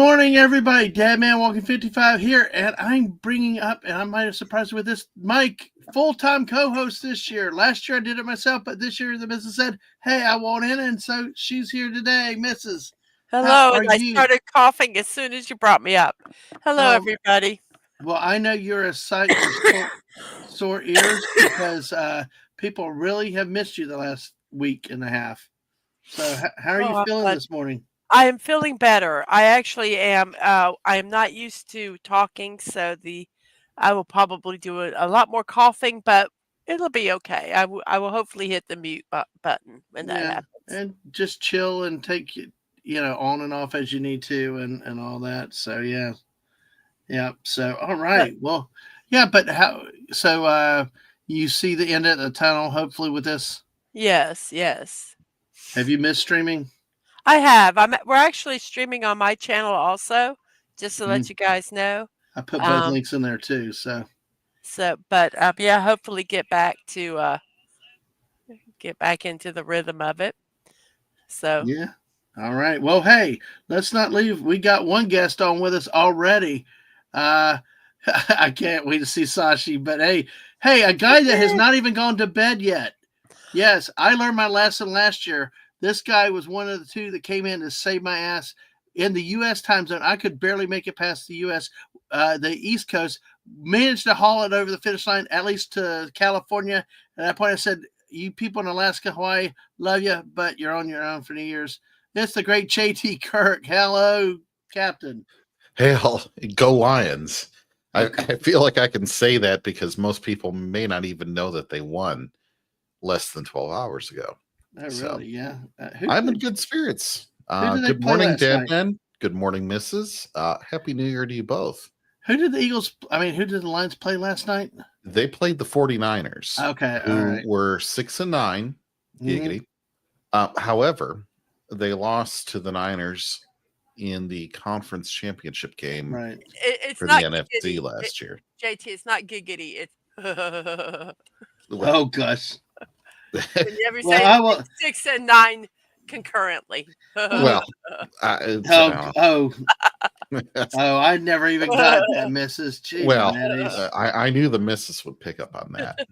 morning, everybody. Dadman Walking 55 here, and I'm bringing up, and I might have surprised you with this, Mike, full-time co-host this year. Last year I did it myself, but this year the missus said, hey, I want in, and so she's here today, Mrs. How Hello, are and I you? started coughing as soon as you brought me up. Hello, Oh, everybody. well, I know you're a sight for sore ears because people really have missed you the last week and a half. So how are you Oh, feeling but this morning? I am feeling better. I actually am. I am not used to talking, so I will probably do a lot more coughing, but it'll be okay. I will hopefully hit the mute button when that Yeah, happens. and just chill and take it, on and off as you need to, and all that. So yeah, yeah. So all But right, well, yeah. But how? So you see the end of the tunnel. Hopefully, with this, yes, yes, have you missed streaming? I have. We're actually streaming on my channel also, just to Mm, let you guys know. I put both Um, links in there too. So but yeah, hopefully get back into the rhythm of it. So, yeah. All right. Well, hey, let's not leave. We got one guest on with us already. Uh, I can't wait to see Sashi. But hey, a guy that has not even gone to bed yet. Yes, I learned my lesson last year. This guy was one of the two that came in to save my ass in the U.S. time zone. I could barely make it past the U.S. The East Coast. Managed to haul it over the finish line, at least to California. At that point, I said, "You people in Alaska, Hawaii, love you, but you're on your own for New Year's." It's the great JT Kirk. Hello, Captain. Hell, go Lions. Okay. I feel like I can say that because most people may not even know that they won less than 12 hours ago. Oh, So really? Yeah. I'm in good spirits. Who did they Good play morning, last Dad night? Men. Good morning, Mrs. Happy New Year to you both. Who did the Eagles? I mean, who did the Lions play last night? They played the 49ers, Okay. All who right. were 6-9, Mm-hmm. giggity. However, they lost to the Niners in the conference championship game Right. it's for the not NFC giggity. last year. JT, it's not giggity. It's Well, Oh, gosh. when you ever Well, say I will. 6 and 9 concurrently. well, it's Oh. I never even got that, Mrs. Gee, well, Maddie's. I knew the missus would pick up on that.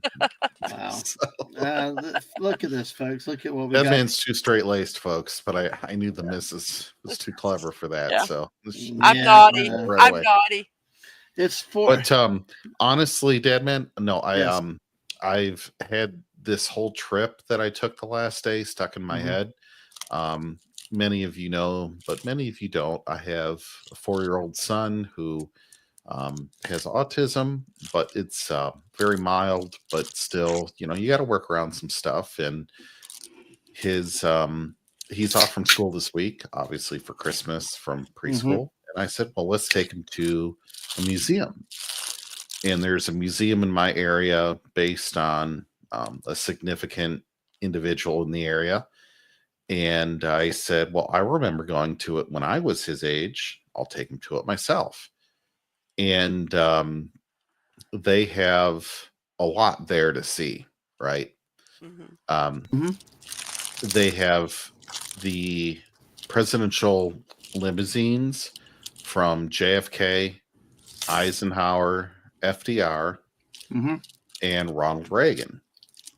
Wow. So, Look at this, folks. Look at what we that got. man's too straight laced, folks. But I knew the missus was too clever for that. Yeah, So I'm Yeah. naughty. right I'm away. naughty. It's for. But honestly, Dadman, no, Yes. I've had this whole trip that I took the last day stuck in my Mm-hmm. head. Many of you know, but many of you don't. I have a 4-year-old son who has autism, but it's very mild. But still, you got to work around some stuff. And his he's off from school this week, obviously for Christmas from Mm-hmm. preschool. And I said, well, let's take him to a museum. And there's a museum in my area based on a significant individual in the area. And I said, well, I remember going to it when I was his age. I'll take him to it myself. And they have a lot there to see, right? Hmm. Um, Mm-hmm. they have the presidential limousines from JFK, Eisenhower, FDR, Mm-hmm. and Ronald Reagan.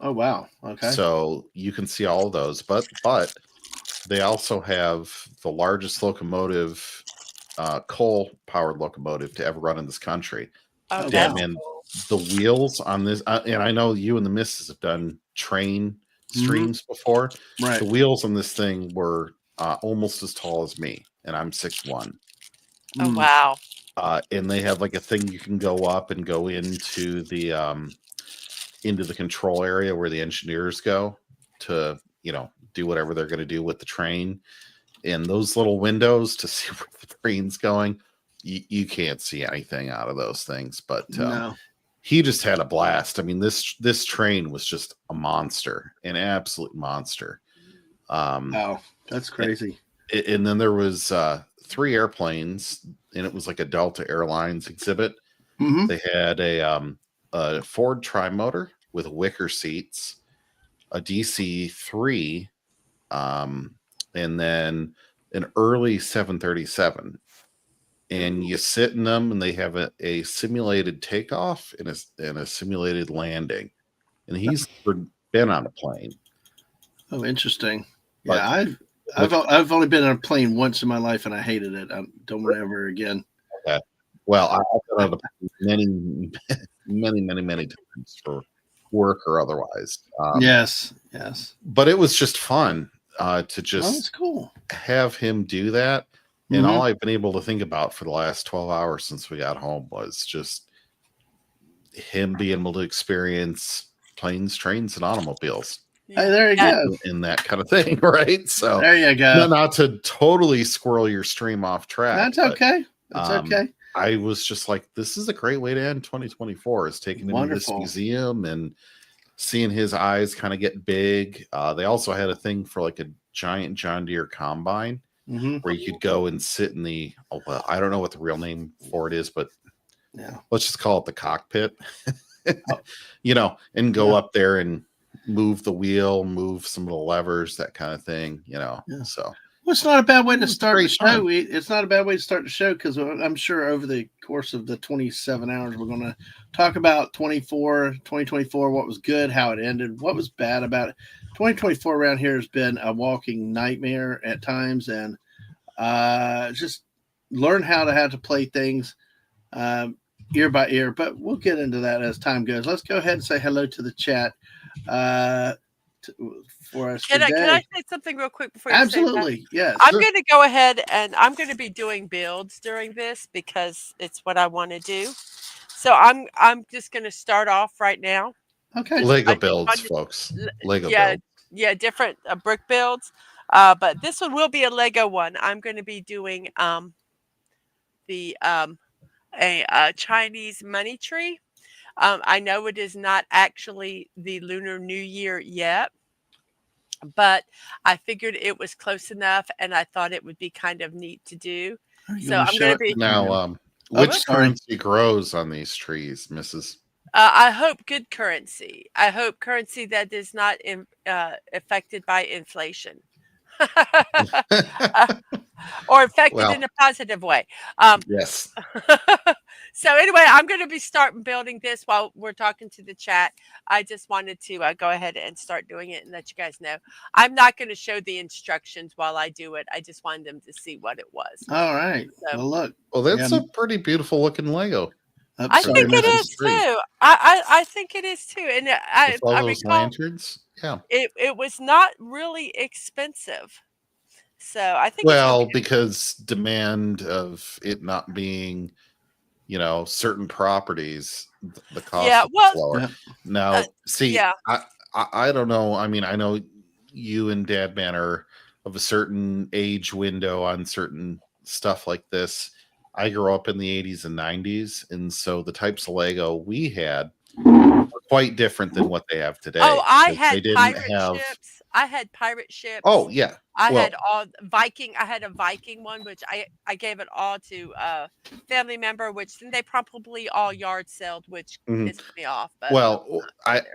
Oh, wow. Okay. So you can see all of those, but they also have the largest locomotive, coal-powered locomotive to ever run in this country. Oh Oh, Yeah, wow. no. man, the wheels on this, and I know you and the missus have done train Mm-hmm. streams before. Right. The wheels on this thing were almost as tall as me, and I'm 6'1". Oh Mm. wow. And they have like a thing you can go up and go into the control area where the engineers go to do whatever they're going to do with the train. And those little windows to see where the train's going, you can't see anything out of those things. But No. he just had a blast. I mean, this train was just a monster, an absolute monster. Wow. That's crazy. And then there was 3 airplanes, and it was like a Delta Airlines exhibit. Mm-hmm. They had a Ford Trimotor with wicker seats, a DC-3, and then an early 737. and you sit in them, and they have a simulated takeoff and a simulated landing. And he's never been on a plane. Oh, interesting. But Yeah, I've only been on a plane once in my life, and I hated it. I don't want to ever again. okay. Well, I've been on a plane many times for work or otherwise. Yes. But it was just fun to Oh, just that's cool. have him do that. And all I've been able to think about for the last 12 hours since we got home was just him being able to experience planes, trains, and automobiles. Hey, there you go. And that kind of thing, right? So there you go. Not to totally squirrel your stream off track. That's okay. That's okay. I was just like, this is a great way to end 2024, is taking him to this museum and seeing his eyes kind of get big. They also had a thing for like a giant John Deere combine where you could go and sit in the, well, I don't know what the real name for it is, but let's just call it the cockpit, and go up there and move the wheel, move some of the levers, that kind of thing, so. Well, it's not a bad way to start the show. It's not a bad way to start the show, because I'm sure over the course of the 27 hours, we're going to talk about 2024, what was good, how it ended, what was bad about it. 2024 around here has been a walking nightmare at times, and just learn how to play things ear by ear. But we'll get into that as time goes. Let's go ahead and say hello to the chat. For us can I say something real quick before you Absolutely, say that? yes. I'm going to go ahead and I'm going to be doing builds during this because it's what I want to do. So I'm just going to start off right now. Okay. Lego builds, folks. Lego builds. Yeah, different brick builds. But this one will be a Lego one. I'm going to be doing a Chinese money tree. I know it is not actually the Lunar New Year yet, but I figured it was close enough, and I thought it would be kind of neat to do. So I'm going to be now. Which currency grows on these trees, Mrs.? I hope good currency. I hope currency that is not affected by inflation. Or affected in a positive way. Yes. So anyway, I'm going to be starting building this while we're talking to the chat. I just wanted to go ahead and start doing it and let you guys know. I'm not going to show the instructions while I do it. I just wanted them to see what it was. All right. So, well, look. Well, that's a pretty beautiful looking Lego. I think it is too. I think it is too. And I those lanterns. Yeah. It was not really expensive. So I think because demand of it not being, certain properties, the cost is lower. Yeah. Now, I don't know. I mean, I know you and Dadman are of a certain age window on certain stuff like this. I grew up in the 80s and 90s, and so the types of Lego we had were quite different than what they have today. Oh, I had pirate ships. I had pirate ships. Oh, yeah. I had all Viking. I had a Viking one, which I gave it all to a family member, which then they probably all yard sold, which pissed me off. But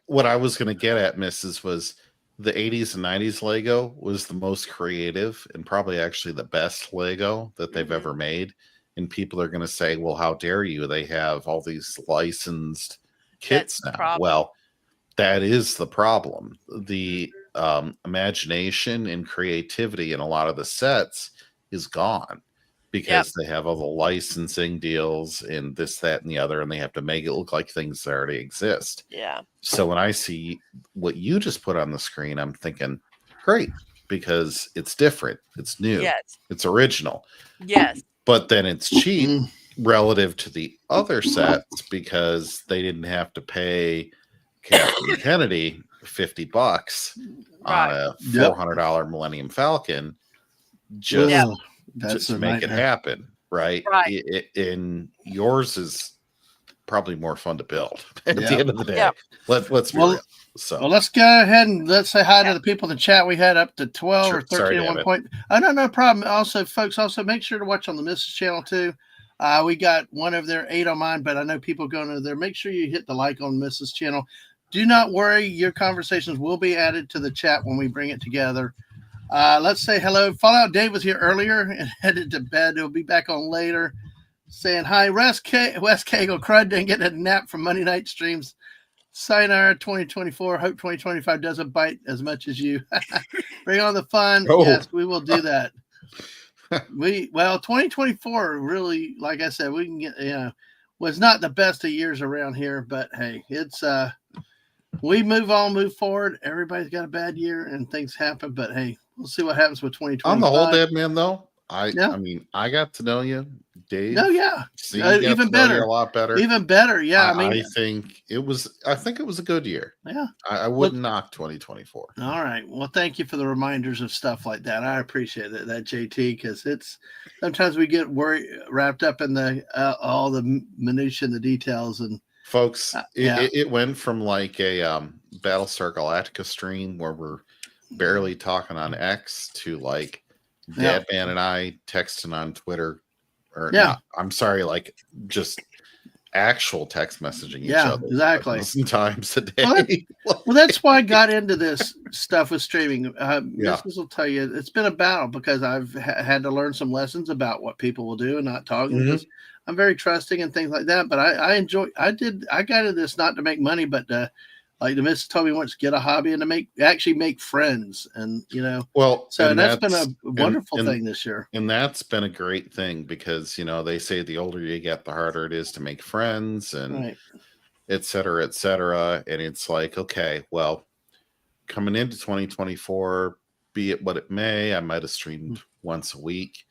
what I was going to get at, Mrs., was the 80s and 90s Lego was the most creative and probably actually the best Lego that they've ever made. And people are going to say, well, how dare you? They have all these licensed kits now. Well, that is the problem. The imagination and creativity in a lot of the sets is gone because they have all the licensing deals and this, that, and the other, and they have to make it look like things that already exist. Yeah. So when I see what you just put on the screen, I'm thinking, great, because it's different. It's new. Yes. It's original. Yes. But then it's cheap relative to the other sets because they didn't have to pay Captain Kennedy $50 on a $400 Millennium Falcon just to make it happen, right? And yours is probably more fun to build at the end of the day. Let's be real. So let's go ahead and let's say hi to the people in the chat. We had up to 12 or 13 at one point. Oh, no problem. Also, folks, make sure to watch on the Mrs. channel too. We got one over there, 8 on mine, but I know people going over there. Make sure you hit the like on Mrs. channel. Do not worry. Your conversations will be added to the chat when we bring it together. Let's say hello. Fallout Dave was here earlier and headed to bed. He'll be back on later. saying hi. Wes Cagle crud didn't get a nap from Monday night streams. Sayonara 2024. Hope 2025 doesn't bite as much as you. Bring on the fun. Oh. Yes, we will do that. 2024 really, like I said, we can get was not the best of years around here, but hey, it's we move forward. Everybody's got a bad year and things happen, but hey, we'll see what happens with 2025. On the whole, Dadman, though, I Yeah. mean, I got to know you, Dave. No, yeah. See, got even to know you better. a lot better. Even better, yeah. I think it was a good year. Yeah. I wouldn't knock 2024. All right. Well, thank you for the reminders of stuff like that. I appreciate that JT, because it's sometimes we get wrapped up in the all the minutia and the details. And folks, yeah. it went from like a Battlestar Galactica stream where we're barely talking on X to like Dadman and I texting on Twitter, or not, I'm sorry, like just actual text messaging each other. Exactly. Sometimes a day. Well, that's why I got into this stuff with streaming. This will tell you it's been a battle, because I've had to learn some lessons about what people will do and not talk. Because I'm very trusting and things like that. But I got into this not to make money, but like the missus told me once, get a hobby and to actually make friends. And so that's been a wonderful thing this year. And that's been a great thing, because they say the older you get, the harder it is to make friends, and et cetera, et cetera. And it's like, okay, well, coming into 2024, be it what it may, I might have streamed once a week.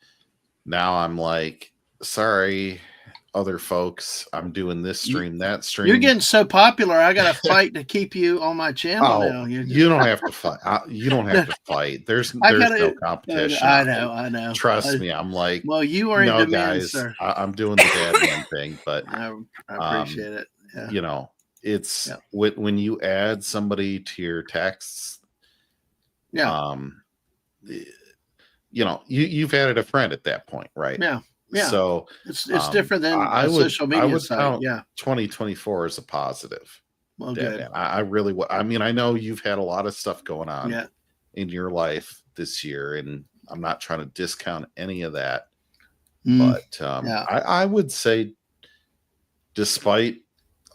Now I'm like, sorry, other folks, I'm doing this stream, that stream. You're getting so popular, I got to fight to keep you on my channel now. You don't have to fight. You don't have to fight. There's no competition. I know. Trust me. I'm like, well, you are in demand, guys, sir. I'm doing the Dadman thing, but I appreciate it. Yeah. It's when you add somebody to your texts. Yeah. You've added a friend at that point, right? Yeah. Yeah. So it's different than social media. I would side. count 2024 as a positive. Well, good. I really would. I mean, I know you've had a lot of stuff going on in your life this year, and I'm not trying to discount any of that. But I would say, despite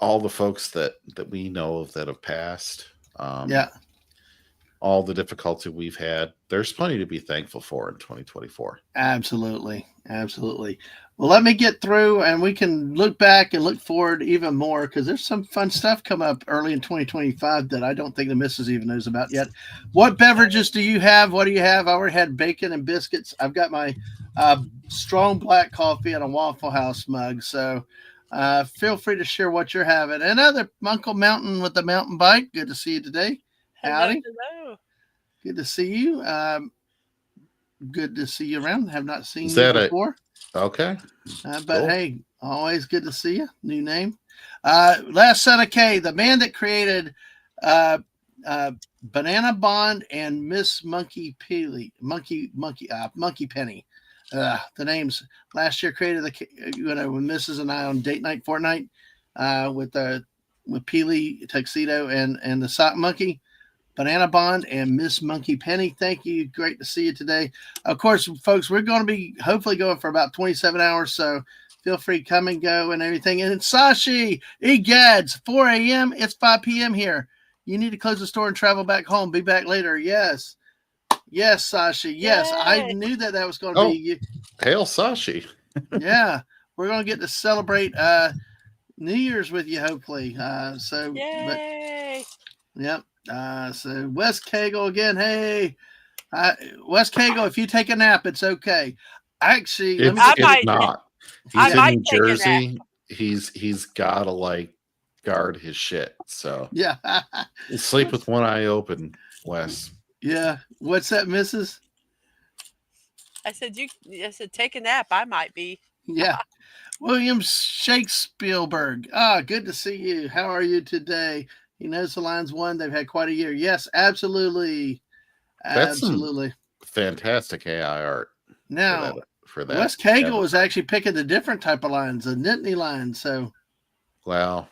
all the folks that we know of that have passed, all the difficulty we've had, there's plenty to be thankful for in 2024. Absolutely. Well, let me get through and we can look back and look forward even more, because there's some fun stuff come up early in 2025 that I don't think the missus even knows about yet. What beverages do you have? What do you have? I already had bacon and biscuits. I've got my strong black coffee and a Waffle House mug. So feel free to share what you're having. And Uncle Mountain with the mountain bike. Good to see you today. Howdy. Hello. Good to see you. Good to see you around. Have not seen you before. Okay. But cool. Hey, always good to see you. New name. Last Son of K, the man that created Banana Bond and Miss Monkey Penny. The names last year created with Mrs. and I on date night fortnight with Peely Tuxedo and the sock monkey. Banana Bond and Miss Monkey Penny. Thank you. Great to see you today. Of course, folks, we're going to be hopefully going for about 27 hours. So feel free to come and go and everything. And Sashi, egads, 4 a.m. It's 5 p.m. here. You need to close the store and travel back home. Be back later. Yes. Yes, Sashi. Yes. Yay. I knew that was going to be you. Hail Sashi. Yeah. We're going to get to celebrate New Year's with you, hopefully. Yay. Yep. So Wes Cagle again. Hey, Wes Cagle, if you take a nap, it's okay. Actually, it's not. He's in New Jersey. He's gotta guard his shit. So yeah, sleep with one eye open, Wes. Yeah. What's that, Mrs.? I said take a nap. I might be. Yeah. William Shakespeare. Good to see you. How are you today? He knows the Lions won. They've had quite a year. Yes, absolutely. That's absolutely fantastic AI art. Now, for that. Wes Cagle was actually picking the different type of lines, the Nittany line. So, wow.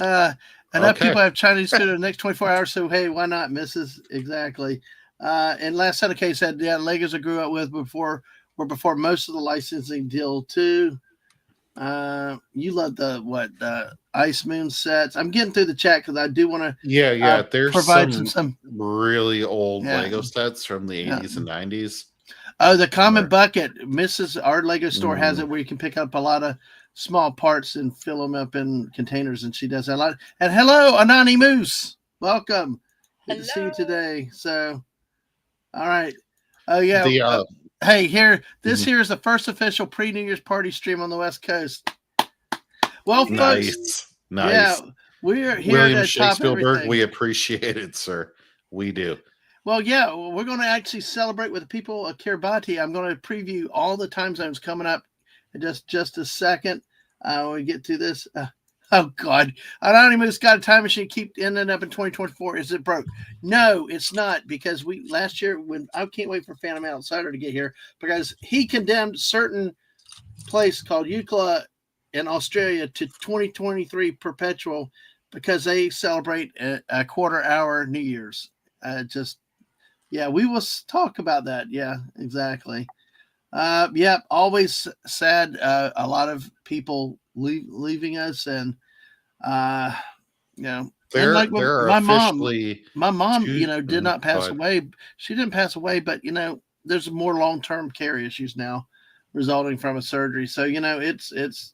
Enough people have Chinese food in the next 24 hours. So, hey, why not, Mrs.? Exactly. And last set of case said, Legos I grew up with before or before most of the licensing deal too. You love the Ice Moon sets. I'm getting through the chat because I do want to Yeah. There's provide some really old Yeah. Lego sets from the Yeah. 80s and 90s. Oh, the common Or- bucket. Our Lego store has it Mm. where you can pick up a lot of small parts and fill them up in containers, and she does that a lot. And hello, Anani Moose. Welcome. Good to see you Hello. today. So, all right. Oh yeah. The Hey, this Mhm. here is the first official pre-New Year's party stream on the West Coast. Well, folks, nice. yeah, we're here William to top Shakespeare, everything. we appreciate it, sir. We do. Well, yeah, we're going to actually celebrate with the people of Kiribati. I'm going to preview all the time zones coming up in just a second. When we get to this. Oh, God. Anonymous got a time machine keep ending up in 2024. Is it broke? No, it's not, because last year, when I can't wait for Phantom Outsider to get here, because he condemned certain place called Eucla in Australia to 2023 perpetual because they celebrate a quarter hour New Year's. Yeah, we will talk about that. Yeah, exactly. Yeah, always sad. A lot of people leaving us, and you know, and like There are my officially mom, two. did not Go pass ahead. away. She didn't pass away, but there's more long term care issues now resulting from a surgery. So it's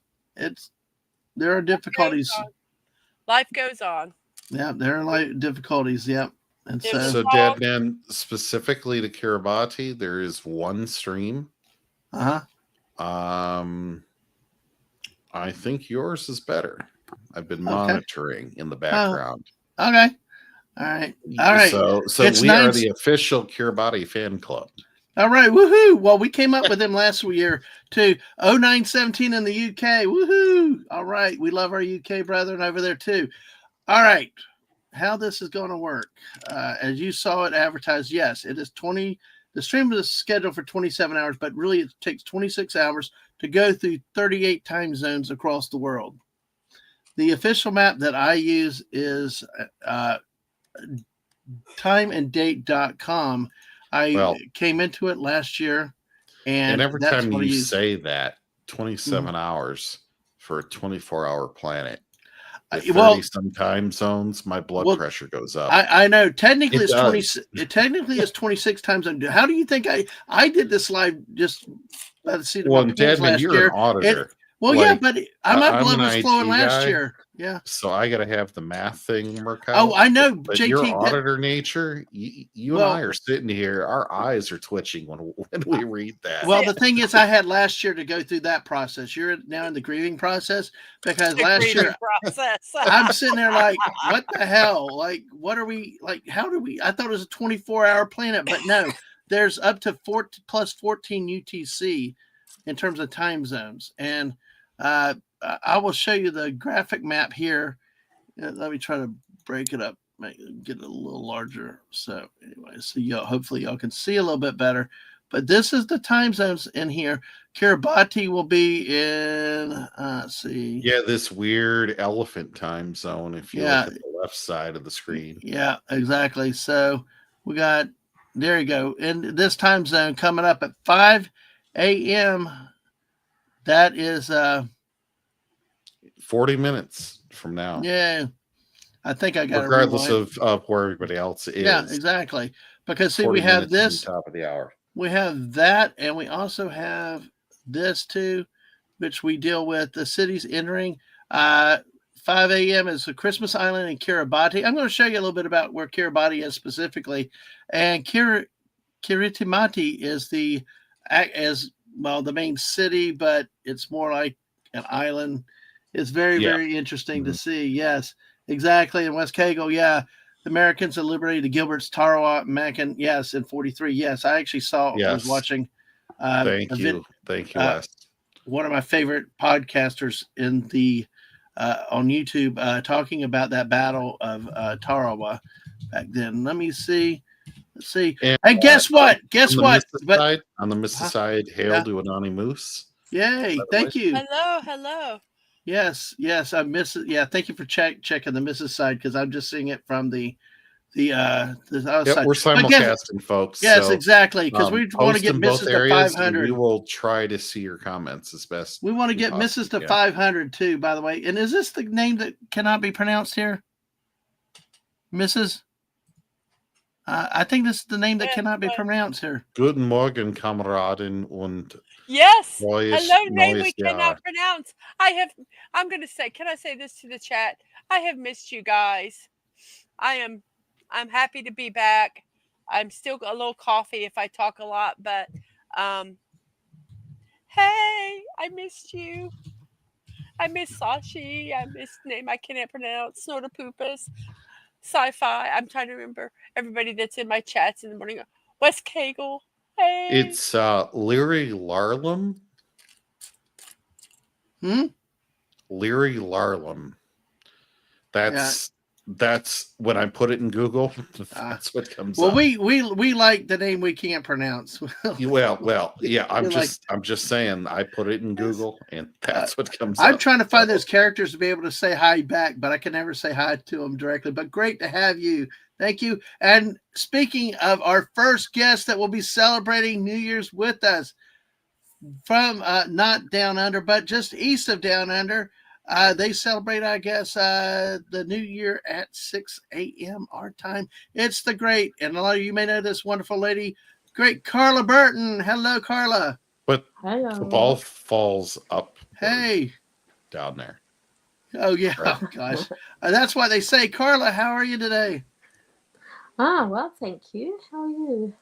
there are difficulties. Life goes on. Yeah, there are like difficulties. Yep, and It was So, wrong. Dadman, specifically to Kiribati, there is one stream. uh-huh. I think yours is better. I've been Okay. monitoring in the background. Okay. All right. All right. So It's we are 9 the official Kiribati fan club. All right. Woohoo. Well, we came up with them last year too. 0917 in the UK. Woohoo. All right. We love our UK brethren over there too. All right. How this is going to work. As you saw it advertised, yes, it is 20. The stream is scheduled for 27 hours, but really it takes 26 hours to go through 38 time zones across the world. The official map that I use is timeanddate.com. I came into it last year, and every that's time what you I use. say that, 27 hours for a 24-hour planet. With 30 Well, some time zones, my blood pressure goes up. I know. Technically, It it's does. 20. Technically, it's 26 times. How do you think I did this live just by the seat of my pants Dadman, last you're year? an auditor. Well, yeah, but my I'm blood an was IT flowing last guy, year. Yeah. So I got to have the math thing work out. Oh, I know, But JT. your auditor nature, you and I are sitting here. Our eyes are twitching when we read that. Well, the thing is, I had last year to go through that process. You're now in the grieving process because last year I'm sitting there like, what the hell? Like, what are we like? How do we? I thought it was a 24-hour planet, but no, there's up to 14 UTC in terms of time zones. And I will show you the graphic map here. Let me try to break it up, get it a little larger. So anyway, so hopefully y'all can see a little bit better. But this is the time zones in here. Kiribati will be in, let's see. Yeah, this weird elephant time zone if you look at the left side of the screen. Yeah, exactly. So we got, there you go. In this time zone coming up at 5 a.m., that is 40 minutes from now. Yeah. I think I got regardless of where everybody else is. Yeah, exactly. Because see, we have this top of the hour. We have that, and we also have this too, which we deal with the cities entering. 5 a.m. is the Christmas Island in Kiribati. I'm going to show you a little bit about where Kiribati is specifically. And Kiritimati is the main city, but it's more like an island. It's very, very interesting to see. Yes, exactly. In West Cagle, yeah. The Americans are liberated the Gilberts, Tarawa, Mackin. Yes, in 43. Yes, I actually was watching. Thank you, Wes. One of my favorite podcasters in the on YouTube talking about that battle of Tarawa back then. Let me see. Let's see. And guess what? On the Mississippi side, hail to Anani Moose. Yay! Thank you. Hello. Yes, I miss it. Yeah, thank you for checking the Mrs. side because I'm just seeing it from the the other Yep, side. we're I guess simulcasting, folks. yes, so exactly, because we want to post get in both Mrs. to areas, and we 500. will try to see your comments as best We want to we get possibly Mrs. to can. 500 too, by the way. And is this the name that cannot be pronounced here? Mrs. I think this is the name that cannot be pronounced here. Guten Morgen, Kameraden und Yes. neues, Hello, name we neues Jahr. cannot pronounce. I'm going to say, can I say this to the chat? I have missed you guys. I'm happy to be back. I'm still a little coffee if I talk a lot, but hey, I missed you. I miss Sashi. I miss name I cannot pronounce. Snortopoopas. Sci-fi. I'm trying to remember everybody that's in my chats in the morning. Wes Cagle. Hey. It's Leary Larlam. Leary Larlam. That's when I put it in Google. That's what comes well, up. we like the name we can't pronounce. well, yeah. I'm We just saying. I put it in Google, and that's what comes I'm up. trying to find those characters to be able to say hi back, but I can never say hi to them directly. But great to have you. Thank you. And speaking of our first guest that will be celebrating New Year's with us from not down under, but just east of down under. They celebrate, I guess, the new year at 6 a.m. our time. It's the great, and a lot of you may know this wonderful lady, great Carla Burton. Hello, Carla. But Hello. the ball falls up. Hey. Down there. Oh, yeah. Right. Oh, gosh. That's why they say, Carla, how are you today? Well, thank you. How are you?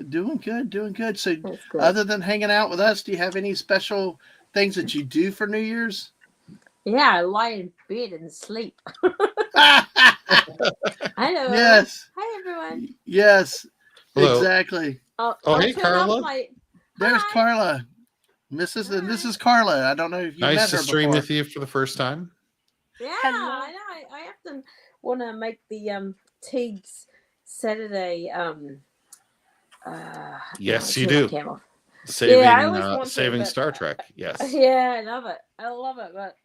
Doing good, doing good. So, That's good. other than hanging out with us, do you have any special things that you do for New Year's? Yeah, I lie in bed and sleep. Hello. Yes. Hi, everyone. Yes. Hello. Exactly. I'll hey, turn Carla. off my... There's Hi. Carla. And this is Carla. I don't know if you met Nice her to stream before. with you for the first time. Yeah, Hello. I know. I often want to make the Teagues Saturday. Yes, no, you turn my do. cam off. Saving, Yeah, I always want to, saving but- Star Trek. Yes. Yeah, I love it. I love it, but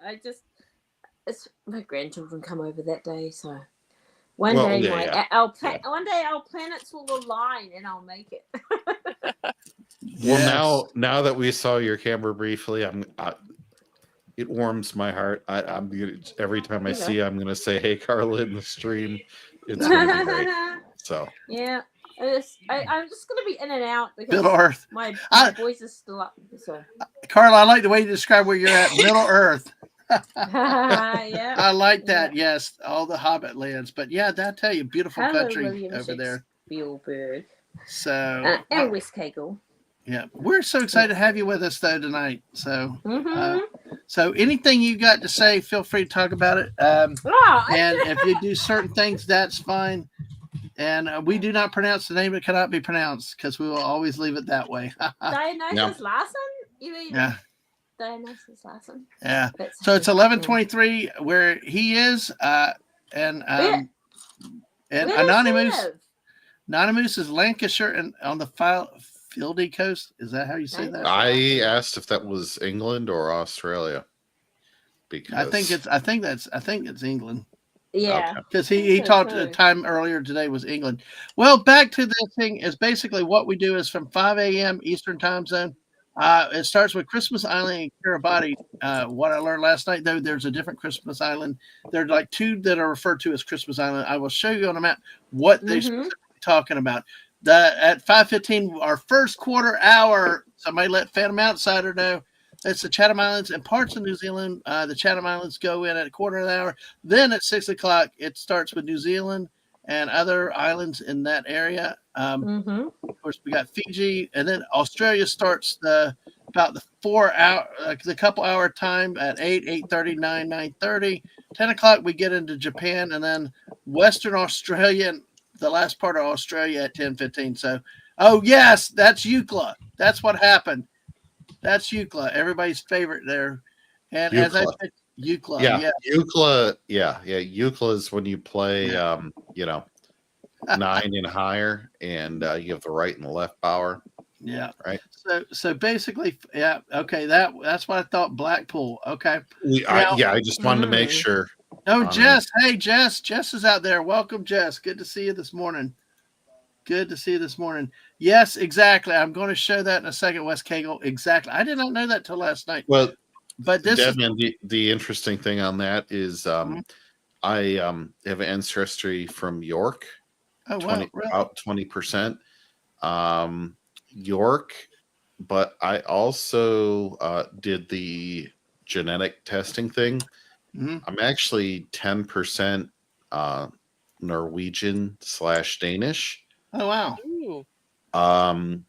it's my grandchildren come over that day, so one Well, day yeah. one day our planets will align and I'll make it. Well, now that we saw your camera briefly, it warms my heart. I'm gonna, every time I see you, I'm gonna say, "Hey, Carla," in the stream. It's gonna be great. So yeah, I'm just gonna be in and out because Middle Earth. my voice is still up. So Carla, I like the way you describe where you're at. Middle Earth. yeah, I like that. Yes, all the Hobbit lands. But yeah, I tell you, beautiful hello, country William over there. Spielberg. So And Wes Cagle. yeah, we're so excited to have you with us though tonight. So Mm-hmm. so anything you got to say, feel free to talk about it. And if you do certain things, that's fine. And we do not pronounce the name that cannot be pronounced because we will always leave it that way. Dionysus Larson? You mean Yeah. Dionysus Larson? Yeah. That's So it's 11:23 where he is, and Where Anonymous. Anonymous is Lancashire and on the Fieldy coast. Is that how you say that? I asked if that was England or Australia. Because I think it's England. Yeah. Because he talked a time earlier today was England. Well, back to this thing is basically what we do is from 5 a.m. Eastern time zone. It starts with Christmas Island and Kiribati. What I learned last night, though, there's a different Christmas Island. There are like two that are referred to as Christmas Island. I will show you on a map what they're specifically talking about. At 5:15, our first quarter hour, somebody let Phantom Outsider know. It's the Chatham Islands and parts of New Zealand. The Chatham Islands go in at a quarter of an hour. Then at 6 o'clock, it starts with New Zealand and other islands in that area. Of course, we got Fiji, and then Australia starts about the 4 hour, the couple hour time at 8, 8:30, 9, 9:30. 10 o'clock, we get into Japan, and then Western Australia, and the last part of Australia at 10:15. So, oh yes, that's Eucla. That's what happened. That's Eucla, everybody's favorite there. And Eucla. as I said, Eucla. Yeah. Eucla. Yeah. Eucla is when you play, 9 and higher, and you have the right and the left power. Yeah. Right. So basically, yeah. Okay. That's what I thought. Blackpool. Okay. I just wanted to make sure Oh, on Jess. Hey, Jess. Jess is out there. Welcome, Jess. Good to see you this morning. Good to see you this morning. Yes, exactly. I'm going to show that in a second, Wes Cagle. Exactly. I did not know that till last night. Well, But this is Deadman, the interesting thing on that is Mhm. I have ancestry from York, oh wow, really? about 20%. York, but I also did the genetic testing thing. Mhm. I'm actually 10% Norwegian / Danish, Oh wow. Ooh. um,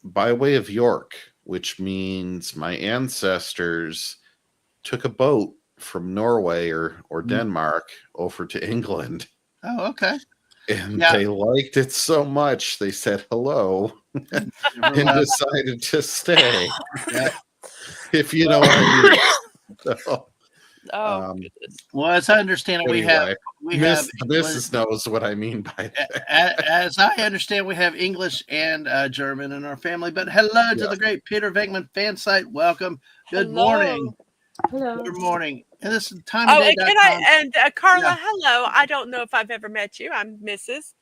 by way of York, which means my ancestors took a boat from Norway or Mhm. Denmark over to England, Oh, okay. and Yeah. they liked it so much they said hello And never and left. decided to stay, Yeah. if you know what I mean. So, Oh um, goodness. Well, as I understand it, we have anyway, the English. missus knows what I mean by that. As I understand, we have English and German in our family. But hello to Yes. the great Peter Venkman fan site. Welcome. Good Hello. morning. Hello. Good morning. And this is Oh, and can I timeofday.com. Carla? Yeah. Hello. I don't know if I've ever met you. I'm Mrs.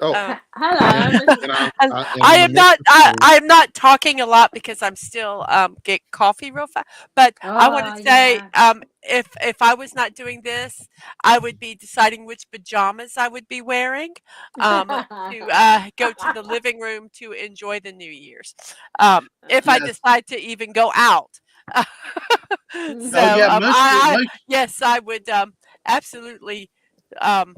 Oh, Um, Hello. and, Mrs. and on, and and I on the am not. missus team, I am not talking a lot because I'm still get coffee real fast. But I want Oh to say, yeah. if I was not doing this, I would be deciding which pajamas I would be wearing to go to the living room to enjoy the New Year's. If I Yes. decide to even go out. So Oh yeah, most yes, I would absolutely um,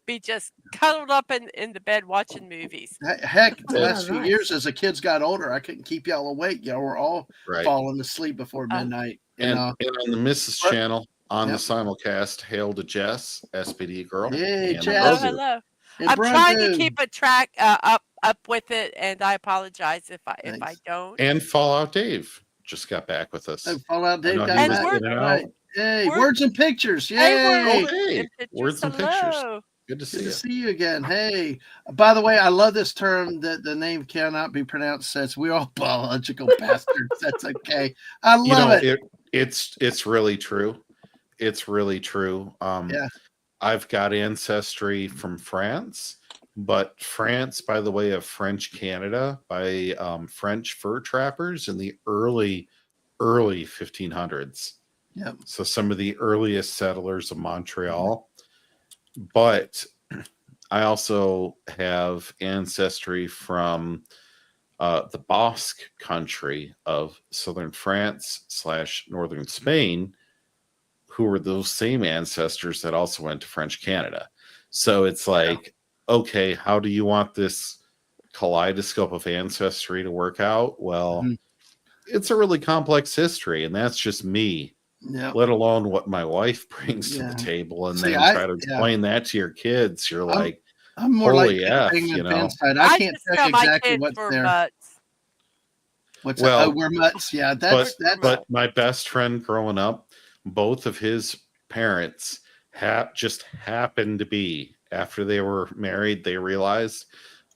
be just cuddled up in the bed watching movies. heck, the uh, Oh, last few years nice. as the kids got older, I couldn't keep y'all awake. Y'all were all right. falling asleep before Uh, midnight. And on the Mrs. But- channel on the Yep. simulcast, hail to Jess, SPD girl, Hey, and hello, Jess. Grogu. hello. Hey, I'm trying to Brogu. keep a track up with it, and I apologize if I Thanks. don't. And Fallout Dave just got back with Oh, us. Fallout I Dave know got he And was back. we're in and All out. right. Hey, we're words and pictures. hey we're Oh, Yay. hey, in pictures. words and pictures. Hello. Good to Good see to you. see you again. Hey, by the way, I love this term that the name cannot be pronounced. Says we're all biological bastards. That's okay. I You love know, it. it's really true. It's really true. Yeah. I've got ancestry from France, but France by the way of French Canada by French fur trappers in the early 1500s. Yep. So some of the earliest settlers of Montreal. But I also have ancestry from the Basque country of southern France / northern Spain, who were those same ancestors that also went to French Canada. So it's like, okay, how do you want this kaleidoscope of ancestry to work out? Well, Mhm. it's a really complex history, and that's just me, Yep. let alone what my wife brings to Yeah. the table. And See, then try to explain that to your kids. You're I'm like, I'm more like holy Peter F, Venkman you fan know? side. I I can't just tell tell you my exactly kids what's we're there. mutts. What's that? Oh, Well, we're mutts. Yeah, but that's but my best friend growing up, both of his parents just happened to be, after they were married, they realized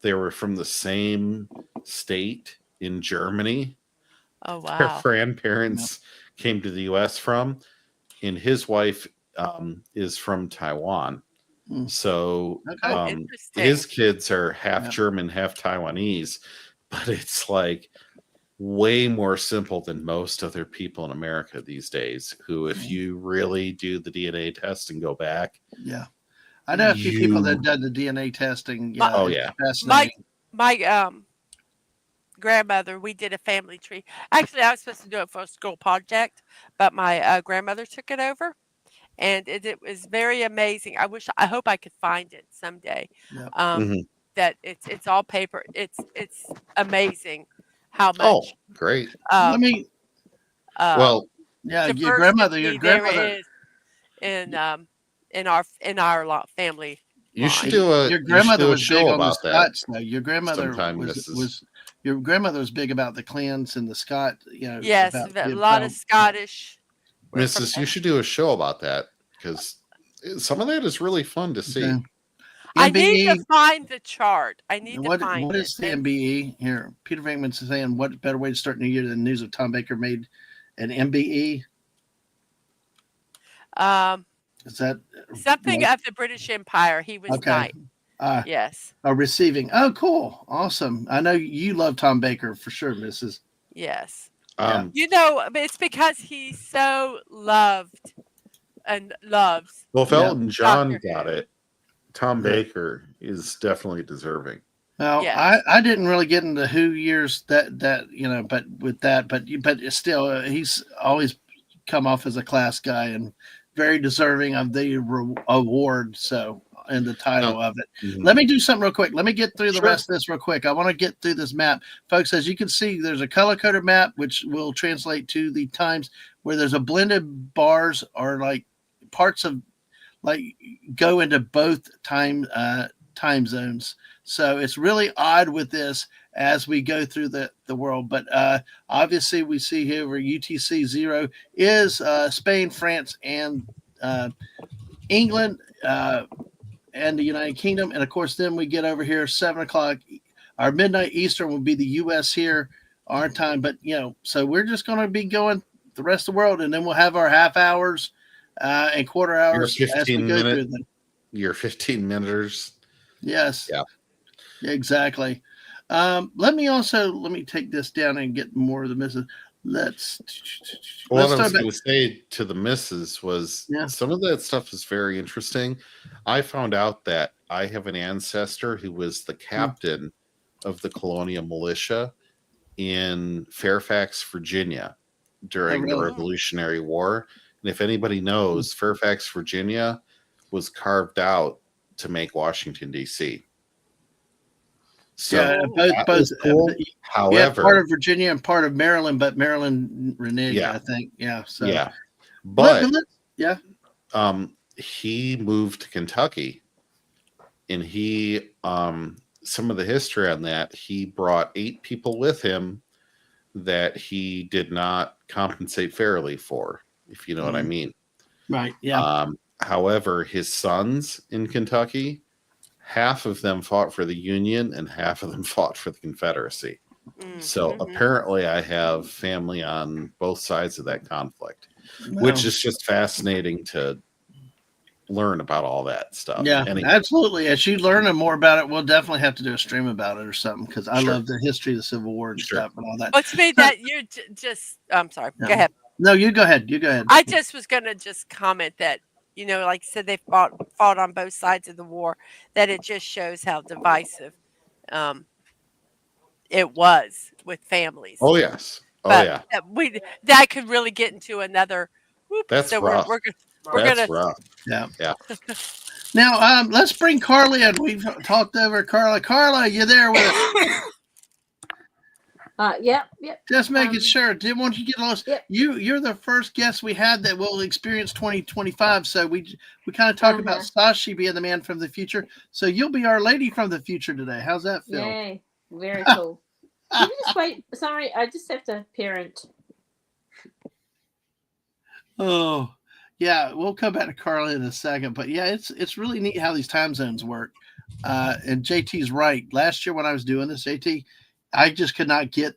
they were from the same state in Germany Oh their wow. grandparents came to the US from, and his wife is from Taiwan. Mm. So Okay. Oh, interesting. his kids are half Yeah. German, half Taiwanese, but it's like way more simple than most other people in America these days, who, if you really do the DNA test and go back, Yeah. I know a few people that you, done the DNA testing. My Yeah, oh it's yeah, fascinating. my grandmother, we did a family tree. Actually, I was supposed to do it for a school project, but my grandmother took it over, and it was very amazing. I hope I could find it someday. Yeah. Um, Mhm. that it's all paper. It's amazing how Oh, much great. Let um, me. uh, Well, Yeah, your diversity there grandmother, is in family you should line. do your you should grandmother do a was big show on the about that Scots. Though your grandmother sometime, Mrs. your grandmother was big about the clans and the Scot. You know Yes, about a being lot of found. Scottish. We're from Mrs. You should do a show about that, because some of that is really fun to see. Okay. I need to MBE. find the chart. I need to find What it. is the MBE here? Peter Venkman's saying, what better way to start New Year than news of Tom Baker made an MBE? Um, Is that Something of the British Empire. He was okay? knight. Uh, Yes. Receiving. Oh, cool, awesome. I know you love Tom Baker for sure, Mrs. Yes. Yeah. You know, it's because he so loved and loves Well, if Yeah. Elton John Doctor got Who. it, Tom Yeah. Baker is definitely deserving. Well, Yes. I didn't really get into Who years that but with that, but still, he's always come off as a class guy and very deserving of the award. So, and the title No. of it. Mhm. Let me do something real quick. Let me get through the Sure. rest of this real quick. I want to get through this map, folks. As you can see, there's a color coded map which will translate to the times where there's a blended bars or like parts of like go into both time zones. So it's really odd with this as we go through the world. But obviously, we see here where UTC 0 is Spain, France, and England, and the United Kingdom. And of course, then we get over here 7 o'clock. Our midnight Eastern will be the U.S. here, our time. But so we're just going to be going the rest of the world, and then we'll have our half hours and quarter Your hours as we 15 go minute, through them. your 15 minuters. Yes. Yeah. Exactly. Let me take this down and get more of the misses. What I talk was about, going to say to the missus was Yeah. some of that stuff is very interesting. I found out that I have an ancestor who was the captain of the colonial militia in Fairfax, Virginia during the really? Revolutionary War. And if anybody knows, Fairfax, Virginia was carved out to make Washington, D.C. So Yeah, that was cool. However, part of Virginia and part of Maryland, but Maryland reneged, Yeah. I think. Yeah. So yeah. But yeah. he moved to Kentucky, and he some of the history on that, he brought 8 people with him that he did not compensate fairly for, if you know what I mean. Right. Yeah. However, his sons in Kentucky, half of them fought for the Union and half of them fought for the Confederacy. So apparently I have family on both sides of that conflict, which is just fascinating to learn about all that stuff. Yeah, Anyway, absolutely. As you learn more about it, we'll definitely have to do a stream about it or something because I Sure. love the history of the Civil War and stuff and all that. Well, to me, that you're just. I'm sorry. No. Go ahead. No, you go ahead. You go ahead. I just was going to just comment that, like I said, they fought on both sides of the war, that it just shows how divisive it was with families. Oh yes. Oh But yeah. that could really get into another. That's so rough. we're That's gonna. rough. Yeah. Yeah. Now, let's bring Carly in. We've talked over Carla. Carla, you there with us? Yep. Just making sure. Didn't want you to get lost. Yep. You're the first guest we had that will experience 2025. So we kind of talk about Sashi being the man from the future. So you'll be our lady from the future today. How's that feel? Yay. Very cool. Can you just wait? Sorry, I just have to parent. Oh, yeah. We'll come back to Carla in a second. But yeah, it's really neat how these time zones work. And JT's right. Last year when I was doing this, JT, I just could not get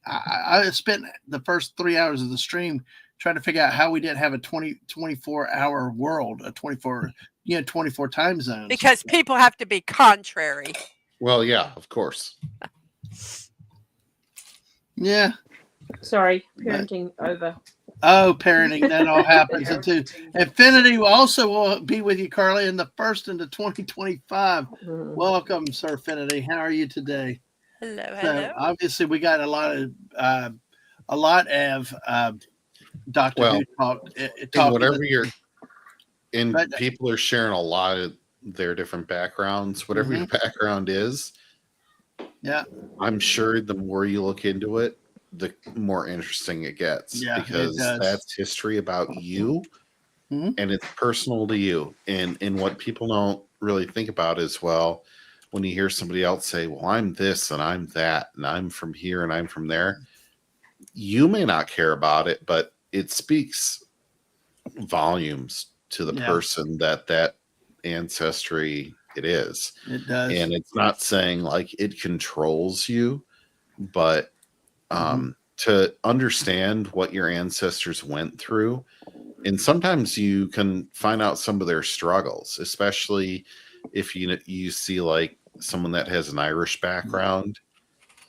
I spent the first 3 hours of the stream trying to figure out how we didn't have a 24-hour world, a 24 time zones. Because people have to be contrary. Well, yeah, of course. Yeah. Sorry, parenting over. Oh, parenting, that all happens. Into Infinity will be with you, Carly, in the first into 2025. Welcome, Sir Infinity. How are you today? Hello. So obviously, we got a lot of Doctor Who talk. Whatever people are sharing a lot of their different backgrounds. Whatever your background is, yeah, I'm sure the more you look into it, the more interesting it gets. Yeah, because that's history about you, and it's personal to you. And what people don't really think about is, well, when you hear somebody else say, well, I'm this and I'm that and I'm from here and I'm from there, you may not care about it, but it speaks volumes to the person that ancestry it is. It does. And it's not saying like it controls you, but to understand what your ancestors went through And sometimes you can find out some of their struggles, especially if you see like someone that has an Irish background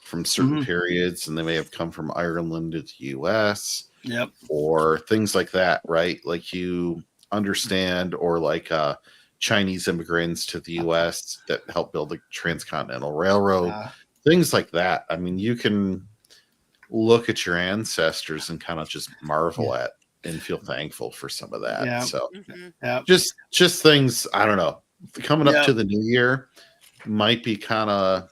from certain Mhm. periods, and they may have come from Ireland to the U.S. Yep. or things like that, right? Like you understand, or like Chinese immigrants to the U.S. that helped build the Transcontinental Railroad, things like that. I mean, you can look at your ancestors and kind of just marvel at and feel thankful for some of that. Yeah. So Yeah. just things, I don't know, coming up Yeah. to the new year might be kind of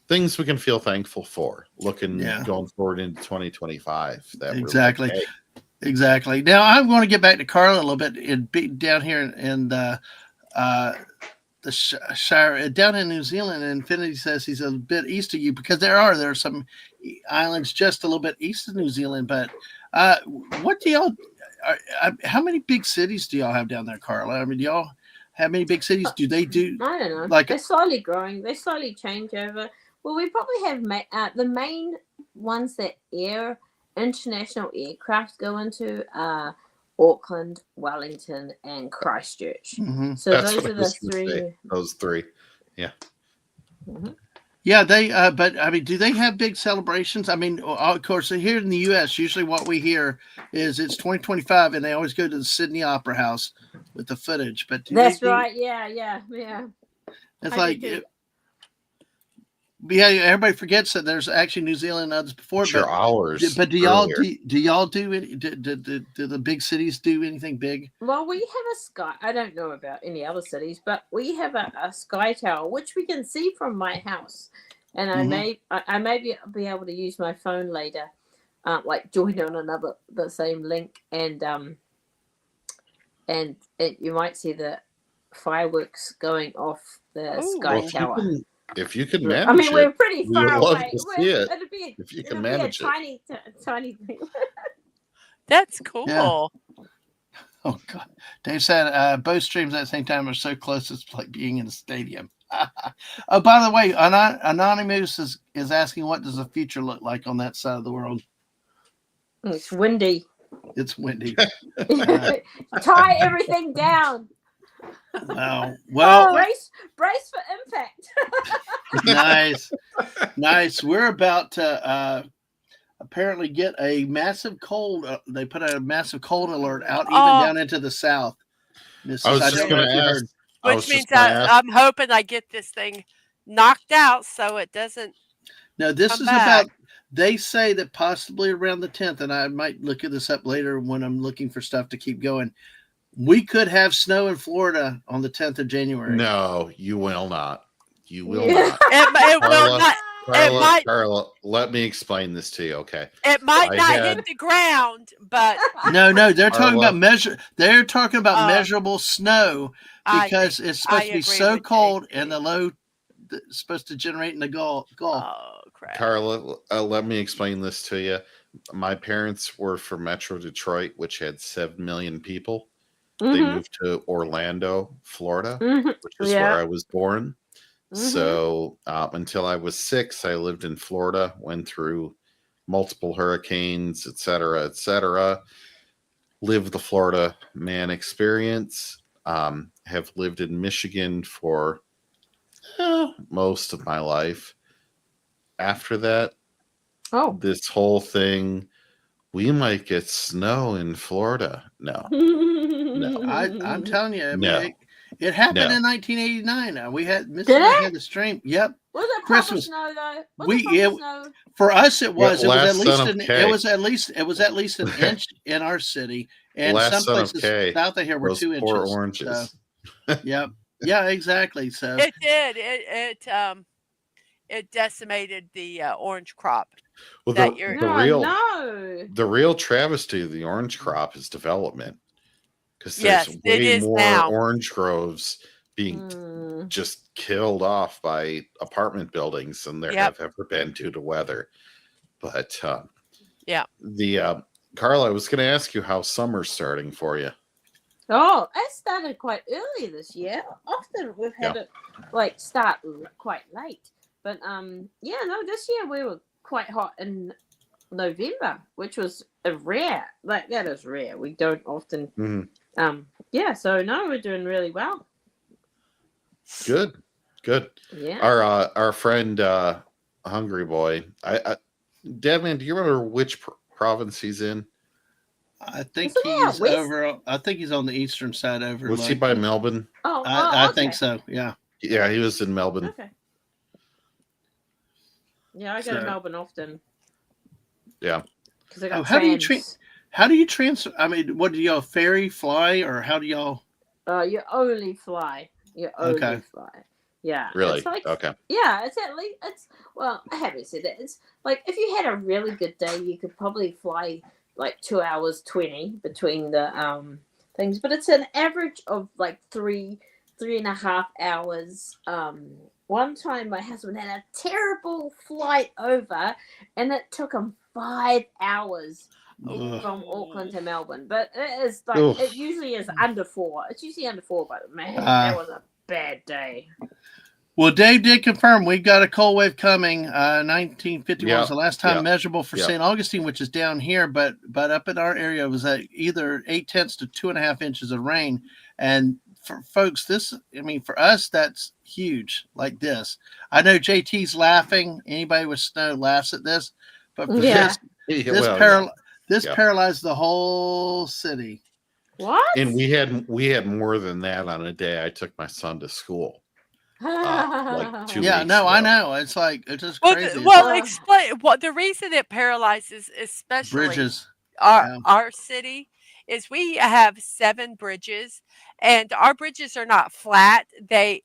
things we can feel thankful for looking going forward into 2025. That Exactly. we're like, hey. Exactly. Now I'm going to get back to Carla a little bit and be down here in the Shire down in New Zealand. And Infinity says he's a bit east of you because there are some islands just a little bit east of New Zealand. But what do y'all? How many big cities do y'all have down there, Carla? I mean, do y'all have many big cities? Do they do? I don't know. Like They're slowly growing. They slowly change over. Well, we probably have the main ones that international aircraft go into are Auckland, Wellington, and Christchurch. Mm-hmm. So That's those what are I was the gonna three. say. Those three. Yeah. Mm-hmm. Yeah, they. But I mean, do they have big celebrations? I mean, of course, here in the U.S., usually what we hear is it's 2025, and they always go to the Sydney Opera House with the footage. But That's right. Yeah. It's I like, do too. yeah, everybody forgets that there's actually New Zealand others before. Sure, hours. But do y'all earlier. do y'all do any? Do the big cities do anything big? Well, we have a sky. I don't know about any other cities, but we have a sky tower which we can see from my house, and I may be able to use my phone later, like join on the same link, and you might see the fireworks going off the sky tower. If you can manage I mean, we're pretty we far would love away. to see it. If you can manage it, tiny thing. That's cool. Yeah. Oh God, Dave said both streams at the same time are so close. It's like being in a stadium. Oh, by the way, Anonymous is asking, what does the future look like on that side of the world? It's windy. It's windy. Tie everything down. Wow. Well, brace for impact. Nice. We're about to apparently get a massive cold. They put a massive cold alert out even down into the south. I was just going to ask. Which means I'm hoping I get this thing knocked out so it doesn't. No, this is back. about. They say that possibly around the 10th, and I might look at this up later when I'm looking for stuff to keep going. We could have snow in Florida on the 10th of January. No, you will not. You will not. It will not. Carla, let me explain this to you, okay? It might hit the ground, but no, they're talking about They're talking about measurable snow because it's supposed to be so cold and the low is supposed to generate in the Gulf. Oh crap! Carla, let me explain this to you. My parents were from Metro Detroit, which had 7 million people. Mm-hmm. They moved to Orlando, Florida, which is where I was born. Mm-hmm. So until I was 6, I lived in Florida, went through multiple hurricanes, et cetera, lived the Florida man experience, have lived in Michigan for most of my life. After that, this whole thing, we might get snow in Florida. No. I'm telling you, it happened in 1989. We had Mississippi had the stream. Yep. Was it Christmas snow though? For us it was. It was at least an inch in our city, and some places south of here were 2 inches. Poor oranges. So, yep. Yeah, exactly. So it did. It decimated the orange crop. Well, the real travesty of the orange crop is development, because there's way more orange groves being just killed off by apartment buildings than there have ever been due to weather. But Carla, I was going to ask you how summer's starting for you. Oh, it started quite early this year. Often we've had it start quite late. But this year we were quite hot, and November, which was a rare. Like that is rare. We don't often. Mhm. Yeah. So no, we're doing really well. Good. Yeah. Our friend Hungry Boy. Dadman, do you remember which province he's in? I think Isn't he out he's west? over. I think he's on the eastern side over. Was he Like by Melbourne? I Okay. think so. Yeah. Yeah, he was in Melbourne. Okay. Yeah, I go to So, Melbourne often Yeah. because I got how do you trams. How do you transfer? I mean, what do y'all ferry, fly, or how do y'all? You only fly. You only Okay. fly. Yeah. Really? It's like Okay. yeah. It's at least it's well. I haven't said that. It's like if you had a really good day, you could probably fly like 2 hours 20 between the things, but it's an average of like 3.5 hours. One time my husband had a terrible flight over, and it took him 5 hours Ugh. from Auckland to Melbourne. But it is like Oof. it usually is under 4. It's usually under 4, but man, Ah. that was a bad day. Well, Dave did confirm we've got a cold wave coming. 1951 was the last time Yeah. measurable for Yeah. St. Augustine, which is down here, but up in our area it was at either 0.8 to 2.5 inches of rain. And for folks, for us, that's huge. Like this, I know JT's laughing. Anybody with snow laughs at this, but for Yeah. this Yeah. paralyzed the whole city. What? And we had more than that on a day I took my son to school. Like 2 Yeah, weeks no, I ago. know. It's like it's just Well, crazy. explain what the reason it paralyzes, especially Bridges. our city, is we have 7 bridges, and our bridges are not flat. They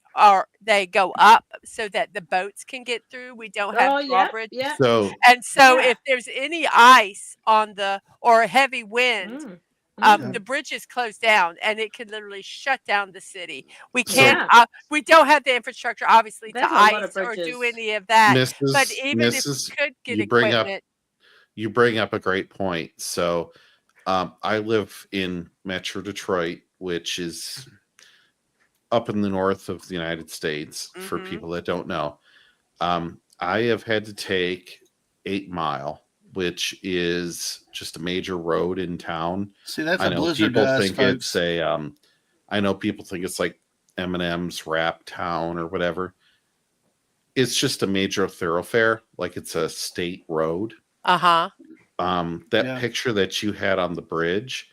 go up so that the boats can get through. We don't have drawbridges. Yeah. So And so Yeah. if there's any ice on or a heavy wind, the bridge is closed down, and it can literally shut down the city. We can't. Yeah. We don't have the infrastructure, obviously, There's to a lot of ice or do bridges. any of that. But Mrs. even if Mrs. we could get you bring up equipment, you bring up a great point. So I live in Metro Detroit, which is up in the north of the United States. For Mhm. people that don't know, I have had to take 8 Mile, which is just a major road in town. See, that's I a know blizzard to people us, think folks. it's a I know people think it's like Eminem's Rap Town or whatever. It's just a major thoroughfare, like it's a state road. uh-huh. That Yeah. picture that you had on the bridge,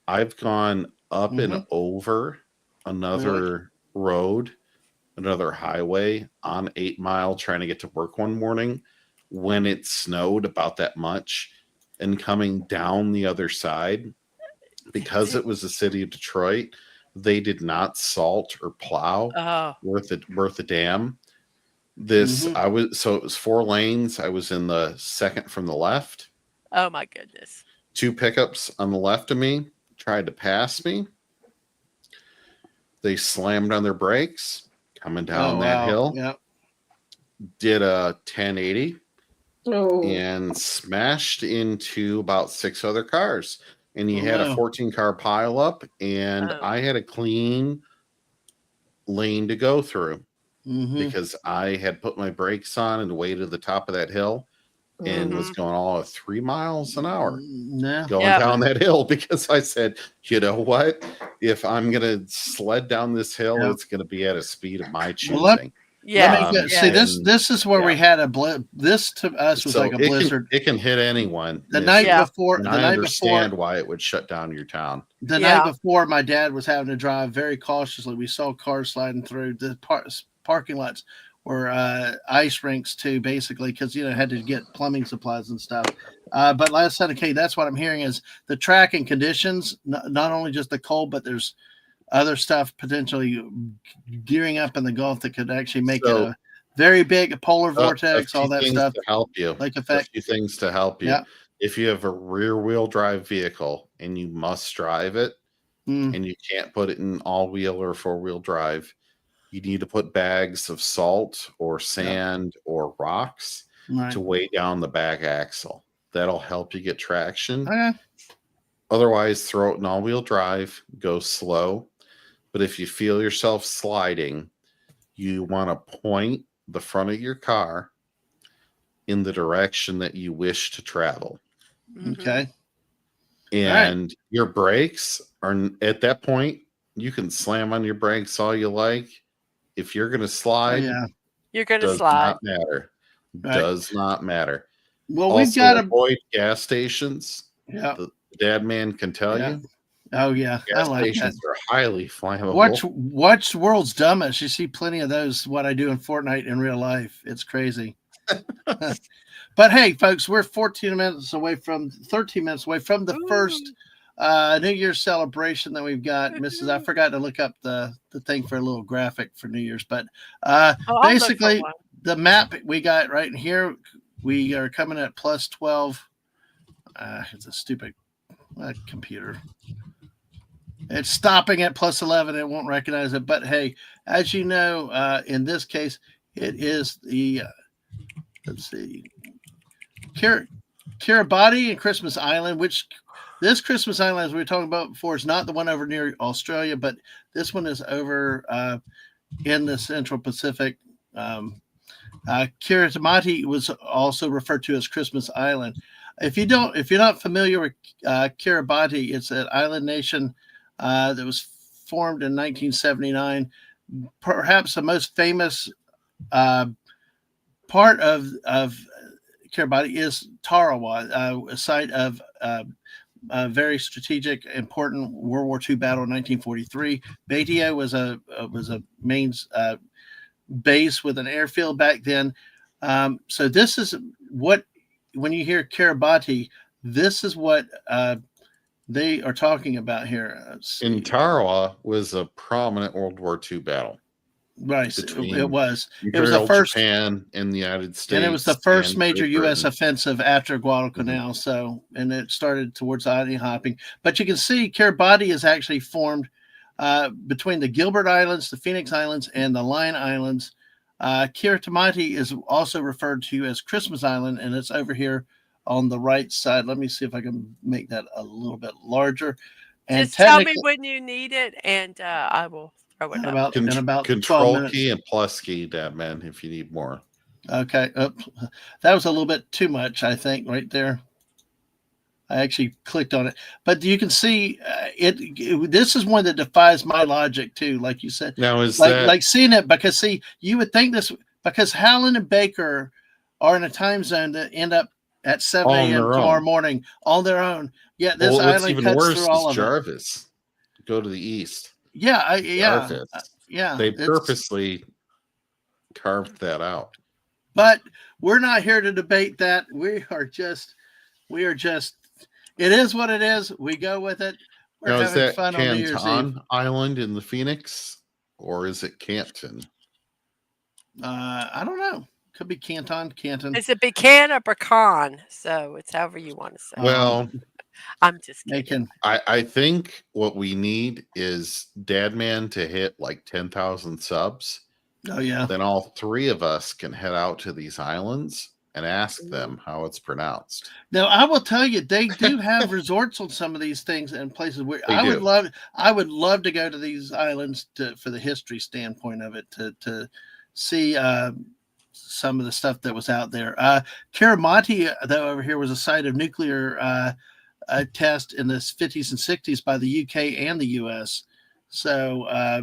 I've gone up and over another road, another highway on 8 Mile trying to get to work one morning when it snowed about that much, and coming down the other side, because it was the city of Detroit, they did not salt or plow Oh, worth a damn. Mhm. So it was 4 lanes. I was in the second from the left. oh my goodness. 2 pickups on the left of me tried to pass me. They slammed on their brakes coming down that hill. Yeah. Did a 1080 Oh. and smashed into about 6 other cars. And you had a no. 14-car pileup, and Oh. I had a clean lane to go through because I had put my brakes on and waited at the top of that hill and was going all at 3 miles an hour No. going Yep. down that hill, because I said, you know what? If I'm going to sled down this hill, Yeah. it's going to be at a speed of my Well, let- choosing. Yeah. Let me see. This is where we had a blip. This to us was So like a blizzard. it can hit anyone. The night Yeah. before, And the I night understand before, why it would shut down your town. the Yeah. night before, my dad was having to drive very cautiously. We saw cars sliding through the parking lots were ice rinks too, basically, because had to get plumbing supplies and stuff. But like I said, okay, that's what I'm hearing is the track and conditions, not only just the cold, but there's other stuff potentially gearing up in the Gulf that could actually make it a very big polar vortex, all that stuff. To help you. Lake A effect. few things to help you. Yeah. If you have a rear-wheel drive vehicle and you must drive it, and you can't put it in all-wheel or four-wheel drive, you need to put bags of salt or sand or rocks to weigh down the back axle. That'll help you get traction. Okay. Otherwise, throw it in all-wheel drive, go slow. But if you feel yourself sliding, you want to point the front of your car in the direction that you wish to travel. Mhm. Okay. And your brakes are at that point, you can slam on your brakes all you like. If you're going to Oh, slide, yeah. You're going to does slide. not matter. Right. Does not matter. Well, we've Also, got a avoid gas stations. yeah. The dad man can tell Yeah. you. Oh yeah. I Gas like that. stations are highly flammable. Watch World's Dumbest. You see plenty of those. What I do in Fortnite in real life. It's crazy. But hey, folks, we're 13 minutes away from the first New Year's celebration that we've got. Mrs. I forgot to look up the thing for a little graphic for New Year's, but I'll look for basically one. the map we got right in here, we are coming at plus 12. It's a stupid computer. It's stopping at plus 11. It won't recognize it. But hey, as you know, in this case, it is the, let's see, Kiribati and Christmas Island, which this Christmas Island, as we were talking about before, is not the one over near Australia, but this one is over in the Central Pacific. Kiribati was also referred to as Christmas Island. If you're not familiar with Kiribati, it's an island nation that was formed in 1979. Perhaps the most famous part of Kiribati is Tarawa, a site of a very strategic, important World War II battle in 1943. Batia was a main base with an airfield back then. So this is what, when you hear Kiribati, this is what they are talking about here. In Tarawa was a prominent World War II battle. Right, between it was. It was Imperial the first, Japan and the United States, and it was the first and major Great U.S. Britain. offensive after Guadalcanal. So, and it started towards island hopping. But you can see Kiribati is actually formed between the Gilbert Islands, the Phoenix Islands, and the Line Islands. Kiribati is also referred to as Christmas Island, and it's over here on the right side. Let me see if I can make that a little bit larger. And Just tell me when you need it, and I will throw it in up. about 12 Control minutes. key and plus key, Dadman, if you need more. Okay. That was a little bit too much, I think, right there. I actually clicked on it, but you can see this is one that defies my logic too. Like you said, Now is like seeing it, because see, you would think this, because Howland and Baker are in a time zone that end up at 7 a.m. tomorrow morning on their own. Yeah, this what's island even cuts worse through all is of it. Jarvis. Go to the east. Yeah, Jarvis. yeah. They purposely carved that out. But we're not here to debate that. We are just. It is what it is. We go with it. We're Now, is having that fun on New Year's Eve. Canton Island in the Phoenix, or is it Canton? I don't know. Could be Canton. Is it pecan or pecan? So it's however you want to say. Well, I'm just kidding. I think what we need is Dadman to hit like 10,000 subs. Oh yeah. Then all three of us can head out to these islands and ask them how it's pronounced. Now I will tell you, they do have resorts on some of these things and places where I would love to go to these islands for the history standpoint of it, to see some of the stuff that was out there. Kiribati, though, over here was a site of nuclear test in the 50s and 60s by the UK and the US. So I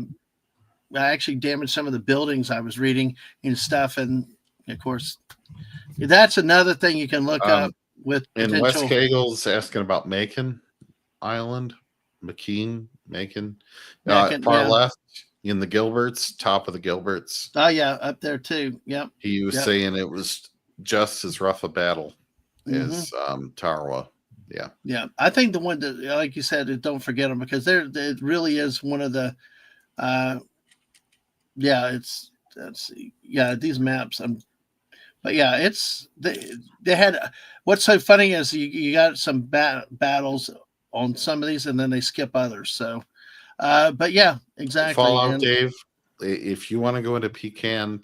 actually damaged some of the buildings I was reading and stuff, and of course. That's another thing you can look up with and potential. Wes Cagel's asking about Macon Island, Macon. Far left in the Gilberts, top of the Gilberts. Oh yeah, up there too. Yep. He was saying it was just as rough a battle as Tarawa. Yeah. Yeah. I think the one that, like you said, don't forget them, because it really is one of the these maps. But yeah, it's they had. What's so funny is you got some battles on some of these, and then they skip others. So, but yeah, exactly. Fallout, Dave. If you want to go into pecan,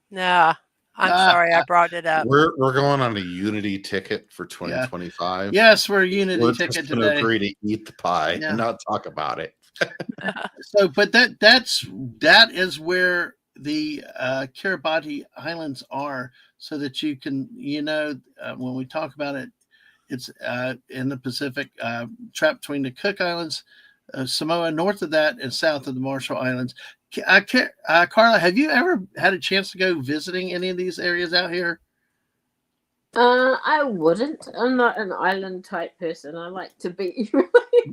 nah, I'm sorry I brought it up. We're going on a Unity ticket for 2025. Yes, we're a Unity ticket just today. Agree to eat the pie and not talk about it. So, but that is where the Kiribati Islands are. so that you can, when we talk about it, it's in the Pacific, trapped between the Cook Islands, Samoa, north of that, and south of the Marshall Islands. Carla, have you ever had a chance to go visiting any of these areas out here? I wouldn't. I'm not an island type person. I like to be.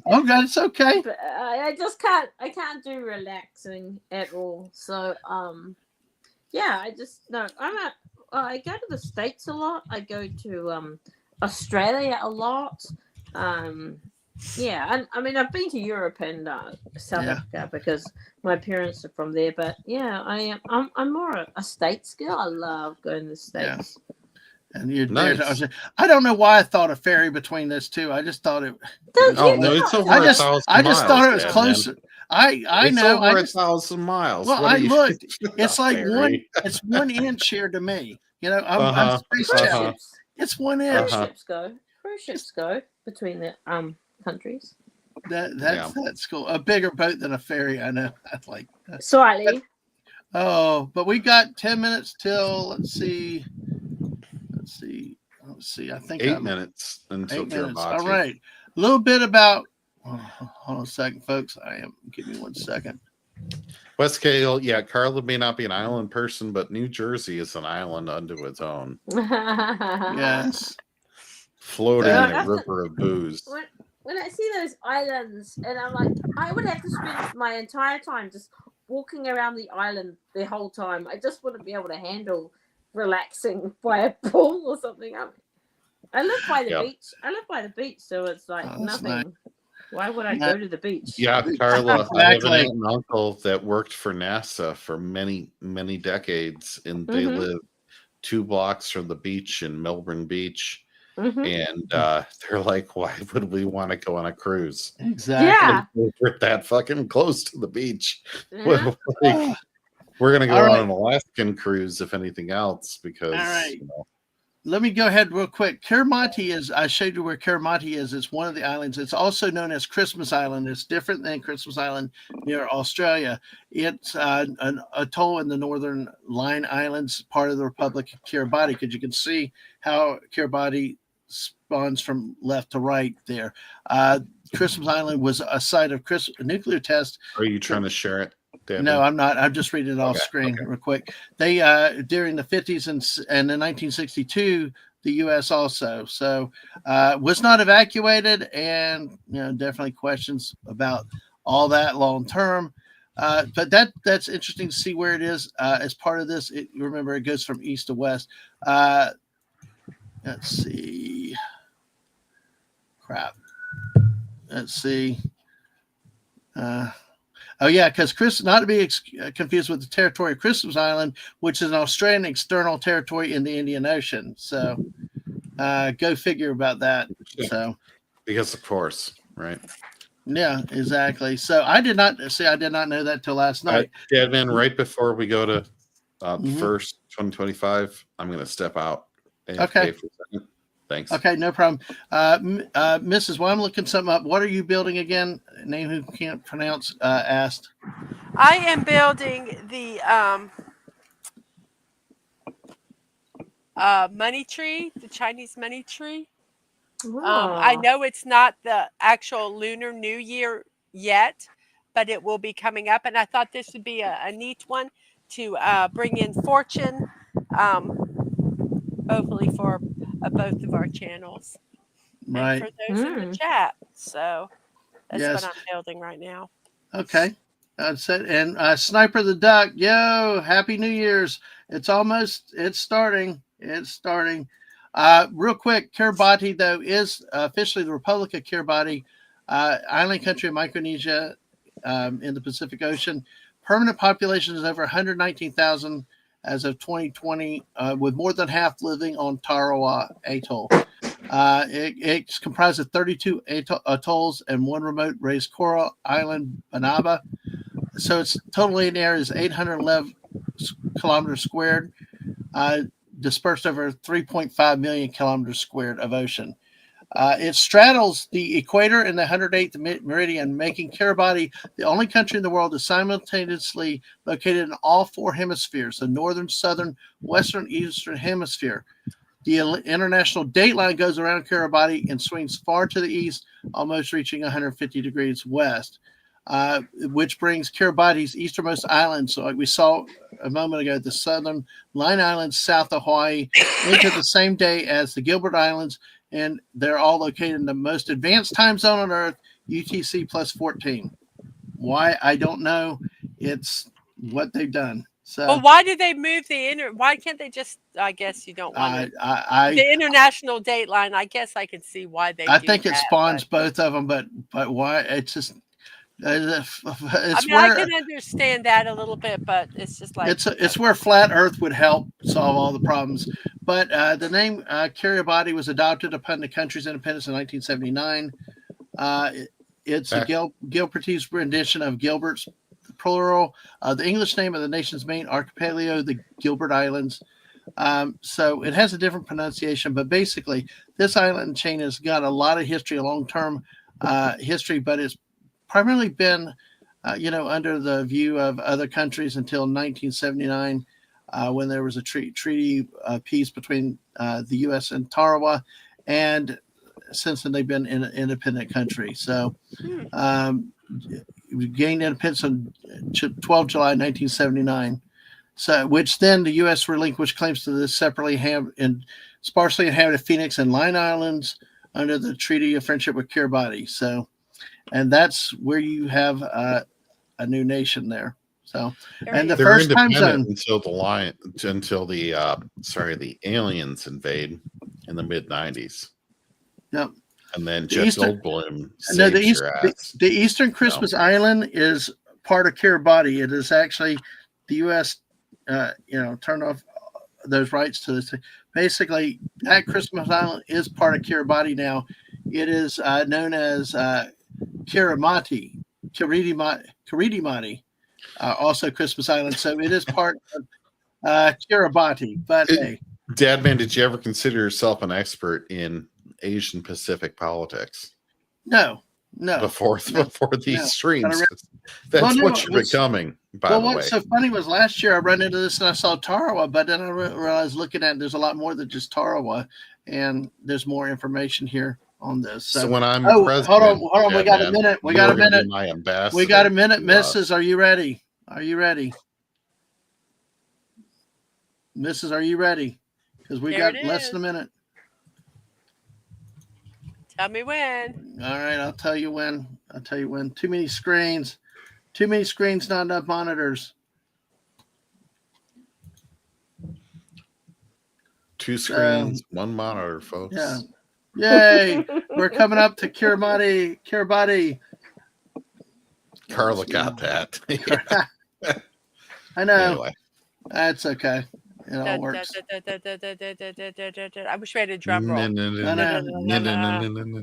Oh, God, it's okay. But I just can't. I can't do relaxing at all. So yeah. I just no. I go to the States a lot. I go to Australia a lot. Yeah, and I mean I've been to Europe and South Africa because my parents are from there. But yeah, I'm more a States girl. I love going to the States. Yeah. And you're Nice. there. I don't know why I thought a ferry between those two. I just thought it. Oh no, it's over I 1,000 I just miles, thought it was Dadman. closer. I It's know. over 1,000 miles. Well, What I are you- looked. It's A like ferry. it's 1 inch here to me. I'm Uh-huh, space Cruise challenge. ships. It's 1 Cruise inch. ships go. Cruise ships go between the countries. That's cool. A bigger boat than a ferry. I know. I like that. Slightly. But we got 10 minutes till. Let's see. I think 8 minutes until 8 minutes. Kiribati. All right. A little bit about. Hold on a second, folks. Give me 1 second. West Cale, yeah, Carla may not be an island person, but New Jersey is an island unto its own, Yes. floating Yeah. in a river of booze. When I see those islands, and I'm like, I would have to spend my entire time just walking around the island the whole time. I just wouldn't be able to handle relaxing by a pool or something. I live by the beach. I live by the beach, so it's like nothing. Nice. Why would I go to the beach? Yeah, Carla, I have an Exactly. aunt and uncle that worked for NASA for many, many decades, and they live 2 blocks from the beach in Melbourne Beach. And they're like, why would we want to go on a cruise? Exactly. Yeah. We're that fucking close to the beach. Yeah. We're going to go All on right. an Alaskan cruise, if anything else, because All right. Let me go ahead real quick. Kiribati I showed you where Kiribati is. It's one of the islands. It's also known as Christmas Island. It's different than Christmas Island near Australia. It's an atoll in the Northern Line Islands, part of the Republic of Kiribati, because you can see how Kiribati spawns from left to right there. Christmas Island was a site of a nuclear test. Are you trying to share it, David? No, I'm not. I'm just reading it off Okay, screen real quick. They during the 50s and in 1962, the U.S. also was not evacuated, and definitely questions about all that long term. But that's interesting to see where it is as part of this. Remember, it goes from east to west. Let's see. Crap. Let's see. Oh, yeah, because not to be confused with the territory of Christmas Island, which is an Australian external territory in the Indian Ocean. So go figure about that. So because of course, right? Yeah, exactly. So I did not know that till last night. Dadman, right before we go to first 2025, I'm going to step out. AFK Okay. For a second. Thanks. Okay, no problem. Mrs. While I'm looking something up, what are you building again? Name who can't pronounce asked. I am building the money tree, the Chinese money tree. I know it's not the actual Lunar New Year yet, but it will be coming up. And I thought this would be a neat one to bring in fortune, hopefully for both of our channels. Right. And for those in the chat. So that's Yes. what I'm building right now. Okay. That's it. And Sniper the Duck, yo, Happy New Year's. It's starting. Real quick, Kiribati, though, is officially the Republic of Kiribati, island country of Micronesia in the Pacific Ocean. Permanent population is over 119,000 as of 2020, with more than half living on Tarawa Atoll. It's comprised of 32 atolls and one remote raised coral island, Banaba. So its total land area is 811 kilometers squared, dispersed over 3.5 million kilometers squared of ocean. It straddles the equator and the 108th meridian, making Kiribati the only country in the world that's simultaneously located in all four hemispheres: the northern, southern, western, eastern hemisphere. The international date line goes around Kiribati and swings far to the east, almost reaching 150 degrees west, which brings Kiribati's easternmost islands, so like we saw a moment ago, the southern Line Islands south of Hawaii, into the same day as the Gilbert Islands, and they're all located in the most advanced time zone on Earth, UTC plus 14. Why? I don't know. It's what they've done. So, well, why did they move why can't they just, I guess you don't want to. The international date line, I guess I can see why they I do think it that, spawns but both of them, but why? It's just. It's I mean, where I can understand that a little bit, but it's just like it's where flat Earth would help solve all the problems. But the name Kiribati was adopted upon the country's independence in 1979. It's a Gilbertese rendition of Gilbert's plural. The English name of the nation's main archipelago, the Gilbert Islands. So it has a different pronunciation, but basically, this island chain has got a lot of history, a long-term history, but it's primarily been, under the view of other countries until 1979, when there was a treaty peace between the U.S. and Tarawa, and since then they've been an independent country. So we gained independence on 12 July 1979. So, which then the U.S. relinquished claims to the separately and sparsely inhabited Phoenix and Line Islands under the Treaty of Friendship with Kiribati. So, and that's where you have a new nation there. So, and the They're first time independent zone until the aliens invade in the mid '90s. Yep. And then Jeff Goldblum the your ass. The Eastern Christmas Island is part of Kiribati. It is actually the U.S. Turned off those rights to this. Basically, that Christmas Island is part of Kiribati now. It is known as Kirimati, also Christmas Island. So it is part of Kiribati. But hey, Dadman, did you ever consider yourself an expert in Asian Pacific politics? No. Before these streams, that's what you're becoming. By the way, what's so funny was last year I ran into this and I saw Tarawa, but then I realized looking at it, there's a lot more than just Tarawa, and there's more information here on this. So when I'm president, hold on, we got a minute. We got a minute. My ambassador. We got a minute, Mrs. Are you ready? Are you ready, Mrs.? Are you ready? Because we got less than a minute. Tell me when. All right, I'll tell you when. Too many screens. Not enough monitors. 2 screens, 1 monitor, folks. Yeah. Yay! We're coming up to Kiribati. Carla got that. I know. Anyway. That's okay. It all works. I wish we had a drum roll. No.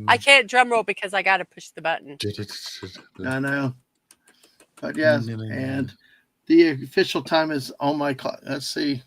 I can't drum roll because I got to push the button. I know. But yes, and the official time is on my clock. Let's see.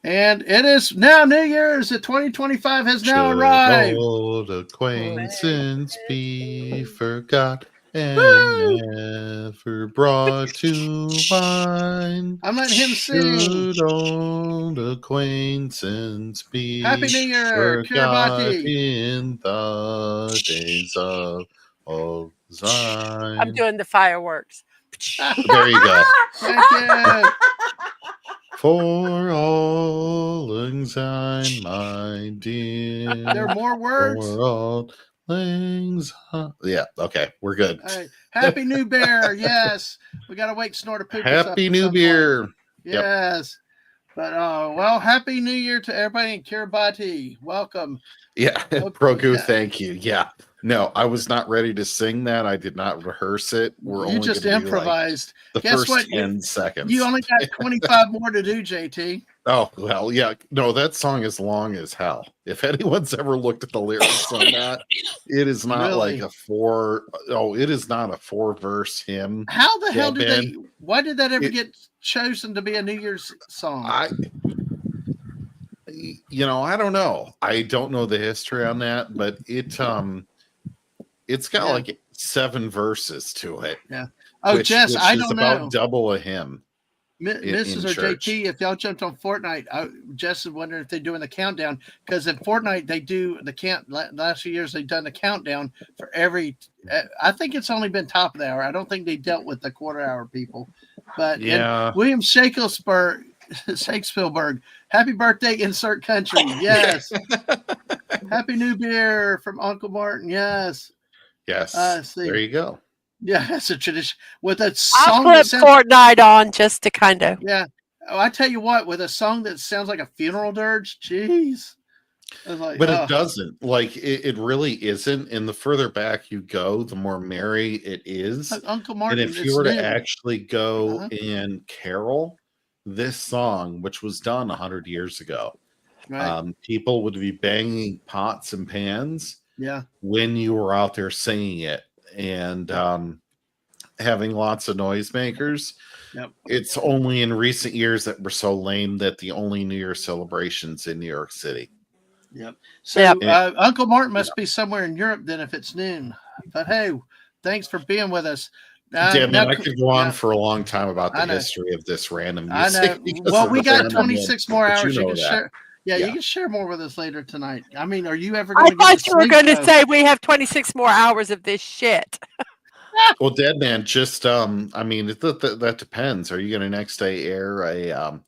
And it is now New Year's. The 2025 has now arrived. Old acquaintance be forgot and never brought to mind. I'm letting him sing. Should old acquaintance be Happy New Year, Kiribati. In the days of old Zion. I'm doing the fireworks. There you go. Thank you. For all things my dear. There are more words. For all things. Yeah, okay, we're good. All right. Happy New Bear. Yes. We got to wait Snort to poop. Happy New Beer. Point. Yes. Yep. But, Happy New Year to everybody in Kiribati. Welcome. Yeah. Progu, thank you. Yeah. No, I was not ready to sing that. I did not rehearse it. You just improvised. The Guess first what? 10 seconds. You only got 25 more to do, JT. Oh, well, yeah. No, that song is long as hell. If anyone's ever looked at the lyrics on that, it is not like a 4. Oh, it is not a 4-verse hymn. How the hell why did that ever get chosen to be a New Year's song? I don't know. I don't know the history on that, but it's got Yeah. like 7 verses to it. Yeah. Oh, which Jess, I is don't about know. double a hymn Mrs. in or church. JT, if y'all jumped on Fortnite, Jess is wondering if they're doing the countdown, because in Fortnite they do the last few years they've done the countdown for every. I think it's only been top of the hour. I don't think they dealt with the quarter hour people, but Yeah. and William Shakespeare, happy birthday, insert country. Yes. Happy New Year from Uncle Martin. Yes. Yes. See. There you go. Yeah, that's a tradition with a I'll song put that sounds. Fortnite on just to kind of. Yeah. Oh, I tell you what, with a song that sounds like a funeral dirge, jeez. I was like, But it doesn't. Like it really isn't. And the further back you go, the more merry it is. Uncle And Martin. if you were to actually go and carol this song, which was done 100 years ago, right. People would be banging pots and pans Yeah. when you were out there singing it, and having lots of noisemakers. Yep. It's only in recent years that we're so lame that the only New Year celebrations in New York City. Yep. So Uncle Martin must be somewhere in Europe then if it's noon. But hey, thanks for being with us. Damn it, I could go on for a long time about the history of this random music. I know. Well, we got 26 more hours. You can that. share. Yeah, you can share more with us later tonight. I mean, are you ever going I to thought you were going to say we have 26 more hours of this shit. Well, Deadman, just I mean, that depends. Are you going to next day air a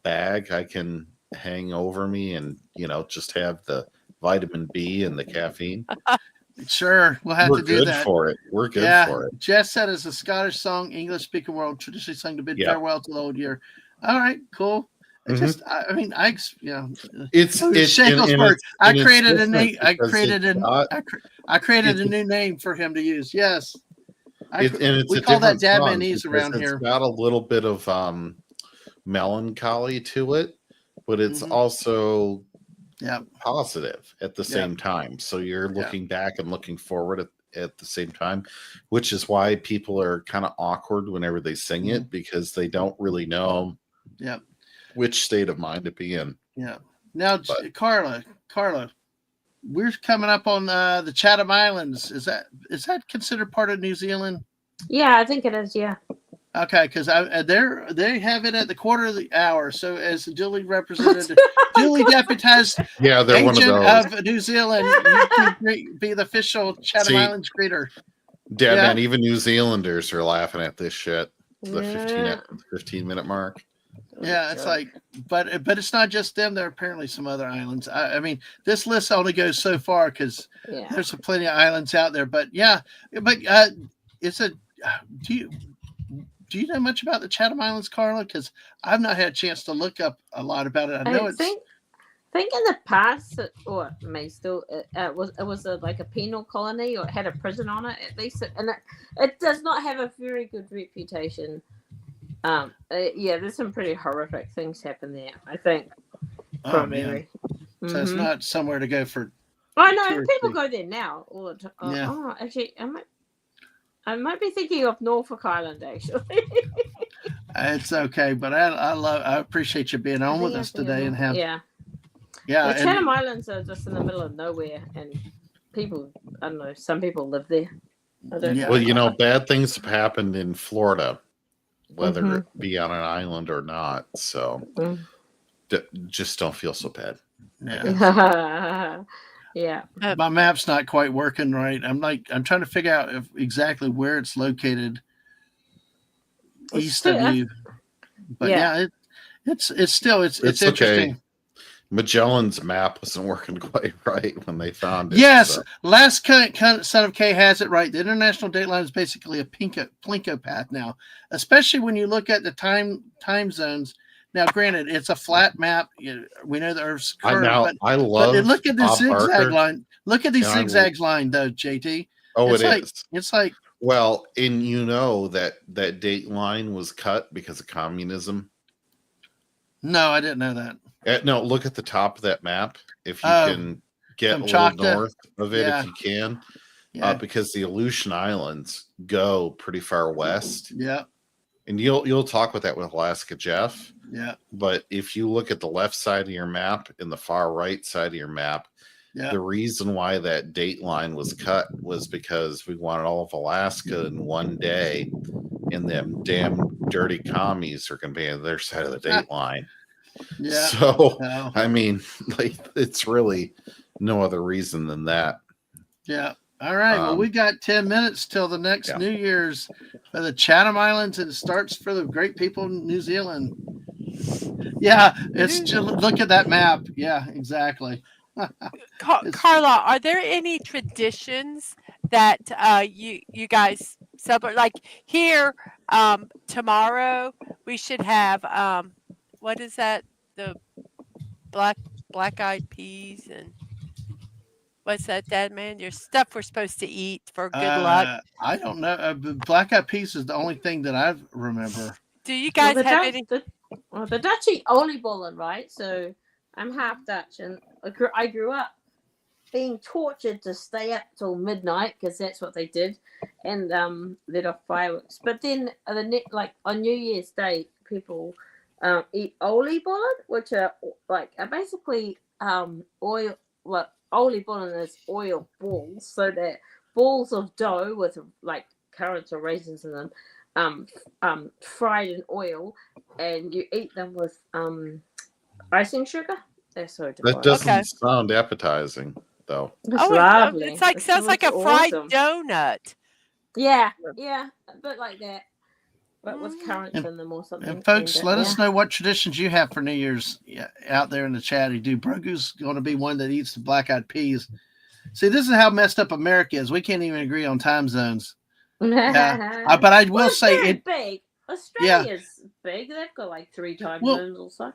bag I can hang over me and just have the vitamin B and the caffeine? Sure, we'll have to do that. We're good for it. Jess said it's a Scottish song, English speaking world traditionally sung to bid farewell to the old year. All right, cool. It just, I mean, it's Shacklesburg. I created a name. I created a new name for him to use. Yes, we call that Dadmans around here. It's got a little bit of melancholy to it, but it's also positive at the same time. So you're looking back and looking forward at the same time, which is why people are kind of awkward whenever they sing it, because they don't really know which state of mind to be in. Yeah. Now, Carla, we're coming up on the Chatham Islands. Is that considered part of New Zealand? Yeah, I think it is. Yeah. Okay, because they have it at the quarter of the hour. So as a duly represented, duly deputized they're agent one of those. of New Zealand, you can be the official Chatham Islands greeter. Man, even New Zealanders are laughing at this shit. The 15-minute mark. Yeah, it's like, but it's not just them. There are apparently some other islands. I mean, this list only goes so far because there's plenty of islands out there. But it's a. Do you know much about the Chatham Islands, Carla? Because I've not had a chance to look up a lot about it. I know think in the past, or it may still, it was like a penal colony, or it had a prison on it at least, and it does not have a very good reputation. There's some pretty horrific things happen there, I think. From memory. So it's not somewhere to go for. Oh no, people go there now all the time. Oh, actually, I might be thinking of Norfolk Island, actually. It's okay, but I appreciate you being on with us today and have. Yeah. The Chatham Islands are just in the middle of nowhere, and people, I don't know, some people live there. Well, bad things have happened in Florida, whether it be on an island or not. So just don't feel so bad. Yeah. My map's not quite working right. I'm trying to figure out exactly where it's located east of you. But it's still interesting. Okay. Magellan's map wasn't working quite right when they found it. Yes, so. Last Son of K has it right. The international date line is basically a plinko path now, especially when you look at the time zones. Now, granted, it's a flat map. We know the Earth's curved, but look at the zigzag line. Look at these zigzags line, though, JT. Oh, it's like. Well, and that date line was cut because of communism. No, I didn't know that. No, look at the top of that map. If you can get a little north of it, if you can, because the Aleutian Islands go pretty far west. Yeah, and you'll talk with that with Alaska Jeff. Yeah. But if you look at the left side of your map and the far right side of your map, Yeah. the reason why that date line was cut was because we wanted all of Alaska in one day, and them damn dirty commies are going to be on their side of the date line. Yeah. So, No. I mean, like, it's really no other reason than that. Yeah. All right. Well, we got 10 minutes till the next New Year's for the Chatham Islands, and it starts for the great people in New Zealand. Yeah, it's just, look at that map. Yeah, exactly. Carla, are there any traditions that you guys celebrate? Like here, tomorrow we should have what is that? The black-eyed peas and what's that, Dadman? Your stuff we're supposed to eat for good luck. I don't know. Black-eyed peas is the only thing that I remember. Do you guys have any? The Dutch eat oliebollen, right? So I'm half Dutch, and I grew up being tortured to stay up till midnight because that's what they did, and lit off fireworks. But then on New Year's Day, people eat oliebollen, which are basically oil. Well, oliebollen is oil balls, so they're balls of dough with like currants or raisins in them, fried in oil, and you eat them with icing sugar. They're so delicious. That doesn't sound appetizing, though. It's lovely. It's sounds like a fried donut. Yeah, a bit like that, but with currants in them or something. And folks, let us know what traditions you have for New Year's out there in the chat. Brogu's going to be one that eats the black-eyed peas. See, this is how messed up America is. We can't even agree on time zones. Yeah, but I will say it's big. Australia's big. They've got like 3 time zones or so.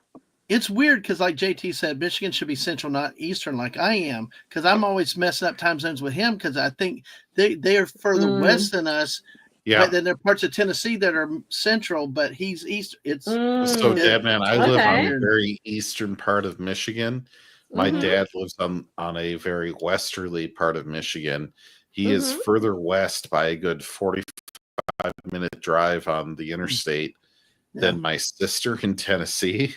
It's weird because, like JT said, Michigan should be central, not eastern, like I am. Because I'm always messing up time zones with him because I think they are further west than us. Yeah. But then there are parts of Tennessee that are central, but he's east. It's so, Dadman, I live on the very eastern part of Michigan. My dad lives on a very westerly part of Michigan. He is further west by a good 45-minute drive on the interstate than my sister in Tennessee,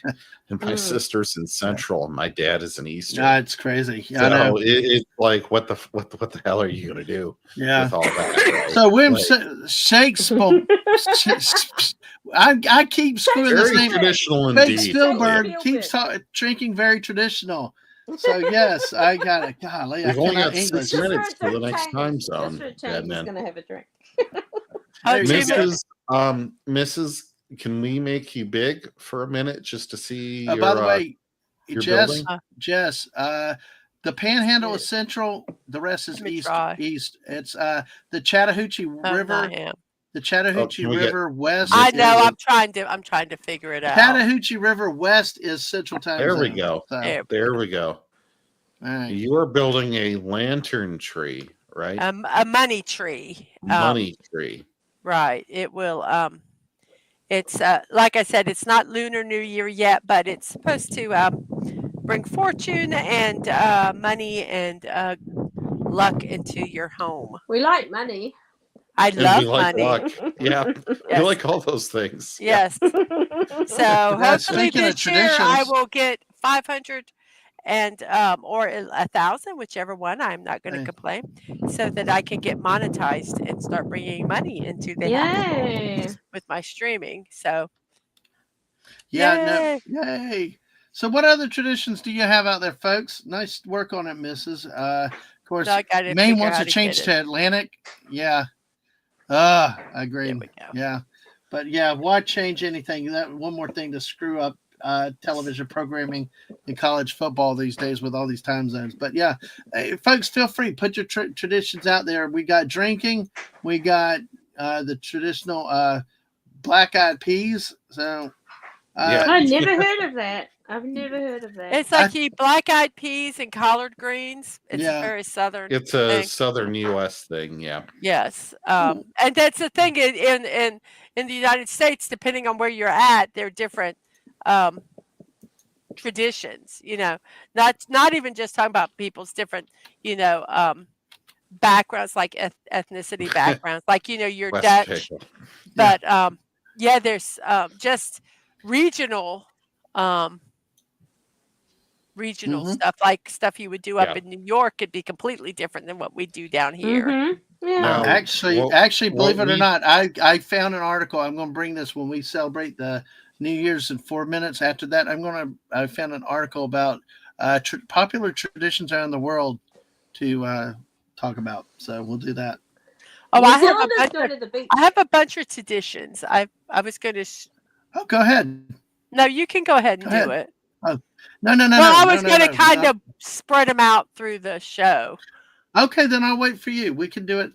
and my sister's in Central, and my dad is in Eastern. It's crazy. So it's like, what the hell are you gonna do? Yeah. With all that, right? So William Shakespeare. I keep screwing this name. Traditional indeed. Spielberg keeps drinking very traditional. So yes, I got it. Golly, We've only got 6 minutes to the next time zone. He's gonna have a drink. Mrs. Can we make you big for a minute just to see? By the way, Jess, the Panhandle is central. The rest is east. It's the Chattahoochee River. The Chattahoochee River west. I know. I'm trying to figure it out. Chattahoochee River west is central time. There zone. We go. So. There we go. All right. You are building a lantern tree, right? A money tree. Money tree. Right. It will. It's like I said, it's not Lunar New Year yet, but it's supposed to bring fortune and money and luck into your home. We like money. I love money. Luck. Yeah, we like all those things. Yes. So hopefully this year I will get 500 and or 1,000, whichever one. I'm not going to complain, so that I can get monetized and start bringing money into the house with my streaming. So yay! So what other traditions do you have out there, folks? Nice work on it, Mrs. Of course, Maine wants to change to Atlantic. Yeah. I agree. Yeah, but why change anything? That one more thing to screw up television programming in college football these days with all these time zones. But hey, folks, feel free, put your traditions out there. We got drinking, we got the traditional black-eyed peas. So I've never heard of that. It's like you black-eyed peas and collard greens. It's a very southern. It's a southern U.S. thing. Yeah. Yes, and that's the thing in the United States. Depending on where you're at, they're different traditions. Not even just talking about people's different backgrounds, like ethnicity backgrounds, like you're Dutch, but there's just regional regional Mhm. stuff, like stuff you would do Yeah. up in New York could be completely different than what we do down here. Yeah. Now, Actually, what believe it or we not, I found an article. I'm going to bring this when we celebrate the New Year's in 4 minutes. After that, I found an article about popular traditions around the world to talk about. So we'll do that. Oh, New I have a Zealanders bunch go of to the beach. I have a bunch of traditions. I was going to. Oh, go ahead. No, you can go ahead and Go ahead. do it. Oh, no, Well, I was going to no. kind of spread them out through the show. Okay, then I'll wait for you. We can do it.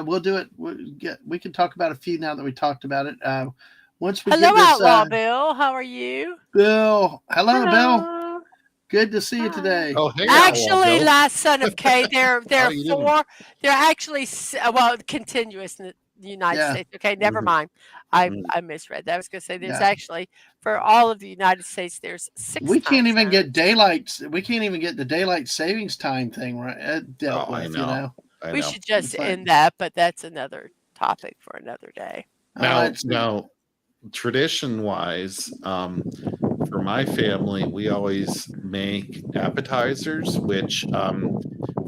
We'll do it. We can talk about a few now that we talked about it. Once we Hello, get this, Outlaw Bill. How are you? Bill. Hello, Bill. Hello. Good to see you today. Oh, hey, Actually, Bill. last son of K, they're you didn't. four. They're actually continuous in the United Yeah. States. Okay, never Mhm. mind. Mhm. I misread that. I was going to say there's Yeah. actually for all of the United States there's 6. We can't time even zones. get daylight. We can't even get the daylight savings time thing right dealt Oh, I with. know. You know. I We know. should just Fine. end that, but that's another topic for another day. Now, tradition-wise, for my family, we always make appetizers, which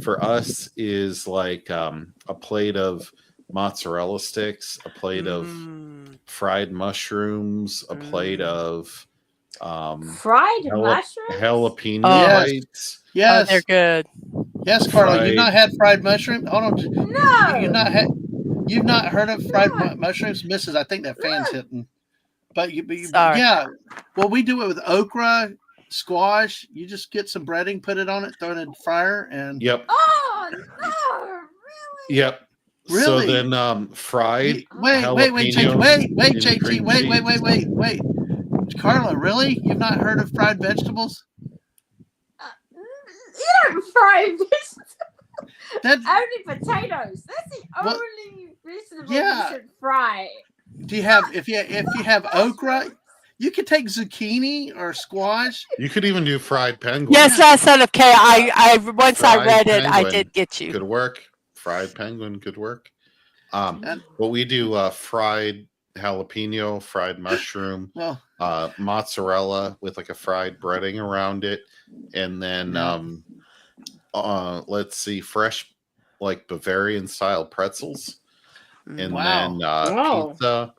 for us is like a plate of mozzarella sticks, a plate of Mm, fried mushrooms, a plate Mm. of Fried mushrooms? jalapeno Oh. Yes. bites. oh, Yes. they're good. Yes, Carla. You've Fried- not had fried mushroom. Hold on. No. You've not heard of fried No. mushrooms, Mrs. I think that fan's No. hitting. But Sorry. yeah. Well, we do it with okra, squash. You just get some breading, put it on it, throw it in the fryer, and Yep. Oh no! Really? Yep. Really? So then fried wait, jalapenos JT, and cream wait. Carla, really? You've not heard of fried vegetables? You don't fry vegetables. That's Only potatoes. That's the What? only vegetable Yeah. you should fry. do you have if you have okra, you could take zucchini or squash. You could even do fried penguin. Yes, last son of K. I once I Fried read it, I penguin. did get you. Could work. Fried penguin could work. And But we do fried jalapeno, fried mushroom, well, mozzarella with like a fried breading around it, and then Yeah. let's see, fresh like Bavarian style pretzels, and Wow. then Wow. pizza.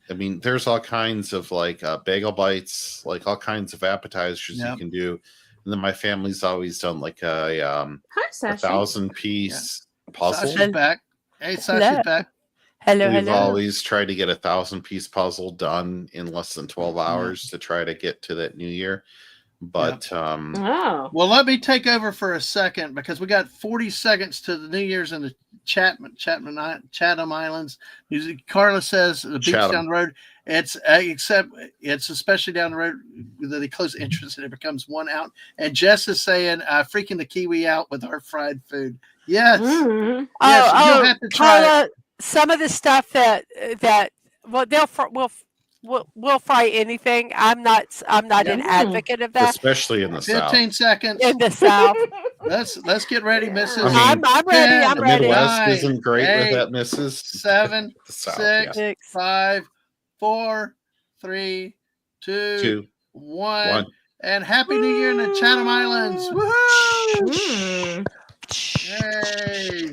I mean, there's all kinds of like bagel bites, like all kinds of appetizers Yep. you can do. And then my family's always done like a Hi, Sasha. 1,000-piece puzzle. Sasha's back. Hey, Hello. Sasha's back. Hello, We've hello. always tried to get a 1,000-piece puzzle done in less than 12 hours to try to get to that new year. But Oh. Well, let me take over for a second because we got 40 seconds to the New Year's in the Chatham Islands. Carla says the beach Chatham. down the road. It's especially down the road that they close entrance and it becomes 1 out. And Jess is saying, freaking the Kiwi out with our fried food. Yes. Mhm. Yes, you'll have to try it. Carla, some of the stuff that we'll fry anything. I'm not an Yeah. advocate of that. especially in the South. 15 seconds. In the South, Let's get ready, Yeah. Mrs. I mean, I'm ready. 10, I'm The ready. Midwest Nine, isn't great 8, with that, Mrs. 7, The South, 6, yeah. 5, 4, 3, 2, 2, 1. 1. And Happy New Year in the Chatham Islands. Woohoo! Mm. Yay!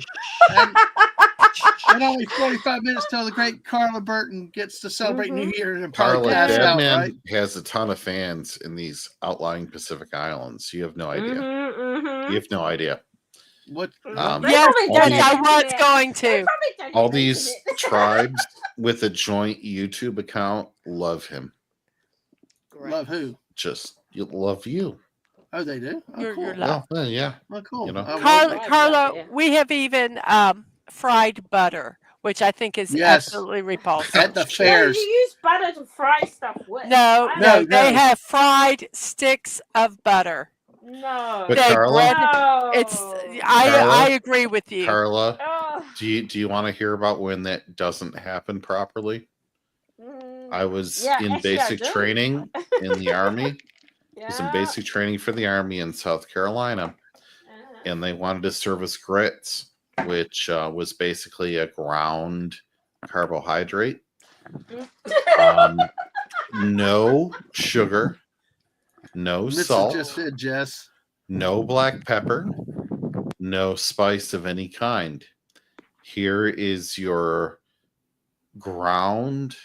And only 45 minutes till the great Carla Burton gets to celebrate New Year and probably Carla, pass out, Dadman right? has a ton of fans in these outlying Pacific Islands. You have no idea. Mhm, mhm. You have no idea. What? They Yes, probably all don't these- I have was internet. going They to. probably don't All have these internet. tribes with a joint YouTube account love him. Love who? Just love you. Oh, they do? Oh, You're cool. loved. Well, yeah. Oh, cool. You know. Carla, Right, Carla, yeah. we have even fried butter, which I think is Yes. absolutely repulsive. At the Yeah, fairs. you use butter to fry stuff with. No, I no, No, they no. have fried sticks of butter. No. But They Carla, bread. No. It's Carla? I agree with you. Carla, Oh. do you want to hear about when that doesn't happen properly? I was Yeah, in actually, I basic do. training in the Army. I was in Yeah. basic training for the Army in South Carolina, and they wanted to serve us grits, which was basically a ground carbohydrate. No sugar, no Mrs. salt, just said, Jess. no black pepper, no spice of any kind. Here is your ground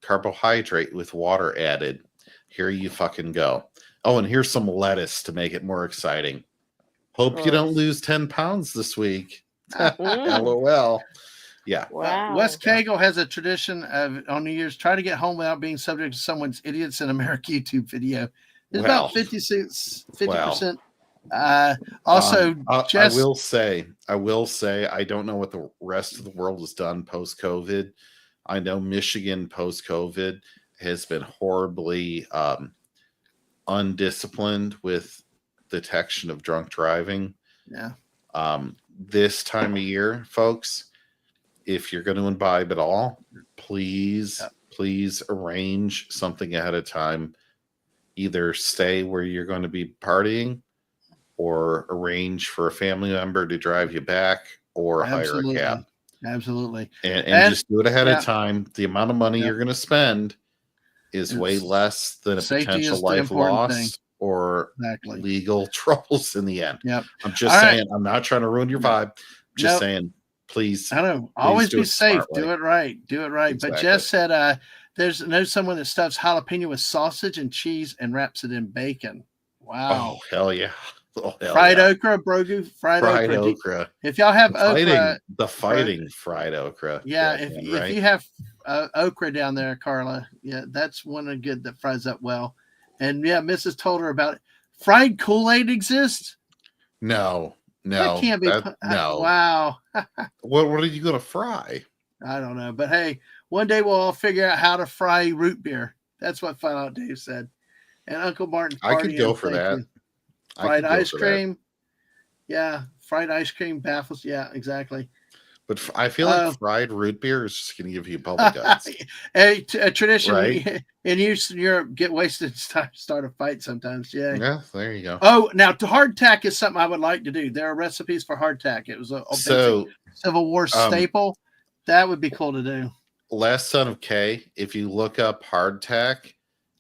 carbohydrate with water added. Here you fucking go. Oh, and here's some lettuce to make it more exciting. Hope you don't lose 10 pounds this week. LOL. Yeah. Wow. Wes Cagle has a tradition of on New Year's try to get home without being subject to someone's Idiots in America YouTube video. It's Well, about 50%. I Jess, will say, I don't know what the rest of the world has done post-COVID. I know Michigan post-COVID has been horribly undisciplined with detection of drunk driving. Yeah. This time of year, folks, if you're going to imbibe at all, please arrange something ahead of time. Either stay where you're going to be partying or arrange for a family member to drive you back or hire a cab. Absolutely. And just do it ahead of time. The amount of money you're going to spend is way less than a potential life loss or legal troubles in the end. Yep. I'm just saying, I'm not trying to ruin your vibe. Just saying, please. I know. Always be safe. Do it right. Exactly. But Jess said there's someone that stuffs jalapeno with sausage and cheese and wraps it in bacon. Wow. Oh, hell yeah. Fried okra, Brogu, fried okra. If y'all have okra, fighting fried okra. Yeah, if you have okra down there, Carla, that's one of the good that fries up well. And Mrs. told her about it. Fried Kool-Aid exists? No, that can't be. No. Wow. What are you gonna fry? I don't know, but hey, one day we'll all figure out how to fry root beer. That's what Fun Out Dave said. And Uncle Martin. I could go for that. Fried ice cream. Yeah. Fried ice cream baffles. Yeah, exactly. But I feel like fried root beer is just going to give you bubble guts. a tradition right? In Eastern Europe, get wasted and start a fight sometimes. Yeah. Yeah, there you go. Oh, now hardtack is something I would like to do. There are recipes for hardtack. It was a Civil War staple. That would be cool to do. Last Son of K, if you look up hardtack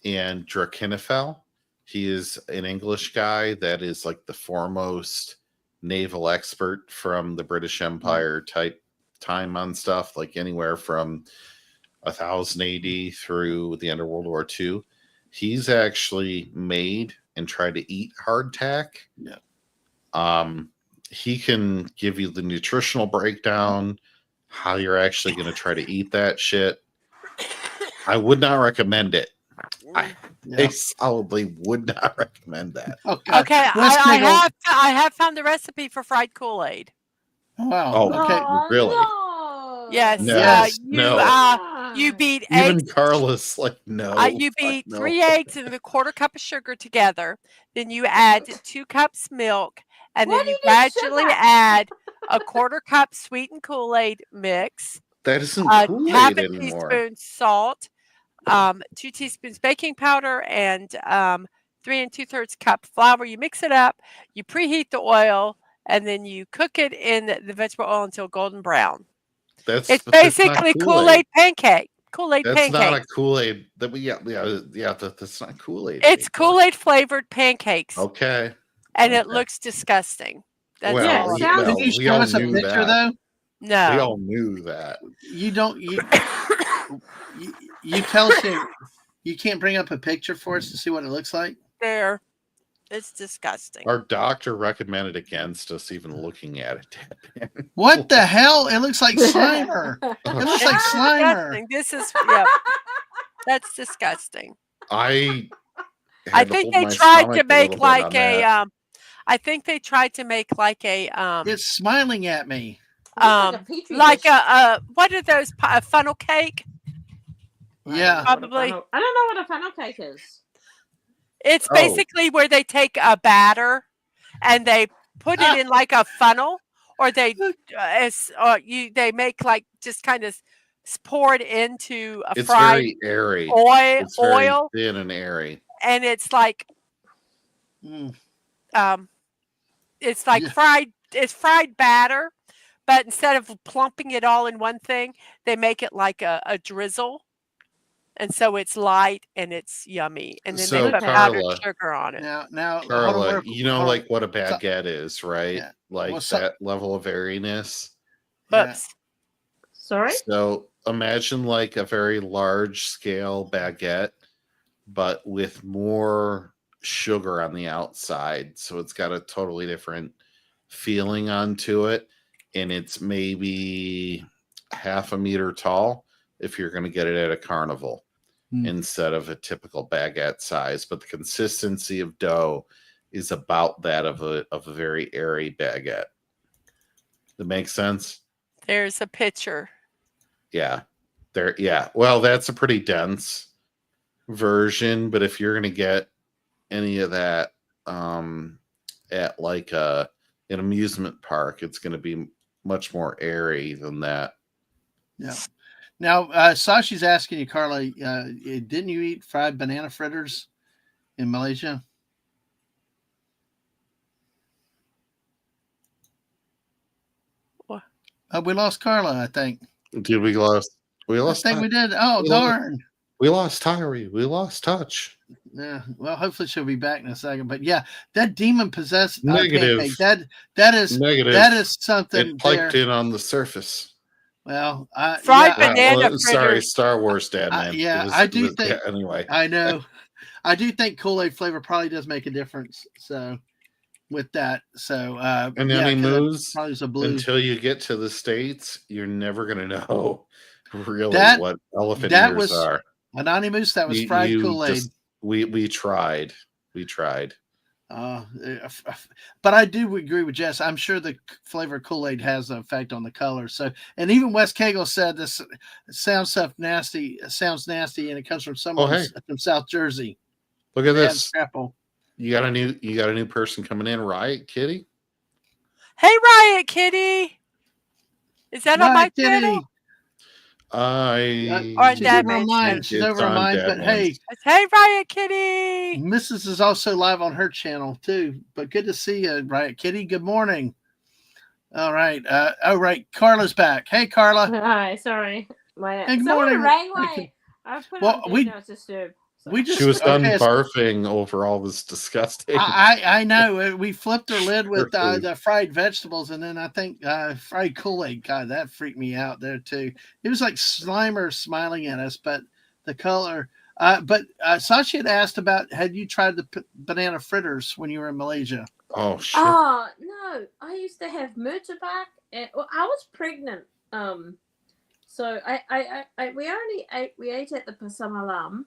and Drakenfell, he is an English guy that is like the foremost naval expert from the British Empire type time on stuff, like anywhere from 1000 AD through the end of World War II. He's actually made and tried to eat hardtack. Yeah. He can give you the nutritional breakdown, how you're actually going to try to eat that shit. I would not recommend it. I solidly would not recommend that. Okay, I have found the recipe for fried Kool-Aid. Wow. Oh, okay. Really? No. Yes. You beat even eggs. Carlos like no. You beat 3 eggs and a quarter cup of sugar together. Then you add 2 cups milk, and then you gradually add a quarter cup sweetened Kool-Aid mix. That isn't Kool-Aid half a anymore. teaspoon salt. 2 teaspoons baking powder, and 3 2/3 cup flour. You mix it up, you preheat the oil, and then you cook it in the vegetable oil until golden brown. It's basically Kool-Aid pancake. That's not a Kool-Aid. That's not Kool-Aid. It's Kool-Aid flavored pancakes. Okay. And it looks disgusting. That's all. Did you show us a picture though? No. We all knew that. You don't. You tell us you can't bring up a picture for us to see what it looks like? There. It's disgusting. Our doctor recommended against us even looking at it. What the hell? It looks like Slimer. It looks like Slimer. This is that's disgusting. I think they tried to make like a I think they tried to make like a it's smiling at me. Like a what are those a funnel cake? Yeah. Probably. I don't know what a funnel cake is. It's basically where they take a batter and they put it in like a funnel, or they make like just kind of pour it into a fried very airy. It's oil, very thin and airy, and it's like fried. It's fried batter, but instead of plumping it all in one thing, they make it like a drizzle. and so it's light and it's yummy. And then they So, put Okay. powdered Carla, sugar on it. Now, hold on. Carla, Hold you know, on. like what a So- baguette is, right? Yeah. Like Well, so- that level of airiness. Yeah. Whoops. Sorry. So imagine like a very large scale baguette, but with more sugar on the outside. So it's got a totally different feeling onto it. And it's maybe half a meter tall if you're going to get it at a carnival instead of a typical baguette size. But the consistency of dough is about that of a very airy baguette. That makes sense? There's a picture. Yeah. Well, that's a pretty dense version, but if you're going to get any of that at like an amusement park, it's going to be much more airy than that. Yeah. Now, Sashi's asking you, Carla, didn't you eat fried banana fritters in Malaysia? What? We lost Carla, I think. Did we lost? We I lost. think we did. Oh, We darn. We lost Tyree. We lost touch. Yeah. Well, hopefully she'll be back in a second. But yeah, that demon possessed Negative. pancake, that is Negative. that is something It piped there. in on the surface. Well, Fried yeah, banana Sorry, fritters. Star Wars dad, man. yeah, I do think. Anyway, I know. I do think Kool-Aid flavor probably does make a difference. So with that, so and yeah, any 'cause it moves probably is a blue. until you get to the States, you're never gonna know really That- what elephant that ears was- are. Anonymous, that was You- fried you Kool-Aid. just- we tried. We tried. But I do agree with Jess. I'm sure the flavor of Kool-Aid has an effect on the color. So, and even Wes Cagle said this sounds nasty, and it comes from someone hey. from South Jersey. Look at They had this. Scrapple. You got a new person coming in, right, Kitty? Hey, Riot Kitty. Is that on my Riot Kitty. channel? I She's over on Dadmans. mine. think She's it's over on on mine. But Dadmans. hey, Hey, Riot Kitty. Mrs. is also live on her channel too. But good to see you, Riot Kitty. Good morning. All right. Carla's back. Hey, Carla. Hi, sorry. My Hey, good someone morning. rang my. I put Well, on do we- not disturb. So. we just- she was done Okay, so- barfing over all this disgusting. I know. We flipped her lid with Food. the fried vegetables, and then I think fried Kool-Aid. God, that freaked me out there too. It was like Slimer smiling at us, but the color. But Sashi had asked about, had you tried the banana fritters when you were in Malaysia? Oh shit! Oh no! I used to have murtabak. Well, I was pregnant. So we ate at the Pasar Malam,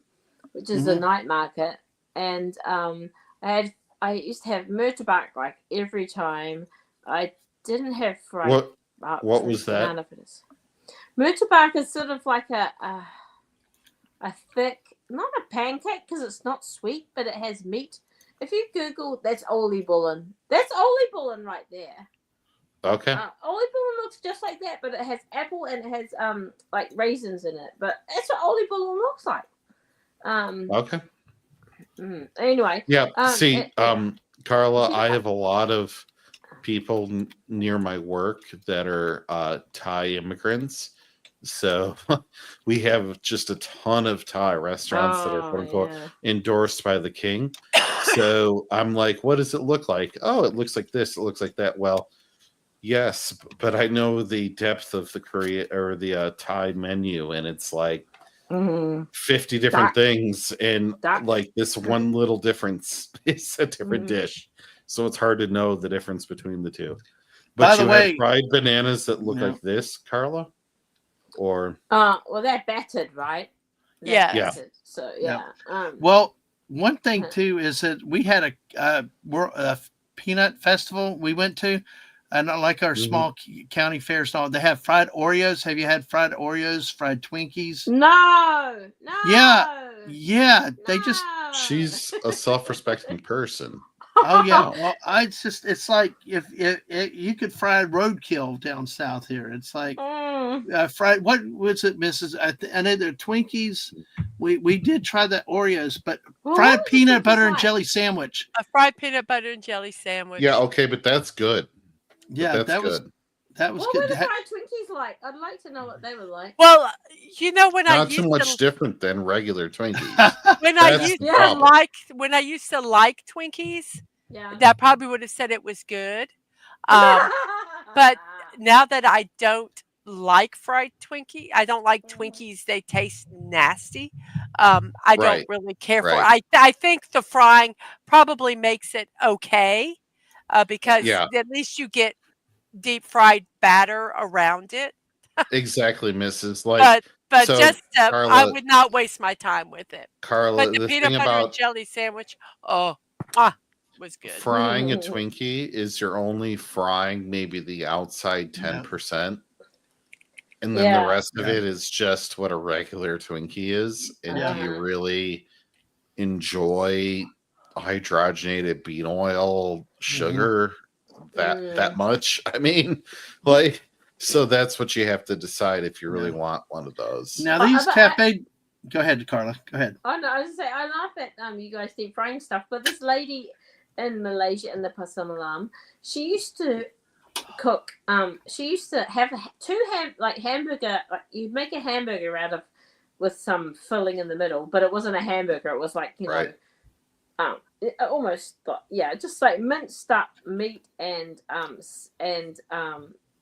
which is the night market, and I used to have murtabak like every time. I didn't have fried. What was that? banana fritters. Murtabak is sort of like a thick, not a pancake because it's not sweet, but it has meat. If you Google, that's oli bullen. That's oli bullen right there. Okay. Oli bullen looks just like that, but it has apple and it has like raisins in it. But that's what oli bullen looks like. Okay. Anyway. Yeah. Yeah. Carla, I have a lot of people near my work that are Thai immigrants. So we have just a ton of Thai restaurants that are quote unquote endorsed by the king. So I'm like, what does it look like? Oh, it looks like this. It looks like that. Well, yes, but I know the depth of the Korea or the Thai menu, and it's like 50 different things, and like this one little difference is a different dish. So it's hard to know the difference between the two. But By the way, have fried bananas that look like this, Carla? Or well, they're battered, right? Yeah. Battered, so yeah. Well, one thing too is that we had a peanut festival we went to, and like our small county fairs, they have fried Oreos. Have you had fried Oreos, fried Twinkies? No. Yeah. They just. She's a self-respecting person. Oh yeah. Well, it's like if you could fry roadkill down south here. It's like fried. What was it, Mrs.? I know they're Twinkies. We did try the Oreos, but fried peanut butter and jelly sandwich. A fried peanut butter and jelly sandwich. Yeah, okay, but that's good. Yeah, that's good. That was What were good. the fried Twinkies like? I'd like to know what they were like. Well, you know when I Not too used much to different than regular Twinkies. when I That's used the to problem. when I used to like Twinkies, Yeah. that probably would have said it was good. But now that I don't like fried Twinkie, I don't like Twinkies. They taste nasty. I don't Right. really care for. Right. I think the frying probably makes it okay, because Yeah. at least you get deep fried batter around it. Exactly, Mrs. Like, But so just I Carla, would not waste my time with it. But the the peanut thing butter and about jelly sandwich, oh, was good. frying a Twinkie is you're only frying maybe the outside 10%. And then the rest of it is just what a regular Twinkie is. And do you really enjoy hydrogenated bean oil, sugar that much? I mean, like, so that's what you have to decide if you really want one of those. Now these cafe. Go ahead, Carla. Go ahead. I know. I was gonna say I laugh at you guys deep frying stuff, but this lady in Malaysia in the Pasar Malam, she used to cook. She used to have hamburger. Like you'd make a hamburger out of with some filling in the middle, but it wasn't a hamburger. It was like almost just like minced up meat and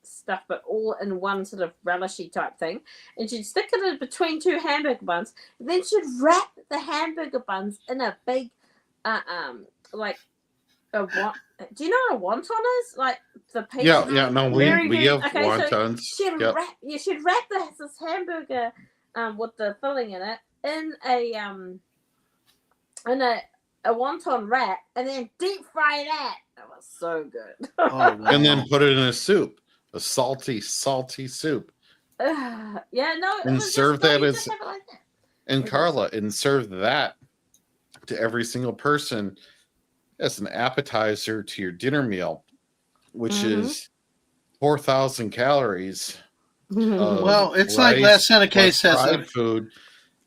stuff, but all in one sort of relishy type thing. And she'd stick it in between two hamburger buns. And then she'd wrap the hamburger buns in a big, like a what? Do you know what a wonton is? Like the paper. Yeah. No, we have wontons. So she'd wrap this hamburger with the filling in it in a wonton wrap, and then deep fry that. That was so good. Oh, wow. And then put it in a soup, a salty soup. And serve that as and Carla, and serve that to every single person as an appetizer to your dinner meal, which is 4,000 calories. Well, it's like last Seneca says, food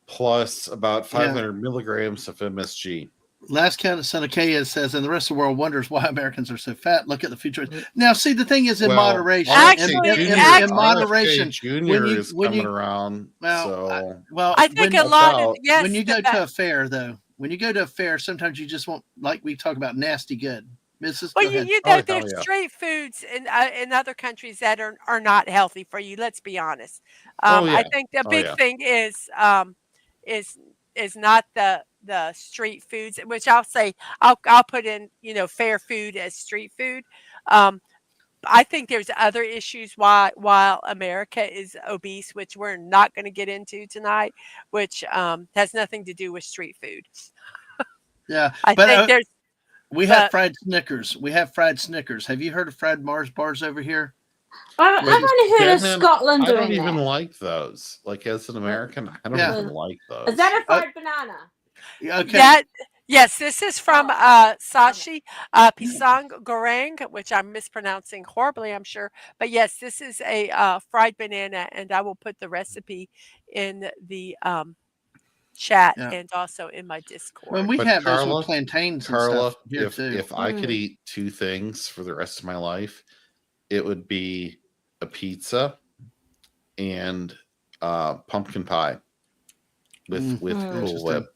plus about 500 milligrams of MSG. Last count of Seneca says, and the rest of the world wonders why Americans are so fat. Look at the future. Now, see, the thing is in moderation. In moderation, Junior is coming around. I think a lot of when you go to a fair, though, when you go to a fair, sometimes you just want, like we talk about, nasty good. Mrs. Well, you know, there's street foods in other countries that are not healthy for you. Let's be honest. I think the big thing is not the street foods, which I'll say I'll put in, fair food as street food. I think there's other issues while America is obese, which we're not going to get into tonight, which has nothing to do with street food. Yeah, I think there's. We have fried Snickers. Have you heard of fried Mars bars over here? I've only heard of Scotland doing that. I don't even like those. Like, as an American, I don't even like those. Is that a fried banana? Okay. Yes, this is from Sashi Pisang Goreng, which I'm mispronouncing horribly, I'm sure. But yes, this is a fried banana, and I will put the recipe in the chat and also in my Discord. When we have those with plantains and stuff here too. If I could eat two things for the rest of my life, it would be a pizza and pumpkin pie with Cool Whip.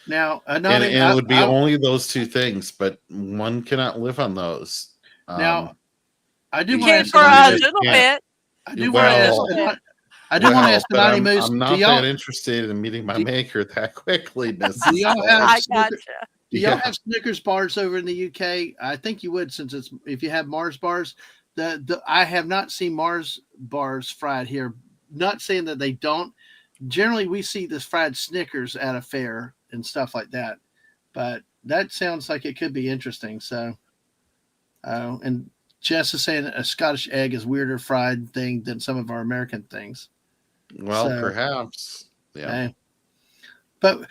Now, and it would be only those two things, but one cannot live on those. Now, I do want to ask for a little bit. I do want to ask. I do want to ask the Naughty Moose. I'm not that interested in meeting my maker that quickly, Miss. Do y'all have Snickers bars over in the UK? I think you would, since if you have Mars bars. I have not seen Mars bars fried here. Not saying that they don't. Generally, we see this fried Snickers at a fair and stuff like that. But that sounds like it could be interesting. So, and Jess is saying a Scottish egg is weirder fried thing than some of our American things. Well, perhaps. Yeah. But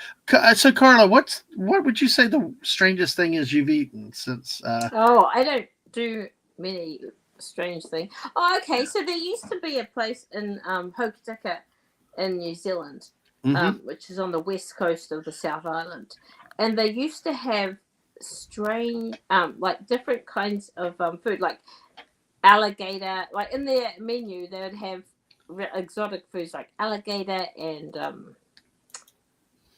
so Carla, what would you say the strangest thing is you've eaten since? I don't do many strange things. Oh, okay. So there used to be a place in Hokitika in New Zealand, which is on the west coast of the South Island, and they used to have strange, like different kinds of food, like alligator. Like in their menu, they would have exotic foods like alligator and You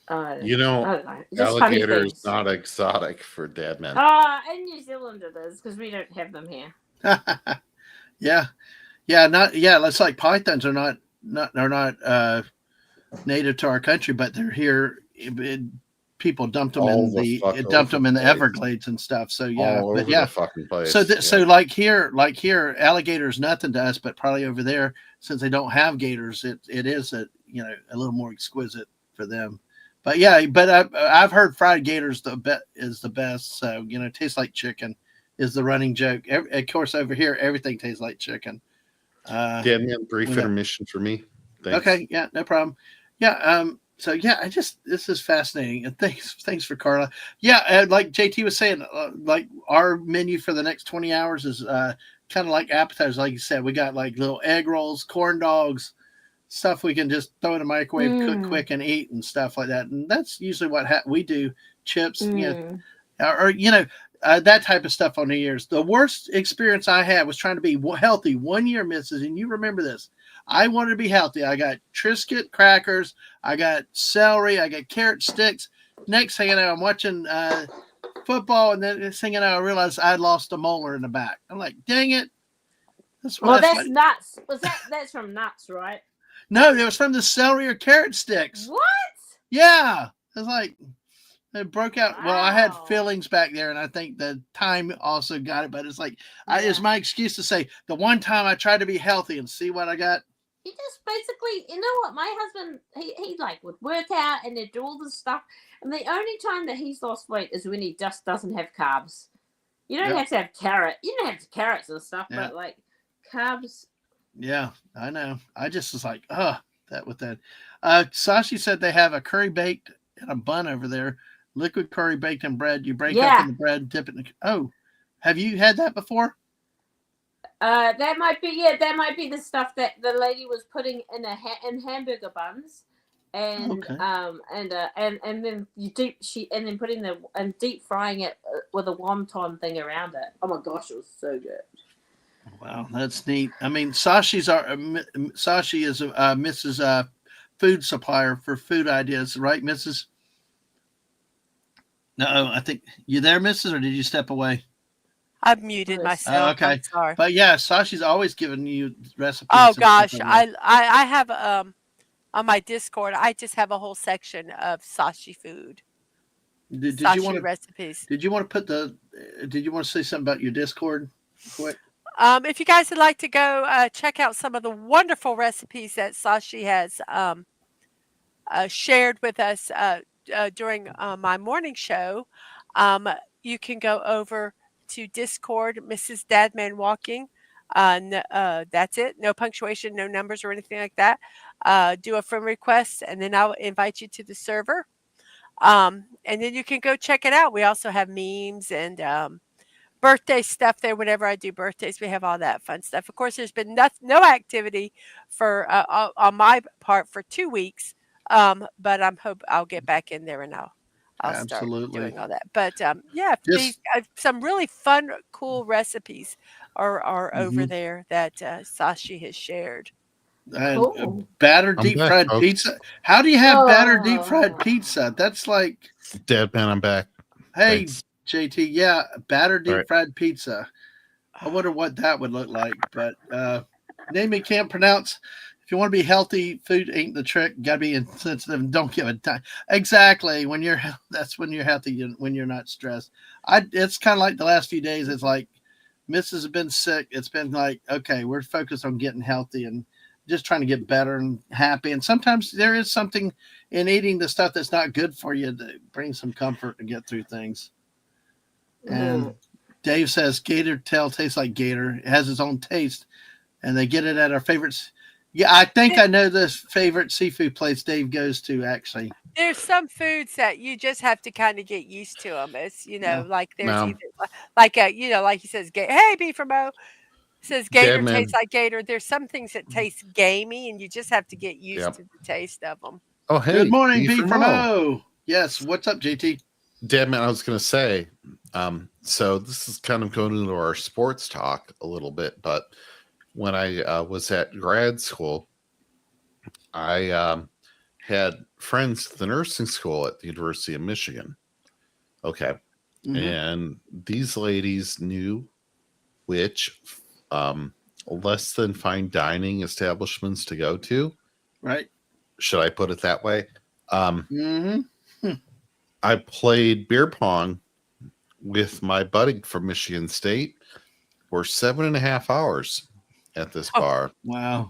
I know, don't know, just funny alligator is things. not exotic for Dadman. In New Zealand it is because we don't have them here. Yeah, yeah. It's like pythons are not native to our country, but they're here. People dumped them All in the fuck over the place. Everglades and stuff. So yeah, All but over yeah. the fucking place. So yeah. so like here, alligator is nothing to us, but probably over there, since they don't have gators, it is a little more exquisite for them. But yeah, but I've heard fried gators is the best. So tastes like chicken is the running joke. Of course, over here everything tastes like chicken. Dadman, brief we got- intermission for me. Thanks. Okay, yeah, no problem. Yeah, so yeah, this is fascinating, and thanks for Carla. Yeah, and like JT was saying, like our menu for the next 20 hours is kind of like appetizers, like you said. We got like little egg rolls, corn dogs, stuff we can just throw in the microwave, cook quick, and eat, and stuff like that. And that's usually what we do. Chips, or that type of stuff on New Year's. The worst experience I had was trying to be healthy one year, Mrs. And you remember this. I wanted to be healthy. I got Triscuit crackers. I got celery. I got carrot sticks. Next thing you know, I'm watching football, and then next thing you know, I realized I had lost a molar in the back. I'm like, dang it. That's nuts. That's from nuts, right? No, it was from the celery or carrot sticks. What? Yeah. It was like, it broke out. Wow. Well, I had fillings back there, and I think the time also got it. But it's like, it's my excuse to say the one time I tried to be healthy and see what I got. He just basically, you know what? My husband, he like would work out and he'd do all this stuff. And the only time that he's lost weight is when he just doesn't have carbs. You don't have to have carrot. You don't have to carrots and stuff, but like carbs. Yeah, I know. I just was like, that with that. Sashi said they have a curry baked and a bun over there. Liquid curry baked in bread. You break open the bread, dip it in have you had that before? That might be the stuff that the lady was putting in in hamburger buns, and and then then putting and deep frying it with a wonton thing around it. Oh my gosh, it was so good. Wow, that's neat. I mean, Sashi is Mrs. Food supplier for food ideas, right, Mrs.? No, I think you there, Mrs., or did you step away? I've muted myself. Okay. I'm sorry. But yeah, Sashi's always giving you recipes. Oh gosh, I have on my Discord. I just have a whole section of Sashi food. Did Sashi you want recipes? Did you want to Did you want to say something about your Discord? Quick. If you guys would like to go check out some of the wonderful recipes that Sashi has shared with us during my morning show, you can go over to Discord, Mrs. Dadman Walking. That's it. No punctuation, no numbers or anything like that. Do a friend request, and then I'll invite you to the server. And then you can go check it out. We also have memes and birthday stuff there. Whenever I do birthdays, we have all that fun stuff. Of course, there's been no activity for on my part for 2 weeks, but I'll get back in there and I'll start doing all that. But some really fun, cool recipes are over there that Sashi has shared. Cool. Battered deep fried pizza. How do you have battered deep fried pizza? That's like Dadman, I'm back. Hey, Thanks. JT, yeah, battered deep fried pizza. I wonder what that would look like. But name you can't pronounce. If you want to be healthy, food ain't the trick. You gotta be insensitive and don't give a time. Exactly. That's when you're healthy. When you're not stressed. It's kind of like the last few days. It's like Mrs. has been sick. It's been like, okay, we're focused on getting healthy and just trying to get better and happy. And sometimes there is something in eating the stuff that's not good for you to bring some comfort to get through things. And Dave says gator tail tastes like gator. It has its own taste, and they get it at our favorites. Yeah, I think I know this favorite seafood place Dave goes to. Actually, there's some foods that you just have to kind of get used to them. It's like there's either like he says, hey, B from O says gator tastes like gator. There's some things that taste gamey, and you just have to get used to the taste of them. Oh, hey, good morning, B from O. Yes, what's up, JT? Dadman, I was going to say, So this is kind of going into our sports talk a little bit, but when I was at grad school, I had friends at the nursing school at the University of Michigan. Okay. And these ladies knew which less than fine dining establishments to go to. Right. Should I put it that way? I played beer pong with my buddy from Michigan State for 7.5 hours at this bar. Wow.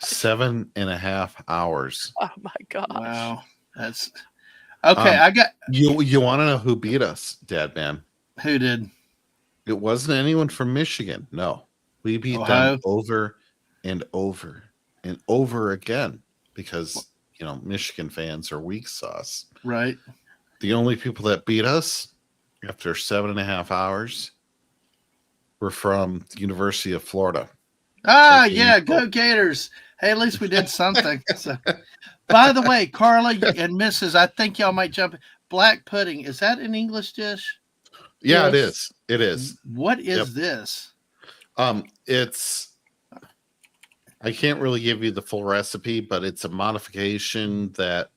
7.5 hours. Oh my gosh. Wow. That's okay. I got you want to know who beat us, Dadman? Who did? It wasn't anyone from Michigan. No. We beat Ohio? them over and over and over again because, Michigan fans are weak sauce. Right. The only people that beat us after 7.5 hours were from the University of Florida. Ah, yeah, go Gators. Hey, at least we did something. So, by the way, Carla and Mrs., I think y'all might jump in. Black pudding, is that an English dish? Yeah, Yes. it is. It is. What is this? It's I can't really give you the full recipe, but it's a modification that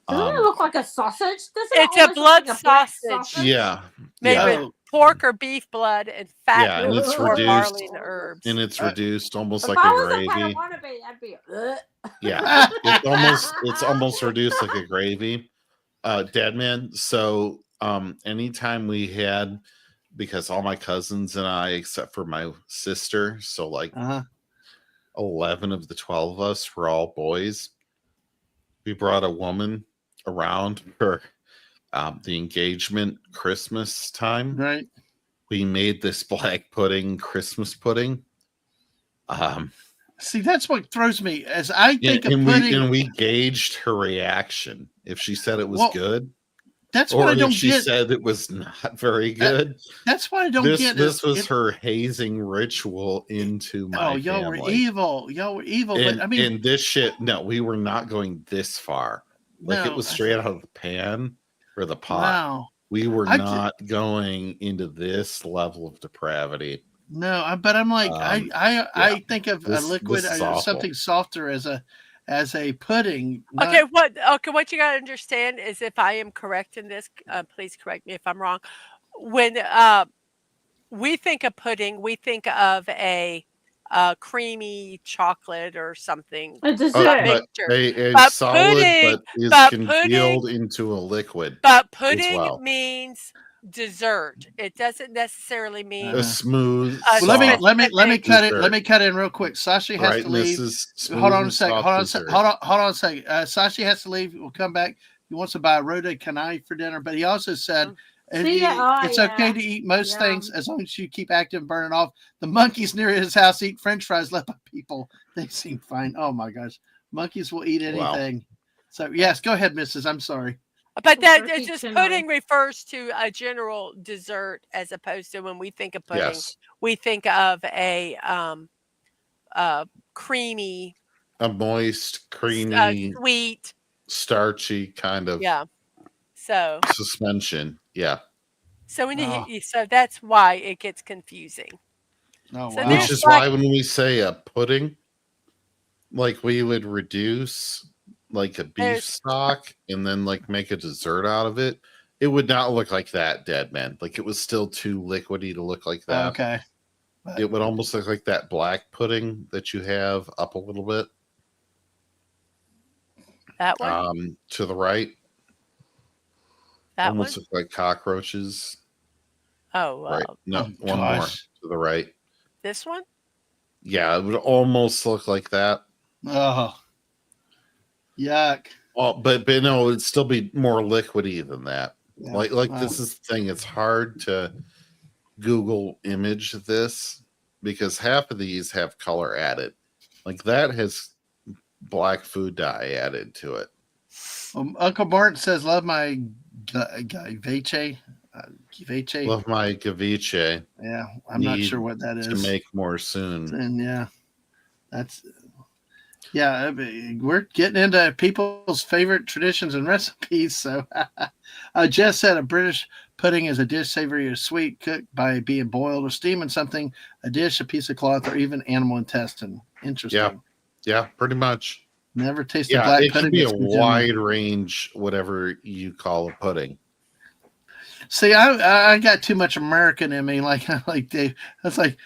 Doesn't it look like a sausage? Doesn't It's it a almost blood look like black sausage. yeah. Made Yeah. with pork or beef blood and fat Yeah, and it's or reduced. barley and herbs. And it's reduced almost If like I a was a gravy. Padawan, I'd be Yeah. It's almost reduced like a gravy. Deadman. So anytime we had, because all my cousins and I, except for my sister, so like 11 of the 12 of us were all boys. We brought a woman around for the engagement Christmas time. Right. We made this black pudding, Christmas pudding. See, that's what throws me. As I think of and pudding, we gauged her reaction. If she said it was good, that's what I don't if she get. said it was not very good. That's what I don't get. This was her hazing ritual into my family. Y'all were evil. Y'all were evil. And, but I mean, and this shit, no, we were not going this far. Like it No. was straight out of the pan or the pot. wow. We were I not going into this level of depravity. No, but I'm like, I think of a liquid this is or awful. something softer as a pudding. Okay, what you got to understand is, if I am correct in this, please correct me if I'm wrong. When we think of pudding, we think of a creamy chocolate or something. A dessert. But a But solid pudding- but is but congealed into a liquid. But pudding well. means dessert. It doesn't necessarily mean A smooth. Well, Well, soft let me cut it. dessert. Let me cut in real quick. Sashi has Right, to leave. Mrs. Hold on a Smooth second. and Hold on. soft dessert. Hold on a second. Sashi has to leave. We'll come back. He wants to buy a rota canai for dinner, but he also said it's okay to eat most things as long as you keep active and burning off. The monkeys near his house eat French fries left by people. They seem fine. Oh my gosh, monkeys will eat anything. So yes, go ahead, Mrs. I'm sorry. But that Turkey it's just canai. pudding refers to a general dessert, as opposed to when we think of pudding, Yes. we think of a creamy, A moist, creamy, sweet. starchy kind of Yeah. So suspension. Yeah. so that's why it gets confusing. Oh So wow. Which there's is like- why when we say a pudding, like we would reduce like a beef There's- stock and then like make a dessert out of it. It would not look like that, Dead Man. Like it was still too liquidy to look like that. Okay. It would almost look like that black pudding that you have up a little bit. That one. To the right. That Almost one. look like cockroaches. Oh, Right. No, Oh, one more gosh. to the right. this one. Yeah, it would almost look like that. Oh. Yuck. Oh, but no, it'd still be more liquidy than that. Yeah. Like Wow. this is the thing. It's hard to Google image this because half of these have color added. Like that has black food dye added to it. Uncle Martin says, "Love my ceviche." Ceviche. Love my ceviche. Yeah, I'm not sure what that To is. make more soon. And that's I mean, we're getting into people's favorite traditions and recipes. So Jess said a British Pudding is a dish savory or sweet, cooked by being boiled or steaming something, a dish, a piece of cloth, or even animal intestine. Interesting. Yeah, pretty much. Never tasted Yeah, black it can pudding. be a that's consumed. wide range, whatever you call a pudding. See, I got too much American in me. Like Dave, that's like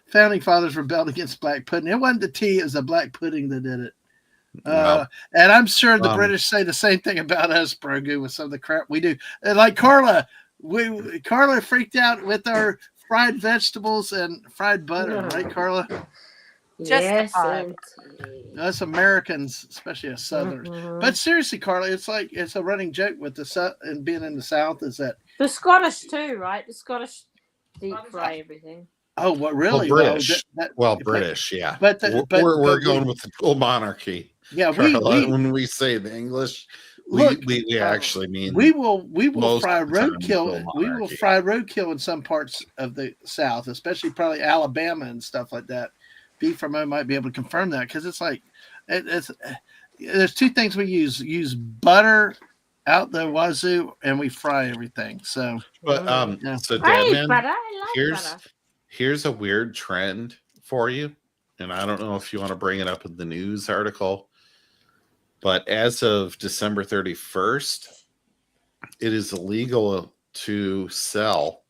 founding fathers rebelled against black pudding. It wasn't the tea; it was the black pudding that did it. Well, And I'm sure the British say the same thing about us, Brogu, with some of the crap we do. And like Carla, Carla freaked out with our fried vegetables and fried butter, right, Carla? Yes, Justified. indeed. Us Americans, especially us Southerners. But seriously, Carla, it's a running joke with the and being in the South is that The Scottish too, right? The Scottish deep fry everything. oh, what really? British. Well, British, yeah. But we're going with the dual monarchy. Yeah, Carla, when we say the English, we actually mean we will most fry of the time roadkill. dual We will monarchy. fry roadkill in some parts of the South, especially probably Alabama and stuff like that. Beef from might be able to confirm that because it's like there's two things we use butter out the wazoo and we fry everything. So, But yeah. so Hey, Dadman, butter, I like butter. here's a weird trend for you, and I don't know if you want to bring it up in the news article, but as of December 31st, it is illegal to sell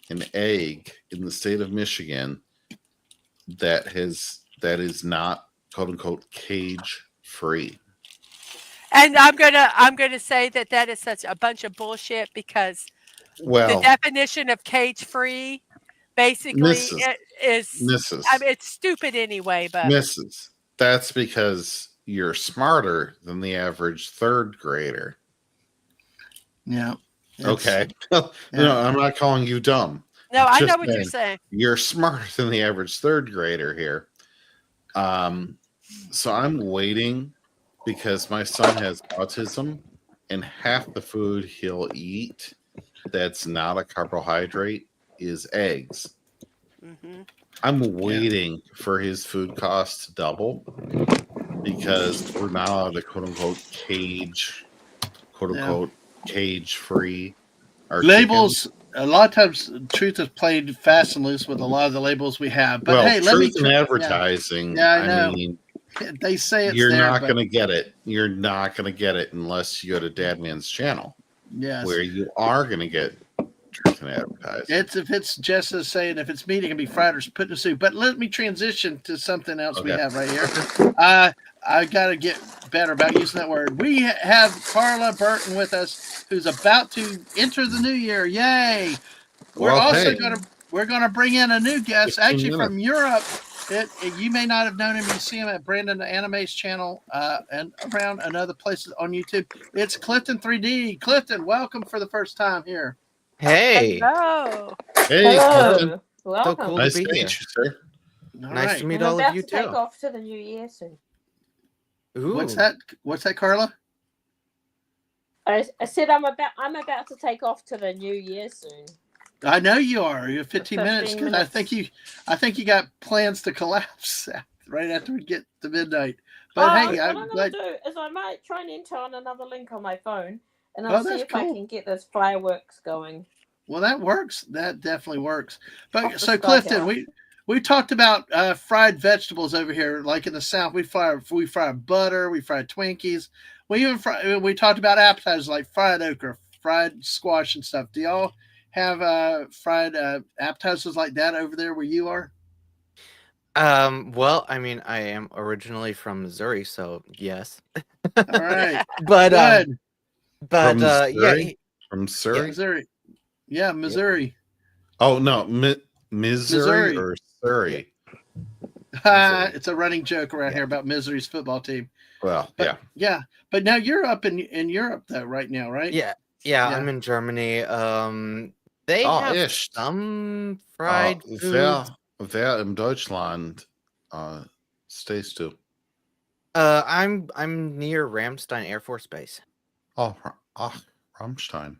an egg in the state of Michigan that is not quote unquote cage free. And I'm gonna say that is such a bunch of bullshit because the definition of cage free basically Mrs. I mean, it's stupid anyway, but Mrs. That's because you're smarter than the average third grader. Yeah. Okay. No, I'm not calling you dumb. no, I know what you're saying. You're smarter than the average third grader here. So I'm waiting because my son has autism and half the food he'll eat that's not a carbohydrate is eggs. Mm-hmm. I'm waiting for his food costs to double because we're not allowed to quote unquote cage free labels. Chickens. A lot of times, truth is played fast and loose with a lot of the labels we have. But hey, truth in advertising. Yeah, I know. I mean, they say it's you're not going to get it. You're not going to get it unless you go to Dadman's channel. Yes, where you are going to get truth in advertising. If it's just as saying if it's meat, it can be fried or put in a soup. But let me transition to something else we have right here. I got to get better about using that word. We have Carla Burton with us, who's about to enter the new year. Yay! We're going to bring in a new guest, actually from Europe. You may not have known him. You see him at Brandon Anime's channel and around and other places on YouTube. It's Clifton 3D. Clifton, welcome for the first time here. Hey. Hello. Hey, Clifton. Welcome. So cool Nice to to be meet here. you, sir. Nice to meet I'm all about of you to take too. off to the new year soon. Ooh. What's that, Carla? I said I'm about to take off to the new year soon. I know you are. You're 15 15 minutes because I think you got plans to collapse right after we get to midnight. But hey, what I'm going to do is I might try and enter on another link on my phone, and I'll see if I can get those fireworks going. Well, that works. That definitely works. But so, Sky Clifton, Tower. we talked about fried vegetables over here. Like in the South, we fry butter, we fry Twinkies. We talked about appetizers like fried okra, fried squash, and stuff. Do y'all have fried appetizers like that over there where you are? Well, I mean, I am originally from Missouri, so yes. All right. But Good. From yeah, Surrey? From Surrey? Missouri. Yeah, Missouri. Oh no, Missouri or Surrey? It's a running joke around here about Missouri's football team. Well, yeah. But now you're up in Europe though, right now, right? Yeah, I'm in Germany. They have echt. some fried food. Wer in Deutschland stayst du? I'm near Ramstein Air Force Base. Oh, Rammstein.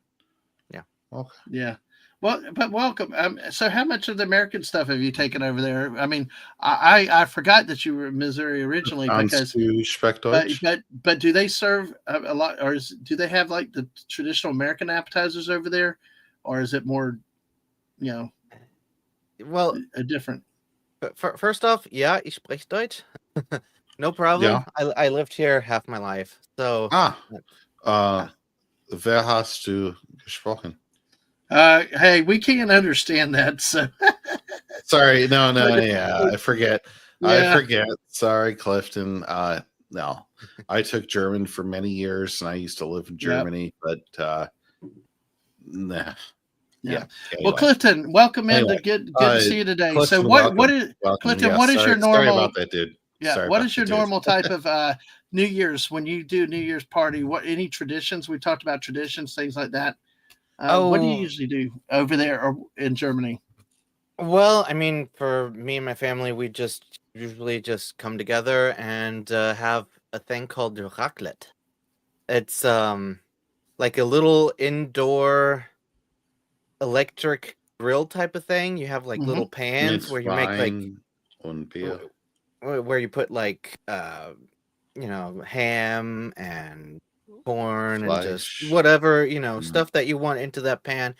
Yeah. Okay. Yeah. Well, but welcome. So how much of the American stuff have you taken over there? I mean, I forgot that you were in Missouri originally because du sprichst Deutsch? but do they serve a lot, or do they have like the traditional American appetizers over there, or is it more, you know, Well, a different? first off, ja, ich spreche Deutsch. No Yeah. problem. I lived here half my life, so Ah, yeah. wer hast du gesprochen? Hey, we can't understand that. So, Sorry, no, but yeah, I forget. I yeah, forget. Sorry, Clifton. No, I took German for many years, and I used to live in yeah, Germany. But nah, yeah. yeah. Well, Anyway, Clifton, welcome in. anyway, To good to see you today. So, Clifton, what welcome, is welcome. Clifton? Yeah, What is your sorry normal? about that, dude. Yeah, Sorry what about is the your dude. normal type of New Year's when you do New Year's party? What any traditions? We talked about traditions, things like that. What do you Oh, usually do over there or in Germany? well, I mean, for me and my family, we just usually just come together and have a thing called raclette. It's like a little indoor electric grill type of thing. You have like Hmm. little pans Mit where you make like Wein und Bier. where you put like ham and corn and just Fleisch. whatever, Mm. stuff that you want into that pan,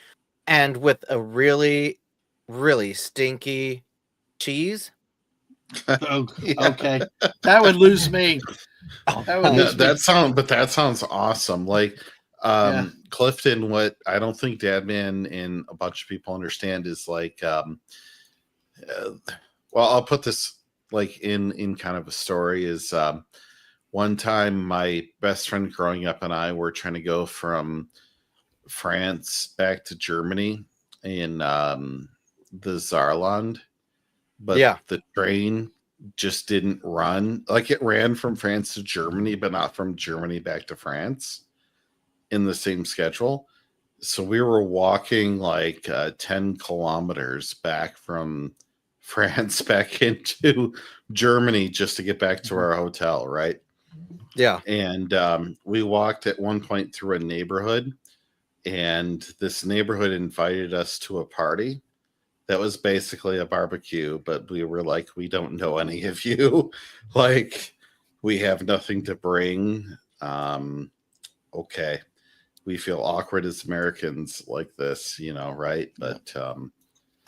and with a really really stinky cheese. Oh, Yeah. okay, that would lose me. That would No, lose me. that sounds awesome. Like Yeah. Clifton, what I don't think Dadman and a bunch of people understand is like uh, well, I'll put this like in kind of a story is one time my best friend growing up and I were trying to go from France back to Germany in the Saarland, but Yeah. the train just didn't run. Like it ran from France to Germany, but not from Germany back to France in the same schedule. So we were walking like 10 kilometers back from France back into Germany just to get back to our hotel, right? Yeah. And we walked at one point through a neighborhood, and this neighborhood invited us to a party that was basically a barbecue, but we were like, we don't know any of you. Like, we have nothing to bring. Okay. We feel awkward as Americans like this, right? But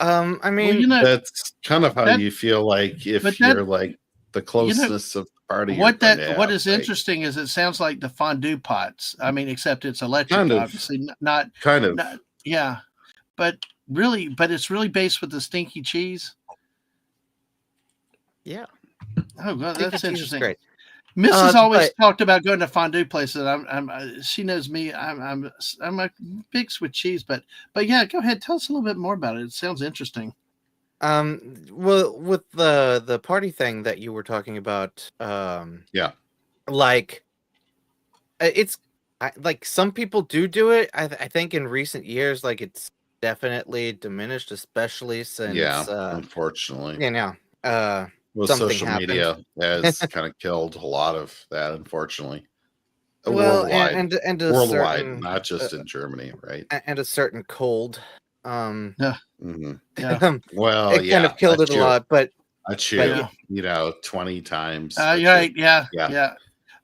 I Well, mean, that's kind of how that, you feel like but if that, you're like the you know, closeness of the party you're going to what have, is right? interesting is it sounds like the fondue pots. I mean, except it's electric, Kind of, obviously, not, kind of. not, yeah, but but it's really based with the stinky cheese. yeah, Oh, well, stinky that's cheese is interesting. great. Mrs. always But talked about going to fondue places. She knows me. I'm a big with cheese, but yeah, go ahead. Tell us a little bit more about it. It sounds interesting. well, with the party thing that you were talking about, Yeah. like it's like some people do it. I think in recent years, like it's definitely diminished, especially Yeah. since Unfortunately. you know uh Well, something social happened. media has kind of killed a lot of that, unfortunately. Well, Worldwide. and a Worldwide, certain not just in Germany, right? and a certain cold, um, Yeah, Hmm. yeah, Well, it kind yeah, of killed it a lot. I But chew, yeah. 20 times a chew. Right. Yeah, Yeah. yeah.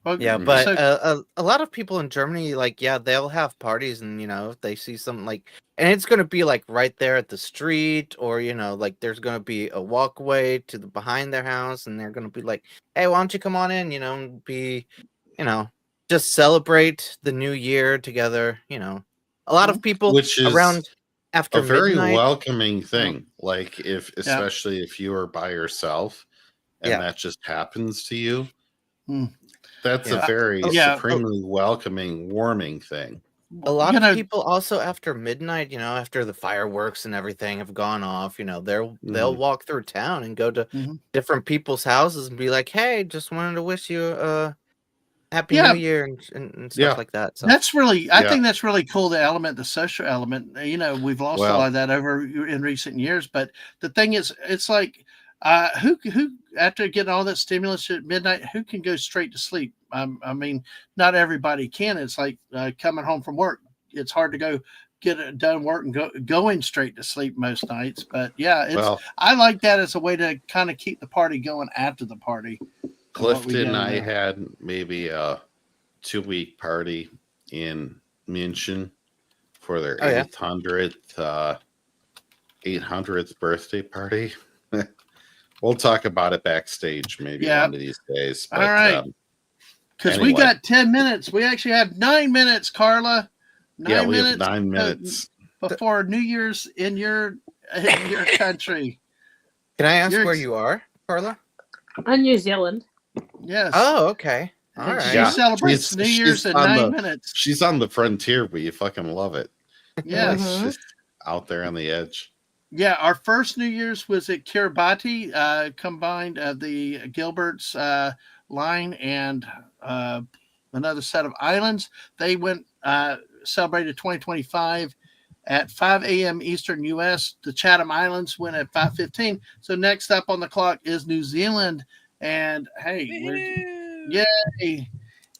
Well, yeah, Hmm. but so a lot of people in Germany, like, yeah, they'll have parties, and if they see something like, and it's gonna be like right there at the street, or like there's gonna be a walkway to the behind their house, and they're gonna be like, hey, why don't you come on in, and be, you know, just celebrate the new year together. A lot of people Which is around a after very midnight. welcoming yeah, thing. Like if, yeah, especially if you are by yourself and Yeah, that just happens to you, mm, that's a yeah. very yeah. supremely welcoming, warming thing. A lot You of know, people also after midnight, after the fireworks and everything have gone off, they'll Hmm. walk through town and go to mhm. different people's houses and be like, "Hey, just wanted to wish you a happy new Yeah, year," and stuff Yeah. like that. So, that's really. I Yeah. think that's really cool. The element, the social element. We've lost a lot Well, of that over in recent years. But the thing is, it's like, who after getting all that stimulus at midnight, who can go straight to sleep? I mean, not everybody can. It's like coming home from work. It's hard to go get it done work and going straight to sleep most nights. But yeah, well, I like that as a way to kind of keep the party going after the party and what we Clifton, got to I do. had maybe a 2-week party in München for their Oh, yeah. 800th birthday party. We'll talk about it backstage maybe Yeah. one of these days. But, All right. Because we anyway. got 10 minutes. We actually have 9 minutes, Carla. 9 we have minutes 9 minutes. before New Year's in your country. Can I ask You're where ex- you are, Carla? On New Zealand. Yes. Oh, okay. All And right. she Yeah, celebrates she's- New she's Year's in on 9 the- minutes. She's on the frontier, but you fucking love it. Yes. Mhm. Just out there on the edge. Yeah, our first New Year's was at Kiribati, combined the Gilbert's line and another set of islands. They went celebrated 2025 at 5 a.m. Eastern U.S. The Chatham Islands went at 5:15. So next up on the clock is New Zealand. And hey, yay!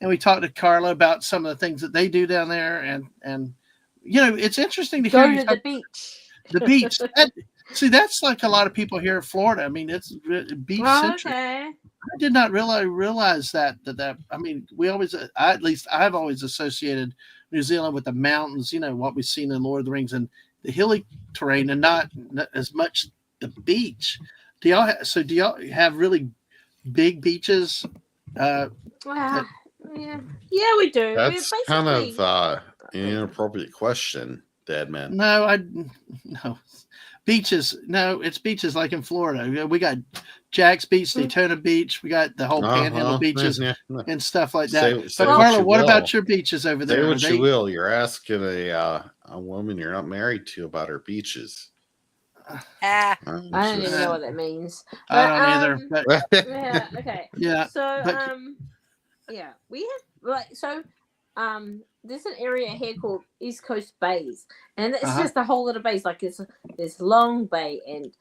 And we talked to Carla about some of the things that they do down there, and it's interesting to hear Go you to talk the beach. the beach. See, that's like a lot of people here in Florida. I mean, it's beach centric. Okay. I did not realize that. I mean, we always, at least I've always associated New Zealand with the mountains. What we've seen in Lord of the Rings and the hilly terrain, and not as much the beach. Do y'all have really big beaches? Yeah, we do. That's We're kind basically- of an inappropriate question, Dadman. No. Beaches. No, it's beaches like in Florida. We got Jack's Beach, Daytona Beach. We got the whole Panhandle beaches and stuff like that. Say But what Carla, you what will. about your beaches over there? Say Are what they- you will. You're asking a woman you're not married to about her beaches. Ah, I'm I don't even just- know what that means. I don't either. But Yeah. Okay. yeah, So but- yeah, we have there's an area here called East Coast Bays, and it's Uh-huh. just a whole lot of bays. Like there's Long Bay and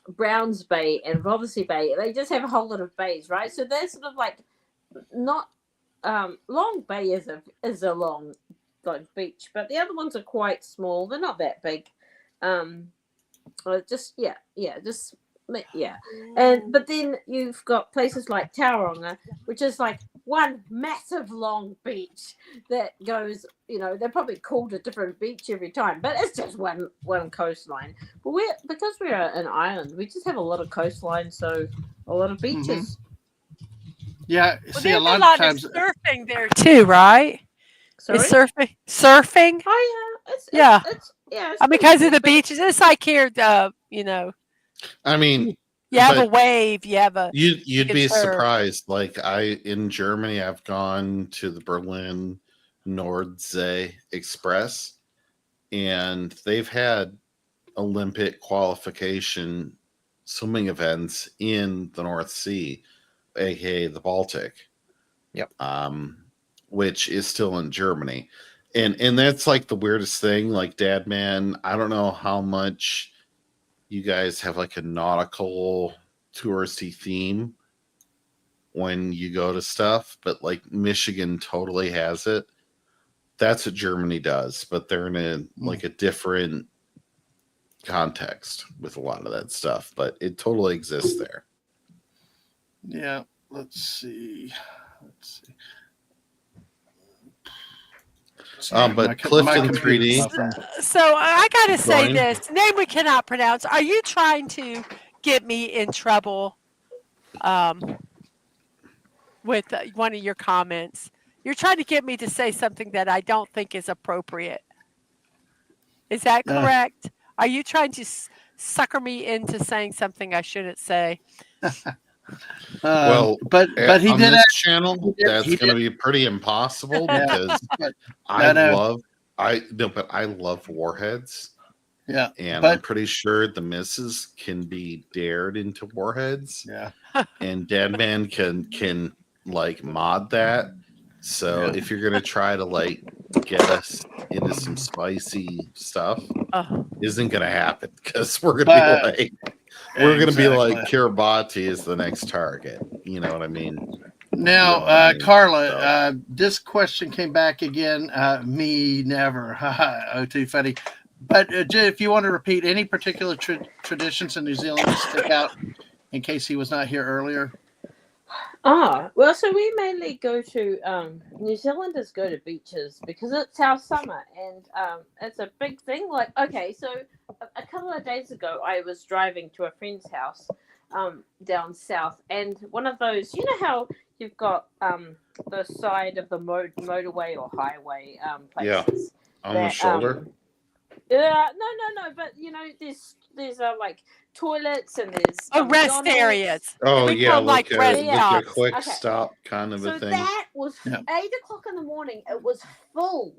Browns Bay and Robertson Bay. They just have a whole lot of bays, right? So they're sort of like not Long Bay is a long like beach, but the other ones are quite small. They're not that big. But then you've got places like Tauranga, which is like one massive long beach that goes, they're probably called a different beach every time, but it's just one coastline. But because we're an island, we just have a lot of coastline, so a lot of beaches. yeah. well, See, a there's lot of times. of surfing there too, right? Sorry? Is surfing? Oh yeah, it's Yeah. it's Because of the pretty beaches, it's like here. I mean, You have a but wave. You have a. you'd be It's her. surprised. Like in Germany, I've gone to the Berlin Nordsee Express, and they've had Olympic qualification swimming events in the North Sea, aka the Baltic. Yep. Which is still in Germany. And that's like the weirdest thing. Like, Dadman, I don't know how much you guys have like a nautical touristy theme when you go to stuff, but like Michigan totally has it. That's what Germany does, but they're in a different context with a lot of that stuff, but it totally exists there. Yeah. Let's see. But Clifton 3D. So I gotta say Brian? this name we cannot pronounce. Are you trying to get me in trouble? With one of your comments, you're trying to get me to say something that I don't think is appropriate. Is that correct? Are you trying to sucker me into saying something I shouldn't say? Well, but he on did this ask, channel. he That's did- going to be pretty impossible Yeah. because But- I no. love warheads, yeah, and I'm but pretty sure the missus can be dared into warheads, yeah, and Dadman can like mod that. So Yeah. if you're gonna try to like get us into some spicy stuff, Oh, isn't gonna happen because we're gonna be like Exactly. Kiribati is the next target. You know what I mean? Now, You know what I mean? Carla, So- this question came back again. Me never. Oh, too funny. But Jay, if you want to repeat any particular traditions in New Zealand that stick out, in case he was not here earlier. Well, so we mainly go to New Zealanders go to beaches because it's our summer, and it's a big thing. Like, okay, so a couple of days ago, I was driving to a friend's house down south, and one of those, you know how you've got the side of the motorway or highway Yeah. places On the shoulder. no, but you know, there's like toilets and there's rest McDonald's. areas. Oh We yeah, call them, like, like rest a stops. quick Okay. stop kind of So a thing. that was Yeah. 8 o'clock in the morning. It was full,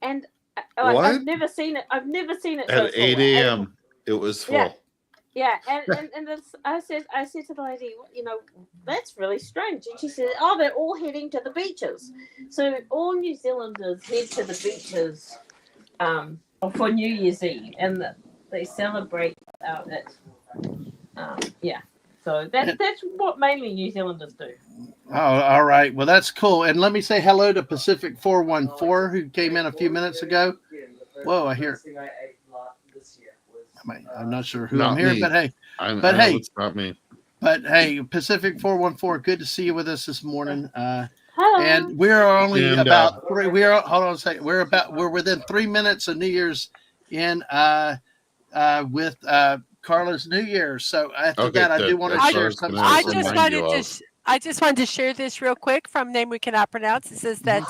and What? I've never seen it. I've never seen it so At full. 8 a.m. it was full. Yeah. Yeah, and I said to the lady, you know, that's really strange. And she said, oh, they're all heading to the beaches. So all New Zealanders head to the beaches for New Year's Eve, and they celebrate it. Yeah. So that's what mainly New Zealanders do. Oh, all right. Well, that's cool. And let me say hello to Pacific 414 who came in a few minutes ago. Whoa, I hear. I'm not sure who Not I'm hearing, me. but hey, I But know hey. it's not me. but hey, Pacific 414, good to see you with us this morning. Hello. And we're only And, about three. Hold on a second. We're within 3 minutes of New Year's in with Carla's New Year's. So after Okay, that, I good. do want to That's what I share was some. gonna I remind just you wanted of. to. I just wanted to share this real quick from name we cannot pronounce. It says that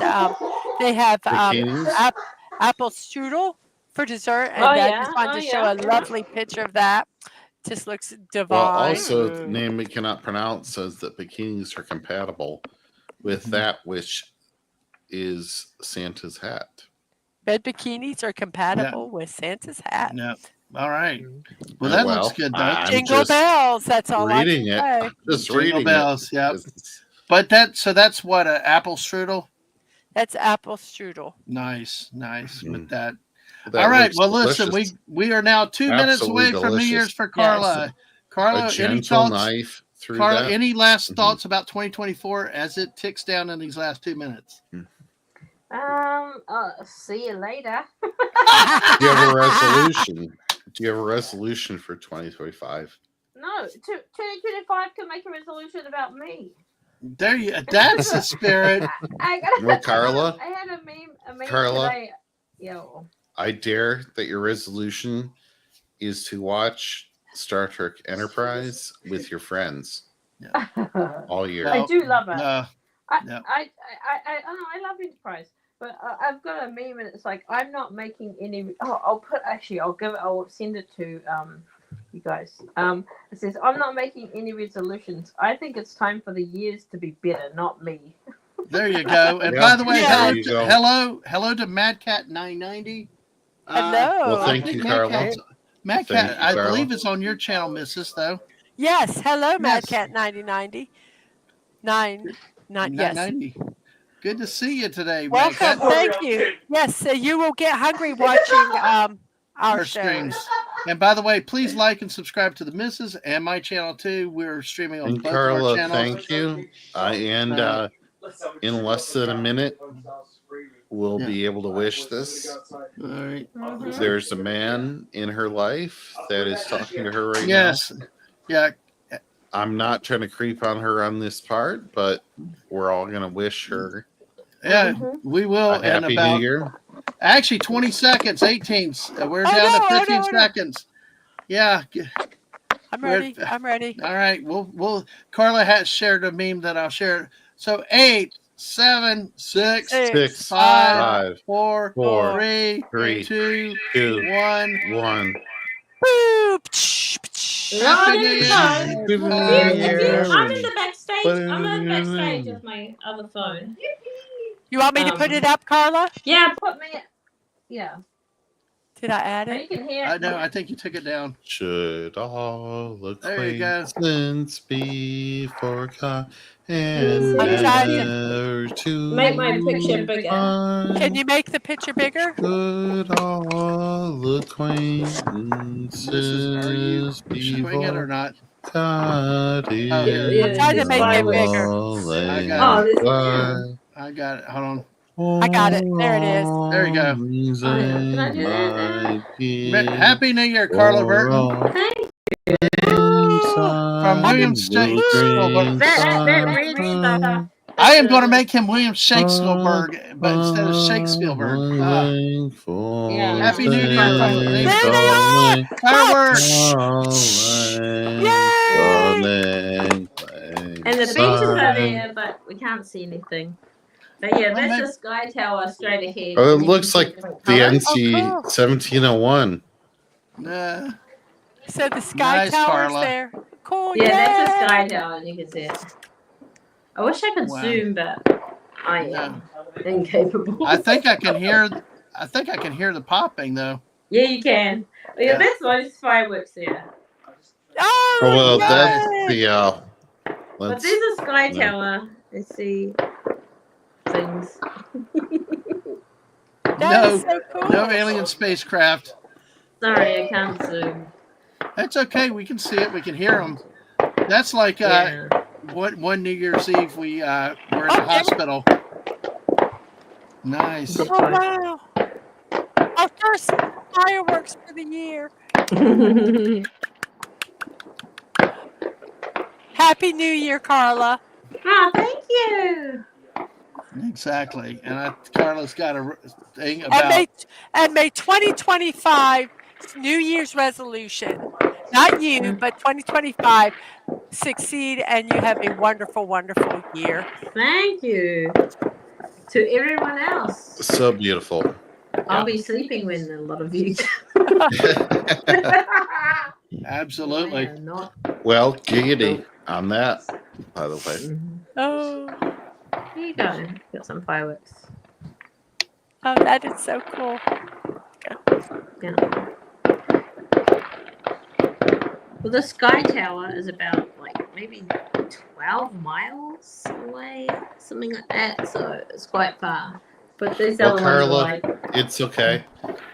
they have Bikinis? apple strudel for dessert, and Oh, I yeah. just wanted Oh, to show yeah. a lovely picture of that. Just looks divine. Well, also, the Mm. name we cannot pronounce says that bikinis are compatible with that which is Santa's hat. Bed bikinis are compatible with Santa's hat. No. All right. Well, that looks good, though. I'm Jingle just bells. That's all reading I it. can say. I'm just Jingle reading bells. it. Yep. It's- But that's what an apple strudel. That's apple strudel. Nice with that. that All right. looks Well, listen, delicious. we are now 2 minutes Absolutely away from New delicious. Year's for Yes. Carla. Carla, A any gentle thoughts? knife through Carla, that. any last Mhm. thoughts about 2024 as it ticks down in these last 2 minutes? See you later. Do you have a resolution? Do you have a resolution for 2025? No, 2025 can make a resolution about me. There you. That's the spirit. I got. Well, Carla? I had a meme Carla? today. Yo. I dare that your resolution is to watch Star Trek Enterprise with your friends all year. I do love it. No. I no. I love Enterprise, but I've got a meme and it's like I'm not making any. Oh, I'll send it to you guys. It says I'm not making any resolutions. I think it's time for the years to be better, not me. There you go. And Yeah, by the way, there you go. hello to Madcat990. Hello. Well, I thank think you, Carla. Madcat, Thank you, I Carla. believe it's on your channel, Mrs. Though. Yes. Hello, Yes. Madcat 9090. 9. Yes. 90. Good to see you today, Welcome. Madcat. Thank you. Yes. So you will get hungry watching our Our shows. streams. And by the way, please like and subscribe to the Misses and my channel too. We're streaming on And both of our Carla, channels. thank you. In less than a minute, we'll be able to wish this. All right. There's a man in her life that is talking to her right Yes. Yeah. now. I'm not trying to creep on her on this part, but we're all going to wish her Yeah, we will. a happy in about New Year. actually 20 seconds, 18. We're down to 15 seconds. Yeah. I'm ready. I'm ready. All right. We'll Carla has shared a meme that I'll share. So 8, 7, 6, 6, 5, 4, 4, 3, 3, 2, 2, 1. 1. Boop. Happy New Year. I'm in the backstage. I'm in the backstage with my other phone. You want me to put it up, Carla? Yeah, put me. Yeah. Did I add You it? can hear. I know. I think you took it down. Should all There you go. acquaintance be forgot and I'm trying never to Make my picture bigger. find? Can you make the picture bigger? Should all Mrs., are you acquaintances be showing it or not? forgot in I'm trying to make it bigger. I got it. I got it. Hold on. I got it. There it is. There you go. Can I do that now? Happy New Year, Carla Burton. Thank From William Shakespeare. That red stuff. I am going to make him William Shakespeare, but instead of Shakespeare. Yeah. Happy New Year, There they are! fireworks! Yay! And the beaches are there, but we can't see anything. But yeah, that's the sky tower straight ahead. Oh, it looks like the NC cool. 1701. Nah. So the sky Nice, tower's Carla. there. Cool. Yeah, that's a yay! sky tower, and you can see it. I wish I could Wow. zoom, but I am incapable. I think I can hear the popping though. Yeah, you can. Yeah, Yeah. that's those fireworks there. Oh, Oh well, yay! that's the. But Let's, there's a sky no. tower. Let's see things. That No, is so cool. no alien spacecraft. Sorry, I can't zoom. That's okay. We can see it. We can hear them. That's like Yeah. one New Year's Eve we were in the Okay. hospital. Nice. Oh, wow. Our first fireworks for the year. Happy New Year, Carla. Oh, thank you. Exactly. And Carla's got a thing And about. may 2025 New Year's resolution, not you, but 2025, succeed and you have a wonderful, wonderful year. Thank you. To everyone else. so beautiful. I'll be sleeping when a lot of you. Absolutely. I am not. Well, giggity on that, by the way. Oh, Here you go. Got some fireworks. oh, that is so cool. Yeah. Well, the sky tower is about like maybe 12 miles away, something like that. So it's quite far. But these Well, other ones are Carla, like, it's okay.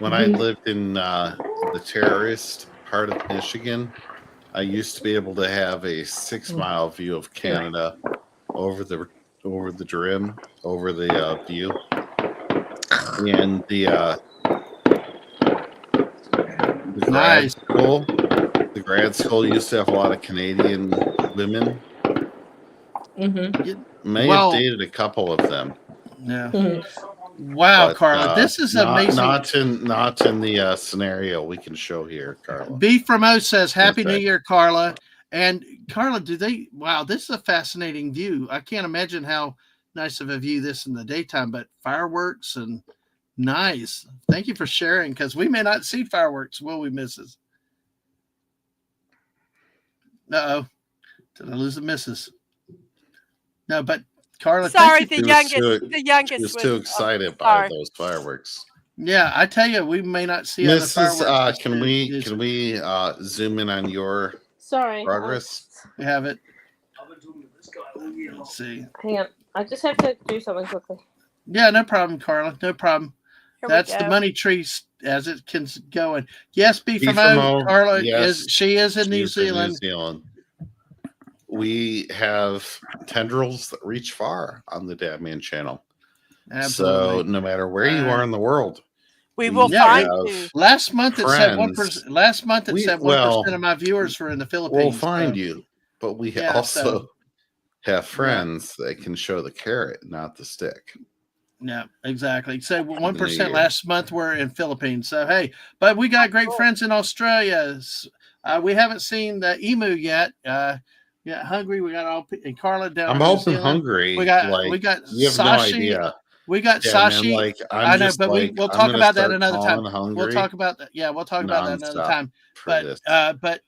When I lived in the terrorist part of Michigan, I used to be able to have a 6-mile view of Canada over the rim, over the view, and the Nice. The grad school used to have a lot of Canadian women. May Well- have dated a couple of them. Yeah. Wow, But, Carla, this is amazing. Not in the scenario we can show here, Carla. B from O says, "Happy New Okay. Year, Carla." And Carla, wow, this is a fascinating view. I can't imagine how nice of a view this in the daytime, but fireworks and nice. Thank you for sharing, because we may not see fireworks, will we, missus? Uh-oh. Did I lose the missus? No, but Carla, Sorry, thank you. the youngest She was was too excited by sorry. those fireworks. Yeah, I tell you, we may not see other Mrs. fireworks. Can we zoom in on your sorry. progress? We have it. Let's see. Hang on. I just have to do something quickly. Yeah, no problem, Carla. No problem. Here we That's the go. money tree as it can going. Yes, B B from from O. O, Carla yes. is in New She's in Zealand. We have tendrils that reach far on the Dadman channel. Absolutely. So no matter where you are in the world, We will Yeah, find have- you. Last month it said Friends. 1%. Last month it We- said 1% well, of my viewers were in the Philippines. we'll find so- you. But we Yeah, also have friends that can show the carrot, not the stick. Yeah, exactly. So New 1% Year. last month were in Philippines. So hey, but we got great friends in Australia. We haven't seen the emu yet. Yeah, Hungary. We got all and Carla down. I'm in New hoping Zealand. Hungry. We got you have no Sashi. idea. We got Yeah, man, Sashi. like I I'm know, just but like, we'll I'm talk gonna about that start another time. calling Hungry We'll talk about that. Yeah, we'll talk about that another nonstop time. for But this. but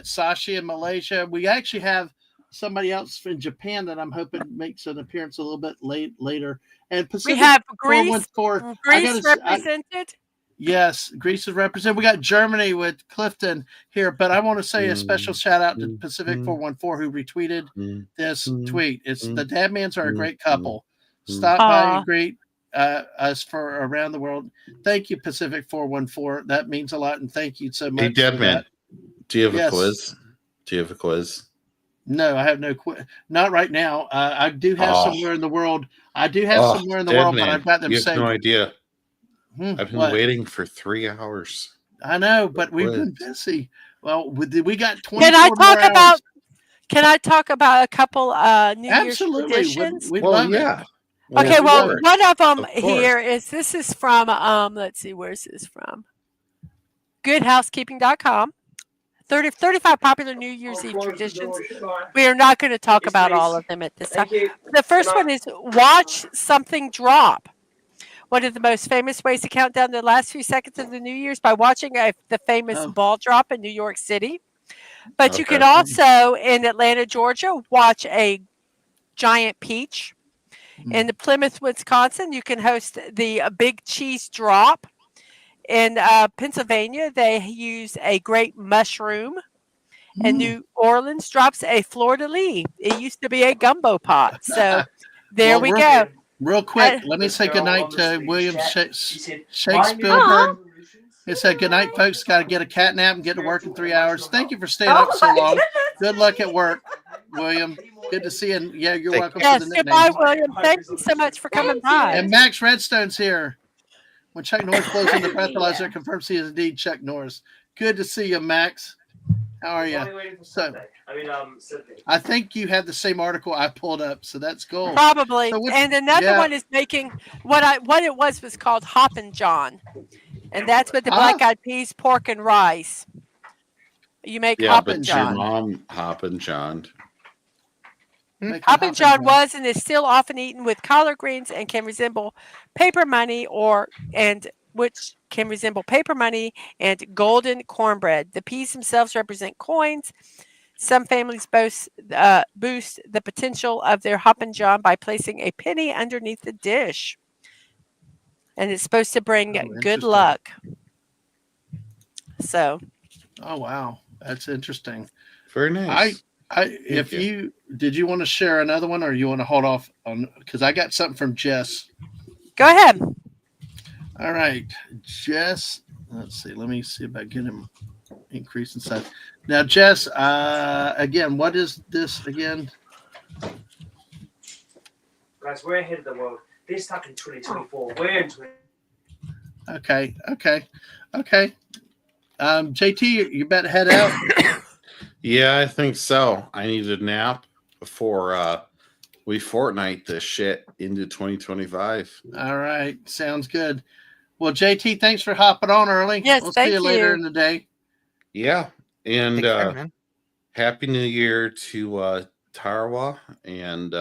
Sashi in Malaysia. We actually have somebody else in Japan that I'm hoping makes an appearance a little bit later. And We Pacific have Greece. 414. Greece represented. Yes, Greece is represented. We got Germany with Clifton here, but I want to say a special shout out to Pacific 414 who retweeted this tweet. It's the Dadmans are a great couple. Stop by and greet us for around the world. Thank you, Pacific 414. That means a lot, and thank you so much. Hey, Deadman, do you have Yes. a quiz? Do you have a quiz? No, I have no not right now. I do have somewhere in the world. I do have somewhere in the world, but I've got them You have saved. no idea. I've been What? waiting for 3 hours. I know, but we've Quiz. been busy. Well, we got 24 Can I talk more about? hours. Can I talk about a couple New Year's Absolutely. traditions? We'd Well, love it. yeah. Okay, Of well, course. one of them Of course. here is this is from let's see, where's this from? Goodhousekeeping.com. 35 popular New Year's Eve traditions. We are not going to talk about all of them at this time. The first one is watch something drop. One of the most famous ways to count down the last few seconds of the New Year's by watching the famous Oh. ball drop in New York City. But you Okay. can also, in Atlanta, Georgia, watch a giant peach. In Plymouth, Wisconsin, you can host the Big Cheese Drop. In Pennsylvania, they use a great mushroom. And New Orleans drops a fleur-de-lis. It used to be a gumbo pot. So there we go. Real quick, let me say goodnight to William Shakespeare. Aw. He said, good night, folks. Got to get a cat nap and get to work in 3 hours. Thank you for staying up so long. Good luck at work, William. Good to see you. And yeah, you're welcome Yes, for the goodbye, nickname. William. Thank you so much for coming Thank you. by. And Max Redstone's here. When Chuck Norris blows in the breathalyzer, confirms he is indeed Chuck Norris. Good to see you, Max. How are you? So, I think you have the same article I pulled up, so that's cool. Probably. So and another one is making what it was called Hoppin' John. And that's with the black-eyed peas, pork, and rice. You make Hoppin' Your John. mom Hoppin' John. Hoppin' John was and is still often eaten with collard greens and can resemble paper money and golden cornbread. The peas themselves represent coins. Some families boost the potential of their Hoppin' John by placing a penny underneath the dish. And it's supposed to bring good luck. So. Oh, wow. That's interesting. Very nice. Did you want to share another one or you want to hold off on, because I got something from Jess. Go ahead. All right. Jess, let's see. Let me see if I get him increase in size. Now, Jess, again, what is this again? Guys, we're ahead of the world. They're stuck in 2024. We're in 20. Okay. JT, you better head out. Yeah, I think so. I need a nap before we Fortnite this shit into 2025. All right. Sounds good. Well, JT, thanks for hopping on early. Yes, we'll thank see you you later in the day. Yeah. And Take care, man. Happy New Year to Tarawa and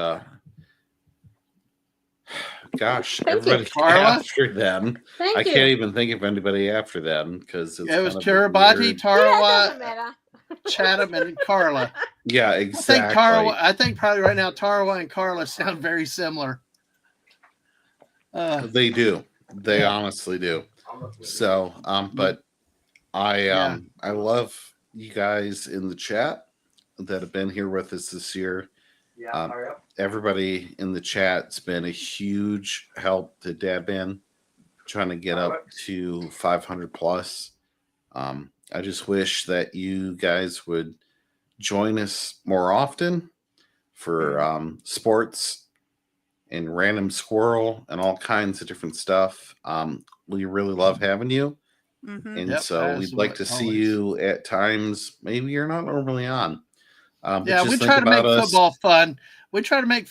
gosh, Thank you. everybody Carla? after them. Thank I you. can't even think of anybody after them because It was kind of Tirabati, weird. Tarawa, doesn't matter. Chatham, and Carla. Yeah, exactly. I think probably right now Tarawa and Carla sound very similar. They do. They honestly do. So, but I love you guys in the chat that have been here with us this year. Everybody in the chat's been a huge help to Dadman trying to get up to 500 plus. I just wish that you guys would join us more often for sports and random squirrel and all kinds of different stuff. We really love having you. Mm-hmm. And so we'd like to see you at times. Maybe you're not normally on. Yeah, we try to make football fun. We try to make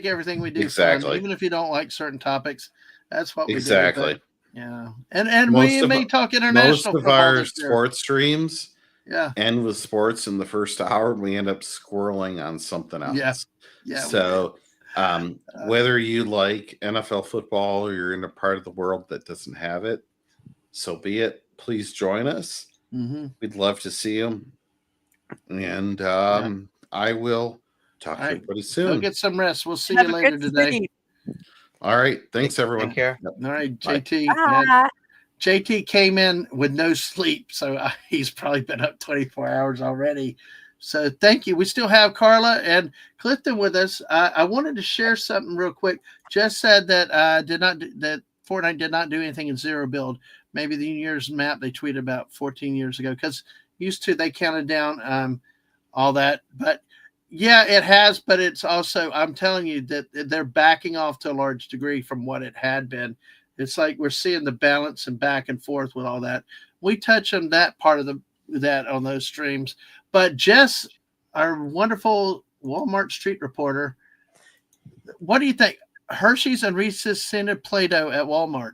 everything we do fun, even if you don't like certain topics. That's what we do. Exactly. Yeah. And we may talk international most of our sports streams end with sports in the first hour. We end up squirreling on something else. Yeah. So whether you like NFL football or you're in a part of the world that doesn't have it, so be it. Please join us. Mm-hmm. We'd love to see you. And I will talk to everybody soon. Go get some rest. We'll see you later today. All right. Thanks, everyone. Take care. All right, JT. JT came in with no sleep, so he's probably been up 24 hours already. So thank you. We still have Carla and Clifton with us. I wanted to share something real quick. Jess said that that Fortnite did not do anything in zero build. Maybe the New Year's map they tweeted about 14 years ago, because used to they counted down all that. But yeah, it has. But it's also, I'm telling you that they're backing off to a large degree from what it had been. It's like we're seeing the balance and back and forth with all that. We touch on that part of that on those streams. But Jess our wonderful Walmart street reporter. What do you think? Hershey's and Reese's scented Play-Doh at Walmart.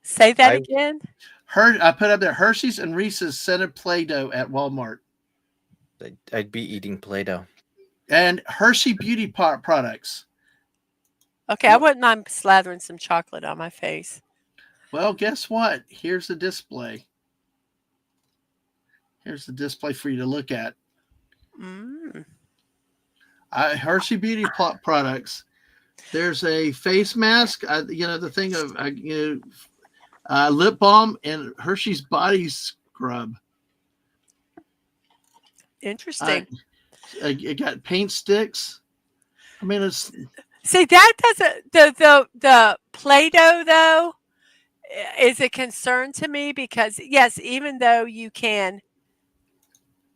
Say that I again. I put up there Hershey's and Reese's scented Play-Doh at Walmart. I'd be eating Play-Doh. And Hershey Beauty products. Okay, I wouldn't mind slathering some chocolate on my face. Well, guess what? Here's the display. Here's the display for you to look at. Hershey Beauty products. There's a face mask. The thing of lip balm and Hershey's body scrub. Interesting. It got paint sticks. I mean, it's See, that doesn't the Play-Doh though is a concern to me because yes, even though you can,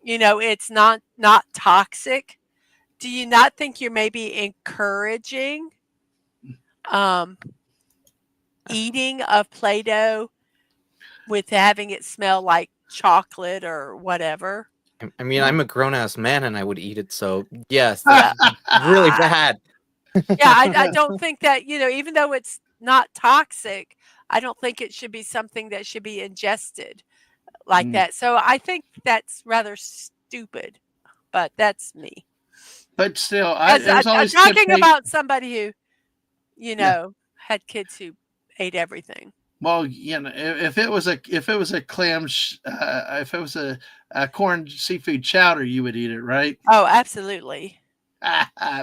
it's not toxic. Do you not think you're maybe encouraging eating of Play-Doh with having it smell like chocolate or whatever? I mean, I'm a grown-ass man and I would eat it, so yes, that's really bad. Yeah, I don't think that, even though it's not toxic, I don't think it should be something that should be ingested like that. So I think that's rather stupid, but that's me. But still, I'm talking about somebody who, had kids who ate everything. Well, if it was a clam, if it was a corn seafood chowder, you would eat it, right? Oh, absolutely.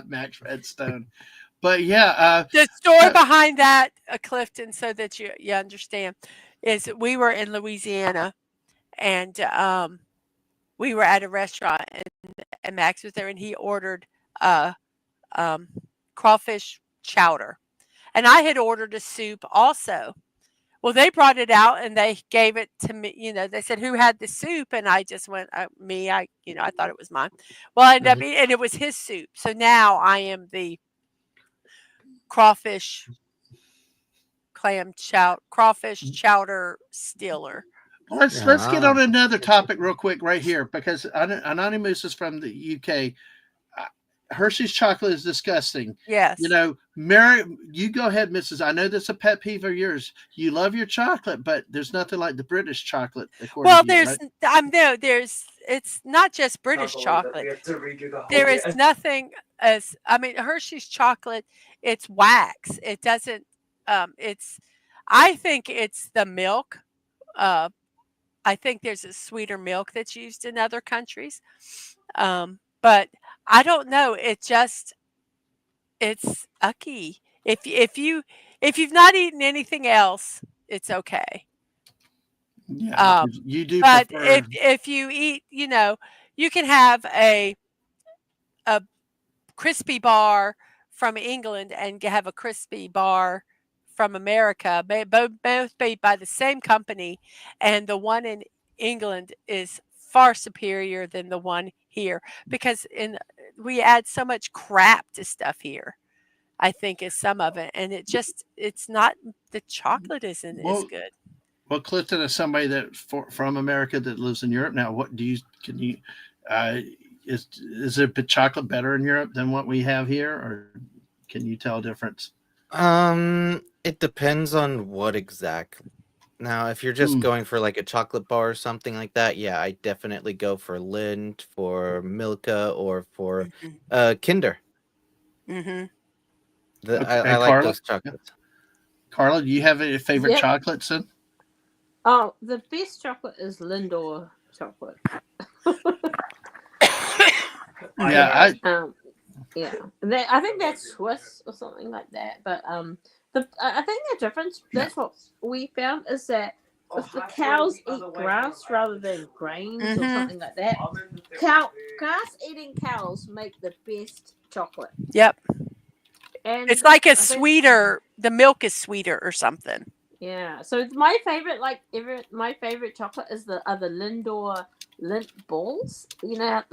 Max Redstone. But yeah, the story behind that, Clifton, so that you understand, is we were in Louisiana, and we were at a restaurant, and Max was there, and he ordered crawfish chowder, and I had ordered a soup also. Well, they brought it out and they gave it to me. They said, "Who had the soup?" And I just went, "Me." I thought it was mine. Well, I ended up eating, and it was his soup. So now I am the crawfish chowder stealer. Let's get on another topic real quick right here, because Anonymous is from the UK. Hershey's chocolate is disgusting. Yes. Mary, you go ahead, Mrs. I know that's a pet peeve of yours. You love your chocolate, but there's nothing like the British chocolate. Well, there's it's not just British chocolate. There is nothing Hershey's chocolate, it's wax. It doesn't I think it's the milk. I think there's a sweeter milk that's used in other countries. But I don't know. It's ucky. If you've not eaten anything else, it's okay. Yeah, you do. But if you eat, you can have a crispy bar from England and have a crispy bar from America. Both made by the same company, and the one in England is far superior than the one here, because we add so much crap to stuff here, I think, is some of it, and it's not, the chocolate isn't as good. Well, Clifton is somebody that from America that lives in Europe now. Is there chocolate better in Europe than what we have here, or can you tell a difference? It depends on what exactly. Now, if you're just going for like a chocolate bar or something like that, yeah, I definitely go for Lindt, for Milka, or for Kinder. Mm-hmm. I like those chocolates. Carla, do you have any favorite chocolates? Oh, the best chocolate is Lindor chocolate. Yeah, I think that's Swiss or something like that. But I think the difference, that's what we found, is that if the cows eat grass rather than grains or something like that, grass-eating cows make the best chocolate. Yep. And it's like the milk is sweeter or something. Yeah. So my favorite, chocolate is the Lindor Lindt balls. They're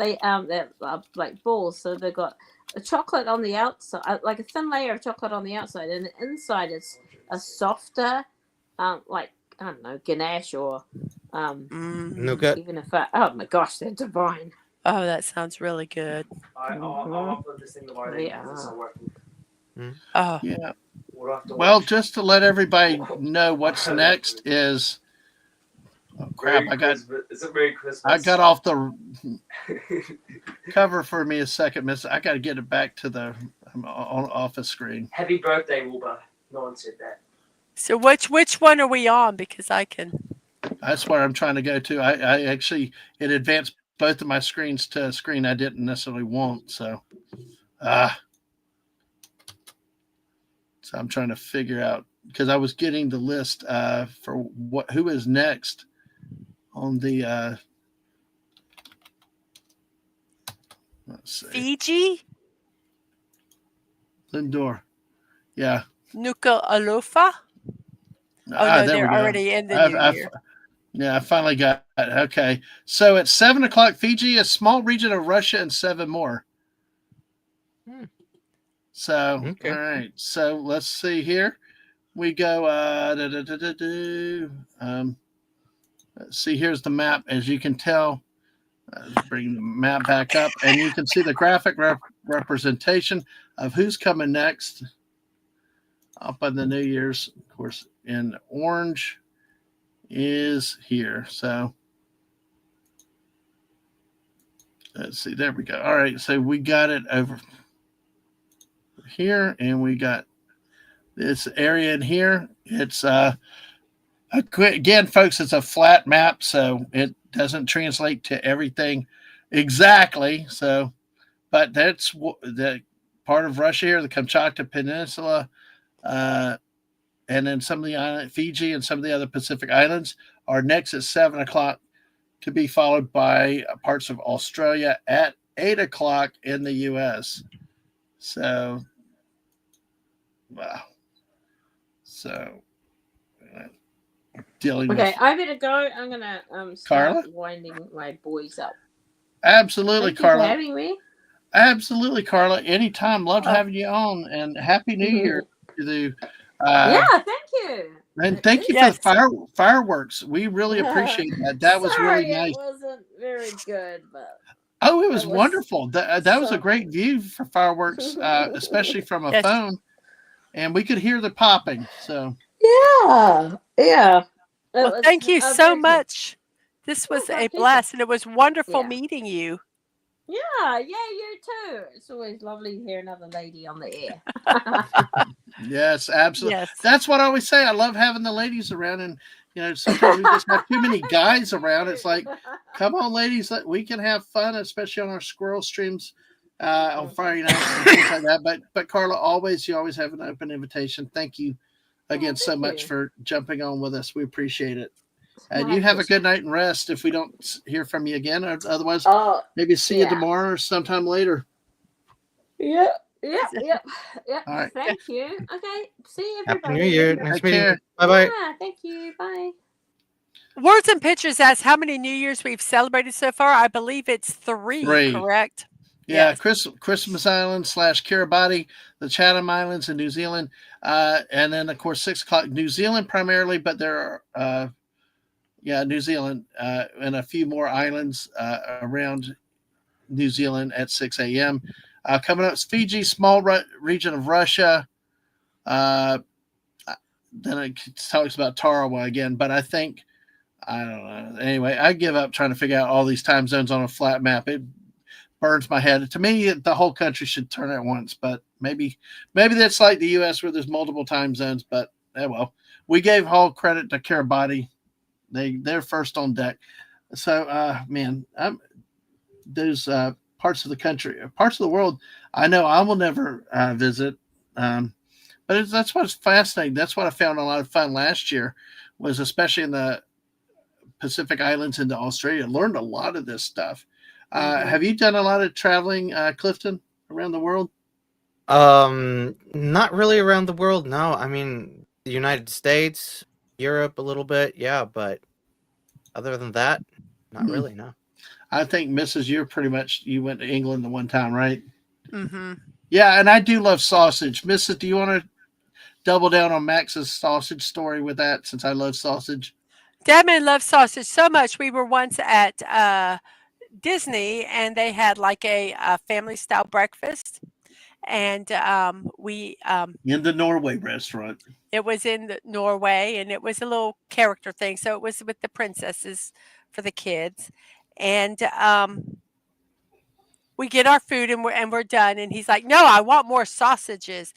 like balls. So they've got a chocolate on the outside, like a thin layer of chocolate on the outside, and the inside is a softer, like, I don't know, ganache or nougat. even if oh my gosh, they're divine. Oh, that sounds really good. I'll Mhm. upload this thing tomorrow Yeah. because it's not working. Oh, Yeah. We'll have to Well, watch. just to let everybody know what's next is oh crap, Merry Christmas. It's a Merry Christmas. I got off the cover for me a second, miss. I got to get it back to the office screen. Happy birthday, Wilbur. No one said that. so which one are we on? Because I can. That's where I'm trying to go to. I actually it advanced both of my screens to a screen I didn't necessarily want. So I'm trying to figure out because I was getting the list for who is next on the let's see. Fiji, Lindor. Yeah. Nuku'alofa. Oh no, There we they're go. already in the new year. Yeah, I finally got it. Okay. So at 7:00, Fiji, a small region of Russia, and 7 more. So, Okay. all right. So let's see here. We go, let's see, here's the map. As you can tell, bring the map back up, and you can see the graphic representation of who's coming next up on the New Year's, of course, in orange is here. So let's see. There we go. All right. So we got it over here, and we got this area in here. It's again, folks, it's a flat map, so it doesn't translate to everything exactly. So, but that's the part of Russia here, the Kamchatka Peninsula, and then some of the island, Fiji, and some of the other Pacific islands are next at 7:00, to be followed by parts of Australia at 8:00 in the U.S. So, wow. So, dealing Okay, with I better go. I'm gonna Carla? start winding my boys up. absolutely, Thank you for Carla. having me. Absolutely, Carla. Anytime. Loved Oh. having you on, and Happy New Year to you. Yeah, thank you. And thank you Yes. for the fireworks. We really appreciate that. That was really Sorry, nice. It wasn't very good, but Oh, it was It was wonderful. That was a so- great view for fireworks, especially from a Yes. phone. And we could hear the popping. So yeah. It Well, was, thank you so very cool. much. This was my a pleasure. blast, and it was wonderful Yeah. meeting you. Yeah, you too. It's always lovely to hear another lady on the air. yes, absolutely. Yes. That's what I always say. I love having the ladies around, and sometimes we just have too many guys around. It's like, come on, ladies, we can have fun, especially on our squirrel streams on Friday nights and things like that. But Carla, you always have an open invitation. Thank you again so thank much you. for jumping on with us. We appreciate it. And My you have a pleasure. good night and rest if we don't hear from you again. Or otherwise, Oh, maybe see you yeah. tomorrow or sometime later. yeah. All right. Thank you. Okay. See Happy everybody. New Year. Nice Take meeting care. you. Bye bye. Yeah, thank you. Bye. Words and Pictures asks how many New Year's we've celebrated so far. I believe it's 3, 3. correct? Yeah, Yes. Christmas Island / Kiribati, the Chatham Islands in New Zealand, and then of course 6:00 New Zealand primarily, but there are New Zealand and a few more islands around New Zealand at 6 a.m. Coming up, Fiji, small region of Russia. Then it talks about Tarawa again, but I think I don't know. Anyway, I give up trying to figure out all these time zones on a flat map. It burns my head. To me, the whole country should turn at once, but maybe that's like the U.S. where there's multiple time zones. But well, we gave all credit to Kiribati. They're first on deck. So, man, those parts of the country, parts of the world, I know I will never visit. But that's what's fascinating. That's what I found a lot of fun last year, was especially in the Pacific Islands into Australia. Learned a lot of this stuff. Have you done a lot of traveling, Clifton, around the world? Not really around the world. No, I mean the United States, Europe a little bit, yeah, but other than that, not really. No. I think, Mrs., you went to England the one time, right? Mm-hmm. Yeah, and I do love sausage. Mrs., do you want to double down on Max's sausage story with that, since I love sausage? Dadman loves sausage so much. We were once at Disney, and they had like a family style breakfast, and In the Norway restaurant. it was in Norway, and it was a little character thing. So it was with the princesses for the kids, and we get our food and we're done. And he's like, "No, I want more sausages."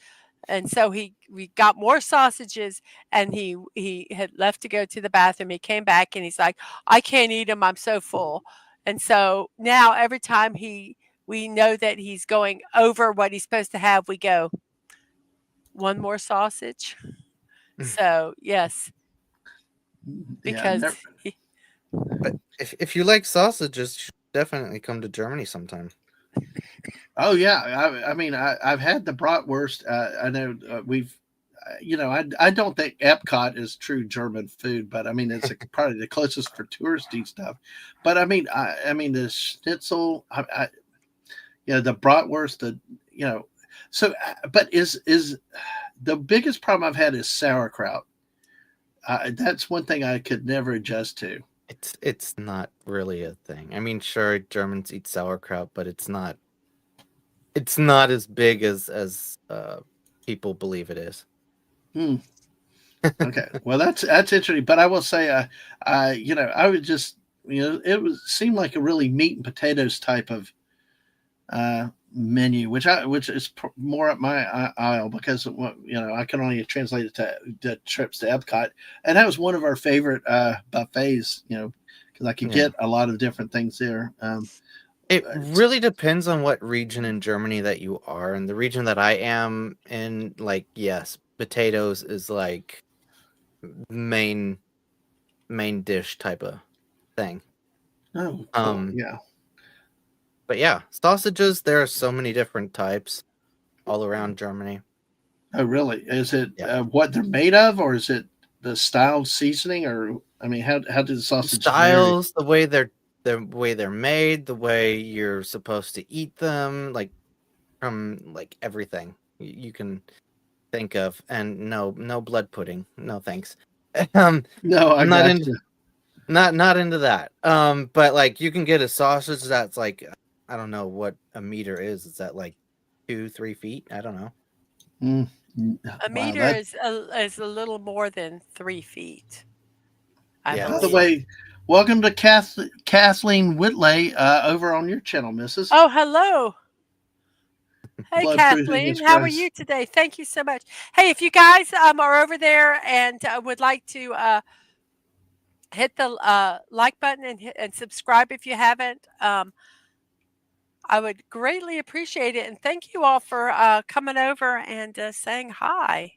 And so we got more sausages, and he had left to go to the bathroom. He came back and he's like, "I can't eat them. I'm so full." And so now every time we know that he's going over what he's supposed to have, we go, "One more sausage." So yes, Yeah, because But if you like sausages, you should definitely come to Germany sometime. oh yeah. I mean, I've had the bratwurst. I know we've. I don't think Epcot is true German food, but I mean it's probably the closest for touristy stuff. But I mean, the schnitzel, the bratwurst, So, but is the biggest problem I've had is sauerkraut. That's one thing I could never adjust to. It's not really a thing. I mean, sure, Germans eat sauerkraut, but it's not as big as people believe it is. Okay, well that's interesting. But I will say, I would just, seem like a really meat and potatoes type of menu, which is more up my aisle because I can only translate it to the trips to Epcot, and that was one of our favorite buffets. Because I could get a lot of different things there. It really depends on what region in Germany that you are. In the region that I am in, like, yes, potatoes is like main dish type of thing. Oh, cool. Yeah. But yeah, sausages, there are so many different types all around Germany. Oh, really? Is it what they're made of, or is it the style seasoning, or I mean, how do the sausages styles, the way they're made, the way you're supposed to eat them, like from like everything you can think of. And no blood pudding, no thanks. No, I'm not into that. But like you can get a sausage that's like, I don't know what a meter is. Is that like 2-3 feet? I don't know. A meter is a little more than 3 feet. By the way, welcome to Kathleen Whitley over on your channel, Mrs. Oh, hello. Hey, Blood Kathleen, how are you today? Thank you so much. Hey, if you guys are over there and would like to hit the like button and subscribe if you haven't, I would greatly appreciate it. And thank you all for coming over and saying hi.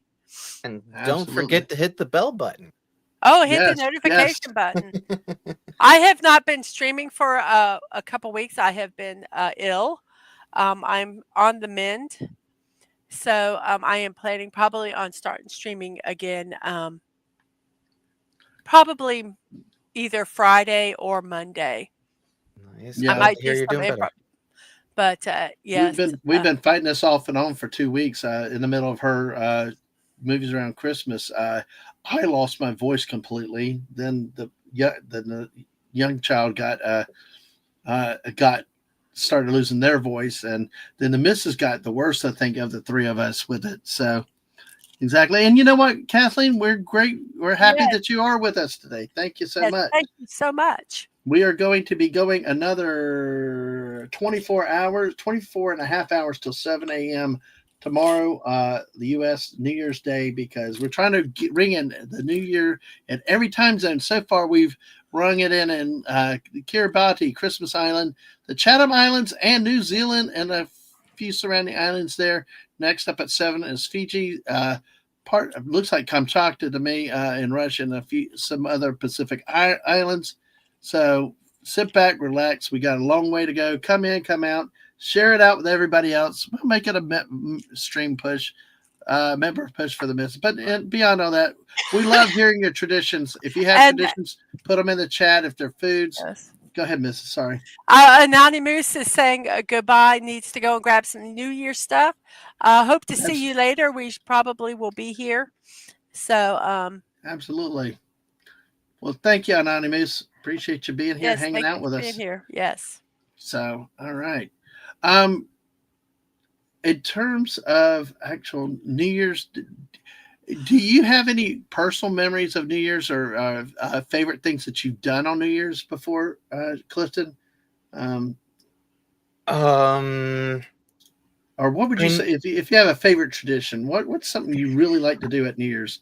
And don't forget to hit the bell button. Oh, hit the notification button. I have not been streaming for a couple weeks. I have been ill. I'm on the mend. So I am planning probably on starting streaming again. Probably either Friday or Monday. Nice. Yeah, I might hear you're doing better. But yes, we've been fighting this off and on for 2 weeks. In the middle of her movies around Christmas, I lost my voice completely. Then the young child got started losing their voice, and then the missus got the worst, I think, of the three of us with it. So exactly. And you know what, Kathleen, we're great. We're happy that you are with us today. Thank you so much. Thank you so much. We are going to be going another 24 and a half hours till 7 a.m. tomorrow, the U.S. New Year's Day, because we're trying to ring in the New Year in every time zone. So far, we've rung it in Kiribati, Christmas Island, the Chatham Islands, and New Zealand, and a few surrounding islands there. Next up at 7 is Fiji. Looks like Kamchatka to me in Russia, and some other Pacific islands. So sit back, relax. We got a long way to go. Come in, come out, share it out with everybody else. We'll make it a stream push, member push for the miss. But beyond all that, we love hearing your traditions. If you have traditions, put them in the chat. If they're foods, go ahead, Mrs. Sorry. Anonymous is saying goodbye. Needs to go and grab some New Year stuff. Hope to see you later. We probably will be here. So absolutely. Well, thank you, Anonymous. Appreciate you being here, hanging out with us. Being here, yes. So, all right. Um, in terms of actual New Year's, do you have any personal memories of New Year's or favorite things that you've done on New Year's before, Clifton? Um, Um, or what would I you mean, say if you have a favorite tradition? What's something you really like to do at New Year's?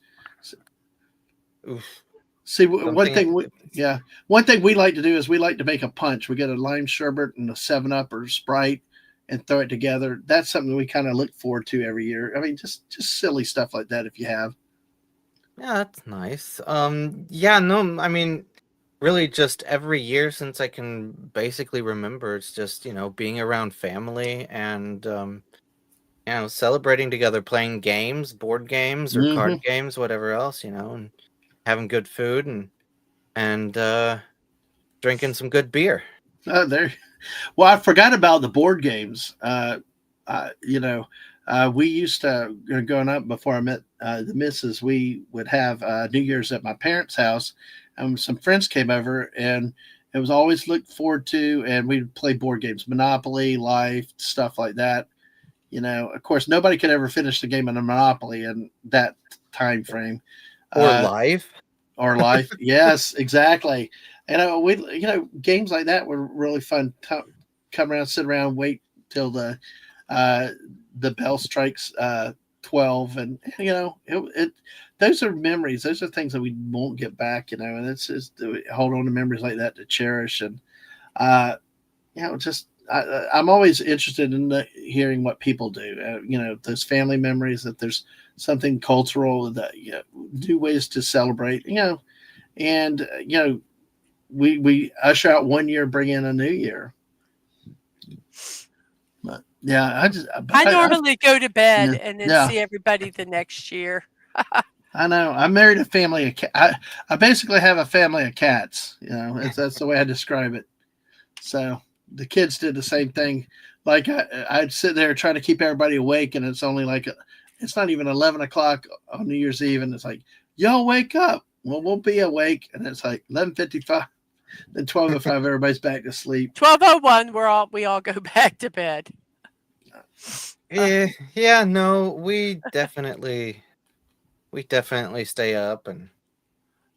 oof, See, one something. thing yeah, one thing we like to do is we like to make a punch. We get a lime sherbet and a 7 Up or Sprite and throw it together. That's something we kind of look forward to every year. I mean, just silly stuff like that if you have. Yeah, that's nice. Yeah, no, I mean, really just every year since I can basically remember, it's just, being around family and celebrating together, playing games, board games or card Hmm. games, whatever else, and having good food and drinking some good beer. There. Well, I forgot about the board games. You know, we used to growing up before I met the missus. We would have New Year's at my parents' house, and some friends came over, and it was always looked forward to. And we'd play board games, Monopoly, Life, stuff like that. Of course, nobody could ever finish the game of Monopoly in that time frame. Or Uh, live. or Life, yes, exactly. And we, games like that were really fun. Come around, sit around, wait till uh, the bell strikes 12, and it. Those are memories. Those are things that we won't get back. And it's just hold on to memories like that to cherish. And uh, just I'm always interested in hearing what people do. Those family memories. That there's something cultural that new ways to celebrate. And we usher out one year, bring in a new year. But yeah, I normally go to bed yeah, and then yeah. see everybody the next year. I know. I married a family of I basically have a family of cats. That's the way I describe it. So the kids did the same thing. Like I'd sit there trying to keep everybody awake, and it's only like it's not even 11 o'clock on New Year's Eve, and it's like, y'all wake up. Well, we'll be awake, and it's like 11:55. Then 12:05, everybody's back to sleep. 12:01, we all go back to bed. Yeah, no, we definitely stay up and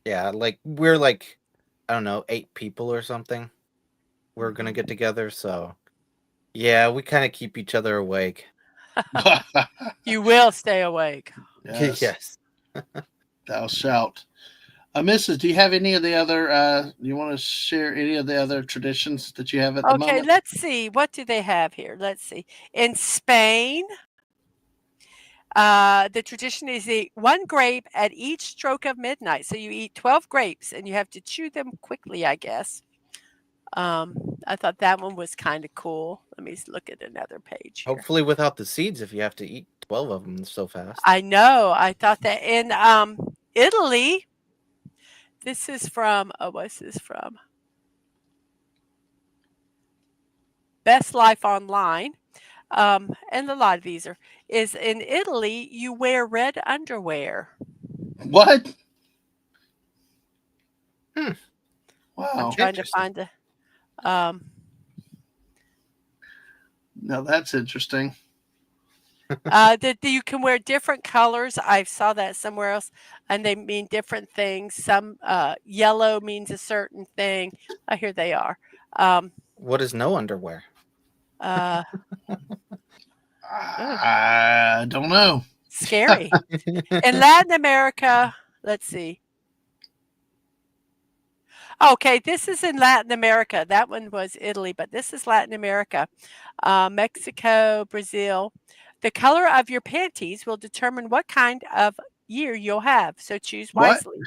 yeah, like we're like I don't know, 8 people or something. We're gonna get together, so yeah, we kind of keep each other awake. You will stay awake. Yes, Yes. thou shalt. Mrs., do you have any of the other? Do you want to share any of the other traditions that you have at the Okay, moment? let's see. What do they have here? Let's see. In Spain, the tradition is eat one grape at each stroke of midnight. So you eat 12 grapes and you have to chew them quickly, I guess. I thought that one was kind of cool. Let me look at another page here. Hopefully without the seeds if you have to eat 12 of them so fast. I know. I thought that in Italy, this is from, what's this from? Best Life Online. And a lot of these is in Italy, you wear red underwear. What? Hmm. Wow. I'm trying to find a. Now that's interesting. That you can wear different colors. I saw that somewhere else, and they mean different things. Some yellow means a certain thing. Here they are. What is no underwear? I don't know. Scary. In Latin America, let's see. Okay, this is in Latin America. That one was Italy, but this is Latin America. Mexico, Brazil. The color of your panties will determine what kind of year you'll have, so choose What? wisely.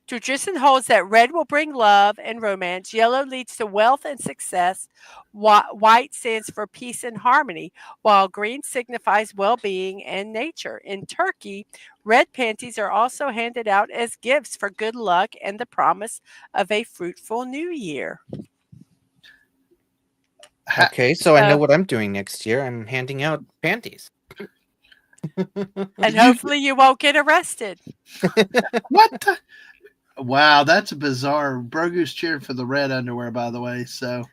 Tradition holds that red will bring love and romance, yellow leads to wealth and success, white stands for peace and harmony, while green signifies well being and nature. In Turkey, red panties are also handed out as gifts for good luck and the promise of a fruitful new year. Okay, so I know what I'm doing next year. I'm handing out panties. And hopefully you won't get arrested. What? Wow, that's bizarre. Brogu's cheered for the red underwear, by the way. So,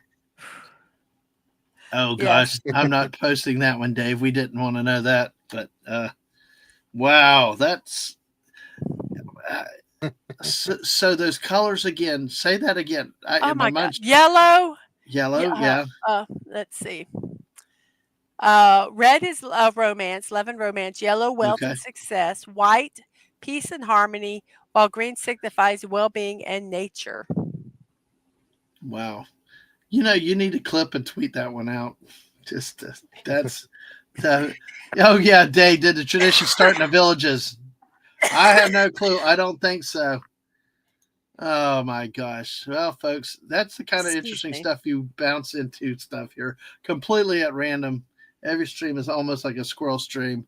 Oh Yes. gosh, I'm not posting that one, Dave. We didn't want to know that, but wow, that's so those colors again. Say that again. Oh My my God. mind's Yellow. yellow. Yeah. Yeah. Let's see. Red is romance, love and romance. Yellow, wealth Okay. and success. White, peace and harmony. While green signifies well-being and nature. Wow. You need to clip and tweet that one out. Just that's the. Oh yeah, Dave, did the tradition start in the villages? I have no clue. I don't think so. Oh my gosh. Well, folks, that's the kind of Excuse interesting me. stuff you bounce into stuff here completely at random. Every stream is almost like a squirrel stream.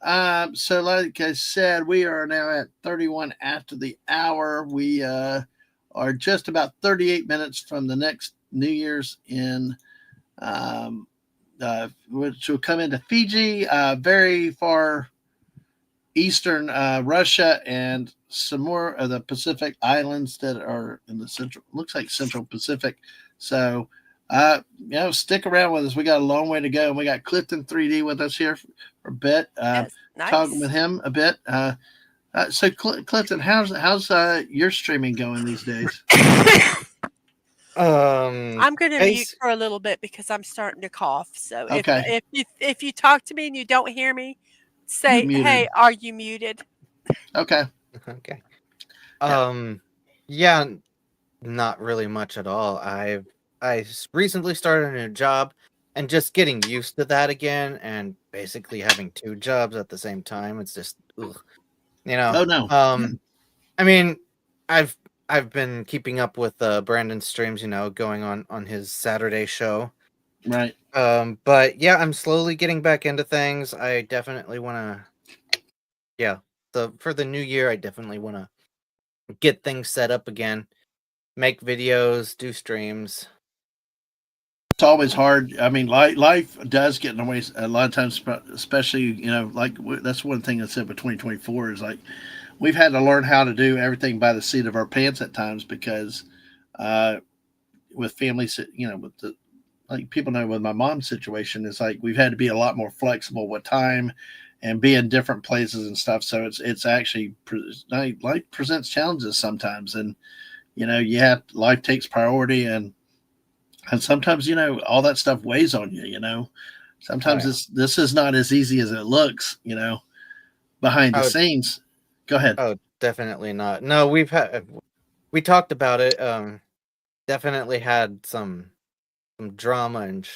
So like I said, we are now at 31 after the hour. We are just about 38 minutes from the next New Year's in which will come into Fiji, very far eastern Russia, and some more of the Pacific islands that are in the central, looks like Central Pacific. So, stick around with us. We got a long way to go, and we got Clifton 3D with us here for a bit. Yes. Talking Nice. with him a bit. So, Clifton, how's your streaming going these days? I'm going to mute Base, for a little bit because I'm starting to cough. So Okay, if you talk to me and you don't hear me, you're say, muted. "Hey, are you muted?" Okay, okay. yeah. Yeah, not really much at all. Recently started a new job and just getting used to that again, and basically having two jobs at the same time. It's just, ugh, you know. Oh no. I mean, I've I've been keeping up with Brandon's streams, going on his Saturday show. Right. But yeah, I'm slowly getting back into things. I definitely want to, yeah. For the new year, I definitely want to get things set up again, make videos, do streams. It's always hard. I mean, life does get in the way a lot of times, especially, like that's one thing that's said with 2024 is like we've had to learn how to do everything by the seat of our pants at times because uh, with families, with the, like people know with my mom's situation, it's like we've had to be a lot more flexible with time and be in different places and stuff. So it's actually life presents challenges sometimes, and life takes priority, and sometimes all that stuff weighs on you. Oh Sometimes yeah. this is not as easy as it looks. Behind the Oh, scenes. Go ahead. oh, definitely not. No, we talked about it. Definitely had some drama and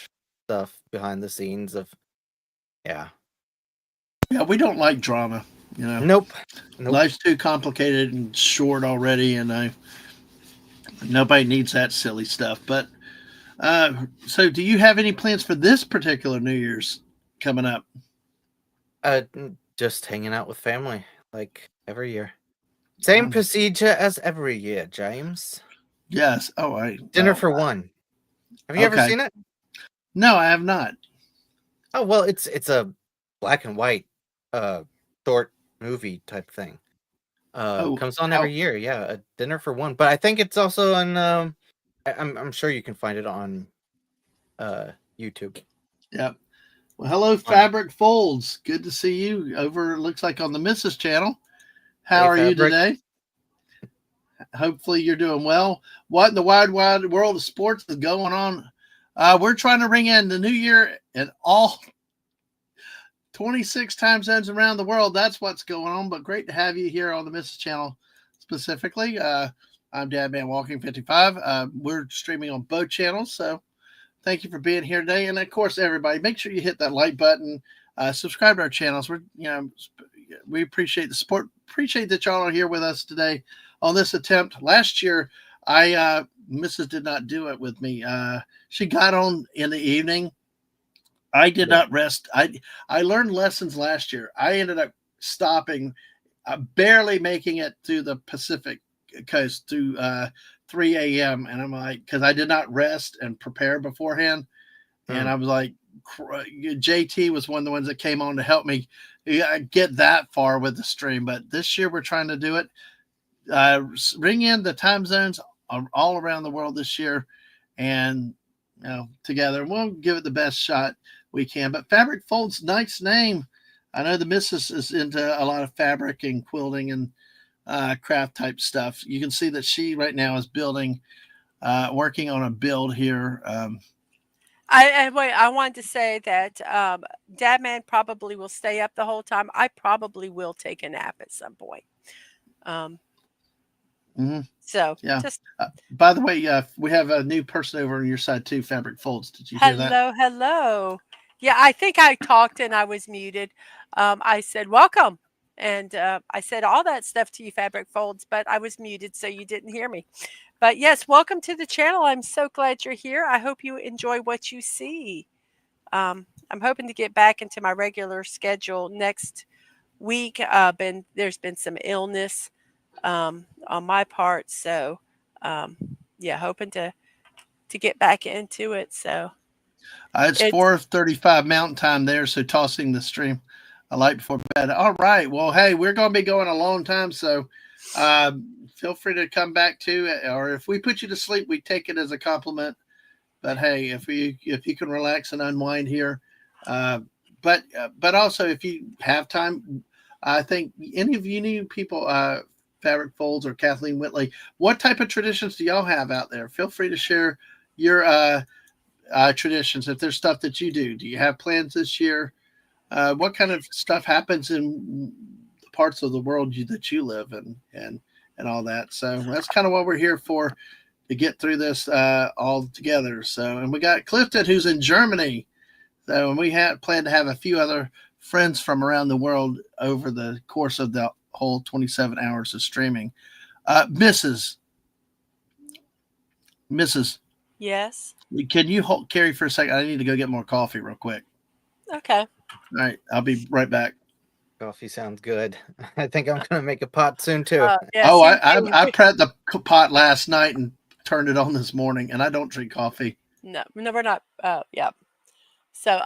stuff behind the scenes of, yeah. Yeah, we don't like drama. Nope. Life's too complicated and short already, and nobody needs that silly stuff. But so, do you have any plans for this particular New Year's coming up? Just hanging out with family like every year. Same procedure as every year, James. Yes. Oh, Dinner for one. Have you ever okay. seen it? No, I have not. Oh well, it's a black and white short movie type thing. Oh, Comes on how? every year. Yeah, a dinner for one. But I think it's also on. I'm sure you can find it on YouTube. Yeah. Well, hello, On Fabric Folds. Good to see you over. Looks like on the Mrs. channel. How Hey are you Fabric. today? Hopefully you're doing well. What in the wide world of sports is going on? We're trying to ring in the new year in all 26 time zones around the world. That's what's going on. But great to have you here on the Mrs. channel specifically. I'm Dadman Walking 55. We're streaming on both channels. So thank you for being here today. And of course, everybody, make sure you hit that like button. Subscribe to our channels. We appreciate the support. Appreciate that y'all are here with us today on this attempt. Last year, Mrs. did not do it with me. She got on in the evening. I did not rest. I learned lessons last year. I ended up stopping, barely making it to the Pacific coast to 3 a.m. And I'm like, because I did not rest and prepare beforehand. And I was like, JT was one of the ones that came on to help me get that far with the stream. But this year we're trying to do it. Ring in the time zones all around the world this year. And together. We'll give it the best shot we can. But Fabric Folds, nice name. I know the missus is into a lot of fabric and quilting and craft type stuff. You can see that she right now is building, working on a build here. Wait. I wanted to say that Dadman probably will stay up the whole time. I probably will take a nap at some point. So Yeah. just By the way, we have a new person over on your side too, Fabric Folds. Did you hear that? hello. Yeah, I think I talked and I was muted. I said welcome, and I said all that stuff to you, Fabric Folds, but I was muted, so you didn't hear me. But yes, welcome to the channel. I'm so glad you're here. I hope you enjoy what you see. I'm hoping to get back into my regular schedule next week. There's been some illness on my part, so yeah, hoping to get back into it. So It's 4:35 Mountain Time there, so tossing the stream a light before bed. All right. Well, hey, we're going to be going a long time, so feel free to come back too. Or if we put you to sleep, we take it as a compliment. But hey, if you can relax and unwind here, but also if you have time, I think any of you new people, Fabric Folds or Kathleen Whitley, what type of traditions do y'all have out there? Feel free to share your traditions. If there's stuff that you do you have plans this year? What kind of stuff happens in the parts of the world that you live in and all that? So that's kind of what we're here for, to get through this all together. So, and we got Clifton who's in Germany. So, and we plan to have a few other friends from around the world over the course of the whole 27 hours of streaming. Mrs. yes. Can you hold Carrie for a second? I need to go get more coffee real quick. Okay. All right. I'll be right back. Coffee sounds good. I think I'm gonna make a pot soon too. Yeah, Oh, same I thing. prepped the pot last night and turned it on this morning, and I don't drink coffee. No, we're not. Yeah. So,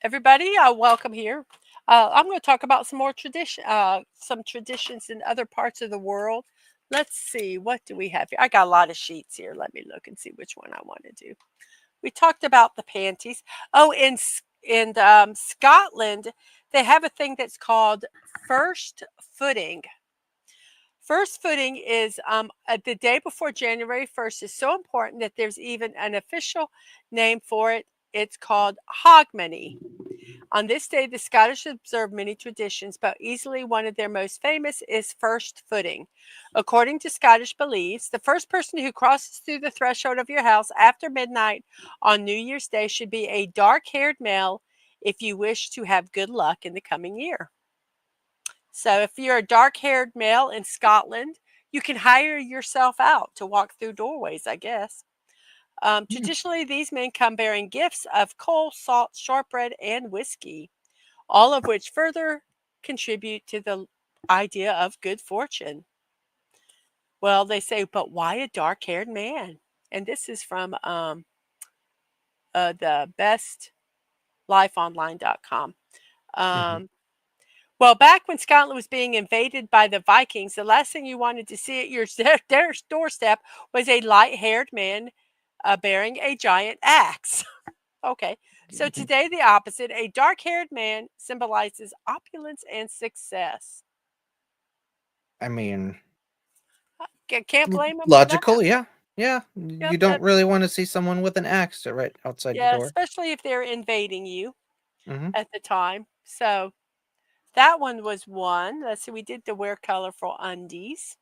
everybody, welcome here. I'm going to talk about some more some traditions in other parts of the world. Let's see, what do we have here? I got a lot of sheets here. Let me look and see which one I want to do. We talked about the panties. Oh, in Scotland, they have a thing that's called first footing. First footing is the day before January 1st is so important that there's even an official name for it. It's called Hogmanay. On this day, the Scottish observe many traditions, but easily one of their most famous is first footing. According to Scottish beliefs, the first person who crosses through the threshold of your house after midnight on New Year's Day should be a dark-haired male if you wish to have good luck in the coming year. So if you're a dark-haired male in Scotland, you can hire yourself out to walk through doorways, I guess. Traditionally, these men come bearing gifts of coal, salt, shortbread, and whiskey, all of which further contribute to the idea of good fortune. Well, they say, but why a dark-haired man? And this is from the bestlifeonline.com. Well, back when Scotland was being invaded by the Vikings, the last thing you wanted to see at your doorstep was a light-haired man bearing a giant axe. Okay, so today the opposite. A dark-haired man symbolizes opulence and success. I mean, Can't blame him. logical, yeah. Yep, You don't really want to see someone with an axe right outside your door. especially if they're invading you Mhm. at the time. So that one was one. Let's see, we did the wear colorful undies.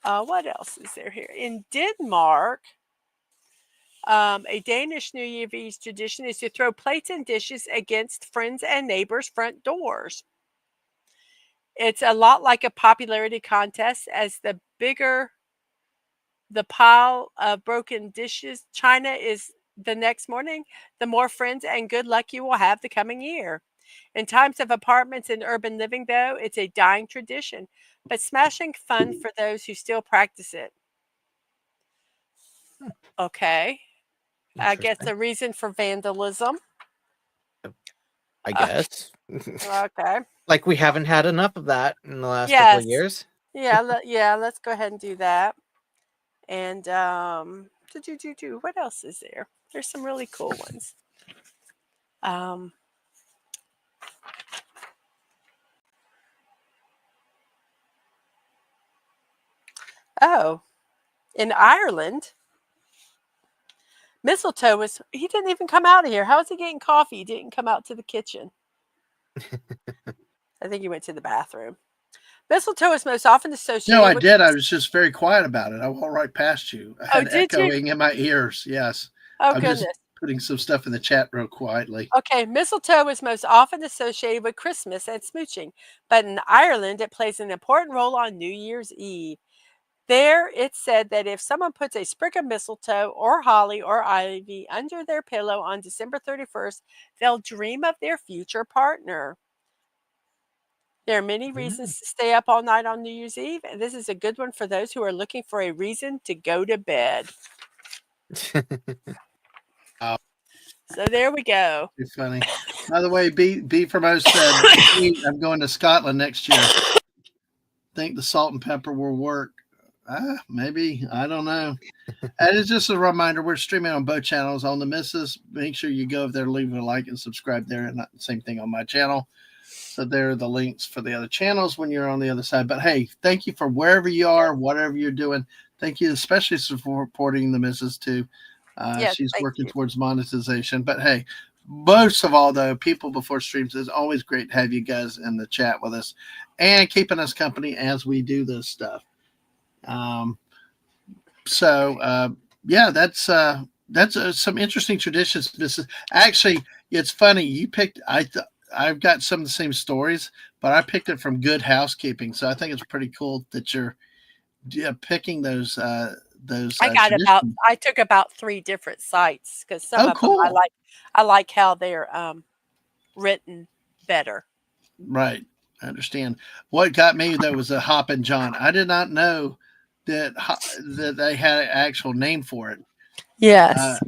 What else is there here? In Denmark, a Danish New Year's tradition is to throw plates and dishes against friends and neighbors' front doors. It's a lot like a popularity contest, as the bigger the pile of broken dishes china is the next morning, the more friends and good luck you will have the coming year. In times of apartments and urban living, though, it's a dying tradition, but smashing fun for those who still practice it. Okay. I guess Interesting. the reason for vandalism. I guess. Okay. Like we haven't had enough of that in the last couple of Yes. years. Yeah, let's go ahead and do that. And What else is there? There's some really cool ones. Oh, in Ireland, mistletoe was. He didn't even come out of here. How is he getting coffee? He didn't come out to the kitchen. I think he went to the bathroom. Mistletoe is most often associated No, I with. did. I was just very quiet about it. I walked right past you. I Oh, had did you? echoing in my ears. Yes. Oh, I'm just goodness. putting some stuff in the chat real quietly. Okay, mistletoe is most often associated with Christmas and smooching, but in Ireland, it plays an important role on New Year's Eve. There, it's said that if someone puts a sprig of mistletoe or holly or ivy under their pillow on December 31st, they'll dream of their future partner. There are many reasons to stay up all night on New Year's Eve, and this is a good one for those who are looking for a reason to go to bed. So there we go. It's funny. By the way, B from O said, I'm going to Scotland next year. Think the salt and pepper will work. Maybe. I don't know. And it's just a reminder, we're streaming on both channels. On the missus, make sure you go over there, leave a like and subscribe there. And same thing on my channel. So there are the links for the other channels when you're on the other side. But hey, thank you for wherever you are, whatever you're doing. Thank you, especially for supporting the missus too. She's working towards monetization. But hey, most of all, though, people before streams, is always great to have you guys in the chat with us and keeping us company as we do this stuff. Yeah, that's some interesting traditions. This is actually, it's funny. You picked, I've got some of the same stories, but I picked it from Good Housekeeping. So I think it's pretty cool that you're picking those. I took about 3 different sites because some of them I like how they're written better. Right. I understand. What got me though was a Hoppin' John. I did not know that they had an actual name for it. Yes.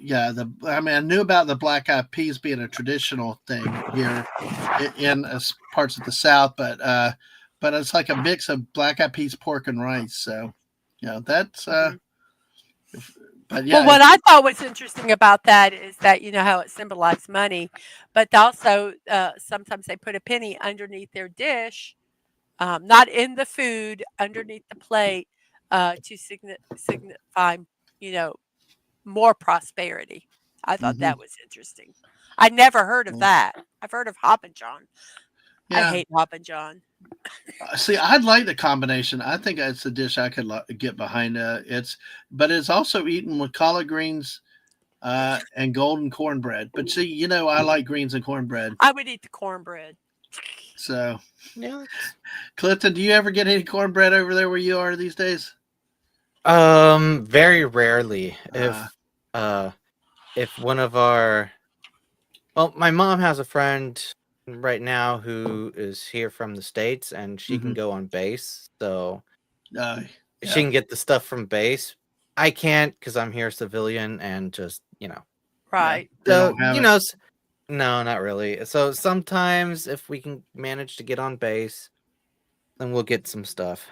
I knew about the black eyed peas being a traditional thing here in parts of the South, but it's like a mix of black eyed peas, pork, and rice. So, that's. But yeah. Well, what I thought was interesting about that is that you know how it symbolized money, but also sometimes they put a penny underneath their dish, not in the food, underneath the plate, to signify, more prosperity. I thought that was interesting. I never heard of that. I've heard of Hoppin' John. Yeah. I hate Hoppin' John. See, I'd like the combination. I think it's a dish I could get behind. But it's also eaten with collard greens and golden cornbread. But see, I like greens and cornbread. I would eat the cornbread. So, yeah. Clifton, do you ever get any cornbread over there where you are these days? Very rarely. If one of our, my mom has a friend right now who is here from the States, and she can go on base, so she can get the stuff from base. I can't because I'm here civilian and just right. So no, not really. So sometimes if we can manage to get on base, then we'll get some stuff.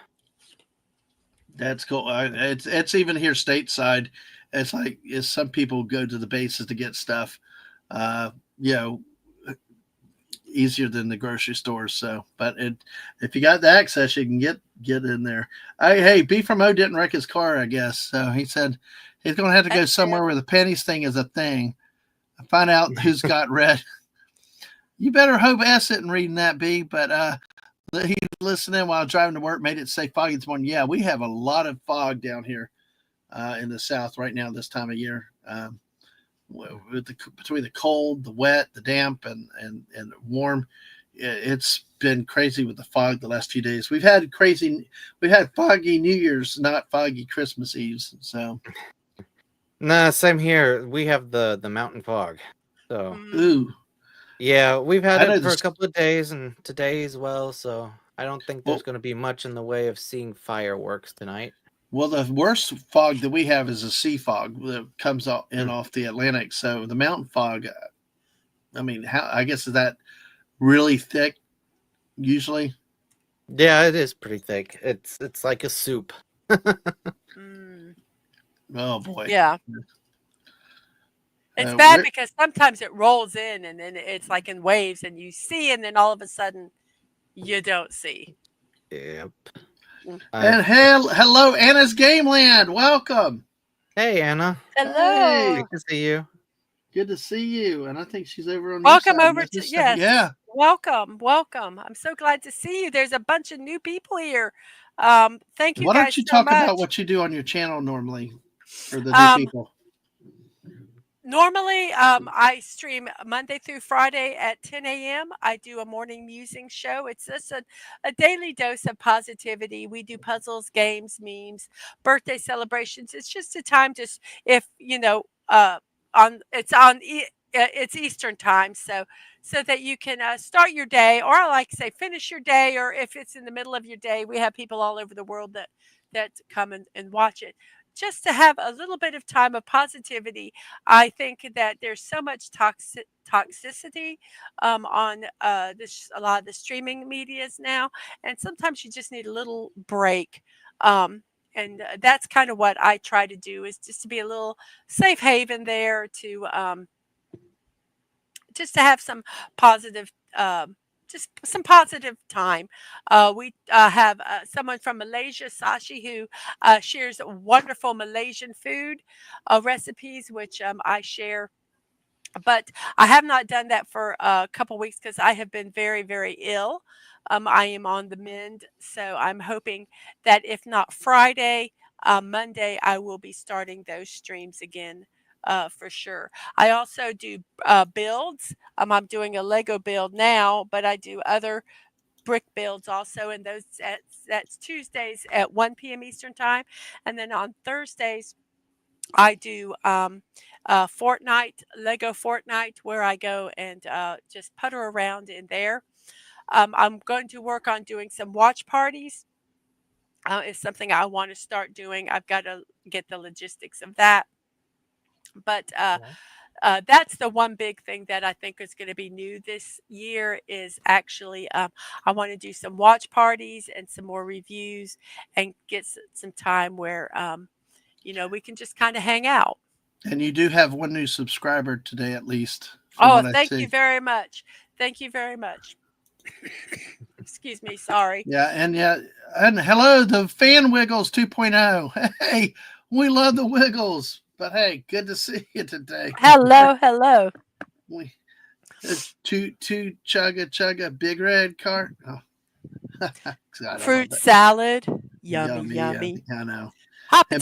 That's cool. It's even here stateside. It's like some people go to the bases to get stuff. Easier than the grocery stores. So, but if you got the access, you can get in there. Hey, B from O didn't wreck his car, I guess. So he said he's going to have to go somewhere where the pennies thing is a thing. Find out who's got red. You better hope S isn't reading that, B. But he listening while driving to work, made it say foggy this morning. Yeah, we have a lot of fog down here in the South right now this time of year. Between the cold, the wet, the damp, and warm, it's been crazy with the fog the last few days. We've had foggy New Year's, not foggy Christmas Eves. So, nah, same here. We have the mountain fog. So, yeah, we've had it for a couple of days, and today as well. So, I don't think there's going to be much in the way of seeing fireworks tonight. Well, the worst fog that we have is a sea fog that comes off the Atlantic. So the mountain fog, I guess is that really thick usually? Yeah, it is pretty thick. It's like a soup. Oh boy. Yeah. It's Uh, bad we're- because sometimes it rolls in and then it's like in waves and you see and then all of a sudden you don't see. Yep. Mm. and hello, Anna's Gameland. Welcome. Hey, Anna. Hello. Great to see you. Good to see you. And I think she's over on Welcome your side, over to Mrs. yes. Yeah. Welcome. I'm so glad to see you. There's a bunch of new people here. Thank you Why guys don't you so talk about much. what you do on your channel normally for the new Um, people? Normally, I stream Monday through Friday at 10 a.m. I do a morning musing show. It's just a daily dose of positivity. We do puzzles, games, memes, birthday celebrations. It's just a time just if on it's on it's Eastern time, so that you can start your day, or I like to say finish your day, or if it's in the middle of your day, we have people all over the world that come and watch it. Just to have a little bit of time of positivity. I think that there's so much toxicity on a lot of the streaming medias now, and sometimes you just need a little break. And that's kind of what I try to do is just to be a little safe haven there to just to have some positive. Just some positive time. We have someone from Malaysia, Sashi, who shares wonderful Malaysian food recipes, which I share, but I have not done that for a couple weeks because I have been very, very ill. I am on the mend, so I'm hoping that if not Friday, Monday, I will be starting those streams again for sure. I also do builds. I'm doing a Lego build now, but I do other brick builds also, and that's Tuesdays at 1 p.m. Eastern time, and then on Thursdays I do Fortnite, Lego Fortnite, where I go and just putter around in there. I'm going to work on doing some watch parties. It's something I want to start doing. I've got to get the logistics of that. But that's the one big thing that I think is going to be new this year is actually I want to do some watch parties and some more reviews and get some time where we can just kind of hang out. And you do have one new subscriber today, at least, from Oh, what I thank you see. very much. Thank you very much. Excuse me, sorry. Yeah, and hello, the Fan Wiggles 2.0. Hey, we love the Wiggles, but hey, good to see you today. Hello. We two chugga big red cart. Oh, God, I love Fruit that. salad. Yummy. I know. Hot And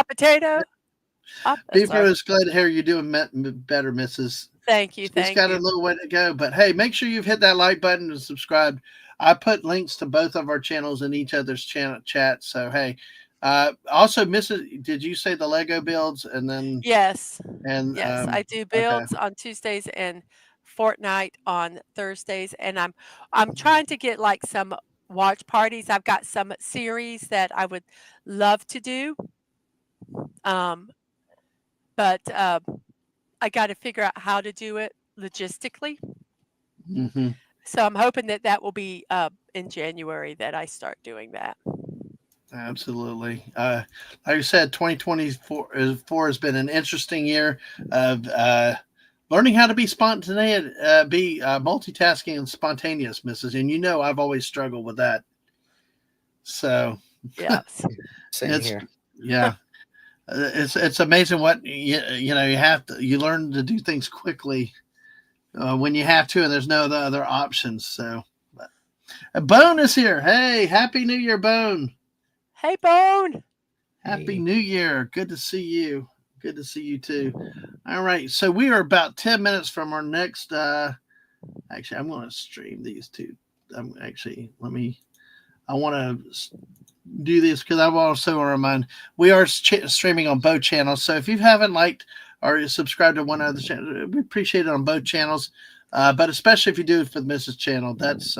potato. Oh, Beef sorry. is glad to hear you're doing better, Mrs. Thank you. She's got a little way to go, but hey, make sure you've hit that like button and subscribe. I put links to both of our channels in each other's channel chat. So hey, also, Mrs. Did you say the Lego builds and then Yes. and Yes, I do okay, builds on Tuesdays and Fortnite on Thursdays, and I'm trying to get like some watch parties. I've got some series that I would love to do. Um, but I got to figure out how to do it logistically. hmm So I'm hoping that will be in January that I start doing that. absolutely. Like I said, 2024 has been an interesting year of learning how to be spontaneous, be multitasking and spontaneous, Mrs. And I've always struggled with that. So Yes. Same here. yeah. It's amazing what you learn to do things quickly when you have to, and there's no other options. So, Bone is here. Hey, happy New Year, Bone. Hey, Bone. Happy New Year. Good to see you. Good to see you too. All right, so we are about 10 minutes from our next. Actually, I'm going to stream these two. I want to do this because I also want to remind we are streaming on both channels. So if you haven't liked or subscribed to one other channel, we appreciate it on both channels. But especially if you do it for the Mrs. channel, that's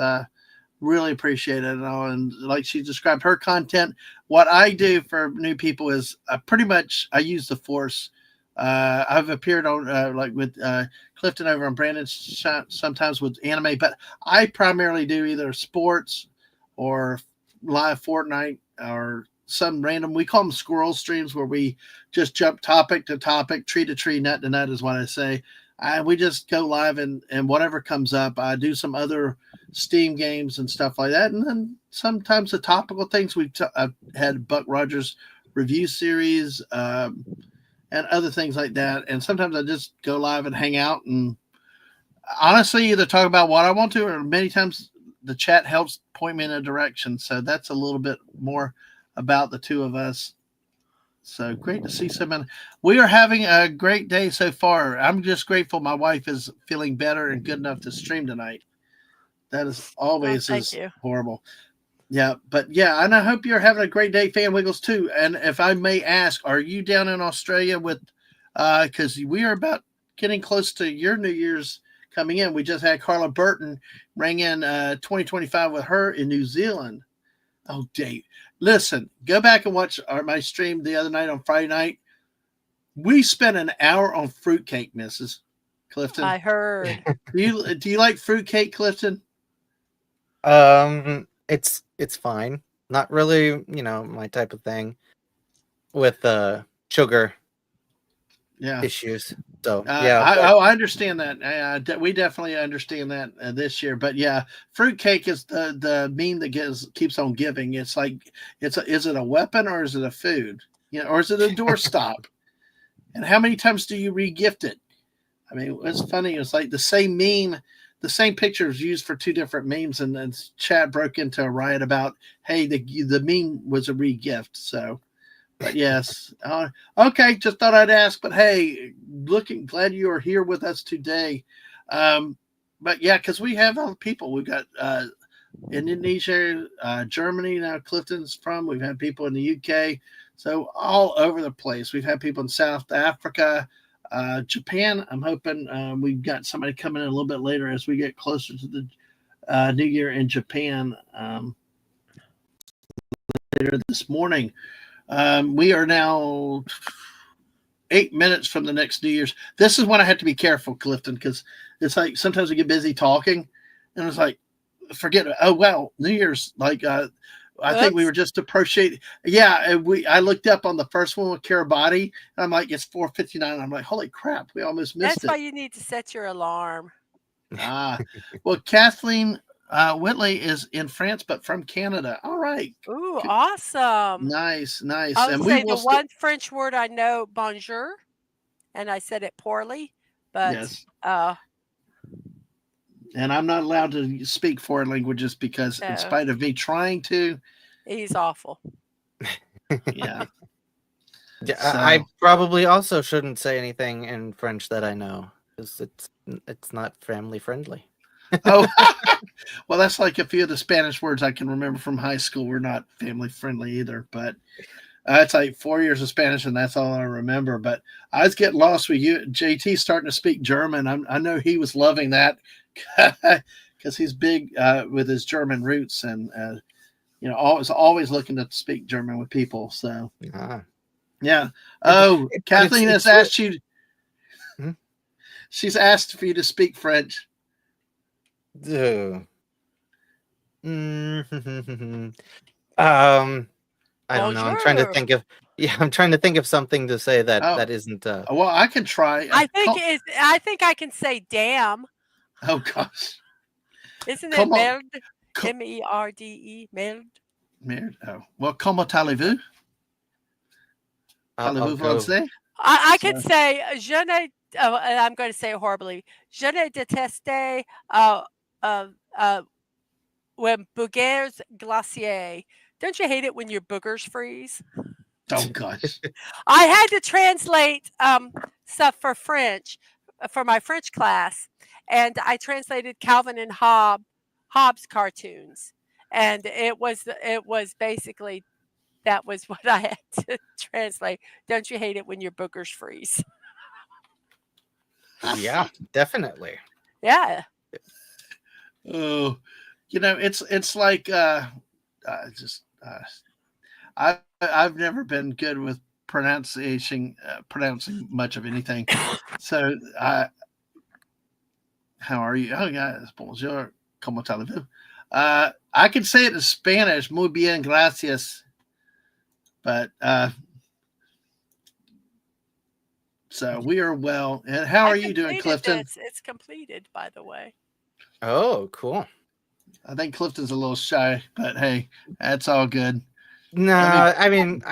really appreciate it. And like she described her content, what I do for new people is pretty much I use the Force. I've appeared on like with Clifton over on Brandon's sometimes with anime, but I primarily do either sports or live Fortnite or some random, we call them squirrel streams, where we just jump topic to topic, tree to tree, nut to nut is what I say. We just go live, and whatever comes up. I do some other Steam games and stuff like that, and then sometimes the topical things. I've had Buck Rogers review series, and other things like that. And sometimes I just go live and hang out, and honestly either talk about what I want to, or many times the chat helps point me in a direction. So that's a little bit more about the two of us. So great to see so many. We are having a great day so far. I'm just grateful my wife is feeling better and good enough to stream tonight. That is always thank you. horrible. Yeah, but yeah, and I hope you're having a great day, Fan Wiggles, too. And if I may ask, are you down in Australia with, because we are about getting close to your New Year's coming in. We just had Carla Burton ring in 2025 with her in New Zealand. Oh, Dave. Listen, go back and watch my stream the other night on Friday night. We spent an hour on fruitcake, Mrs. Clifton. I heard. Do you like fruitcake, Clifton? It's fine. Not really, my type of thing with sugar issues. So yeah, I understand that. We definitely understand that this year. But yeah, fruitcake is the meme that keeps on giving. It's like is it a weapon or is it a food? Or is it a doorstop? And how many times do you re-gift it? I mean, it's funny. It's like the same meme, the same picture is used for two different memes, and then chat broke into a riot about, hey, the meme was a re-gift. So. But yes, okay. Just thought I'd ask. But hey, glad you are here with us today. But yeah, because we have other people. We've got Indonesia, Germany. Now Clifton's from. We've had people in the UK. So all over the place. We've had people in South Africa, Japan. I'm hoping we've got somebody coming in a little bit later as we get closer to the New Year in Japan later this morning. We are now 8 minutes from the next New Year's. This is when I have to be careful, Clifton, because it's like sometimes we get busy talking, and it's like, forget it. Oh, wow, New Year's. Like, I think we were just approaching. Yeah, I looked up on the first one with Kiribati, and I'm like, it's 4:59. I'm like, holy crap, we almost missed it. That's why you need to set your alarm. Well, Kathleen Whitley is in France, but from Canada. All right. Ooh, awesome. Nice. I would say the one French word I know, bonjour, and I said it poorly, but yes. And I'm not allowed to speak foreign languages because in spite of me trying to. He's awful. Yeah. So. I probably also shouldn't say anything in French that I know because it's not family friendly. Oh, well, that's like a few of the Spanish words I can remember from high school were not family friendly either. But it's like 4 years of Spanish, and that's all I remember. But I was getting lost with you. JT starting to speak German. I know he was loving that because he's big with his German roots, and always looking to speak German with people. So yeah. Oh, Kathleen has asked you. She's asked for you to speak French. I don't know. I'm trying to think of something to say that isn't. Well, I can try. I think I can say damn. Oh gosh. Isn't it merde? M-E-R-D-E, merde. Merde. Oh well, comment allez-vous? Allez-vous français? I could say je ne. I'm going to say it horribly. Je ne déteste when boogers glacier. Don't you hate it when your boogers freeze? Oh gosh. I had to translate stuff for French for my French class, and I translated Calvin and Hobbes cartoons, and it was basically that was what I had to translate. Don't you hate it when your boogers freeze? Yeah, definitely. Yeah. Oh, it's like I've never been good with pronouncing much of anything. So how are you? Oh yeah, bonjour, como allez-vous? I can say it in Spanish. Muy bien, gracias. But so we are well. And how I are you doing, completed Clifton? this. It's completed, by the way. Oh, cool. I think Clifton's a little shy, but hey, that's all good. No, Let I mean,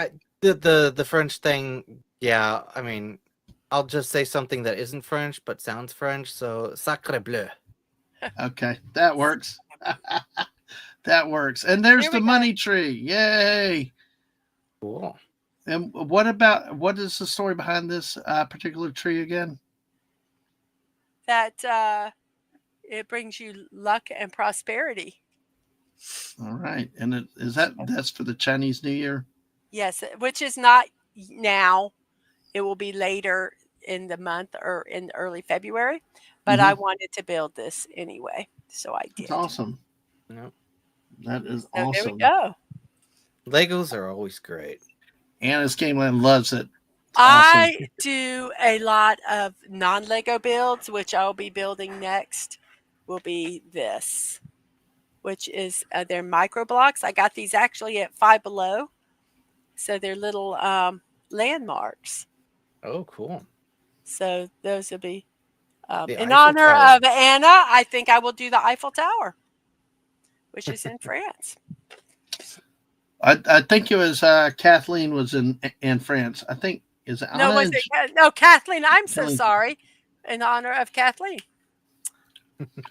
the French thing. Yeah, I mean, I'll just say something that isn't French but sounds French. So, sacre bleu. Okay, that works. That works. And there's Here the we go. money tree. Yay! Cool. And what is the story behind this particular tree again? That it brings you luck and prosperity. All right, and that's for the Chinese New Year. Yes, which is not now. It will be later in the month or in early February. But I wanted to build this anyway, so I did. That's awesome. Yep. That is So there we awesome. go. Legos are always great. Anna's Gameland loves it. It's I awesome. do a lot of non-Lego builds, which I'll be building next. Will be this, which is they're micro blocks. I got these actually at Five Below, so they're little landmarks. Oh, cool. So those will be The in Eiffel honor Tower. of Anna. I think I will do the Eiffel Tower, which is in France. I think it was Kathleen was in France. I think is it No, Anna was and it? No, Kathleen. I'm so Kathleen. sorry. In honor of Kathleen,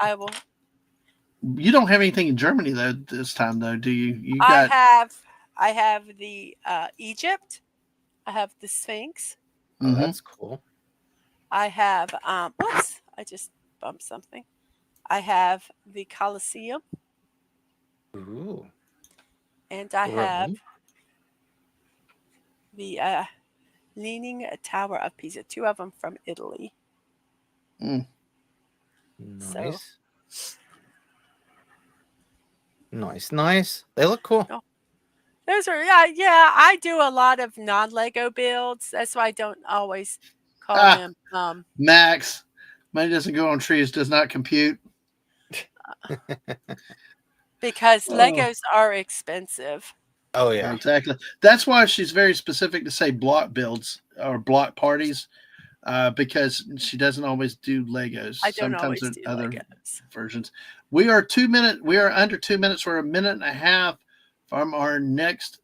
I will. You don't have anything in Germany though this time though, do you? You I got have the Egypt. I have the Sphinx. Oh, mhm. that's cool. I have whoops, I just bumped something. I have the Colosseum, Ooh. and I have Right. the Leaning Tower of Pisa. Two of them from Italy. Nice. Nice. They look cool. Oh, those are yeah. I do a lot of non-Lego builds. That's why I don't always call them. Max, money doesn't go on trees, does not compute. Because Oh. Legos are expensive. Oh yeah. Exactly. That's why she's very specific to say block builds or block parties, because she doesn't always do Legos. I don't Sometimes always there's do other Legos. versions. We are 2 minutes. We are under 2 minutes. We're a minute and a half from our next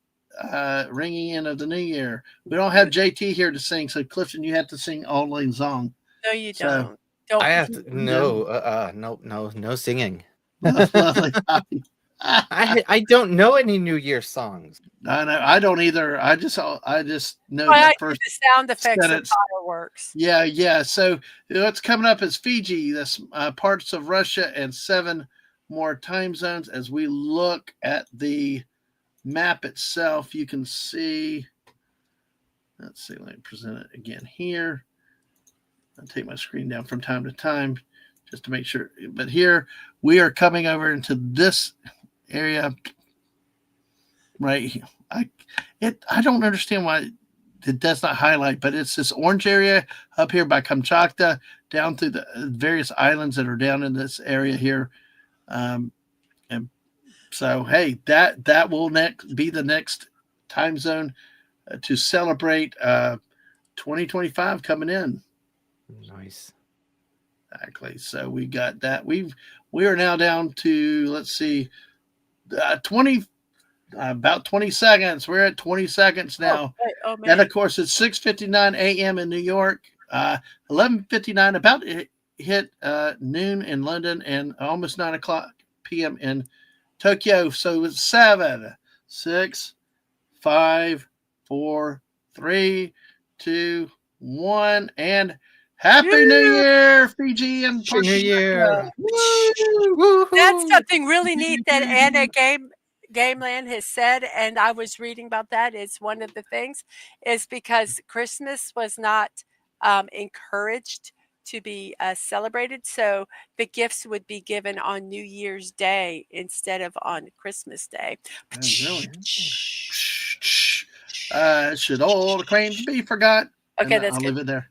ringing in of the new year. We don't have JT here to sing, so Clifton, you have to sing Auld Lang Syne. No, you So- don't. Don't. I have to no singing. Lovely. I don't know any New Year songs. I know. I don't either. I just know I that do first. the sound effects of sentence. fireworks. Yeah. So what's coming up is Fiji, that's parts of Russia, and 7 more time zones. As we look at the map itself, you can see. Let's see. Let me present it again here. I'll take my screen down from time to time just to make sure. But here we are coming over into this area right here. I don't understand why it does not highlight, but it's this orange area up here by Kamchatka down through the various islands that are down in this area here. And so, hey, that will be the next time zone to celebrate 2025 coming in. Nice. Exactly. So we got that. We are now down to, let's see, 20 about 20 seconds. We're at 20 seconds now. Oh man. And of course, it's 6:59 a.m. in New York, 11:59, about to hit noon in London, and almost 9 o'clock p.m. in Tokyo. So it's 7, 6, 5, 4, 3, 2, 1, and Happy New Year, Fiji and Happy New Year. That's something really neat that Anna Gameland has said, and I was reading about that. It's one of the things is because Christmas was not encouraged to be celebrated, so the gifts would be given on New Year's Day instead of on Christmas Day. Oh, really? Should old acquaintance be forgot? Okay, And that's I'll good. leave it there.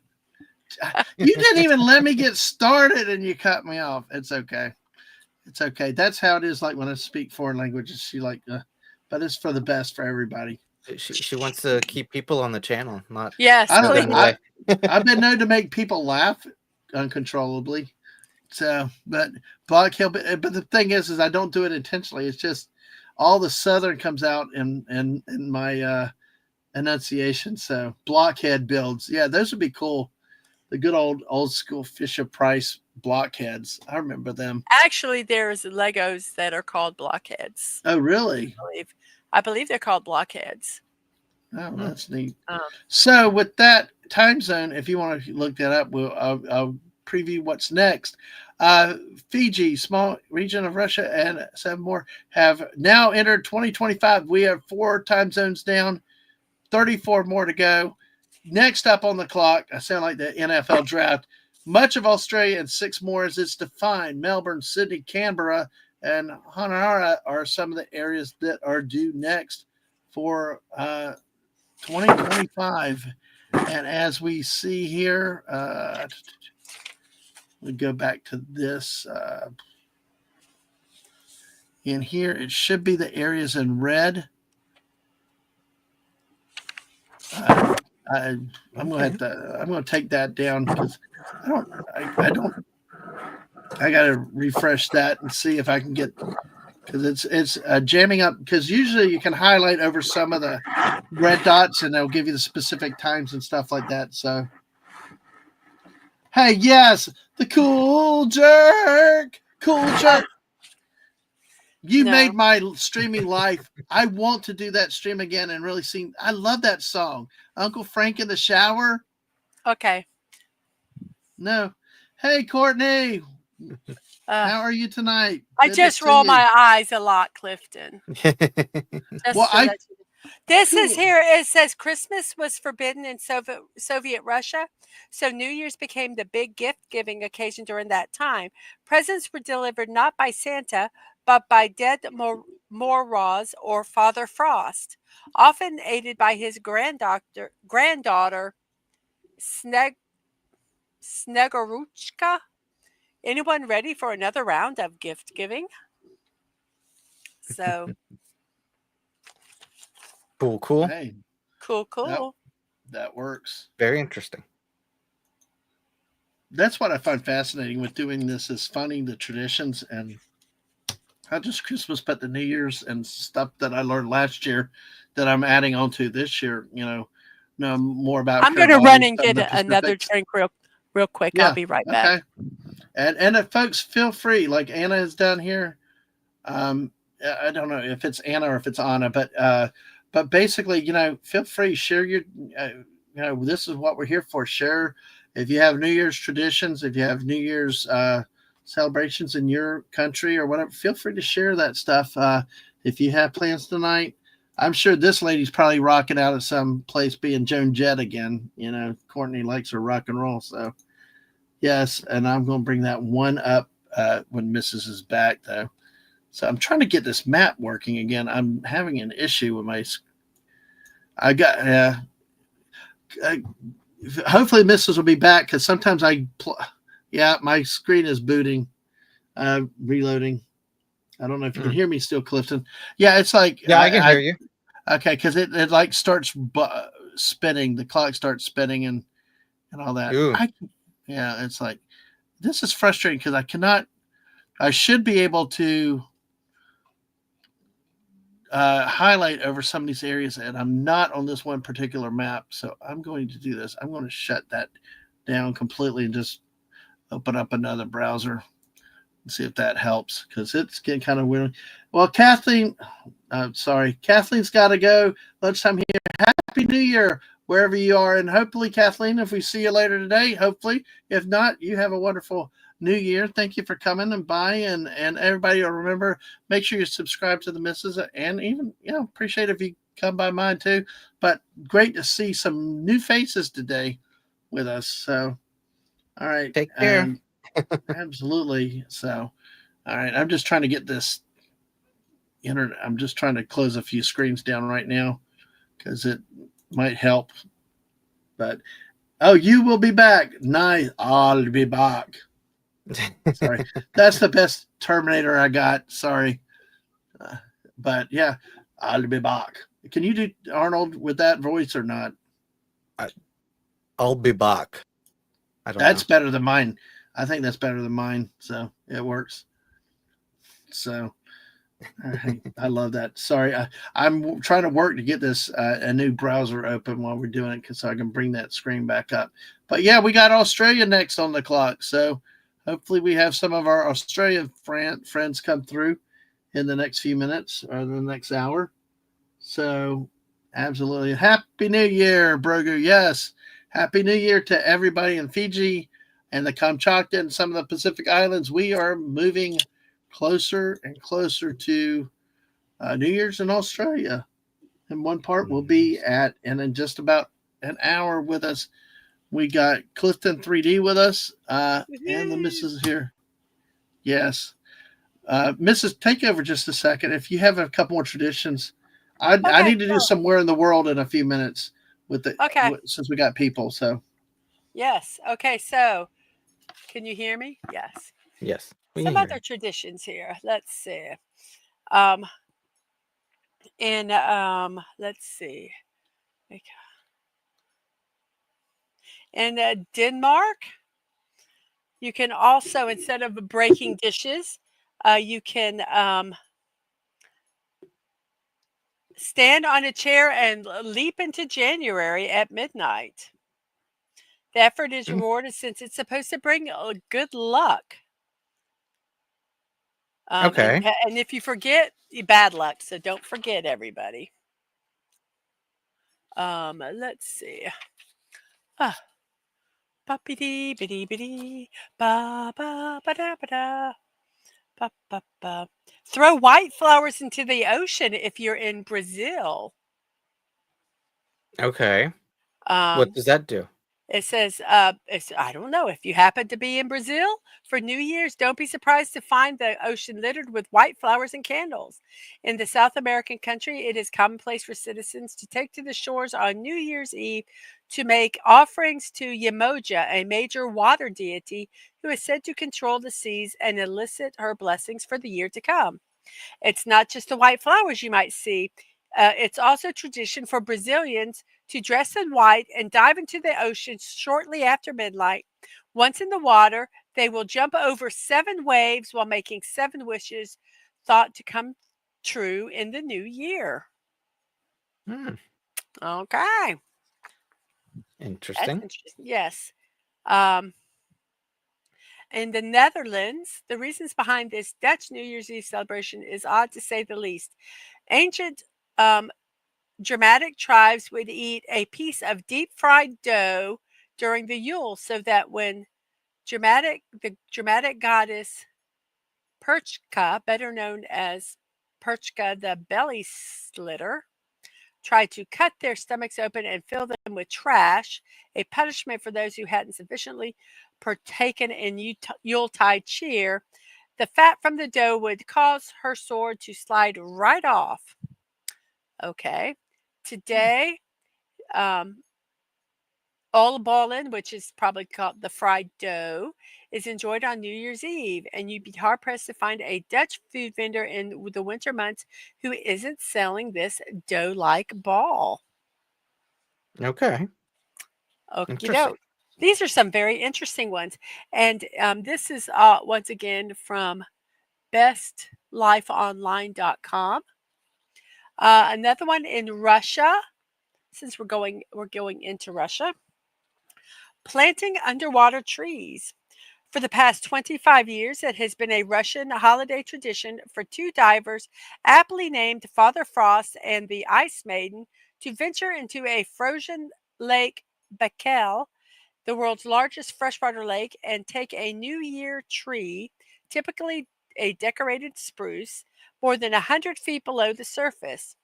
You didn't even let me get started, and you cut me off. It's okay. It's okay. That's how it is. Like when I speak foreign languages, but it's for the best for everybody. She wants to keep people on the channel, not Yes, I put don't them know. please. away. I've been known to make people laugh uncontrollably. So, but Block Hill, but the thing is I don't do it intentionally. It's just all the Southern comes out in my enunciation. So blockhead builds, yeah, those would be cool. The good old school Fisher Price blockheads. I remember them. Actually, there's Legos that are called blockheads. Oh, really? I believe they're called blockheads. Oh, that's neat. Um, So with that time zone, if you want to look that up, I'll preview what's next. Fiji, small region of Russia, and 7 more have now entered 2025. We have 4 time zones down, 34 more to go. Next up on the clock, I sound like the NFL draft. Much of Australia and 6 more as it's defined. Melbourne, Sydney, Canberra, and Honolulu are some of the areas that are due next for 2025. And as we see here, we go back to this. In here, it should be the areas in red. I'm going to take that down because I got to refresh that and see if I can get, because it's jamming up, because usually you can highlight over some of the red dots and they'll give you the specific times and stuff like that. So, hey, yes, the cool jerk. You No. made my streaming life. I want to do that stream again and really sing. I love that song. Uncle Frank in the shower. okay. No. Hey, Courtney. How are you tonight? I Good to just see roll you. my eyes a lot, Clifton. Just Well, so I- that you know. This is Cool. here. It says Christmas was forbidden in Soviet Russia, so New Year's became the big gift-giving occasion during that time. Presents were delivered not by Santa, but by Ded Moroz or Father Frost, often aided by his granddaughter Sneguruchka. Anyone ready for another round of gift giving? So Cool. Hey, cool. that works. Very interesting. That's what I find fascinating with doing this, is finding the traditions, and not just Christmas, but the New Year's and stuff that I learned last year that I'm adding on to this year. Know more about. I'm going to run and get another drink real quick. Yeah, I'll be right back. Okay. And if folks, feel free, like Anna is down here. I don't know if it's Anna or if it's Anna, but basically, feel free, share your, this is what we're here for. Share if you have New Year's traditions, if you have New Year's celebrations in your country or whatever, feel free to share that stuff. If you have plans tonight, I'm sure this lady's probably rocking out at some place being Joan Jett again. Courtney likes her rock and roll. So, yes, and I'm going to bring that one up when Mrs. is back, though. So I'm trying to get this map working again. I'm having an issue with my. I got. Hopefully, Mrs. will be back, because sometimes my screen is booting, reloading. I don't know if you can hear me still, Clifton. Yeah, it's like. Yeah, I can hear you. Okay, because it like starts spinning. The clock starts spinning and all that. Yeah, it's like, this is frustrating because I cannot. I should be able to highlight over some of these areas, and I'm not on this one particular map. So I'm going to do this. I'm going to shut that down completely and just open up another browser and see if that helps, because it's getting kind of weird. Well, Kathleen's got to go. Lunchtime here. Happy New Year wherever you are, and hopefully, Kathleen, if we see you later today, hopefully. If not, you have a wonderful New Year. Thank you for coming and by, and everybody will remember, make sure you subscribe to the missus, and even appreciate if you come by mine too. But great to see some new faces today with us. So, all right, take care. Absolutely. So, all right, I'm just trying to get this internet. I'm just trying to close a few screens down right now because it might help. But you will be back. Nice. I'll be back. Sorry, that's the best Terminator I got. Sorry, but yeah, I'll be back. Can you do Arnold with that voice or not? I'll be back. I don't That's know. better than mine. I think that's better than mine. So it works. So I love that. Sorry, I'm trying to work to get this a new browser open while we're doing it, so I can bring that screen back up. But yeah, we got Australia next on the clock. So hopefully we have some of our Australian friends come through in the next few minutes or the next hour. So absolutely. Happy New Year, Brogu. Yes. Happy New Year to everybody in Fiji and the Kamchatka and some of the Pacific Islands. We are moving closer and closer to New Year's in Australia. And one part will be at, and in just about an hour with us, we got Clifton 3D with us and the missus here. Yes. Mrs., take over just a second. If you have a couple more traditions, I need to do somewhere in the world in a few minutes with the since we got people. So yes. Okay. So, can you hear me? Yes. Yes. Some other traditions here. Let's see. Let's see. In Denmark, you can also, instead of breaking dishes, you can stand on a chair and leap into January at midnight. The effort is rewarded since it's supposed to bring good luck. Okay. And if you forget, bad luck. So don't forget, everybody. Let's see. Ba biddy biddy biddy ba ba ba da ba da ba ba ba. Throw white flowers into the ocean if you're in Brazil. Okay. Um, What does that do? It says, I don't know. If you happen to be in Brazil for New Year's, don't be surprised to find the ocean littered with white flowers and candles. In the South American country, it is commonplace for citizens to take to the shores on New Year's Eve to make offerings to Yemoja, a major water deity who is said to control the seas and elicit her blessings for the year to come. It's not just the white flowers you might see. It's also tradition for Brazilians to dress in white and dive into the ocean shortly after midnight. Once in the water, they will jump over 7 waves while making 7 wishes thought to come true in the new year. Okay. Interesting. That's interesting. Yes. In the Netherlands, the reasons behind this Dutch New Year's Eve celebration is odd to say the least. Ancient Germanic tribes would eat a piece of deep fried dough during the Yule so that when the Germanic goddess Perchka, better known as Perchka the belly slitter, tried to cut their stomachs open and fill them with trash, a punishment for those who hadn't sufficiently partaken in Yuletide cheer, the fat from the dough would cause her sword to slide right off. Okay. Today, oliebollen, which is probably called the fried dough, is enjoyed on New Year's Eve, and you'd be hard pressed to find a Dutch food vendor in the winter months who isn't selling this dough-like ball. Okay. Okey-doke. These are some very interesting ones, and this is once again from bestlifeonline.com. Another one in Russia. Since we're going into Russia, planting underwater trees. For the past 25 years, it has been a Russian holiday tradition for 2 divers, aptly named Father Frost and the Ice Maiden, to venture into a frozen lake, Baikal, the world's largest freshwater lake, and take a New Year tree, typically a decorated spruce, more than 100 feet below the surface.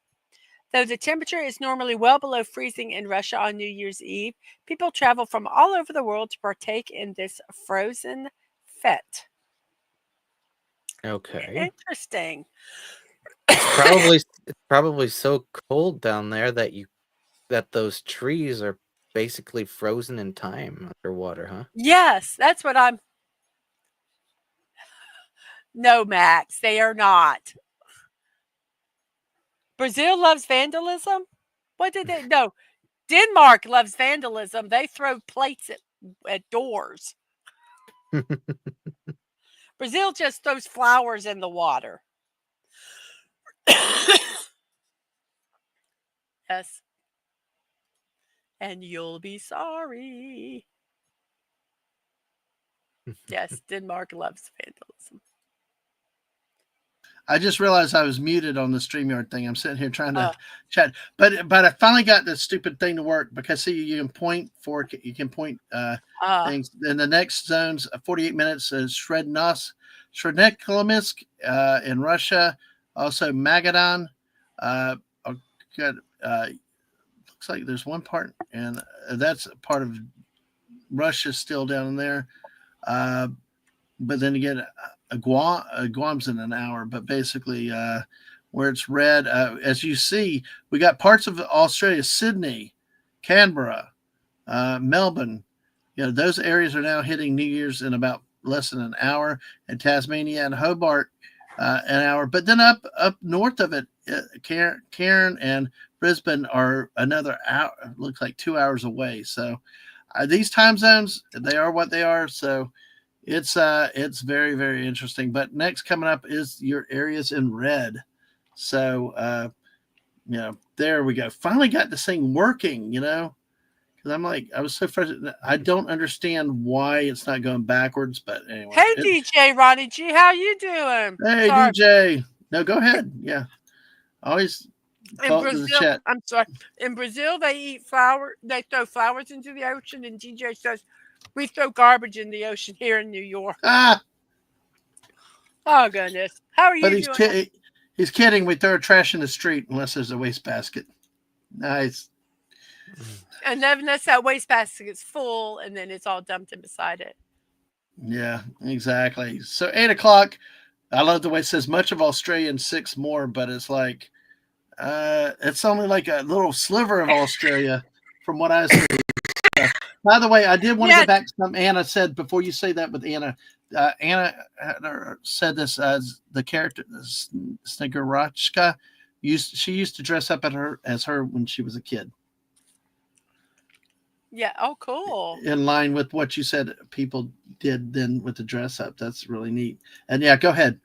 Though the temperature is normally well below freezing in Russia on New Year's Eve, people travel from all over the world to partake in this frozen fete. Okay. Interesting. It's probably so cold down there that those trees are basically frozen in time underwater, huh? Yes, that's what I'm. No, Max, they are not. Brazil loves vandalism. What did they? No, Denmark loves vandalism. They throw plates at doors. Brazil just throws flowers in the water. Yes. And you'll be sorry. Yes, Denmark loves vandalism. I just realized I was muted on the StreamYard thing. I'm sitting here trying to chat, but I finally got this stupid thing to work because see, you can point things. In the next zones, 48 minutes is Shrednekolomsk in Russia, also Magadan. Good. Looks like there's one part, and that's part of Russia still down in there. But then again, Guam's in an hour. But basically, where it's red, as you see, we got parts of Australia: Sydney, Canberra, Melbourne. Those areas are now hitting New Year's in about less than an hour, and Tasmania and Hobart an hour. But then up north of it, Cairn and Brisbane are another hour. Looks like 2 hours away. So these time zones, they are what they are. So it's very, very interesting. But next coming up is your areas in red. So there we go. Finally got this thing working. Because I'm like, I was so frustrated. I don't understand why it's not going backwards. But anyway. Hey, DJ Ronnie G, how you doing? Hey, sorry. DJ. No, go ahead. Yeah. Always. In Brazil, I'm sorry. In Brazil, they eat flower. They throw flowers into the ocean, and DJ says we throw garbage in the ocean here in New York. Oh goodness! How are you doing? He's kidding. We throw trash in the street unless there's a wastebasket. Nice. And then that wastebasket is full, and then it's all dumped in beside it. Yeah, exactly. So 8:00. I love the way it says much of Australia and 6 more, but it's like. It's only like a little sliver of Australia from what I see. By the way, I did want to go back to something Anna said before you say that with Anna. Anna said this as the character Snegurachka she used to dress up as her when she was a kid. Yeah. Oh, cool. In line with what you said people did then with the dress up. That's really neat. And yeah, go ahead.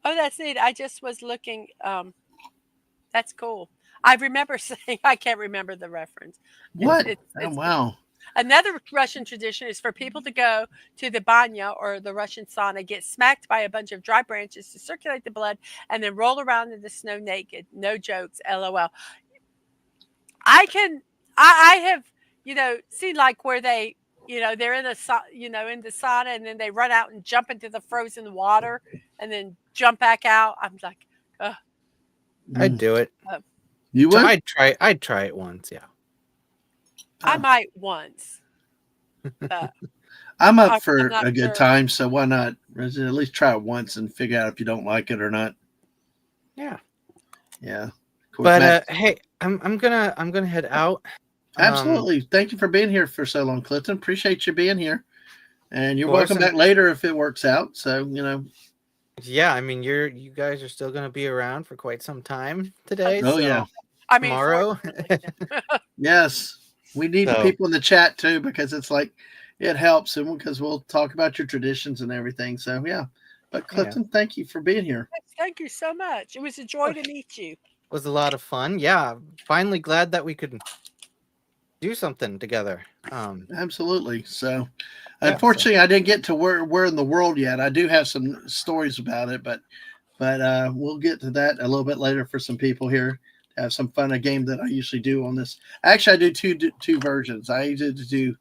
Oh, that's neat. I just was looking. That's cool. I remember saying, I can't remember the reference. What? Wow. Another Russian tradition is for people to go to the banya or the Russian sauna, get smacked by a bunch of dry branches to circulate the blood, and then roll around in the snow naked. No jokes. LOL. I have, seen like where they, they're in in the sauna, and then they run out and jump into the frozen water and then jump back out. I'm like, ugh. I'd do it. You would? I'd try it once. Yeah. I might once. I'm up for a good time, so why not? At least try it once and figure out if you don't like it or not. Yeah. Yeah. But hey, I'm gonna head out. Absolutely. Thank you for being here for so long, Clifton. Appreciate you being here. And you're welcome back later if it works out. So, Yeah, I mean you guys are still gonna be around for quite some time today. Oh, yeah. I mean tomorrow. Yes. We need the people in the chat too, because it's like it helps, and because we'll talk about your traditions and everything. So yeah. But Clifton, thank you for being here. Thank you so much. It was a joy to meet you. It was a lot of fun. Yeah. Finally glad that we could do something together. Absolutely. So unfortunately I didn't get to where in the world yet. I do have some stories about it, but we'll get to that a little bit later for some people here. Have some fun. A game that I usually do on this. Actually, I do two versions. I usually do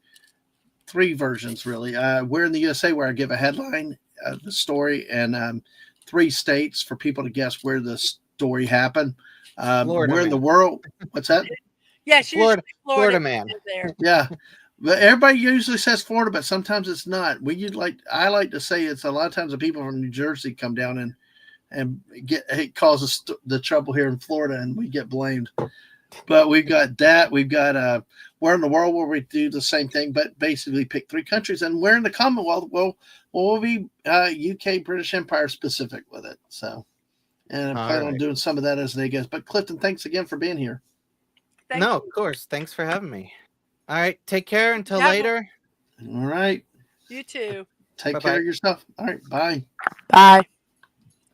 3 versions really. We're in the USA, where I give a headline, the story, and 3 states for people to guess where the story happened. We're in the world. What's that? Yeah, Florida man. There. Yeah, but everybody usually says Florida, but sometimes it's not. I like to say it's a lot of times the people from New Jersey come down and it causes the trouble here in Florida, and we get blamed. But we've got that. We've got we're in the world, where we do the same thing, but basically pick 3 countries, and we're in the Commonwealth. We'll be UK, British Empire specific with it. So and I All plan on right. doing some of that as they goes. But Clifton, thanks again for being here. Thank No, you. of course. Thanks for having me. All right. Take care until Yeah, later. All right. You too. Take Bye-bye. care of yourself. All right. Bye. Bye.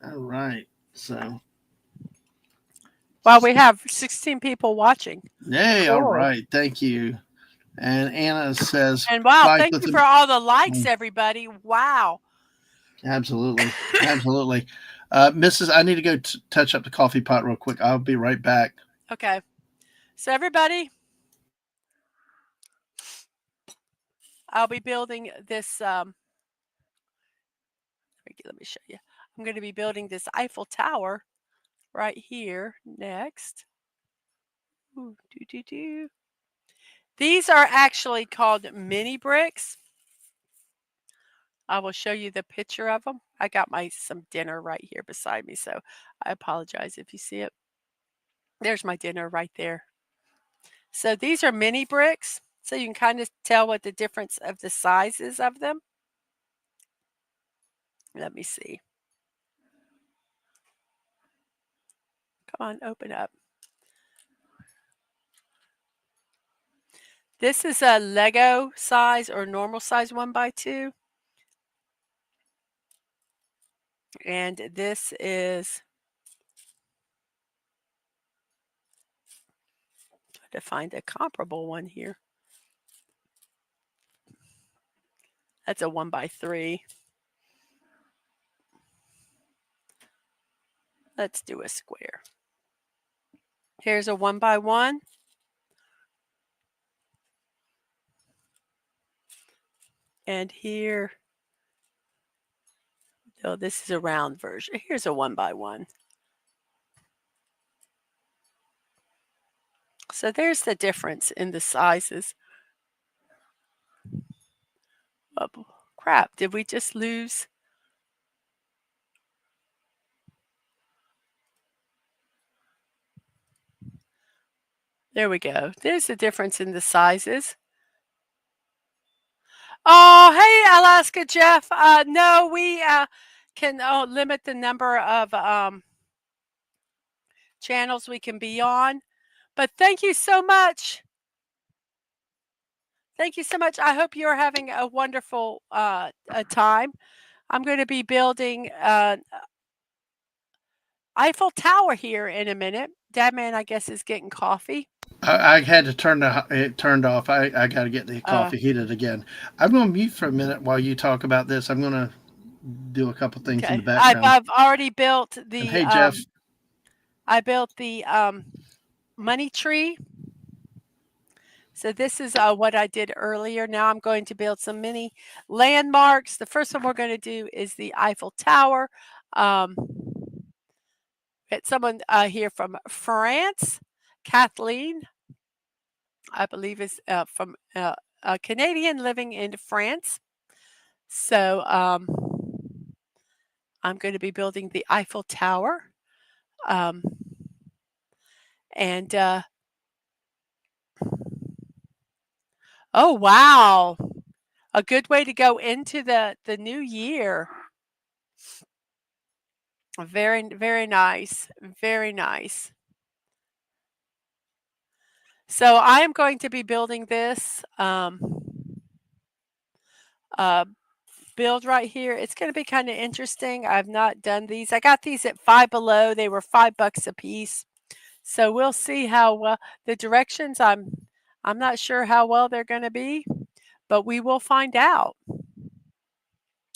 All right. So, Well, we have 16 people watching. yay. All Cool. right. Thank you. And Anna says, And wow, bye, thank you Clifton. for all the likes, everybody. Wow. Absolutely. Absolutely. Mrs., I need to go touch up the coffee pot real quick. I'll be right back. Okay. So everybody, I'll be building this. Let me show you. I'm going to be building this Eiffel Tower right here next. Ooh, These are actually called mini bricks. I will show you the picture of them. I got some dinner right here beside me, so I apologize if you see it. There's my dinner right there. So these are mini bricks, so you can kind of tell what the difference of the sizes of them. Let me see. Come on, open up. This is a Lego size or normal size 1x2. And this is, try to find a comparable one here. That's a 1x3. Let's do a square. Here's a 1x1. And here, oh, this is a round version. Here's a 1x1. So there's the difference in the sizes. Oh, crap, did we just lose? There we go. There's the difference in the sizes. Oh, hey, Alaska Jeff. No, we can limit the number of channels we can be on. But thank you so much. Thank you so much. I hope you're having a wonderful time. I'm going to be building Eiffel Tower here in a minute. Dadman, I guess, is getting coffee. I had to turn it turned off. I got to get the coffee heated again. I'm going to mute for a minute while you talk about this. I'm going to do a couple things in the background. I've already built the. And hey, Jeff. I built the money tree. So this is what I did earlier. Now I'm going to build some mini landmarks. The first one we're going to do is the Eiffel Tower. It's someone here from France, Kathleen, I believe is from a Canadian living in France. So I'm going to be building the Eiffel Tower. And oh, wow. A good way to go into the new year. Very, very nice. Very nice. So I am going to be building this build right here. It's going to be kind of interesting. I've not done these. I got these at Five Below. They were $5 a piece. So we'll see how well the directions. I'm not sure how well they're going to be, but we will find out.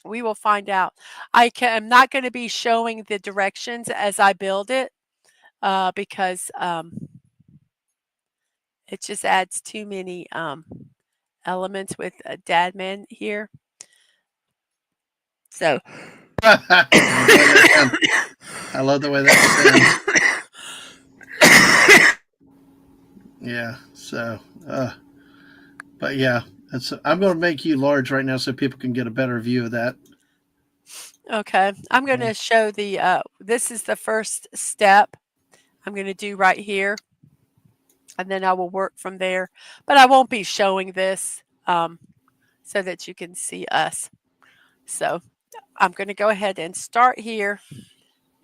We will find out. I'm not going to be showing the directions as I build it because it just adds too many elements with Dadman here. So I love the way that sounds. Yeah. So, but yeah, I'm going to make you large right now so people can get a better view of that. Okay, I'm going to show the. This is the first step I'm going to do right here, and then I will work from there. But I won't be showing this so that you can see us. So I'm going to go ahead and start here,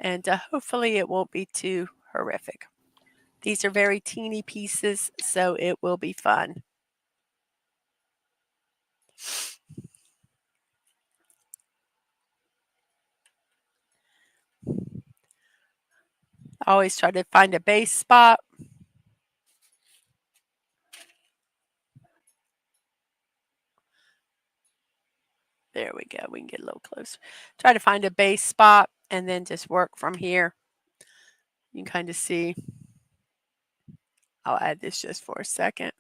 and hopefully it won't be too horrific. These are very teeny pieces, so it will be fun. I always try to find a base spot. There we go. We can get a little closer. Try to find a base spot and then just work from here. You can kind of see. I'll add this just for a second.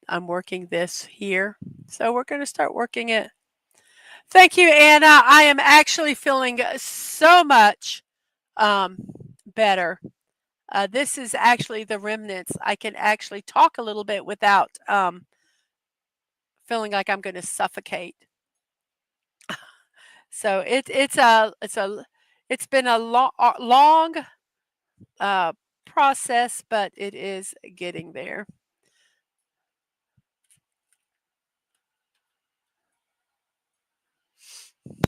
I'm working this here. So we're going to start working it. Thank you, Anna. I am actually feeling so much better. This is actually the remnants. I can actually talk a little bit without feeling like I'm going to suffocate. So it's been a long process, but it is getting there.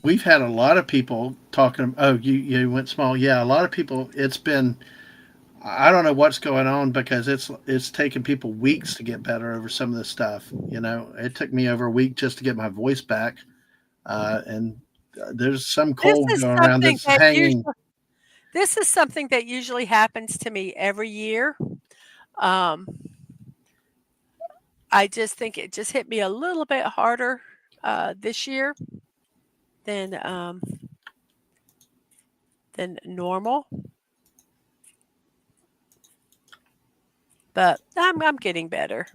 We've had a lot of people talking. Oh, you went small. Yeah, a lot of people. It's been. I don't know what's going on because it's taken people weeks to get better over some of this stuff. You know, it took me over a week just to get my voice back, and there's some cold going around that's hanging. This is something that usually happens to me every year. I just think it just hit me a little bit harder this year than normal. But I'm getting better.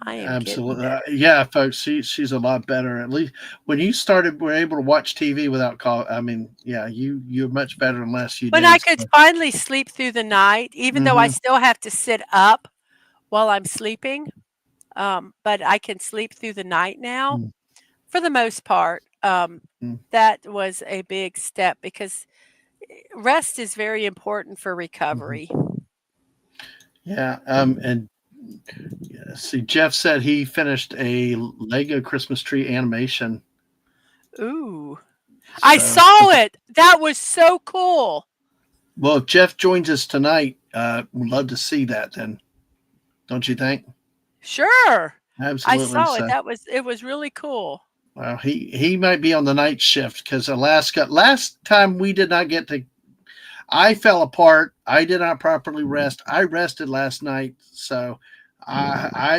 I am absolutely. Yeah, folks, she's a lot better. At least when you were able to watch TV without call. I mean, yeah, you're much better than last few days. When I could finally sleep through the night, even though I still have to sit up while I'm sleeping, but I can sleep through the night now. For the most part, that was a big step because rest is very important for recovery. Yeah, and see, Jeff said he finished a Lego Christmas tree animation. Ooh, so, I saw it. That was so cool. Well, if Jeff joins us tonight, we'd love to see that. Then, don't you think? Sure. Absolutely. I saw it. It was really cool. Well, he might be on the night shift because Alaska. Last time we did not get to. I fell apart. I did not properly rest. I rested last night, so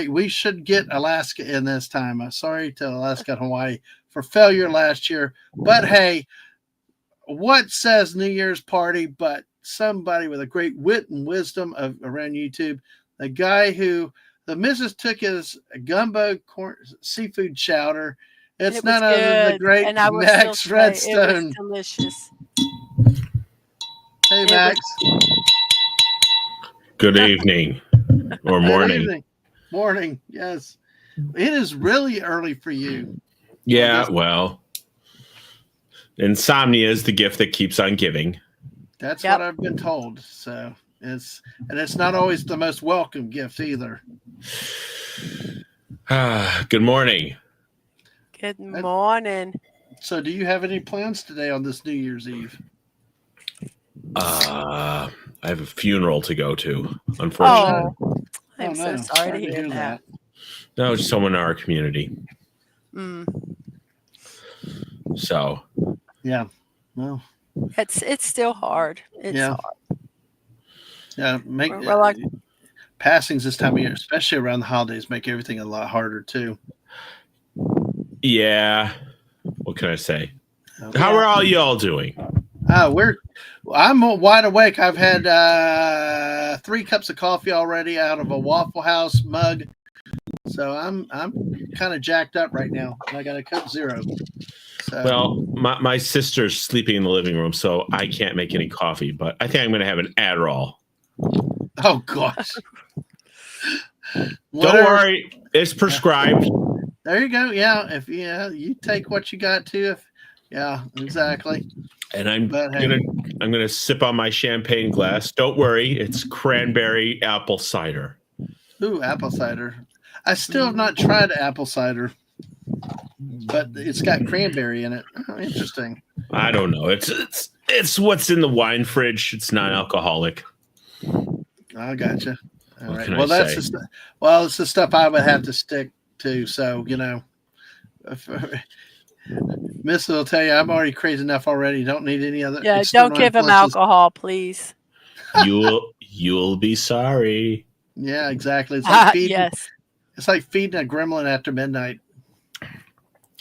we should get Alaska in this time. I'm sorry to Alaska and Hawaii for failure last year, but hey, what says New Year's party? But somebody with a great wit and wisdom around YouTube. The guy who the missus took his gumbo seafood chowder. It's none other than the great Max Redstone. It was delicious. Hey, Max. Good evening or morning. Evening. Morning, yes. It is really early for you. Yeah, well, insomnia is the gift that keeps on giving. That's what I've been told. So it's not always the most welcome gift either. Good morning. Good morning. So do you have any plans today on this New Year's Eve? I have a funeral to go to, unfortunately. Oh, I'm so sorry to hear that. No, just someone in our community. So. Yeah. Well. It's still hard. It's hard. Yeah, passings this time of year, especially around the holidays, make everything a lot harder too. Yeah. What can I say? How are all y'all doing? I'm wide awake. I've had 3 cups of coffee already out of a Waffle House mug, so I'm kind of jacked up right now. I got a cup 0. So. Well, my sister's sleeping in the living room, so I can't make any coffee. But I think I'm going to have an Adderall. Oh gosh! Don't worry, it's prescribed. There you go. Yeah, if you take what you got to. Yeah, exactly. And I'm gonna sip on my champagne glass. Don't worry, it's cranberry apple cider. Ooh, apple cider. I still have not tried apple cider, but it's got cranberry in it. Oh, interesting. I don't know. It's what's in the wine fridge. It's non-alcoholic. I gotcha. All What right. can Well, I that's say? it's the stuff I would have to stick to. So Miss will tell you I'm already crazy enough already. Don't need any other Yeah, don't external give him influences. alcohol, please. You'll be sorry. Yeah, exactly. It's like feeding. Yes. It's like feeding a gremlin after midnight.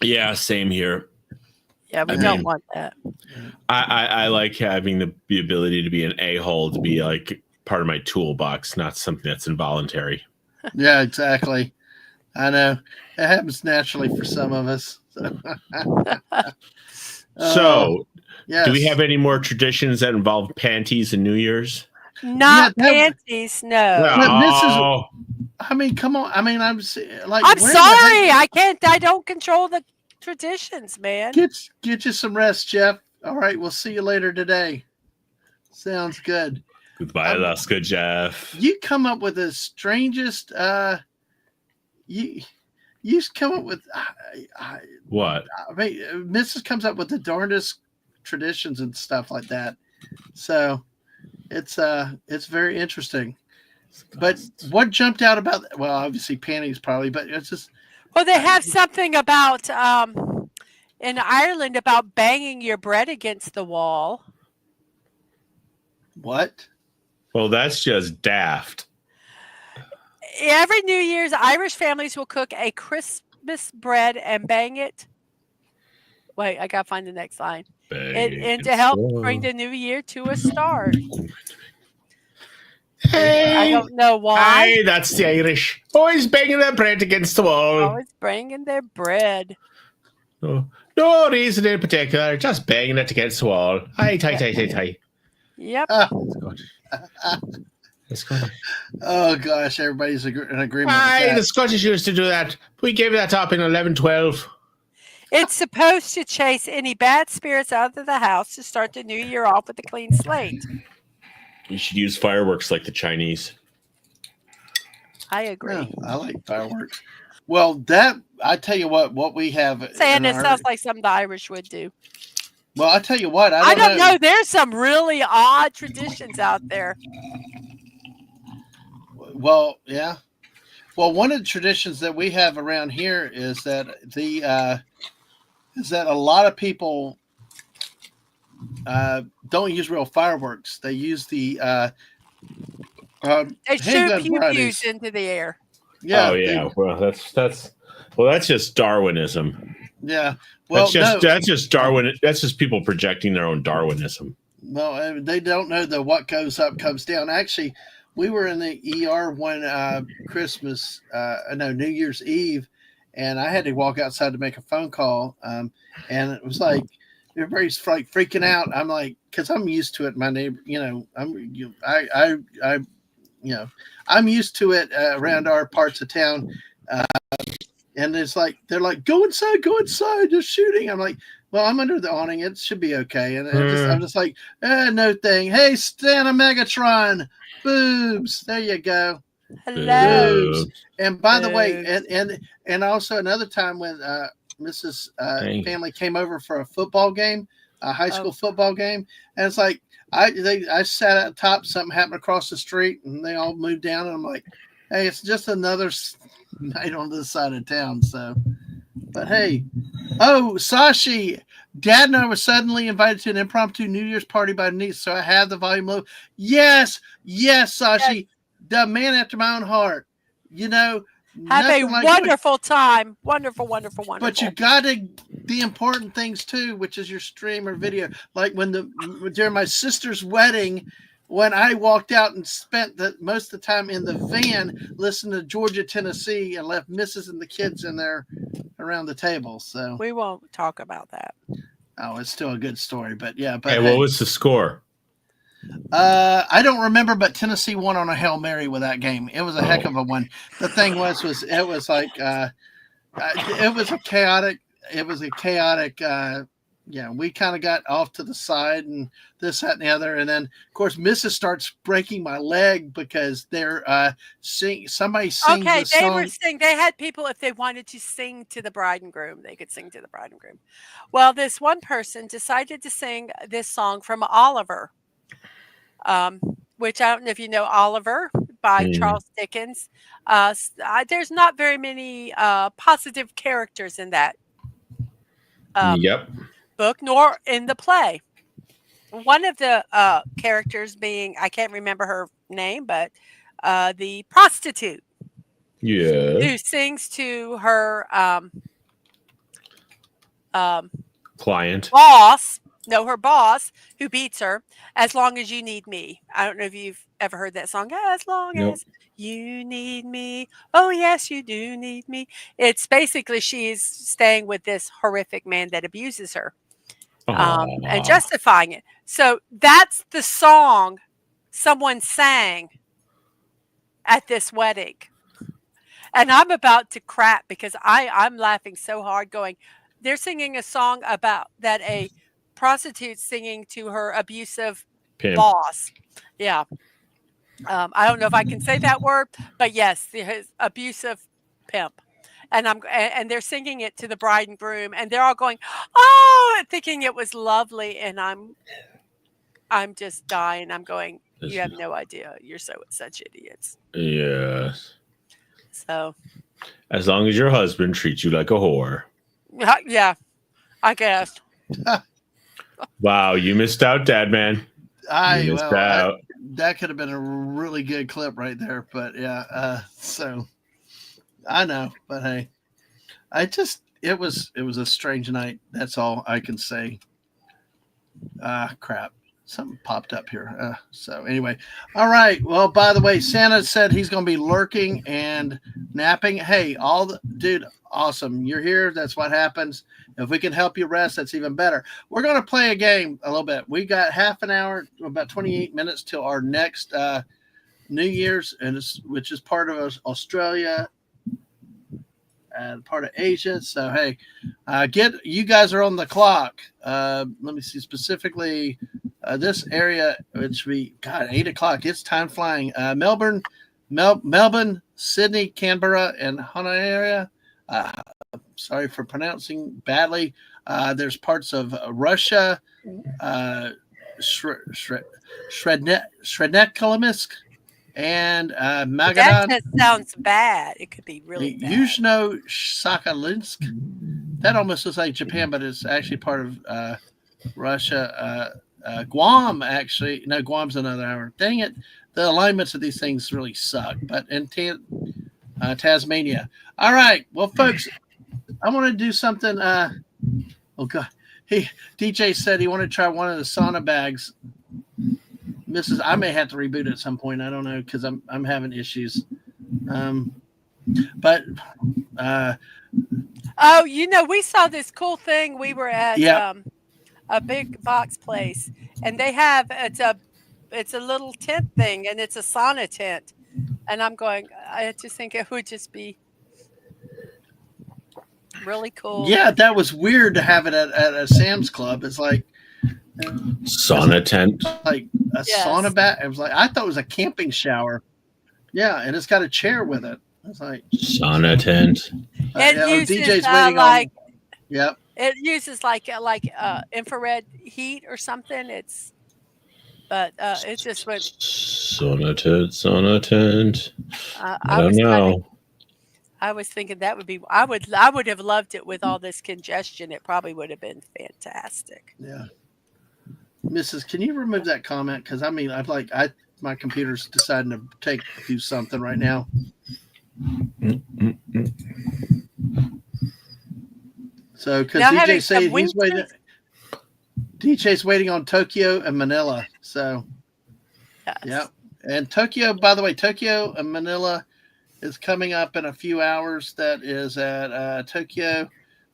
Yeah, same here. Yeah, we I don't mean, want that. I like having the ability to be an a-hole, to be like part of my toolbox, not something that's involuntary. Yeah, exactly. I know it happens naturally for some of us. So, yes. do we have any more traditions that involve panties and New Year's? Not Yeah, panties, no. But Mrs. Oh, I mean, come on. I mean, I'm like, I'm where sorry. the heck- I don't control the traditions, man. Get you some rest, Jeff. All right, we'll see you later today. Sounds good. goodbye, Alaska, Jeff. You come up with the strangest. You come up with. What? I mean, Mrs. comes up with the darndest traditions and stuff like that. So, it's very interesting. But what jumped out about? Well, obviously panties, probably, but it's just. Well, they have something about in Ireland about banging your bread against the wall. What? Well, that's just daft. Every New Year's, Irish families will cook a Christmas bread and bang it. Wait, I gotta find the next line. And to help bring the new year to a start. I don't know why. Hey, that's the Irish. Always banging their bread against the wall. Always bringing their bread. No reason in particular, just banging it against the wall. Hi. Yep. The Scottish. Oh gosh, everybody's in agreement. Aye, with the Scottish used to do that. We gave that up in 1112. It's supposed to chase any bad spirits out of the house to start the new year off with a clean slate. You should use fireworks like the Chinese. I agree. Yeah, I like fireworks. Well, I tell you what we have. Saying it sounds like something the Irish would do. Well, I tell you what, I don't know. There's some really odd traditions out there. Well, yeah. Well, one of the traditions that we have around here is that a lot of people don't use real fireworks. They use the they shoot pew-pews into the air. Yeah. Oh yeah. Well, that's just Darwinism. Yeah. Well, that's just Darwin. That's just people projecting their own Darwinism. No, they don't know that what goes up comes down. Actually, we were in the ER one New Year's Eve, and I had to walk outside to make a phone call. And it was like everybody's like freaking out. I'm like, because I'm used to it. My neighbor, I'm used to it around our parts of town. And it's like they're like, go inside, they're shooting. I'm like, well, I'm under the awning, it should be okay. And I'm just like, no thing. Hey, Stan a Megatron, boobs. There you go. Hello. Boobs. And by the way, and also another time when Mrs. family came over for a football game, a high school football game, and it's like I sat at the top, something happened across the street, and they all moved down, and I'm like, hey, it's just another night on this side of town. So, but hey, Sashi, Dad and I were suddenly invited to an impromptu New Year's party by niece, so I have the volume low. Yes, Sashi, the man after my own heart. Have a wonderful time. Wonderful. But you got the important things too, which is your stream or video. Like during my sister's wedding, when I walked out and spent most of the time in the van listening to Georgia, Tennessee, and left Mrs. and the kids in there around the table. So we won't talk about that. Oh, it's still a good story, but yeah. But hey, what was the score? I don't remember, but Tennessee won on a Hail Mary with that game. It was a heck of a one. The thing was it was like it was a chaotic yeah, we kind of got off to the side and this, that, and the other. And then, of course, Mrs. starts breaking my leg because they're somebody sings Okay, this they were song. they had people, if they wanted to sing to the bride and groom, they could sing to the bride and groom. Well, this one person decided to sing this song from Oliver, which I don't know if you know Oliver by Mm. Charles Dickens. There's not very many positive characters in that Yep. book, nor in the play. One of the characters being, I can't remember her name, but the prostitute Yeah. who sings to her Client. boss, her boss, who beats her, as long as you need me. I don't know if you've ever heard that song, as long Nope. as you need me. Oh, yes, you do need me. It's basically she's staying with this horrific man that abuses her. And Aw. justifying it. So that's the song someone sang at this wedding. And I'm about to crap because I'm laughing so hard going, they're singing a song about that a prostitute singing to her abusive Pimp. boss. Yeah. I don't know if I can say that word, but yes, his abusive pimp. And they're singing it to the bride and groom, and they're all going, "Oh," thinking it was lovely, and I'm just dying. I'm going, "You have no idea. You're such idiots." Yes. So, As long as your husband treats you like a whore. yeah, I guess. Wow, you missed out, Dad man. You missed out. That could have been a really good clip right there, but yeah. So I know, but hey, it was a strange night. That's all I can say. Crap. Something popped up here. So anyway, all right. Well, by the way, Santa said he's going to be lurking and napping. Hey, dude, awesome. You're here. That's what happens. If we can help you rest, that's even better. We're going to play a game a little bit. We got half an hour, about 28 minutes till our next New Year's, which is part of Australia and part of Asia. So hey, you guys are on the clock. Let me see specifically. This area, which 8 o'clock. It's time flying. Melbourne, Sydney, Canberra, and Hana area. Sorry for pronouncing badly. There's parts of Russia, Srednekolomisk, and That Magadan. just sounds bad. It could be really bad. Yuzhno-Sakhalinsk. That almost looks like Japan, but it's actually part of Russia. Guam, actually. No, Guam's another hour. Dang it. The alignments of these things really suck. But in Tasmania. All right. Well, folks, I want to do something. Oh, God. DJ said he wanted to try one of the sauna bags. I may have to reboot at some point. I don't know because I'm having issues. We saw this cool thing. We were at a big box place, and they have it's a little tent thing, and it's a sauna tent. And I'm going, I just think it would just be really cool. Yeah, that was weird to have it at a Sam's Club. It's like sauna tent, like a sauna bag. It was like I thought it was a camping shower. Yeah, and it's got a chair with it. It's like sauna tent. It uses DJ's waiting on. Yep. It uses like infrared heat or something. It's just what sauna tent. I don't know. I was thinking that would be. I would have loved it with all this congestion. It probably would have been fantastic. Yeah. Mrs., can you remove that comment? Because my computer's deciding to do something right now. So, because DJ said he's waiting. DJ's waiting on Tokyo and Manila. So, yeah. And Tokyo, by the way, Tokyo and Manila is coming up in a few hours. That is at Tokyo.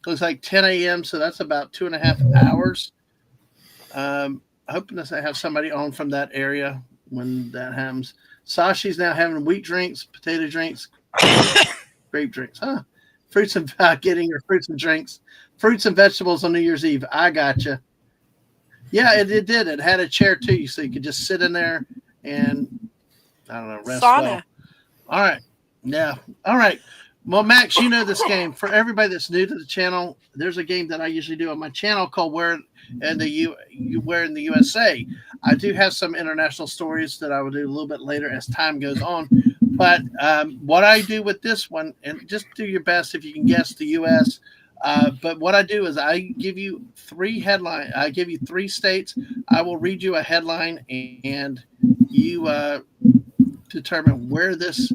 Looks like 10 a.m. So that's about 2.5 hours. Hoping to have somebody on from that area when that happens. Sashi's now having wheat drinks, potato drinks, grape drinks, huh? Getting her fruits and drinks. fruits and vegetables on New Year's Eve. I gotcha. Yeah, it did. It had a chair too, so you could just sit in there and I don't know, rest well. Sauna. All right. Yeah. All right. Well, Max, you know this game. For everybody that's new to the channel, there's a game that I usually do on my channel called Where in the USA. I do have some international stories that I will do a little bit later as time goes on. But what I do with this one, and just do your best if you can guess the US. But what I do is I give you three headlines. I give you three states. I will read you a headline, and you determine where this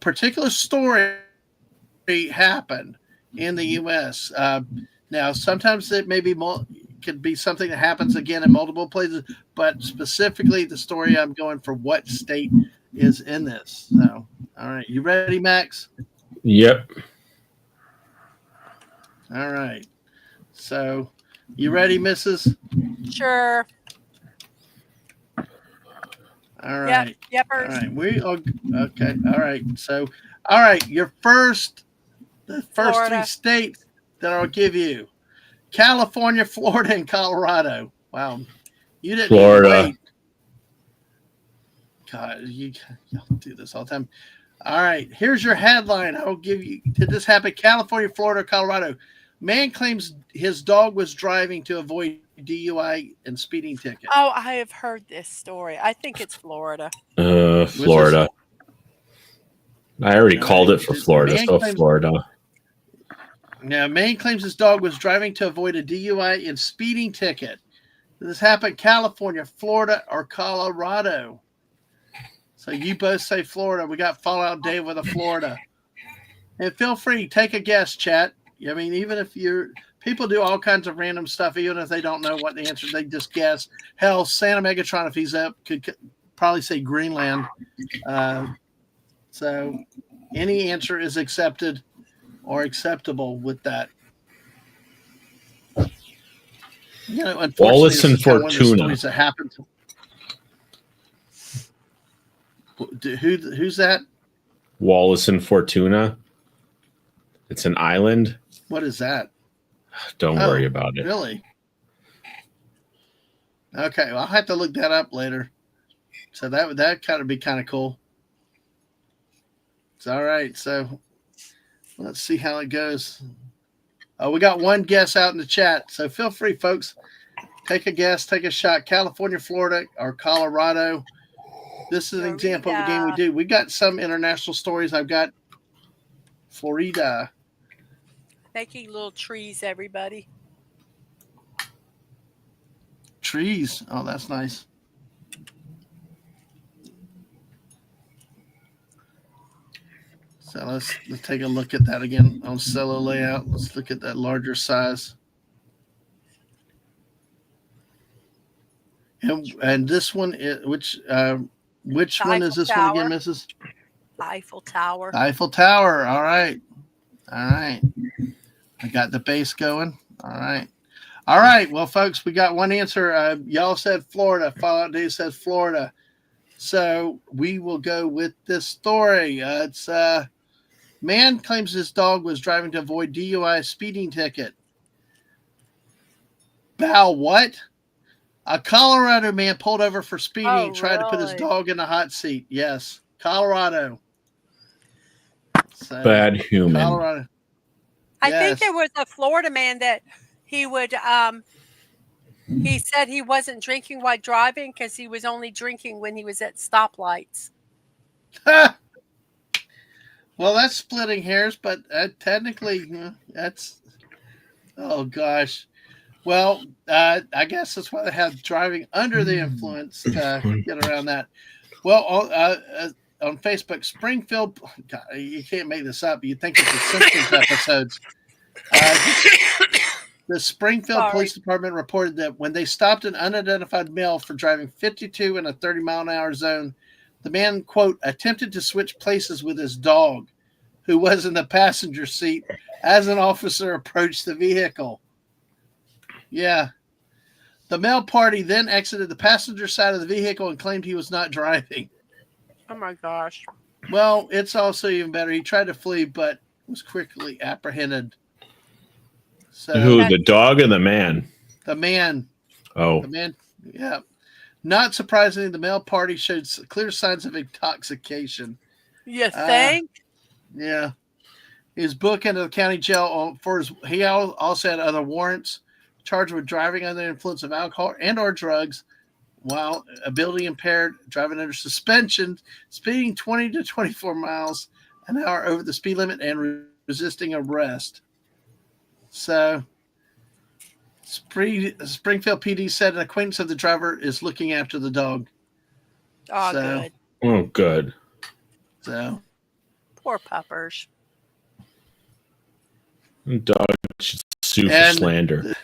particular story happened in the U.S. Now, sometimes it may be could be something that happens again in multiple places, but specifically the story I'm going for what state is in this. So, all right, you ready, Max? Yep. All right. So, you ready, Mrs.? Sure. All right. Yep. All right. We are okay. All right. So, all right. The first Florida. three states that I'll give you: California, Florida, and Colorado. Wow, you didn't Florida. even wait. God, y'all do this all the time. All right. Here's your headline. I'll give you. Did this happen? California, Florida, Colorado. Man claims his dog was driving to avoid DUI and speeding ticket. Oh, I have heard this story. I think it's Florida. Florida. I already called it for Florida, so Florida. Now, man claims his dog was driving to avoid a DUI and speeding ticket. Did this happen in California, Florida, or Colorado? So you both say Florida. We got Fallout Dave with a Florida. And feel free, take a guess, chat. I mean, even if people do all kinds of random stuff, even if they don't know what the answer, they just guess. Hell, Santa Megatron, if he's up, could probably say Greenland. So any answer is accepted or acceptable with that. You know, unfortunately, Wallace and this is kind of one of the Fortuna. stories that happened. Who's that? Wallace and Fortuna. It's an island. What is that? Don't worry about it. Really? Okay, well, I'll have to look that up later. So that kind of be kind of cool. It's all right. So let's see how it goes. Oh, we got one guess out in the chat. So feel free, folks. Take a guess, take a shot. California, Florida, or Colorado. This is an example of the game we do. We got some international stories. I've got Florida. Making little trees, everybody. Trees. Oh, that's nice. So let's take a look at that again on cello layout. Let's look at that larger size. And this one, which one is this one again, Mrs.? Eiffel Tower. Eiffel Tower. All right. All right. I got the base going. All right. All right. Well, folks, we got one answer. Y'all said Florida. Fallout Dave says Florida. So we will go with this story. It's man claims his dog was driving to avoid DUI speeding ticket. Bow what? A Colorado man pulled over for speeding and tried to put his dog in the hot seat. Yes. Colorado. So, Bad human. Colorado. I think there was a Florida man that he would he said he wasn't drinking while driving because he was only drinking when he was at stoplights. Well, that's splitting hairs, but technically that's oh gosh. Well, I guess that's why they have driving under the influence to get around that. Well, on Facebook, Springfield, God, you can't make this up. You'd think it's the Simpsons episodes. The Springfield Police Department reported that when they stopped an unidentified male for driving 52 in a 30-mile-an-hour zone, the man, quote, attempted to switch places with his dog, who was in the passenger seat, as an officer approached the vehicle. Yeah. The male party then exited the passenger side of the vehicle and claimed he was not driving. Oh, my gosh. Well, it's also even better. He tried to flee, but was quickly apprehended. So Who, the dog or the man? the man, Oh, yeah. Not surprisingly, the male party showed clear signs of intoxication. You think? Yeah. He was booked into the county jail for his. He also had other warrants, charged with driving under the influence of alcohol and/or drugs, while ability impaired, driving under suspension, speeding 20 to 24 miles an hour over the speed limit, and resisting arrest. So, Springfield PD said an acquaintance of the driver is looking after the dog. Oh, So- good. oh, good. So, Poor puppers. Dog should sue for And- slander.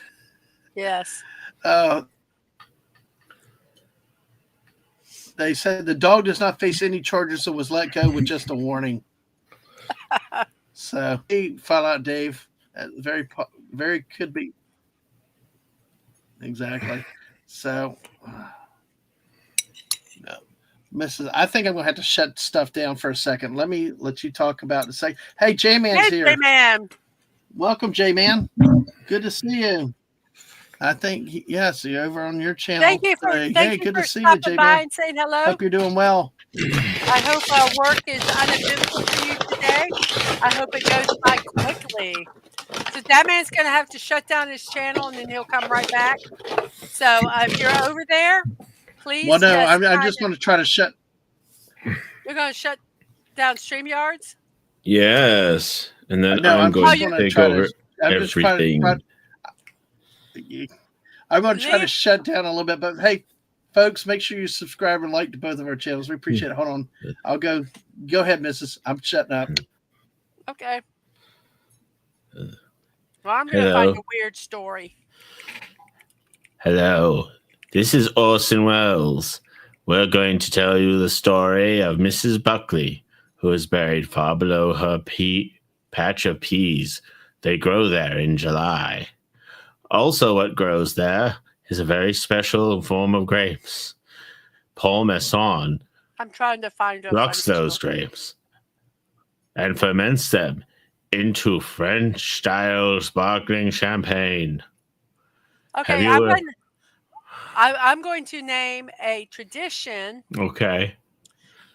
Yes. They said the dog does not face any charges and was let go with just a warning. So, he found out, Dave. Very could be. Exactly. So, no. Mrs. I think I'm going to have to shut stuff down for a second. Let me let you talk about the second. Hey, J-Man's Hey, here. man. Welcome, J-Man. Good to see you. I think, yes, you're over on your channel. Thank you for today. thank Hey, you good for to see you, stopping by J-Man. and saying hello. Hope you're doing well. I hope our work is uneventful for you today. I hope it goes by quickly. So that man's going to have to shut down his channel and then he'll come right back. So if you're over there, please. Well, no, yes, I'm just going to try to shut. You're going to shut down StreamYards? Yes. And then No, I'm I'm going just to gonna take try to- over I'm just trying to- everything. I'm going to try to Leave- shut down a little bit, but hey, folks, make sure you subscribe and like to both of our channels. We appreciate it. Hold on. I'll go ahead, Mrs. I'm shutting up. Okay. Well, I'm going to Hello. find a weird story. Hello, this is Orson Welles. We're going to tell you the story of Mrs. Buckley, who is buried far below her patch of peas. They grow there in July. Also, what grows there is a very special form of grapes. Paul Masson I'm trying to find a plucks funny those story. grapes and ferments them into French-style sparkling champagne. Okay, Have you, I'm going to name a tradition Okay.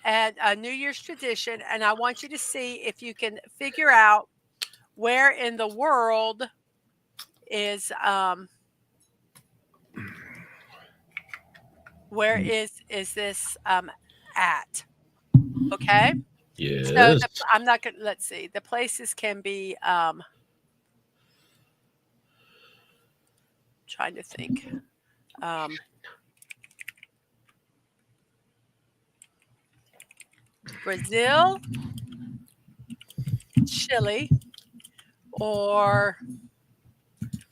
and a New Year's tradition, and I want you to see if you can figure out where in the world is where is this at? Okay, Yes. so I'm not gonna. Let's see. The places can be. Trying to think. Brazil, Chile, or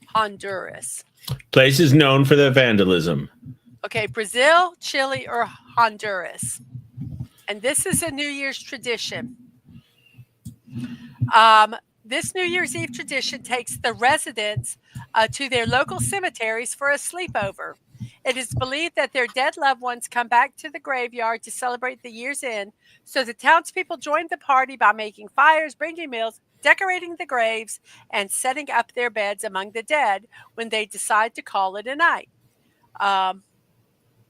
Honduras. Places known for their vandalism. Okay, Brazil, Chile, or Honduras. And this is a New Year's tradition. This New Year's Eve tradition takes the residents to their local cemeteries for a sleepover. It is believed that their dead loved ones come back to the graveyard to celebrate the year's end. So the townspeople join the party by making fires, bringing meals, decorating the graves, and setting up their beds among the dead when they decide to call it a night.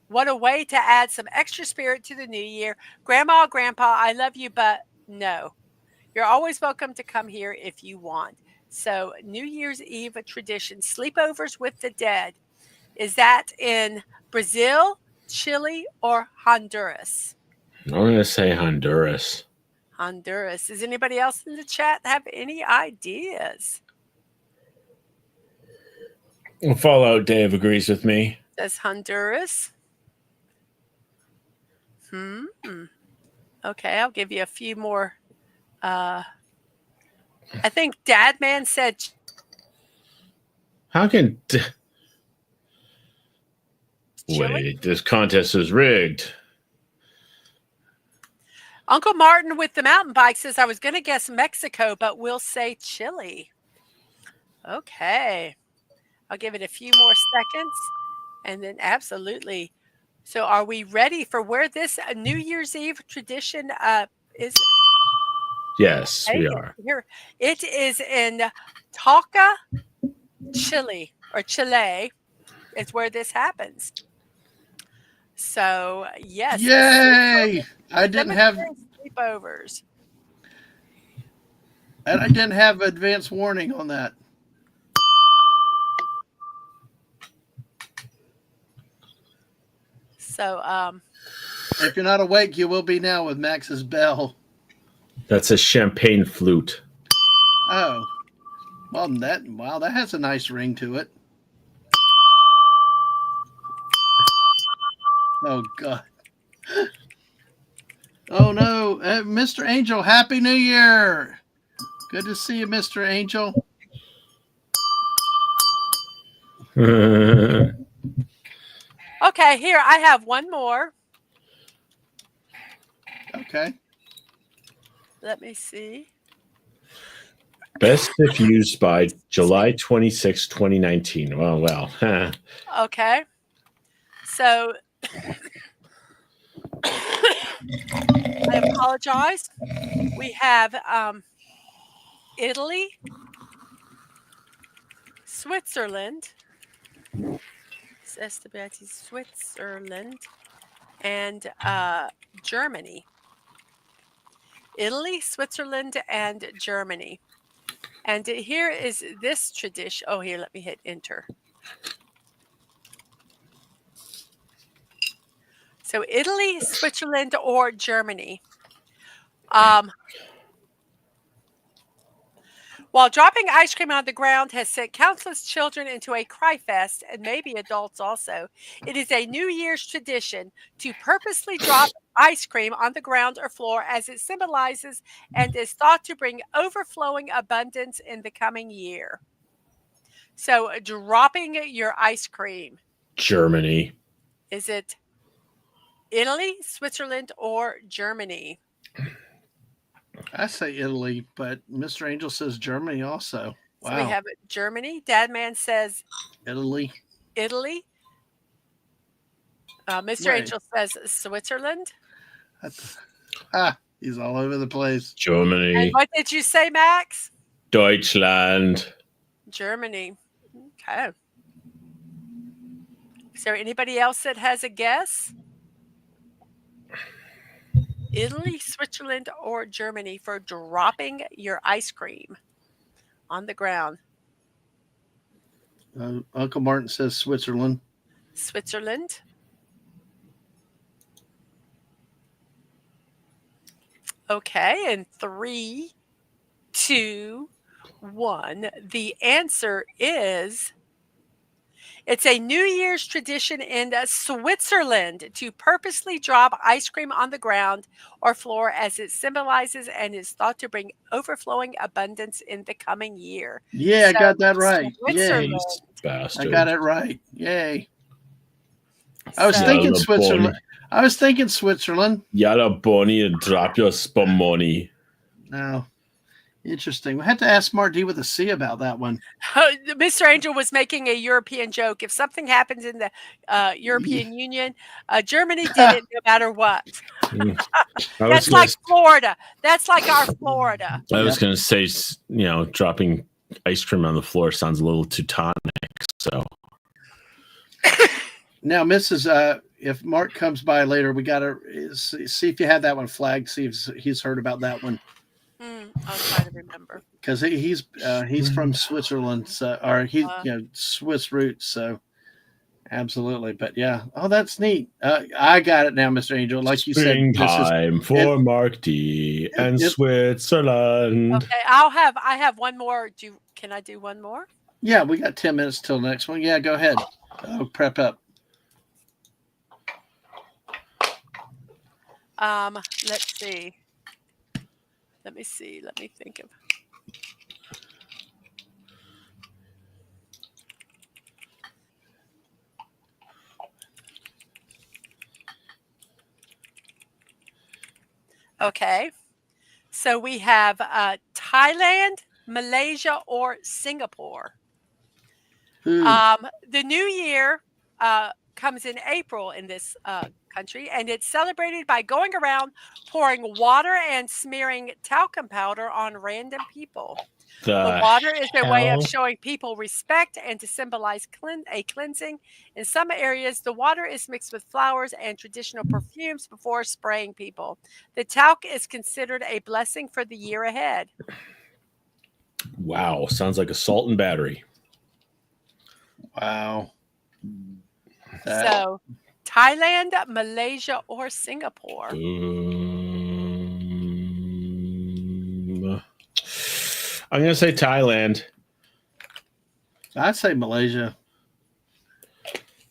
What a way to add some extra spirit to the new year. Grandma, Grandpa, I love you, but no. You're always welcome to come here if you want. So New Year's Eve tradition, sleepovers with the dead. Is that in Brazil, Chile, or Honduras? I'm going to say Honduras. Honduras. Does anybody else in the chat have any ideas? Fallout Dave agrees with me. Says Honduras. Okay, I'll give you a few more. I think Dadman said How can... Chile. Wait, this contest is rigged. Uncle Martin with the mountain bike says, I was going to guess Mexico, but we'll say Chile. Okay. I'll give it a few more seconds. And then absolutely. So are we ready for where this New Year's Eve tradition is? Yes, we are. Here. It is in Talca, Chile or Chile is where this happens. So yes, Yay! I didn't have sleepovers. and I didn't have advance warning on that. So If you're not awake, you will be now with Max's bell. That's a champagne flute. Oh. Well, that has a nice ring to it. Oh God. Oh no, Mr. Angel, Happy New Year. Good to see you, Mr. Angel. okay, here I have one more. Okay. Let me see. Best if used by July 26, 2019. Well. Okay. So I apologize. We have Italy, Switzerland, Switzerland, and Germany. Italy, Switzerland, and Germany. And here is this tradition. Oh, here, let me hit enter. So Italy, Switzerland, or Germany. While dropping ice cream on the ground has sent countless children into a cry fest, and maybe adults also, it is a New Year's tradition to purposely drop ice cream on the ground or floor as it symbolizes and is thought to bring overflowing abundance in the coming year. So dropping your ice cream. Germany. Is it Italy, Switzerland, or Germany? I say Italy, but Mr. Angel says Germany also. Wow. So we have Germany. Dadman says Italy. Italy. Mr. Right. Angel says Switzerland. He's all over the place. Germany. And what did you say, Max? Deutschland. Germany. Okay. Is there anybody else that has a guess? Italy, Switzerland, or Germany for dropping your ice cream on the ground? Uncle Martin says Switzerland. Switzerland. Okay, and 3, 2, 1. The answer is it's a New Year's tradition in Switzerland to purposely drop ice cream on the ground or floor as it symbolizes and is thought to bring overflowing abundance in the coming year. Yeah, I got that right. Yay. Bastard. I got it right. Yay. I was So- thinking Yalla Switzerland. bunny. I was thinking Switzerland. Yalla bunny and drop your spum money. No. Interesting. We had to ask Smart D with a C about that one. Mr. Angel was making a European joke. If something happens in the European Union, Germany did it no matter what. That's like Florida. That's like our Florida. I was going to say, dropping ice cream on the floor sounds a little Teutonic. So Now, Mrs. If Mark comes by later, we got to see if you have that one flagged. See if he's heard about that one. I'll try to remember. Because he's from Switzerland, so, or he's Swiss roots, so absolutely. But yeah, that's neat. I got it now, Mr. Angel. Like you said, springtime for Mark D and Switzerland. Okay, I have one more. Can I do one more? Yeah, we got 10 minutes till the next one. Yeah, go ahead. Prep up. Let's see. Let me see. Let me think of. Okay. So we have Thailand, Malaysia, or Singapore. The new year comes in April in this country, and it's celebrated by going around pouring water and smearing talcum powder on random people. The water is a way of showing people respect and to symbolize a cleansing. In some areas, the water is mixed with flowers and traditional perfumes before spraying people. The talc is considered a blessing for the year ahead. Wow, sounds like assault and battery. Wow. So, Thailand, Malaysia, or Singapore? I'm going to say Thailand. I'd say Malaysia.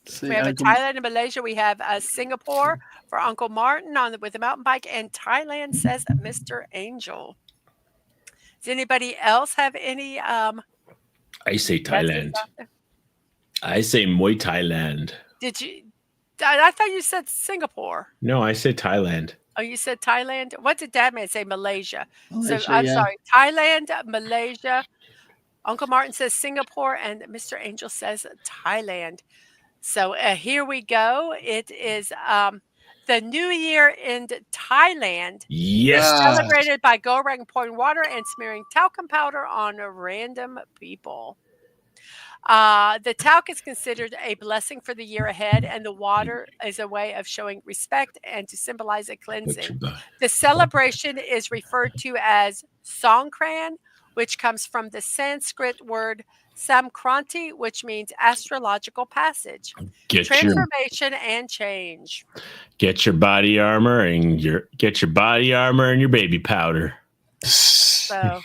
See, We have Thailand and Malaysia. We have Singapore for Uncle Martin with the mountain bike, and Thailand says Mr. Angel. Does anybody else have any? I say Thailand. I say Muay Thailand. Did you? I thought you said Singapore. No, I say Thailand. Oh, you said Thailand? What did Dadman say? Malaysia. So Malaysia, I'm yeah. sorry. Thailand, Malaysia. Uncle Martin says Singapore, and Mr. Angel says Thailand. So here we go. It is the New Year in Thailand. Yes. Celebrated by go around pouring water and smearing talcum powder on random people. The talc is considered a blessing for the year ahead, and the water is a way of showing respect and to symbolize a cleansing. The celebration is referred to as Songkran, which comes from the Sanskrit word Samkranti, which means astrological passage, transformation, and change. Get your body armor and your baby powder. So,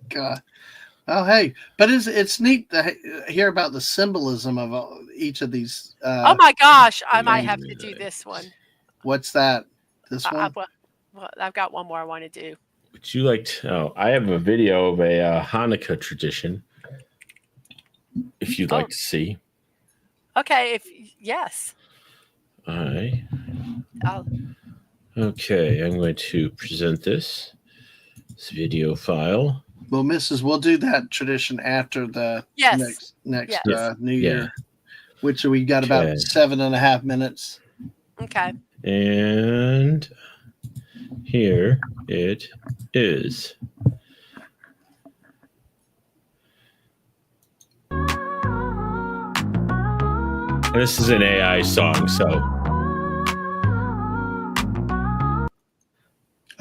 God. Oh, hey, but it's neat to hear about the symbolism of each of these. Oh my gosh, I might have to do this one. What's that? This one? Well, I've got one more I want to do. Would you like to? Oh, I have a video of a Hanukkah tradition. If you'd like to see. Okay. Yes. Okay, I'm going to present this video file. Well, we'll do that tradition after the next New Year, which we got about 7.5 minutes. Okay. And here it is. This is an AI song, so.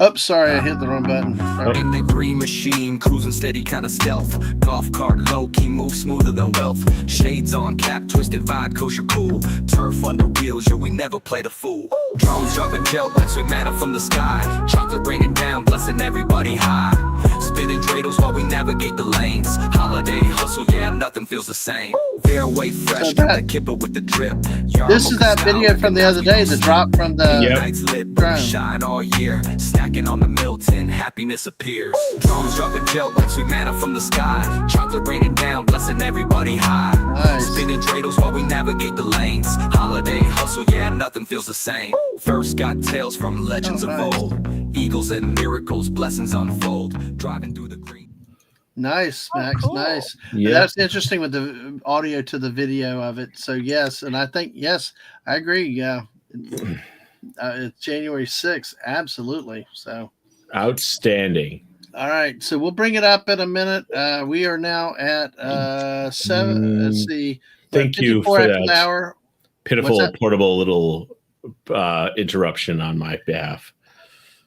Oh, sorry, I hit the wrong button. In the green machine, cruising steady, kind of stealth. Golf cart, low key, move smoother than wealth. Shades on, cap twisted, vibe, kosher cool. Turf under wheels, yeah, we never play the fool. Drones dropping gel, lights with manna from the sky. Chocolate raining down, blessing everybody high. Spinning dreidels while we navigate the lanes. Holiday hustle, yeah, nothing feels the same. Fairway fresh, the kipper with the drip. This is that video from the other day, the drop from the nights lit, shine all year. Snacking on the Milton, happiness appears. Drones dropping gel, lights we manna from the sky. Chocolate raining down, blessing everybody high. Nice. Spinning dreidels while we navigate the lanes. Holiday hustle, yeah, nothing feels the same. First got tales from legends of old. Eagles and miracles, blessings unfold. Driving through the green. Nice, Max. Cool. Nice. Yeah. That's interesting with the audio to the video of it. So yes, and I think I agree. Yeah, it's January 6th. Absolutely. So Outstanding. all right. So we'll bring it up in a minute. We are now at 7. Let's see. Thank you for after that the hour. pitiful portable little interruption on my behalf.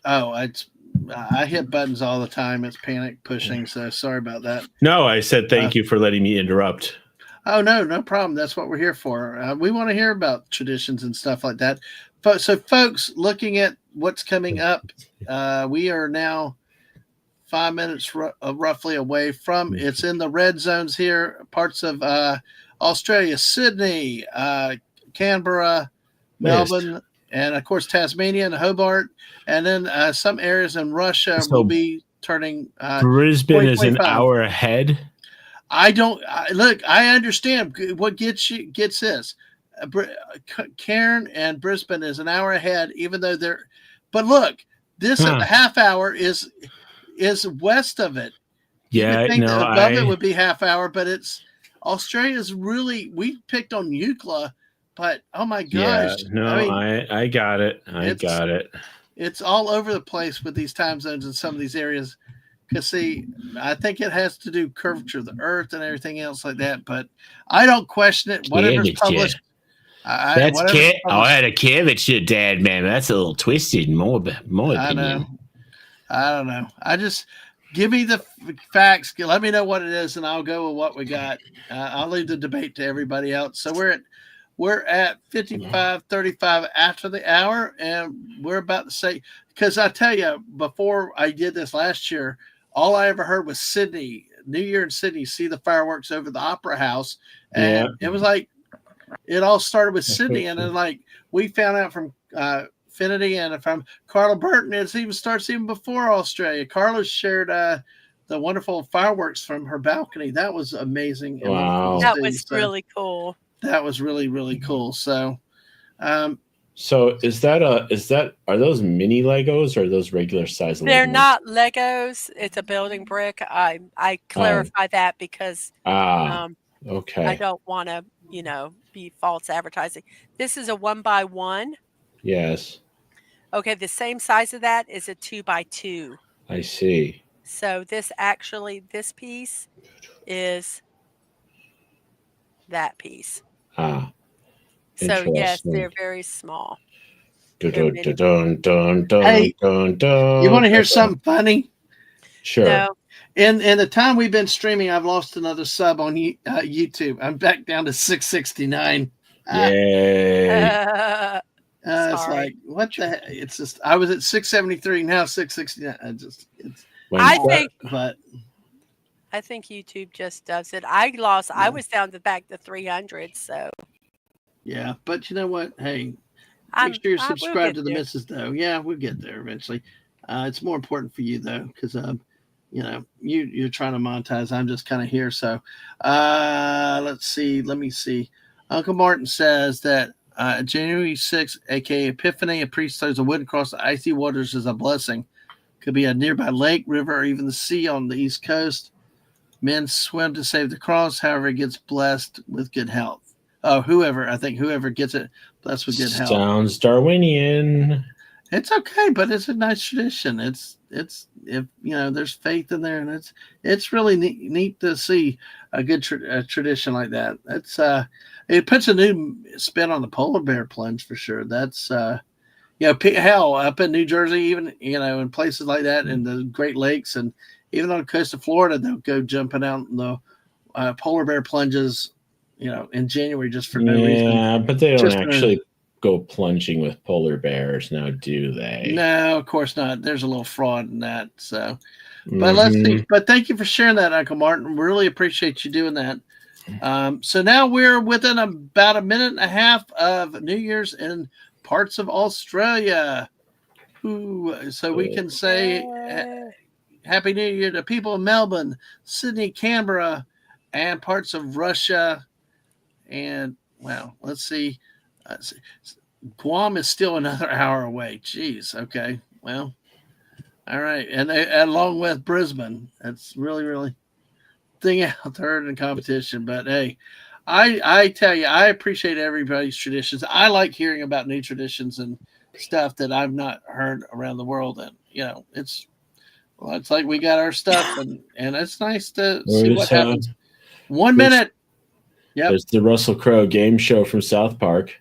Oh, I hit buttons all the time. It's panic pushing. So sorry about that. No, I said thank you for letting me interrupt. Oh, no problem. That's what we're here for. We want to hear about traditions and stuff like that. So, folks, looking at what's coming up, we are now 5 minutes roughly away from. It's in the red zones here, parts of Australia, Sydney, Canberra, Melbourne, and, of course, Tasmania and Hobart. And then some areas in Russia will be turning. Brisbane is an hour ahead. Look, I understand what gets this. Cairn and Brisbane is an hour ahead, even though they're. But look, this half hour is west of it. Yeah, above it would be half hour, but it's Australia's really. We picked on Eucla but oh my Yeah, gosh, no, I mean, I got it. I it's got it. it's all over the place with these time zones in some of these areas. Because see, I think it has to do curvature of the Earth and everything else like that. But I don't question it. Whatever's Curvature. published, That's whatever's I published. had a curvature, Dad, man. That's a little twisted, in my I know. opinion. I don't know. I just give me the facts. Let me know what it is, and I'll go with what we got. I'll leave the debate to everybody else. So we're at 55:35 after the hour, and we're about to say, because I tell you, before I did this last year, all I ever heard was Sydney, New Year in Sydney, see the fireworks over the Opera House, and it was like it all started with Sydney, and then like we found out from Finity and from Carla Burton, it even starts even before Australia. Carla shared the wonderful fireworks from her balcony. That was amazing. And Wow. That was really cool. That was really, really cool. So, So are those mini Legos or are those regular size Legos? They're not Legos. It's a building brick. I clarify that because okay. I don't want to, be false advertising. This is a 1x1. Yes. Okay, the same size of that is a 2x2. I see. So this piece is that piece. So yes, they're very small. Hey, you want to hear something funny? Sure. No. In the time we've been streaming, I've lost another sub on YouTube. I'm back down to 669. Yay. It's like, what the heck? It's just, I was at 673, now 669. I think YouTube just does it. I was down to back to 300, so. Yeah, but you know what? Hey, make sure you're subscribed to the missus, though. Yeah, we'll get there eventually. It's more important for you, though, because, you're trying to monetize. I'm just kind of here. So let's see. Let me see. Uncle Martin says that January 6th, aka Epiphany, a priest throws a wood across the icy waters as a blessing. Could be a nearby lake, river, or even the sea on the East Coast. Men swim to save the cross. However, it gets blessed with good health. Oh, whoever gets it blessed with good health. Sounds Darwinian. It's okay, but it's a nice tradition. It's if there's faith in there, and it's really neat to see a good tradition like that. It's it puts a new spin on the polar bear plunge for sure. That's hell, up in New Jersey, even in places like that, in the Great Lakes, and even on the coast of Florida, they'll go jumping out in the polar bear plunges, in January just for no reason. Yeah, but they don't actually go plunging with polar bears now, do they? No, of course not. There's a little fraud in that. So, but let's see. But thank you for sharing that, Uncle Martin. Really appreciate you doing that. So now we're within about a minute and a half of New Year's in parts of Australia. So we can say Happy New Year to people in Melbourne, Sydney, Canberra, and parts of Russia. And, well, let's see. Guam is still another hour away. Jeez. Okay. Well, all right. And along with Brisbane, that's really, really thing out there in the competition. But hey, I tell you, I appreciate everybody's traditions. I like hearing about new traditions and stuff that I've not heard around the world. And it's like we got our stuff, and it's nice to see what happens. 1 minute. Yep. There's the Russell Crowe game show from South Park.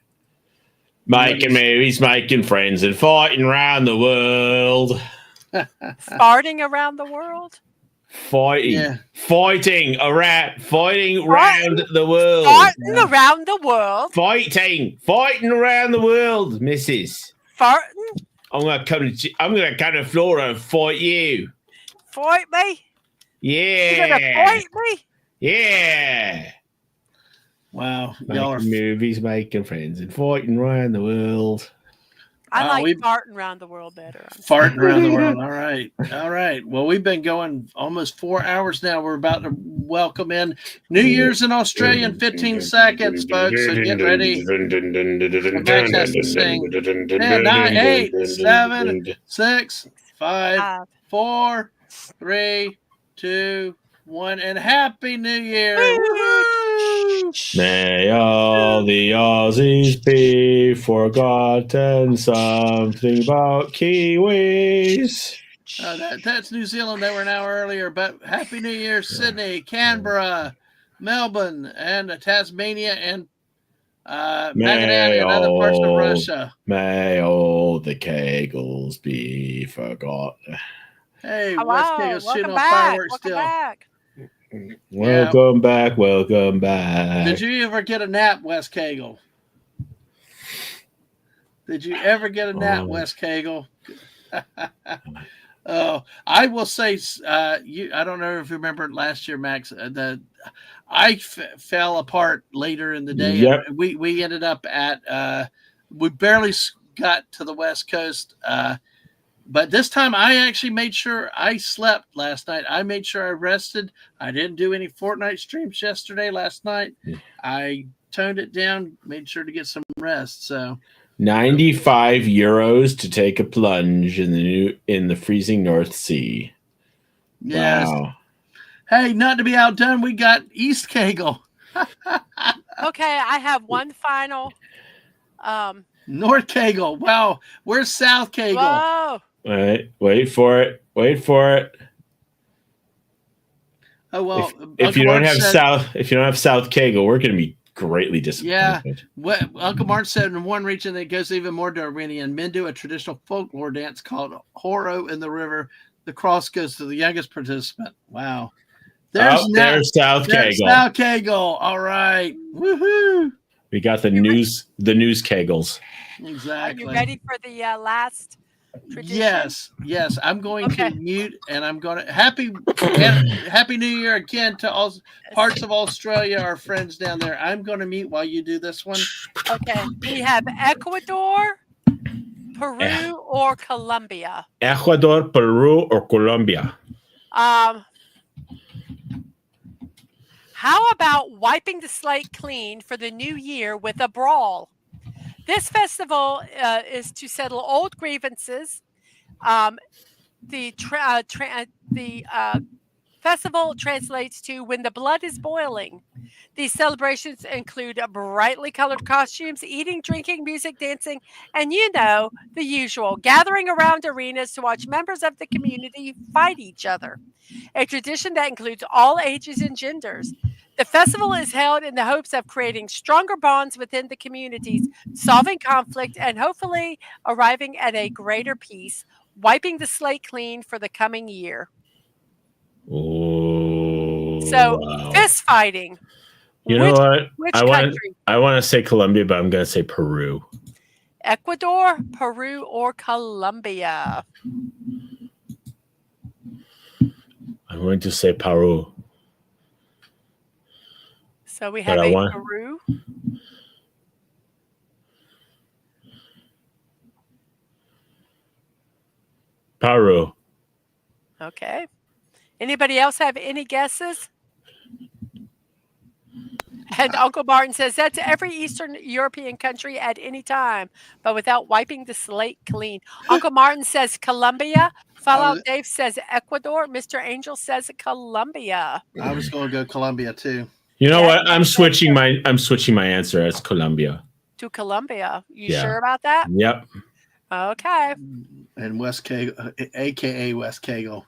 Making movies, making friends, and fighting around the world. Farting around the world? Fighting around the world. Farting around the world. Fighting around the world, missus. Farting. I'm gonna come to Florida and fight you. Fight me? Yeah. You're gonna fight me? Yeah. Wow. Making movies, making friends, and fighting around the world. I like farting around the world better. Farting around the world. All right. All right. Well, we've been going almost 4 hours now. We're about to welcome in New Year's in Australia in 15 seconds, folks. So get ready. 10, 9, 8, 7, 6, 5, 4, 3, 2, 1, and Happy New Year. Woo-hoo! May all the Aussies be forgotten. Something about Kiwis. That's New Zealand. They were an hour earlier. But Happy New Year, Sydney, Canberra, Melbourne, and Tasmania, and Magadan, and other parts of Russia. May all the Kegels be forgotten. Hey, Oh, West wow. Kegel's shooting Welcome on back. fireworks Welcome still. back. Welcome back. Welcome back. Did you ever get a nap, West Kegel? Did you ever get a nap, West Kegel? Oh, I will say, I don't know if you remember last year, Max. I fell apart later in the day. Yep. And we ended up at. We barely got to the West Coast, but this time I actually made sure I slept last night. I made sure I rested. I didn't do any Fortnite streams last night. I toned it down, made sure to get some rest. So. 95 euros to take a plunge in the freezing North Sea. Yes. Wow. Hey, not to be outdone, we got East Kegel. Okay, I have one final. North Kegel. Wow. Where's South Kegel? Whoa. All right. Wait for it. Oh well. If you don't have South Kegel, we're going to be greatly disappointed. Yeah. Uncle Martin said in one region that goes even more Darwinian, men do a traditional folklore dance called Horo in the river. The cross goes to the youngest participant. Wow. There's South Kegel. South Kegel. All right. Woohoo. We got the news Kegels. Exactly. Are you ready for the last tradition? Yes. I'm going to mute, and I'm going to Happy New Year again to all parts of Australia, our friends down there. I'm going to mute while you do this one. Okay. We have Ecuador, Peru, or Colombia. Ecuador, Peru, or Colombia. How about wiping the slate clean for the new year with a brawl? This festival is to settle old grievances. The festival translates to when the blood is boiling. These celebrations include brightly colored costumes, eating, drinking, music, dancing, and the usual, gathering around arenas to watch members of the community fight each other. A tradition that includes all ages and genders. The festival is held in the hopes of creating stronger bonds within the communities, solving conflict, and hopefully arriving at a greater peace, wiping the slate clean for the coming year. Oh, so, wow. Fist fighting. You know what? Which country? I want to say Colombia, but I'm going to say Peru. Ecuador, Peru, or Colombia? I'm going to say Peru. So we have Peru. Peru. Okay. Anybody else have any guesses? And Uncle Martin says that's every Eastern European country at any time, but without wiping the slate clean. Uncle Martin says Colombia. Fallout Dave says Ecuador. Mr. Angel says Colombia. I was going to go Colombia too. You know what? I'm switching my answer as Colombia. To Colombia. You sure about that? Yep. Okay. And West Kegel, aka West Kegel.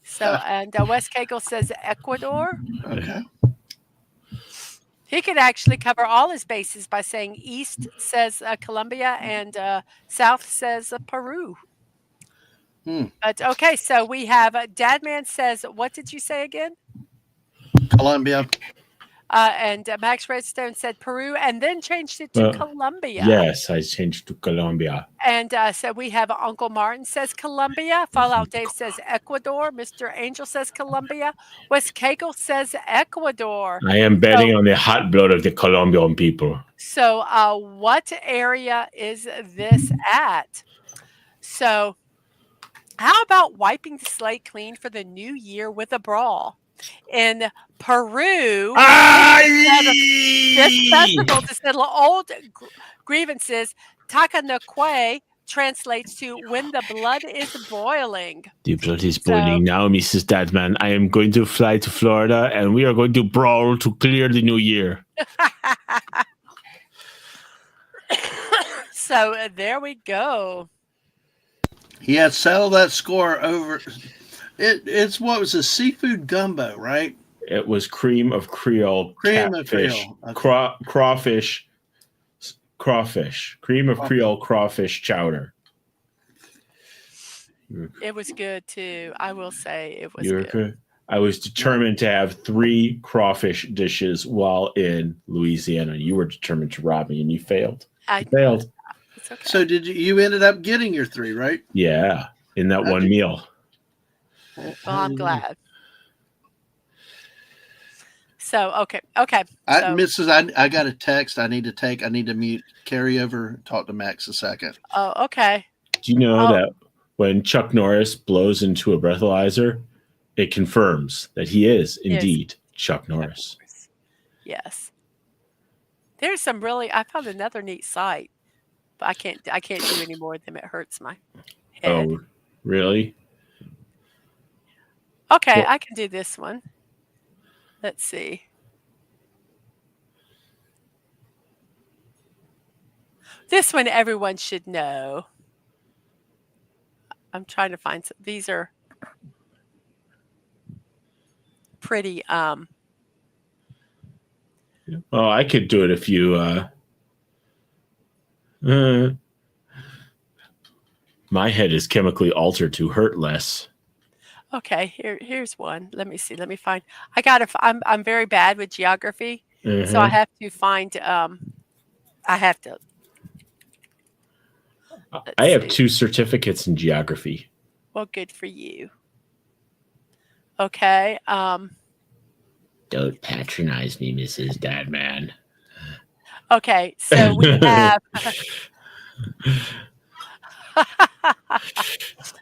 So and West Kegel says Ecuador. Okay. He could actually cover all his bases by saying East says Colombia and South says Peru. But okay, so we have Dadman says, what did you say again? Colombia. And Max Redstone said Peru and then changed it to Colombia. Yes, I changed to Colombia. And so we have Uncle Martin says Colombia. Fallout Dave says Ecuador. Mr. Angel says Colombia. West Kegel says Ecuador. I am betting on the hot blood of the Colombian people. So what area is this at? So how about wiping the slate clean for the new year with a brawl? In Peru, this festival to settle old grievances, Takanakwe translates to when the blood is boiling. The blood is boiling now, Mrs. Dadman. I am going to fly to Florida, and we are going to brawl to clear the new year. So there we go. Yeah, settle that score over. It's what was a seafood gumbo, right? It was cream of Creole, Cream of catfish, Creole, okay. crawfish, cream of Creole crawfish chowder. It was good too. I will say it was You're good. I was determined to have 3 crawfish dishes while in Louisiana. You were determined to rob me, and you failed. I failed. It's okay. So did you ended up getting your 3, right? Yeah, in that one meal. Well, I'm glad. So okay. Mrs. I got a text. I need to mute. Carry over. Talk to Max a second. Oh, okay. Do you know that when Chuck Norris blows into a breathalyzer, it confirms that he is indeed Chuck Norris? Yes. There's some really. I found another neat site, but I can't do any more of them. It hurts my head. Oh, really? Okay, Well, I can do this one. Let's see. This one everyone should know. I'm trying to find some. These are pretty. Well, I could do it if you. My head is chemically altered to hurt less. Okay, here's one. Let me see. Let me find. I'm very bad with geography, so I have to find. I have to. I have 2 certificates in geography. Well, good for you. Okay. Don't patronize me, Mrs. Dadman. Okay, so we have.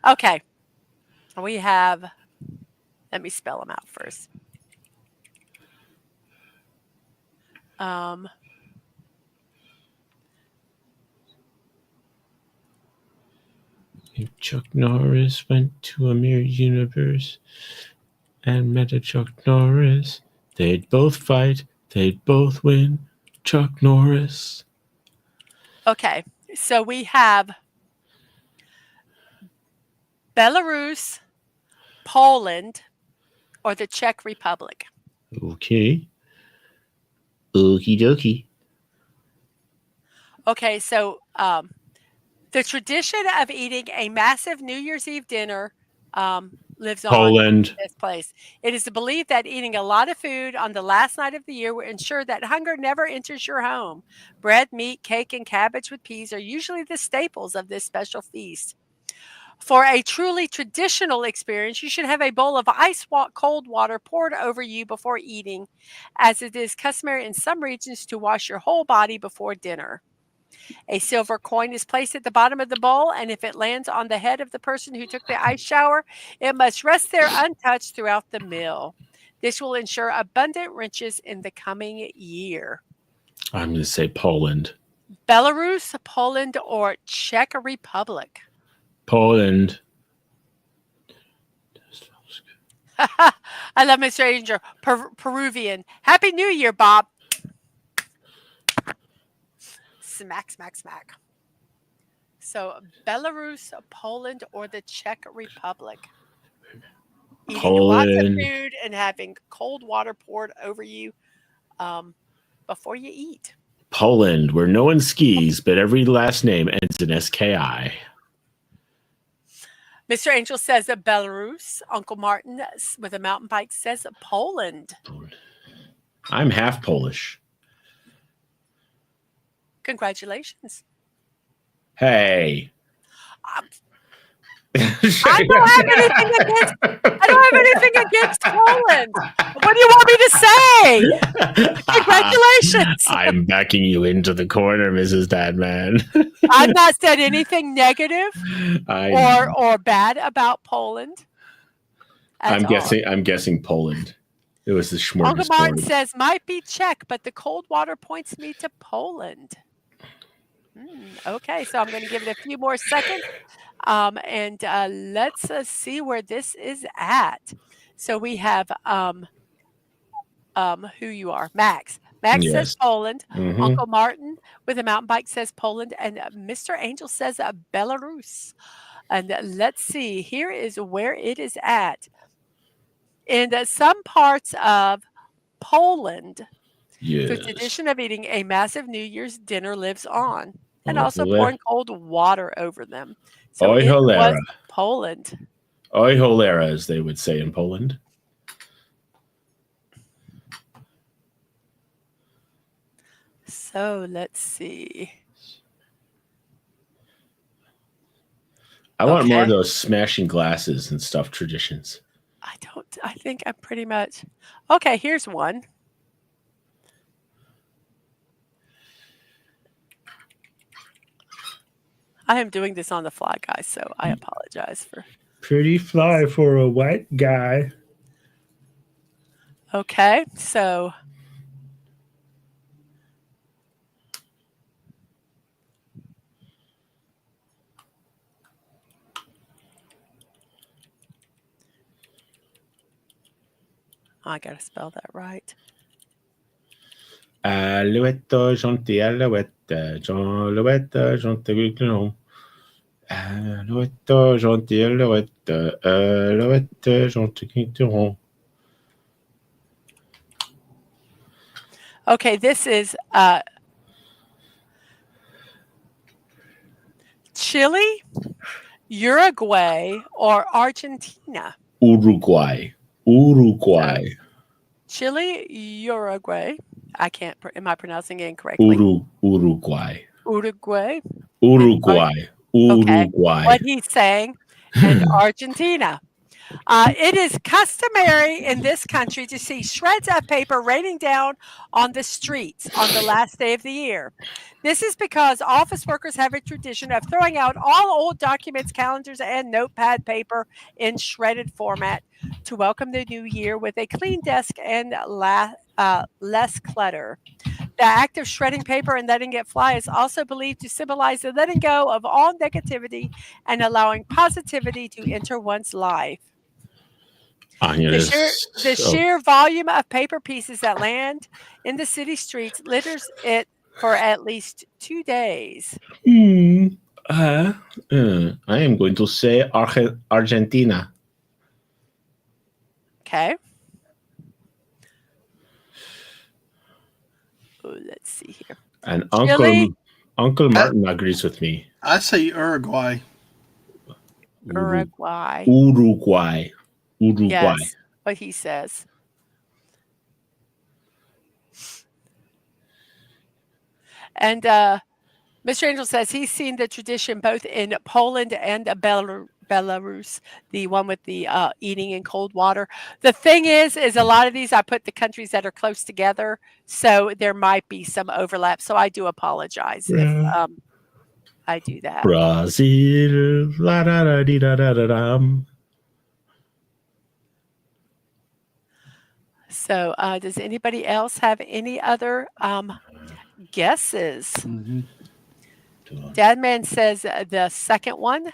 Okay. We have, let me spell them out first. If Chuck Norris went to a mirror universe and met a Chuck Norris, they'd both fight, they'd both win. Chuck Norris. Okay, so we have Belarus, Poland, or the Czech Republic. Okay. Okie dokie. Okay, so the tradition of eating a massive New Year's Eve dinner lives on Poland. in this place. It is believed that eating a lot of food on the last night of the year will ensure that hunger never enters your home. Bread, meat, cake, and cabbage with peas are usually the staples of this special feast. For a truly traditional experience, you should have a bowl of cold water poured over you before eating, as it is customary in some regions to wash your whole body before dinner. A silver coin is placed at the bottom of the bowl, and if it lands on the head of the person who took the ice shower, it must rest there untouched throughout the meal. This will ensure abundant riches in the coming year. I'm going to say Poland. Belarus, Poland, or Czech Republic? Poland. I love Mr. Angel. Peruvian. Happy New Year, Bob. Smack, smack, smack. So, Belarus, Poland, or the Czech Republic? Eating lots of food and having cold water poured over you before you eat. Poland, where no one skis, but every last name ends in SKI. Mr. Angel says Belarus. Uncle Martin with a mountain bike says Poland. I'm half Polish. Congratulations. Hey. I don't have anything against Poland. What do you want me to say? Congratulations. I'm backing you into the corner, Mrs. Dadman. I've not said anything negative or bad about Poland. I'm guessing Poland. It was the smorgasbord. Uncle Martin says might be Czech, but the cold water points me to Poland. Okay, so I'm going to give it a few more seconds. And let's see where this is at. So we have who you are, Max. Max says Yes. Poland. Mhm. Uncle Martin with a mountain bike says Poland, and Mr. Angel says Belarus. And let's see, here is where it is at. In some parts of Poland, the Yes. tradition of eating a massive New Year's dinner lives on, and Oh, also well, pouring cold water over them. So Oj it was cholera. Poland. Oj cholera, as they would say in Poland. So let's see. I want more of Okay. those smashing glasses and stuff traditions. I think I'm pretty much okay. Here's one. I am doing this on the fly, guys, so I apologize for. Pretty fly for a white guy. Okay, so I gotta spell that right. Alouette, gentil, alouette, alouette, gentil, non. Alouette, gentil, alouette, alouette, gentil, Okay, this is Chile, Uruguay, or Argentina. Uruguay. Uruguay. Chile, Uruguay. I can't. Am I pronouncing it incorrectly? Uruguay. Uruguay. Uruguay. Okay. Uruguay. What he's saying, and Argentina. It is customary in this country to see shreds of paper raining down on the streets on the last day of the year. This is because office workers have a tradition of throwing out all old documents, calendars, and notepad paper in shredded format to welcome the new year with a clean desk and less clutter. The act of shredding paper and letting it fly is also believed to symbolize the letting go of all negativity and allowing positivity to enter one's life. The sheer volume of paper pieces that land in the city streets litters it for at least 2 days. I am going to say Argentina. Okay. Oh, let's see here. And Chile? Uncle Martin agrees with me. I say Uruguay. Uruguay. Uruguay. Yes, what he says. And Mr. Angel says he's seen the tradition both in Poland and Belarus, the one with the eating in cold water. The thing is a lot of these, I put the countries that are close together, so there might be some overlap. So I do apologize if I do that. Brazil. La, da, da, dee, da, da, da, dum. So does anybody else have any other guesses? Mm-hmm. Dadman says the second one.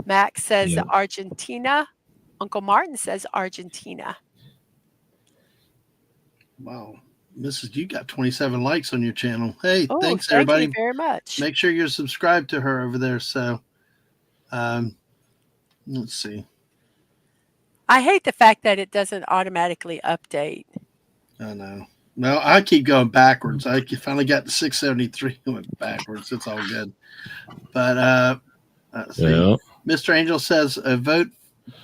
Max says Argentina. Uncle Martin says Argentina. Wow. Mrs. You got 27 likes on your channel. Hey, Oh, thanks thank everybody. you very much. Make sure you're subscribed to her over there. So let's see. I hate the fact that it doesn't automatically update. I know. No, I keep going backwards. I finally got to 673 and went backwards. It's all good. But let's see. Mr. Angel says, vote.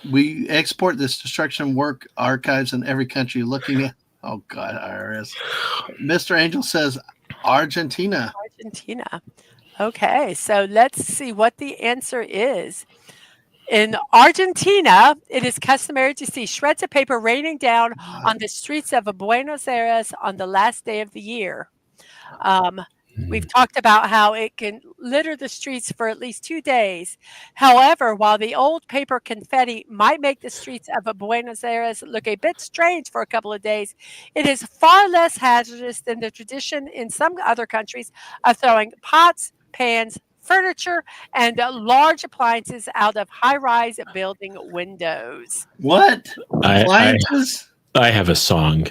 We export this destruction work archives in every country looking at. Oh, God, IRS. Mr. Angel says, Argentina. Argentina. Okay, so let's see what the answer is. In Argentina, it is customary to see shreds of paper raining down on the streets of Buenos Aires on the last day of the year. We've talked about how it can litter the streets for at least 2 days. However, while the old paper confetti might make the streets of Buenos Aires look a bit strange for a couple of days, it is far less hazardous than the tradition in some other countries of throwing pots, pans, furniture, and large appliances out of high-rise building windows. What? I Appliances? I have a song.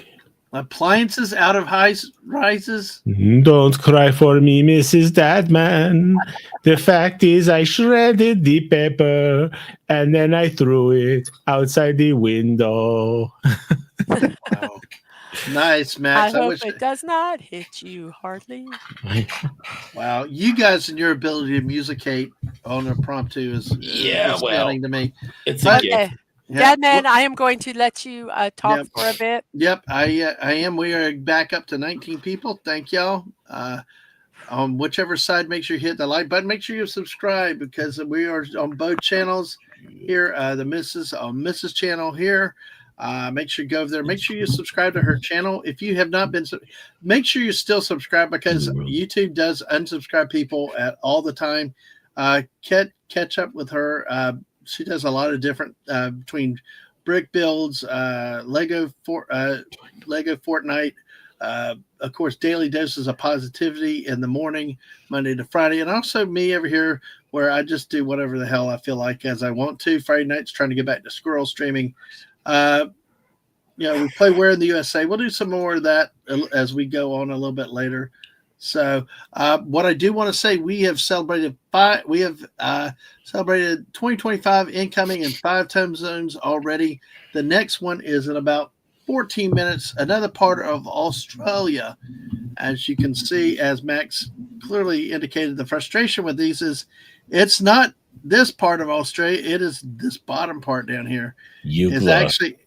Appliances out of high rises? Don't cry for me, Mrs. Dadman. The fact is, I shredded the paper and then I threw it outside the window. Wow. Nice, I Max. I hope wish. it does not hit you hardly. Wow, you guys and your ability to musicate on impromptu is astounding to me. It's But- Okay. Yeah. Dadman, I am going to let you talk Yep. for a bit. Yep, I am. We are back up to 19 people. Thank y'all. On whichever side, make sure you hit the like button. Make sure you subscribe because we are on both channels here. The Mrs. channel here. Make sure you go over there. Make sure you subscribe to her channel. If you have not been, make sure you still subscribe because YouTube does unsubscribe people at all the time. Catch up with her. She does a lot of different between brick builds, Lego Fortnite, of course, daily doses of positivity in the morning, Monday to Friday, and also me over here where I just do whatever the hell I feel like as I want to. Friday nights trying to get back to squirrel streaming. We play Where in the USA. We'll do some more of that as we go on a little bit later. So, what I do want to say, we have celebrated 2025 incoming in 5 time zones already. The next one is in about 14 minutes. Another part of Australia, as you can see, as Max clearly indicated, the frustration with these is it's not this part of Australia. It is this bottom part down here. Is actually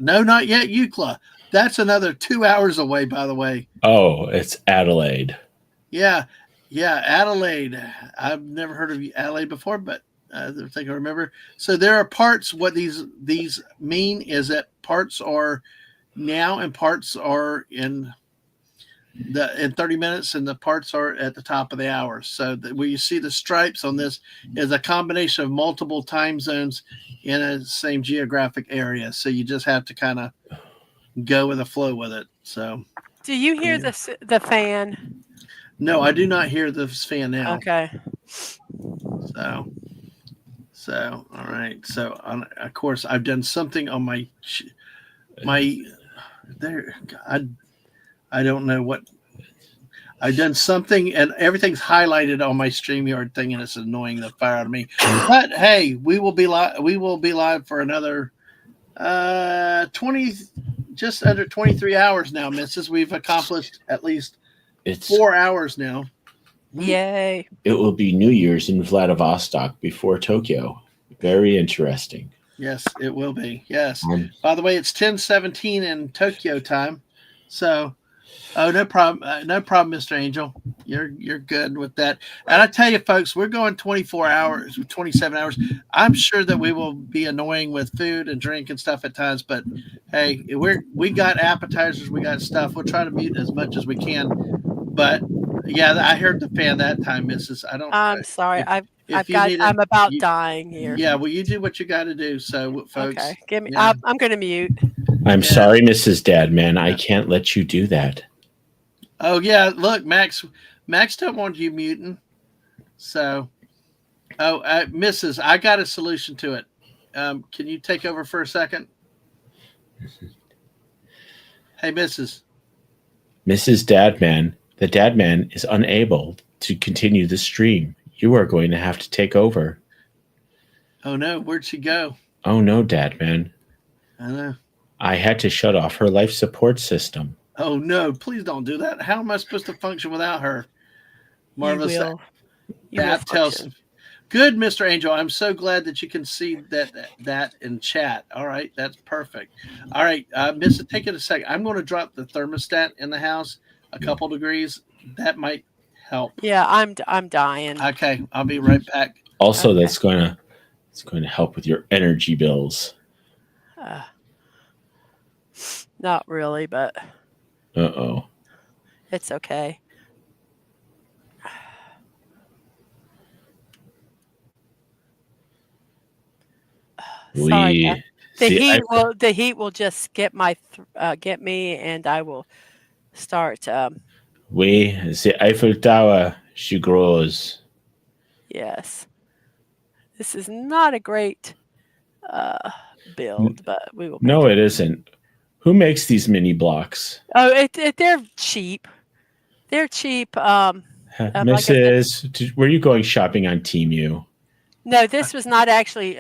no, not yet Eucla. That's another 2 hours away, by the way. Oh, it's Adelaide. Yeah, Adelaide. I've never heard of Adelaide before, but I think I remember. So there are parts. What these mean is that parts are now and parts are in 30 minutes, and the parts are at the top of the hour. So where you see the stripes on this is a combination of multiple time zones in a same geographic area. So you just have to kind of go with the flow with it. So, do you hear the fan? No, I do not hear the fan now. Okay. So all right. So of course I've done something on my there. I don't know what I've done something, and everything's highlighted on my StreamYard thing, and it's annoying the fire out of me. But hey, we will be live. We will be live for another 20. Just under 23 hours now, Mrs. We've accomplished at least 4 hours now. Yay. It will be New Year's in Vladivostok before Tokyo. Very interesting. Yes, it will be. Yes. By the way, it's 10:17 in Tokyo time. So, no problem. No problem, Mr. Angel. You're good with that. And I tell you, folks, we're going 24 hours, 27 hours. I'm sure that we will be annoying with food and drink and stuff at times, but hey, we got appetizers, we got stuff. We'll try to mute as much as we can. But yeah, I heard the fan that time, Mrs. I'm sorry. I'm about dying here. Yeah, well, you do what you got to do. So, folks. Okay, give me. Yeah. I'm going to mute. I'm sorry, Mrs. Dadman. I can't let you do that. Oh yeah, look, Max don't want you muting. So, Mrs., I got a solution to it. Can you take over for a second? Hey, Mrs. Dadman, the Dadman is unable to continue the stream. You are going to have to take over. Oh no, where'd she go? Oh no, Dadman. I know. I had to shut off her life support system. Oh no, please don't do that. How am I supposed to function without her? Marvelous. You that tells. Good, Mr. Angel. I'm so glad that you can see that in chat. All right, that's perfect. All right, Mrs. Take it a second. I'm going to drop the thermostat in the house a couple degrees. That might help. Yeah, I'm dying. Okay, I'll be right back. Also, that's going to help with your energy bills. Not really, but Uh-oh. it's okay. Sorry. We see. The heat will just get me, and I will start. We the Eiffel Tower. She grows. Yes, this is not a great build, but we will. No, make it isn't. Who makes these mini blocks? Oh, they're cheap. They're cheap. Like I said, Mrs., were you going shopping on Temu? no, this was not actually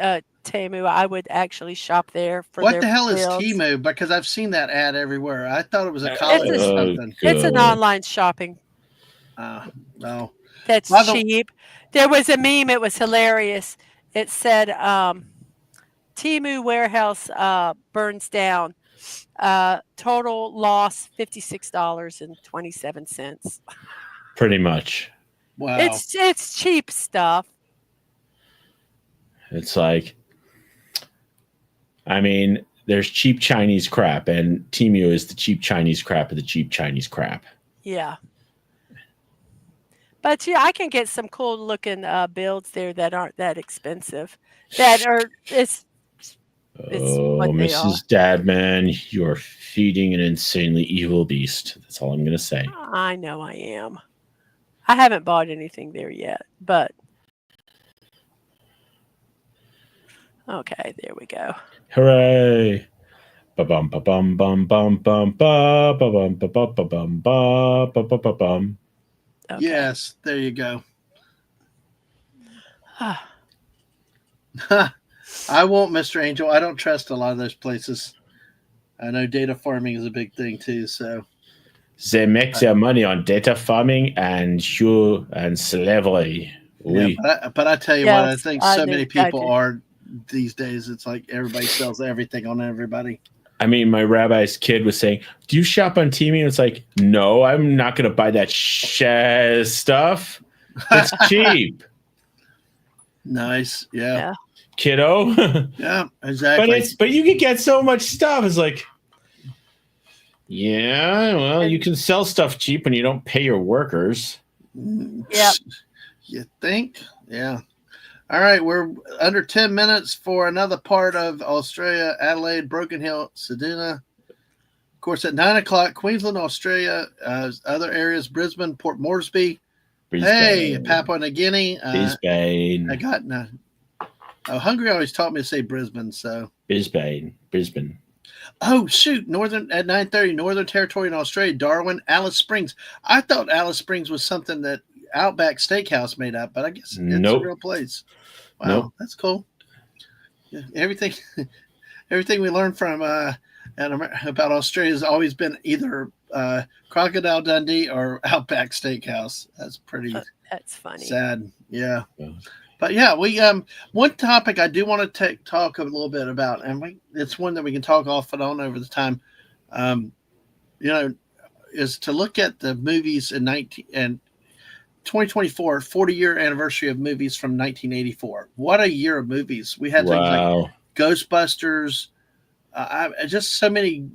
Temu. I would actually shop there for What their the hell is builds. Temu? Because I've seen that ad everywhere. I thought it was a college or something. It's an God. online shopping No. that's By the- cheap. There was a meme. It was hilarious. It said Temu warehouse burns down. Total loss $56.27. Pretty much. Wow. It's cheap stuff. It's like, I mean, there's cheap Chinese crap, and Temu is the cheap Chinese crap of the cheap Chinese crap. Yeah. But yeah, I can get some cool looking builds there that aren't that expensive. That are it's Oh, what they Mrs. Dadman, you're feeding an insanely evil beast. That's all I'm going to say. I know I am. I haven't bought anything there yet, but okay, there we go. Hooray! Ba-bum, ba-bum, bum, bum, bum, ba, ba-bum, ba-bum, ba-bum, ba, ba-ba-ba-bum. Okay. Yes, there you go. I won't, Mr. Angel. I don't trust a lot of those places. I know data farming is a big thing too. So They make their money on data farming and slavery. Oui. yeah, but I tell you what, I Yes, think I so do. many I people do. are these days. It's like everybody sells everything on everybody. I mean, my rabbi's kid was saying, "Do you shop on Temu?" And it's like, no, I'm not going to buy that stuff. It's cheap, Nice. Yeah. kiddo. Yeah, exactly. But you can get so much stuff. It's like, yeah, well, you can sell stuff cheap when you don't pay your workers. Yep. You think? Yeah. All right, we're under 10 minutes for another part of Australia, Adelaide, Broken Hill, Seduna. Of course, at 9 o'clock, Queensland, Australia, other areas, Brisbane, Port Moresby. Hey, Papua New Guinea. Brisbane. I got Hungary always taught me to say Brisbane, so. Brisbane. Oh, shoot, at 9:30, Northern Territory in Australia, Darwin, Alice Springs. I thought Alice Springs was something that Outback Steakhouse made up, but I guess it's Nope. a real place. Wow, Nope. That's cool. Yeah, everything we learned from about Australia has always been either Crocodile Dundee or Outback Steakhouse. That's pretty That's funny. sad. Yeah. Yeah. But yeah, we one topic I do want to talk a little bit about, and it's one that we can talk off and on over the time. Is to look at the movies in 2024, 40-year anniversary of movies from 1984. What a year of movies. We had things like Ghostbusters, just so many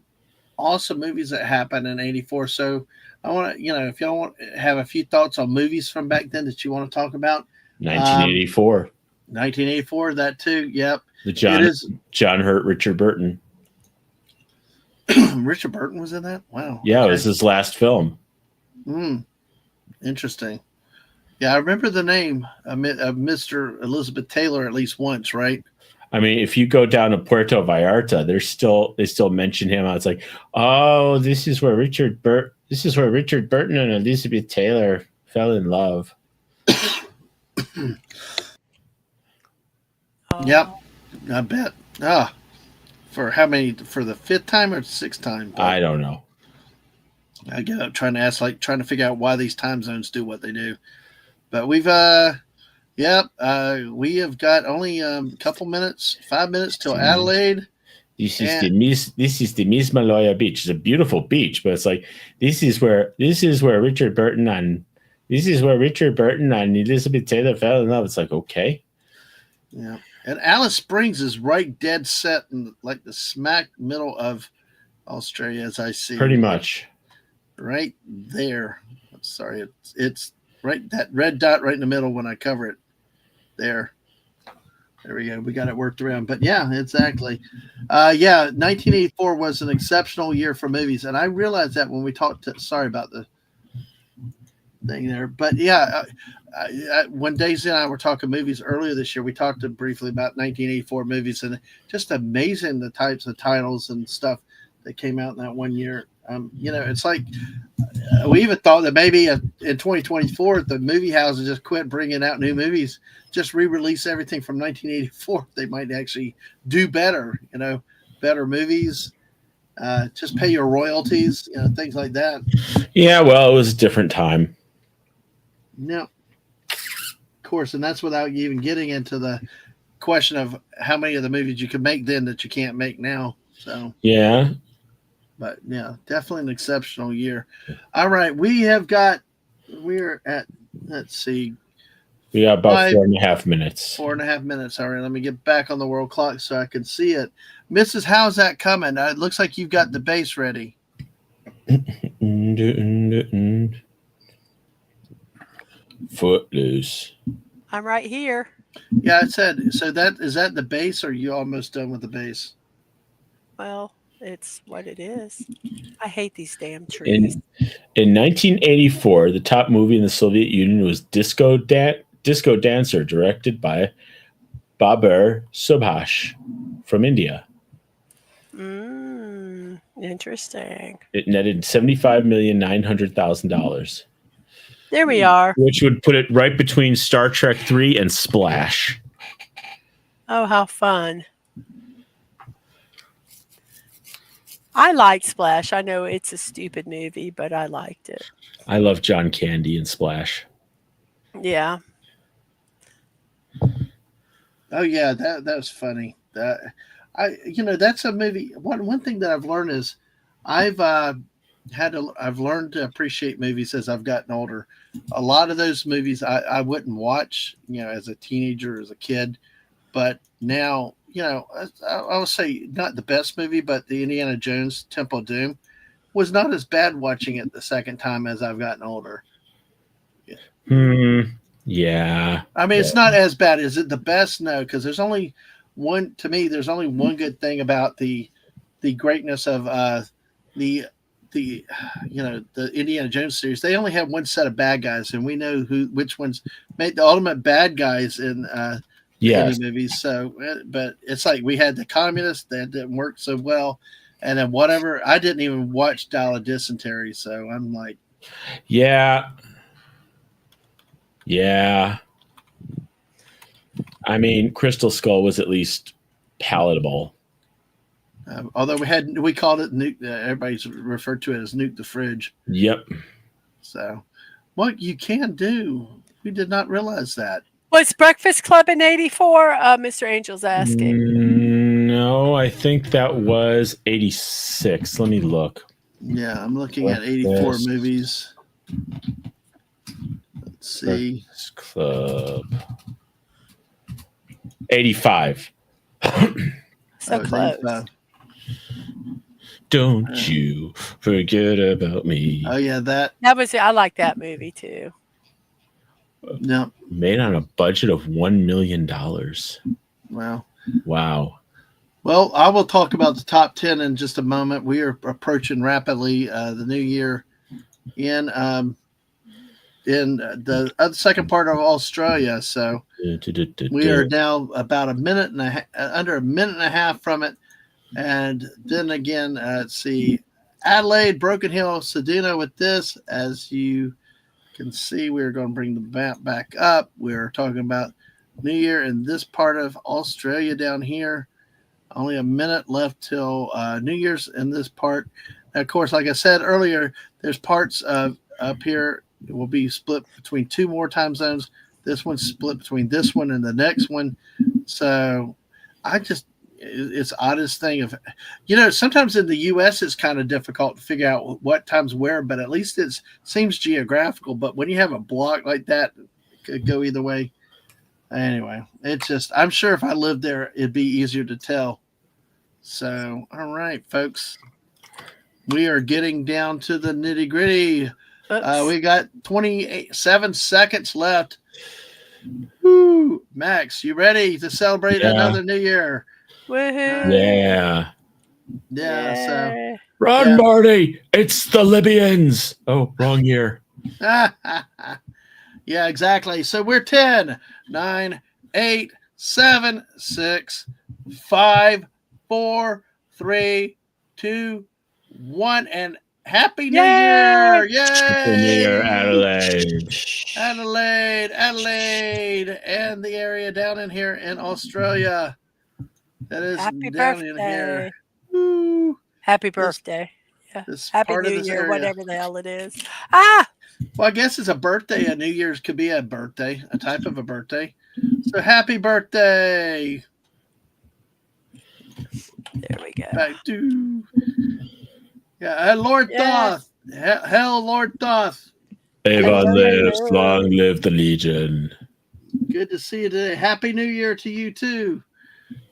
awesome movies that happened in 84. So I want to, if y'all want to have a few thoughts on movies from back then that you want to talk about. 1984. 1984, that too. Yep. John Hurt, Richard Burton. Richard Burton was in that? Wow. Yeah, okay. It was his last film. Interesting. Yeah, I remember the name of Mr. Elizabeth Taylor at least once, right? I mean, if you go down to Puerto Vallarta, they still mention him. I was like, oh, this is where Richard Burton and Elizabeth Taylor fell in love. Yep, I bet. For how many? For the fifth time or sixth time? I don't know. I get up trying to figure out why these time zones do what they do. But we've we have got only a couple minutes, 5 minutes till Adelaide. This is the Mismaloya Beach. It's a beautiful beach, but it's like this is where Richard Burton and Elizabeth Taylor fell in love. It's like, okay. Yeah. And Alice Springs is right dead set in like the smack middle of Australia, as I see. Pretty much. Right there. Sorry, it's right, that red dot right in the middle when I cover it. There. There we go. We got it worked around. But yeah, exactly. 1984 was an exceptional year for movies. And I realized that when we talked sorry about the thing there. But yeah, when Daisy and I were talking movies earlier this year, we talked briefly about 1984 movies, and just amazing the types of titles and stuff that came out in that one year. It's like we even thought that maybe in 2024 the movie houses just quit bringing out new movies, just re-release everything from 1984. They might actually do better, better movies. Just pay your royalties, things like that. Yeah, well, it was a different time. No, of course, and that's without even getting into the question of how many of the movies you could make then that you can't make now. So yeah, but yeah, definitely an exceptional year. All right, we're at, let's see, we got about 4.5 minutes. 4.5 minutes. All right, let me get back on the world clock so I can see it. Mrs. How's that coming? It looks like you've got the bass ready. Footloose. I'm right here. Yeah, I said, so is that the bass, or are you almost done with the bass? Well, it's what it is. I hate these damn trees. In 1984, the top movie in the Soviet Union was Disco Dancer, directed by Babur Subhash from India. Interesting. It netted $75,900,000. There we are. Which would put it right between Star Trek 3 and Splash. Oh, how fun. I liked Splash. I know it's a stupid movie, but I liked it. I love John Candy and Splash. Yeah. Oh yeah, that was funny. That's a movie. One thing that I've learned is I've learned to appreciate movies as I've gotten older. A lot of those movies I wouldn't watch, as a teenager, as a kid, but now, I will say not the best movie, but the Indiana Jones Temple of Doom was not as bad watching it the second time as I've gotten older. Yeah. I mean, it's not as bad. Is it the best? No, because there's only one good thing about the greatness of the Indiana Jones series. They only have one set of bad guys, and we know which ones made the ultimate bad guys in any movies. So, but it's like we had the communists that didn't work so well, and then whatever. I didn't even watch Dial of Dysentery, so I'm like, yeah. I mean, Crystal Skull was at least palatable. Although we called it nuke. Everybody's referred to it as nuke the fridge. Yep. So, what you can do, we did not realize that. Was Breakfast Club in 84? Mr. Angel's asking. No, I think that was 86. Let me look. Yeah, I'm looking at 84 movies. Let's see. Breakfast Club. 85. So close. 85. Don't you forget about me. Oh yeah, I like that movie too. No. Made on a budget of $1 million. Wow. Well, I will talk about the top 10 in just a moment. We are approaching rapidly the new year in the second part of Australia. So we are now about under a minute and a half from it. And then again, let's see, Adelaide, Broken Hill, Seduna with this. As you can see, we're going to bring the map back up. We're talking about New Year in this part of Australia down here. Only a minute left till New Year's in this part. Now, of course, like I said earlier, there's parts of up here. It will be split between two more time zones. This one's split between this one and the next one. So it's the oddest thing of, sometimes in the U.S. it's kind of difficult to figure out what time's where, but at least it seems geographical. But when you have a block like that, it could go either way. Anyway, I'm sure if I lived there, it'd be easier to tell. So, all right, folks, we are getting down to the nitty gritty. We got 27 seconds left. Woo. Max, you ready to celebrate Yeah. another New Year? Woohoo! Yeah. Yeah. So. Yay. Run, Yeah. Marty! It's the Libyans. Oh, wrong year. Yeah, exactly. So we're 10, 9, 8, 7, 6, 5, 4, 3, 2, 1, and Happy New Year! Yay! New Year, Yay! Adelaide. Adelaide, and the area down in here in Australia. That is Happy down in here. birthday. Woo. Happy birthday. Yeah. This Happy part of New this Year, area. whatever the hell it is. Ah! Well, I guess it's a birthday. A New Year's could be a birthday, a type of a birthday. So happy birthday. There we go. Back to Lord Yeah. Thoth. Hell, Lord Thoth. Avon lives, Hello. long live the Legion. Good to see you today. Happy New Year to you too.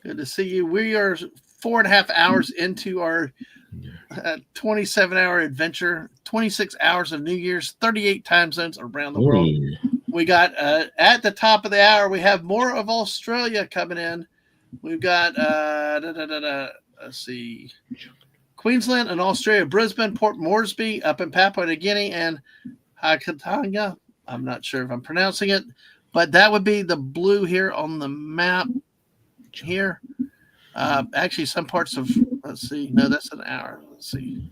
Good to see you. We are 4.5 hours into our 27-hour adventure. 26 hours of New Year's, 38 time zones around the world. Ooh. We got at the top of the hour, we have more of Australia coming in. We've got let's see, Queensland and Australia, Brisbane, Port Moresby up in Papua New Guinea, and Hakatanga. I'm not sure if I'm pronouncing it, but that would be the blue here on the map here. Actually, some parts of, let's see, no, that's an hour. Let's see,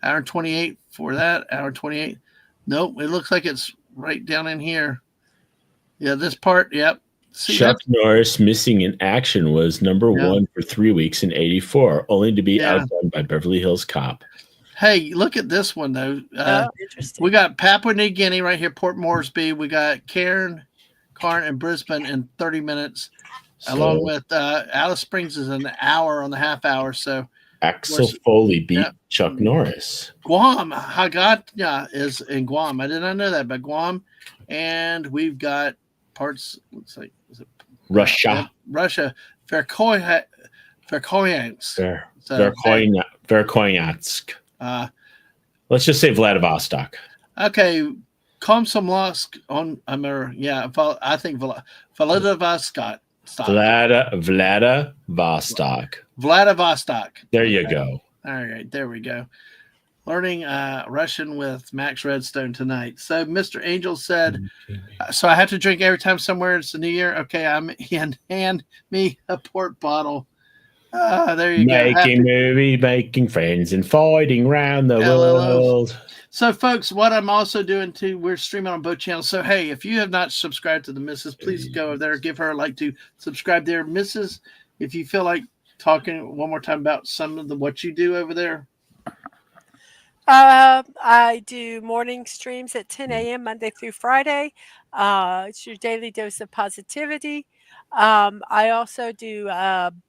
hour and 28 for that, hour 28. Nope, it looks like it's right down in here. Yeah, this part, yep. See, Chuck Norris missing in action was number Yeah. 1 for 3 weeks in '84, only to be Yeah. outdone by Beverly Hills Cop. Hey, look at this one, though. Interesting. We got Papua New Guinea right here, Port Moresby. We got Cairn, and Brisbane in 30 minutes, along with Alice Springs is an hour on the half hour. So Axel Foley beat Yeah. Chuck Norris. Guam, Hagata is in Guam. I did not know that, but Guam. And we've got parts, looks like, is it Russia. Russia, Verkhoyansk. Verkhoyansk. Let's just say Vladivostok. Okay, Komsomolsk on I think Vladivostok. Vladivostok. Vladivostok. There you go. All right, there we go. Learning Russian with Max Redstone tonight. So Mr. Angel said, so I have to drink every time somewhere it's the new year. Okay, hand me a port bottle. There you go. Making movies, making friends, and fighting around the world. So, folks, what I'm also doing too, we're streaming on both channels. So, hey, if you have not subscribed to the Mrs., please go over there, give her a like to subscribe there. Mrs., if you feel like talking one more time about some of what you do over there. I do morning streams at 10 a.m. Monday through Friday. It's your daily dose of positivity. I also do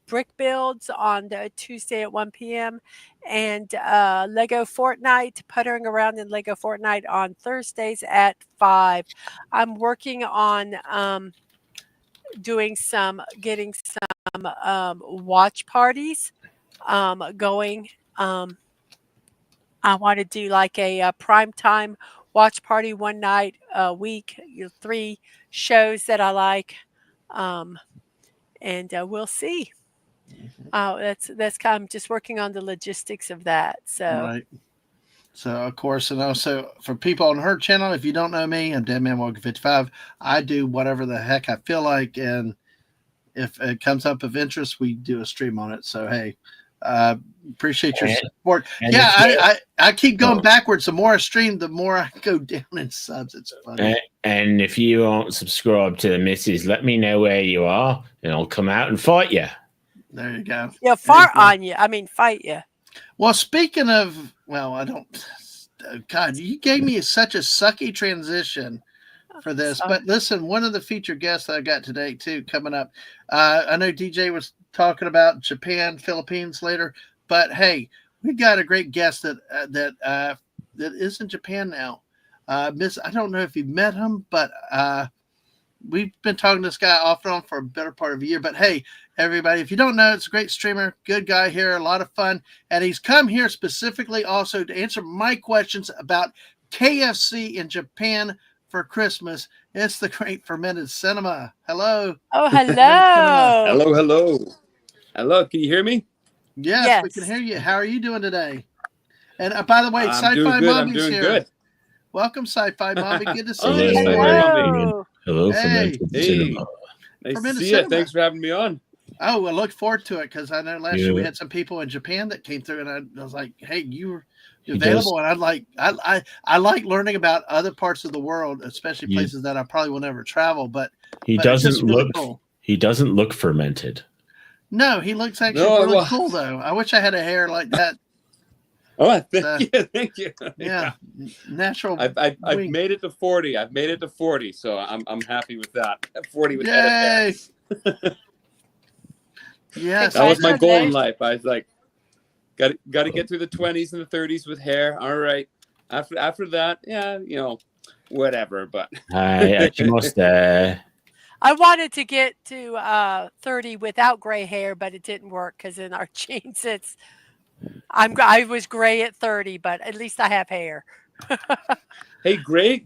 brick builds on Tuesday at 1 p.m. and Lego Fortnite, puttering around in Lego Fortnite on Thursdays at 5. I'm working on getting some watch parties going. I want to do like a prime time watch party one night a week, 3 shows that I like. And we'll see. That's kind of, I'm just working on the logistics of that. So, Right. So, of course, and also for people on her channel, if you don't know me, I'm Deadman Walker 55. I do whatever the heck I feel like, and if it comes up of interest, we do a stream on it. So, hey, appreciate your support. Yeah, I keep going backwards. The more I stream, the more I go down in subs. It's funny. And if you won't subscribe to the missus, let me know where you are, and I'll come out and fight you. There you go. Yeah, fart on you. I mean, fight you. Well, speaking of, I don't. God, you gave me such a sucky transition for this. Sorry. But listen, one of the featured guests that I got today too coming up. I know DJ was talking about Japan, Philippines later, but hey, we got a great guest that is in Japan now. I don't know if you met him, but we've been talking to this guy off and on for a better part of a year. But hey, everybody, if you don't know, it's a great streamer, good guy here, a lot of fun. And he's come here specifically also to answer my questions about KFC in Japan for Christmas. It's the Great Fermented Cinema. Hello. Oh, Fermented Cinema. hello. Hello. Can you hear me? Yes, we can Yes. hear you. How are you doing today? And by the way, I'm doing Sci-Fi good. I'm Mommy's doing here. good. Welcome, Sci-Fi Mommy. Good to see Oh, you. yes, this Sci-Fi morning. Mommy. Hello. Hello, Hey. fermented Hey. cinema. Nice to Fermented see you. Cinema. Thanks for having me on. Oh, I look forward to it because I know last year we Yeah. had some people in Japan that came through, and I was like, "Hey, you He available?" does. And I like learning about other parts of the world, especially You- places that I probably will never travel. But He but it's just doesn't really look. cool. He doesn't look fermented. No, he looks actually No, really well- cool though. I wish I had a hair like that. Oh, thank you. Yeah, natural. I've wing. made it to 40. I've made it to 40, so I'm happy with that. 40 with head of hair. Yay! Yes, That was my goal in Congratulations. life. I was like, got to get through the 20s and the 30s with hair. All right. After that, yeah, whatever. But Hi, Akimoste. I wanted to get to 30 without gray hair, but it didn't work because in our genes, I was gray at 30, but at least I have hair. hey, gray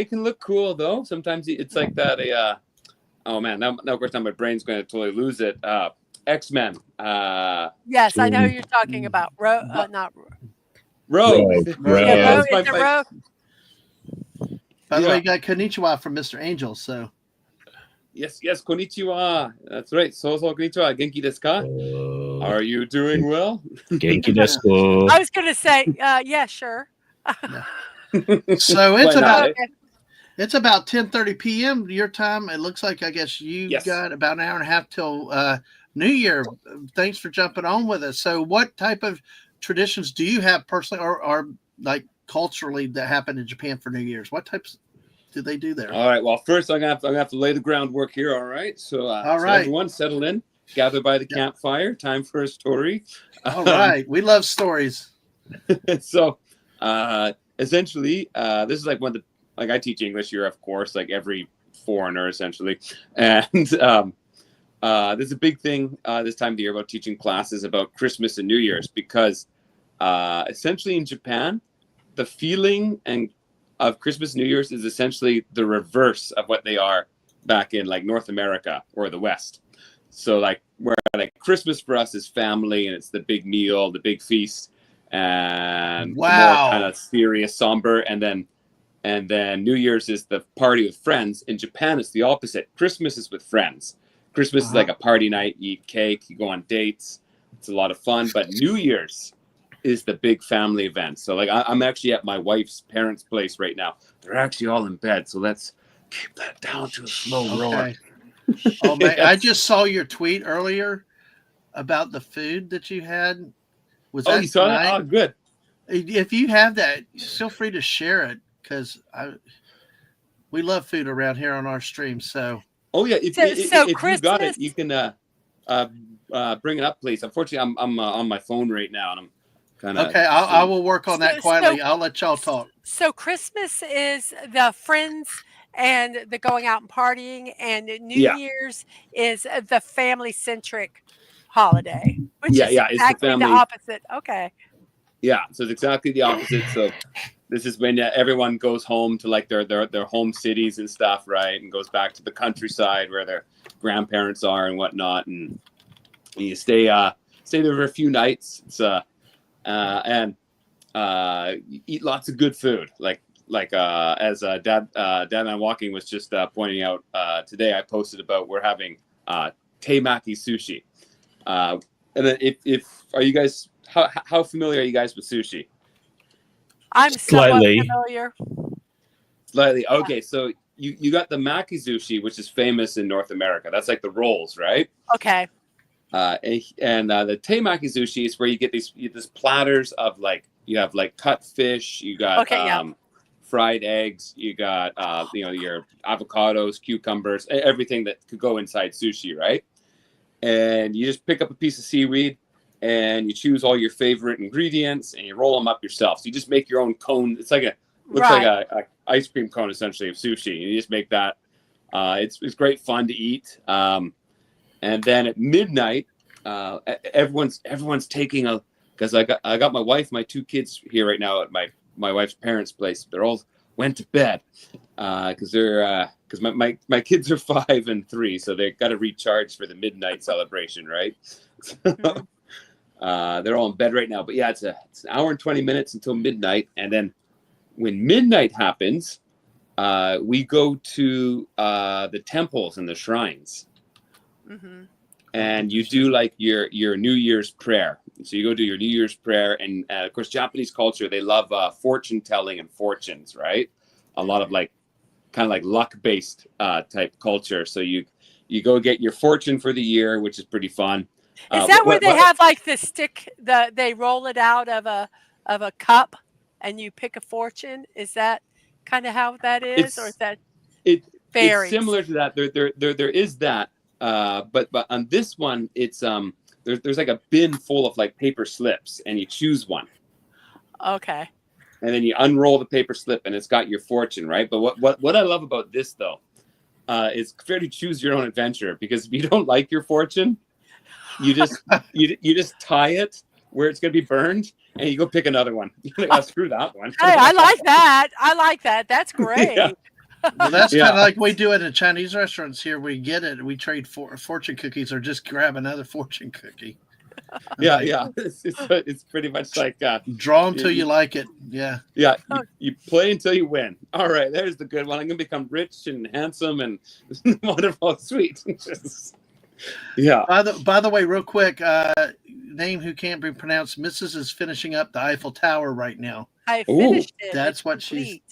can look cool though. Sometimes it's like that. Oh man, now of course now my brain's going to totally lose it. X-Men. Yes, I know who you're talking about. Not Rogue. Rogue. yeah, Yeah. Rogue. That's Is it Rogue? By the way, Yeah. you got konnichiwa from Mr. Angel. So Yes, konnichiwa. That's right. So konnichiwa. Genki desu ka? Are you doing well? Genki desu. I was going to say, yeah, sure. so it's Why not, about eh? Okay. it's about 10:30 p.m. your time. It looks like I guess you Yes. got about an hour and a half till New Year. Thanks for jumping on with us. So what type of traditions do you have personally or like culturally that happen in Japan for New Year's? What types do they do there? All right. Well, first I'm gonna have to lay the groundwork here. All right. So, All so right. everyone settle in, gather by the campfire. Time for a story. All right. We love stories. So, essentially, this is like one of the like I teach English here, of course, like every foreigner essentially, and there's a big thing this time of the year about teaching classes about Christmas and New Year's because essentially in Japan, the feeling of Christmas and New Year's is essentially the reverse of what they are back in like North America or the West. So like where like Christmas for us is family and it's the big meal, the big feast, and the more kind of serious, somber, and then New Year's is the party with friends. In Japan, it's the opposite. Christmas is with friends. Christmas is like a party night. You eat cake, you go on dates. It's a lot of fun. But New Year's is the big family event. So like I'm actually at my wife's parents' place right now. They're actually all in bed. So let's keep that down to a slow roar. Oh man, Yes. I just saw your tweet earlier about the food that you had. Was that You saw that? tonight? Oh, good. If you have that, feel free to share it because we love food around here on our stream. So Oh yeah, if So you got it, Christmas- you can bring it up, please. Unfortunately, I'm on my phone right now, and I'm kind of okay, I will work on that So- quietly. so- I'll let y'all talk. So Christmas is the friends and the going out and partying, and New Yeah. Year's is the family-centric holiday, which Yeah, is yeah, it's the exactly the family- opposite. Okay. Yeah, so it's exactly the opposite. So this is when everyone goes home to like their home cities and stuff, right? And goes back to the countryside where their grandparents are and whatnot, and you stay there for a few nights. It's and you eat lots of good food, like as Dadman Walking was just pointing out today. I posted about we're having teimaki sushi, and then if are you guys how familiar are you guys with sushi? I'm Slightly. somewhat familiar. Slightly. Okay, so you got the maki sushi, which is famous in North America. That's like the rolls, right? Okay. And the teimaki sushi is where you get these platters of like you have like cut fish, you got Okay, yeah. fried eggs, you got your avocados, cucumbers, everything that could go inside sushi, right? And you just pick up a piece of seaweed and you choose all your favorite ingredients and you roll them up yourself. So you just make your own cone. It's like looks like a ice cream cone essentially of sushi. And you just make that. It's great fun to eat. And then at midnight, everyone's taking because I got my wife, my two kids here right now at my wife's parents' place. They're all went to bed, because my kids are 5 and 3, so they got to recharge for the midnight celebration, right? So, they're all in bed right now. But yeah, it's an hour and 20 minutes until midnight, and then when midnight happens, we go to the temples and the shrines, and you do like your New Year's prayer. So you go do your New Year's prayer, and of course, Japanese culture, they love fortune telling and fortunes, right? A lot of like kind of like luck based type culture. So you go get your fortune for the year, which is pretty fun. Is that where they have like the stick? They roll it out of a cup, and you pick a fortune. Is that kind of how that is, or is that it's varies? similar to that? There is that, but on this one, it's there's like a bin full of like paper slips, and you choose one. Okay. And then you unroll the paper slip, and it's got your fortune, right? But what I love about this though, is fair to choose your own adventure, because if you don't like your fortune, you just you just tie it where it's going to be burned, and you go pick another one. You're like, oh, screw that one. Hey, I like that. I like that. That's great. Yeah. Well, that's kind of like we do at the Chinese restaurants here. We get it. We trade for fortune cookies, or just grab another fortune cookie. Yeah, yeah. It's pretty much like draw until you like it. Yeah. Yeah. You play until you win. All right, there's the good one. I'm gonna become rich and handsome and wonderful, sweet. Yeah. By the way, real quick, name who can't be pronounced. Mrs. is finishing up the Eiffel Tower right now. I finished it. That's it's what complete.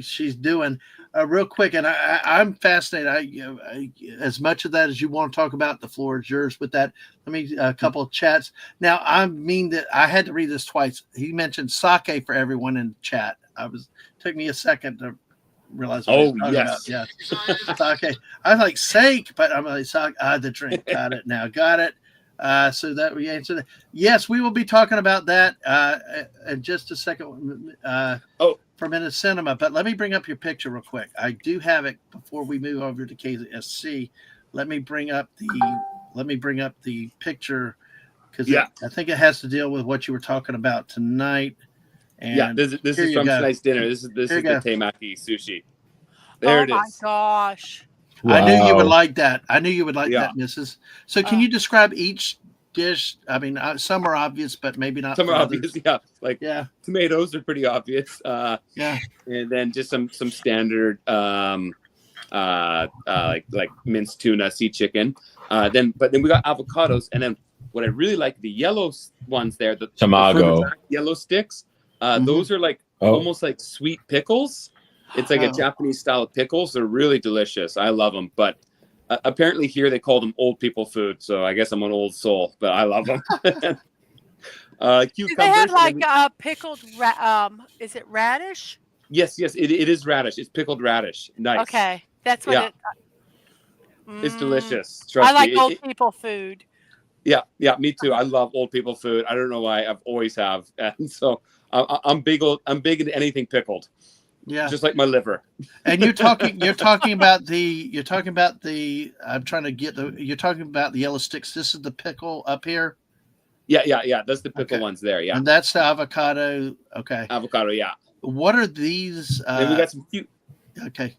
she's doing. Real quick, and I'm fascinated. As much of that as you want to talk about, the floor is yours. With that, let me a couple of chats. Now, I mean that I had to read this twice. He mentioned sake for everyone in chat. Took me a second to realize. What yes, yeah, sake. I was like sake, but I'm like sake. The drink. Got it now. Got it. So that we answered that. Yes, we will be talking about that in just a second. For Minute Cinema, but let me bring up your picture real quick. I do have it before we move over to KSC. Let me bring up the picture, because I think it has to deal with what you were talking about tonight. And this is from tonight's dinner. This is the temaki sushi. There it is. Oh my gosh! Wow. I knew you would like that. I knew you would like that, Mrs. So, can you describe each dish? I mean, some are obvious, but maybe not. Some are obvious, like tomatoes are pretty obvious. And then just some standard like minced tuna, sea chicken. Then we got avocados, and then what I really like, the yellow ones there, the tamago yellow sticks. Those are like almost like sweet pickles. It's like a Japanese style of pickles. They're really delicious. I love them, but apparently here they call them old people food. So I guess I'm an old soul, but I love them. Do they have like pickled? Is it radish? Yes, it is radish. It's pickled radish. Nice. Okay, that's what it's delicious. I like old people food. Yeah, me too. I love old people food. I don't know why. I've always have, and so I'm big into anything pickled. Yeah, just like my liver. And you're talking about the. I'm trying to get the. You're talking about the yellow sticks. This is the pickle up here. Yeah. That's the pickle ones there. Yeah, and that's the avocado. Okay, avocado. Yeah. What are these? And we got some cute. Okay.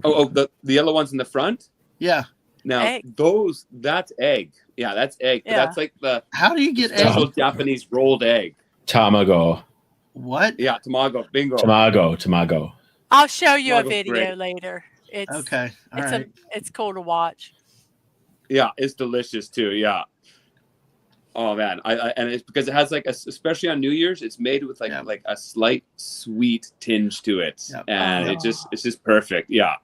The yellow ones in the front. Yeah. Now egg. That's egg. Yeah, that's egg. Yeah. That's like the. How do you get special Japanese rolled egg? Tamago. What? Yeah, tamago. Bingo. Tamago. I'll show you a Tamago's video great. later. It's okay. All right. It's cool to watch. Yeah, it's delicious too. Yeah. Oh man, and it's because it has like especially on New Year's, it's made with like a slight sweet tinge to it, and it's just perfect. Yeah.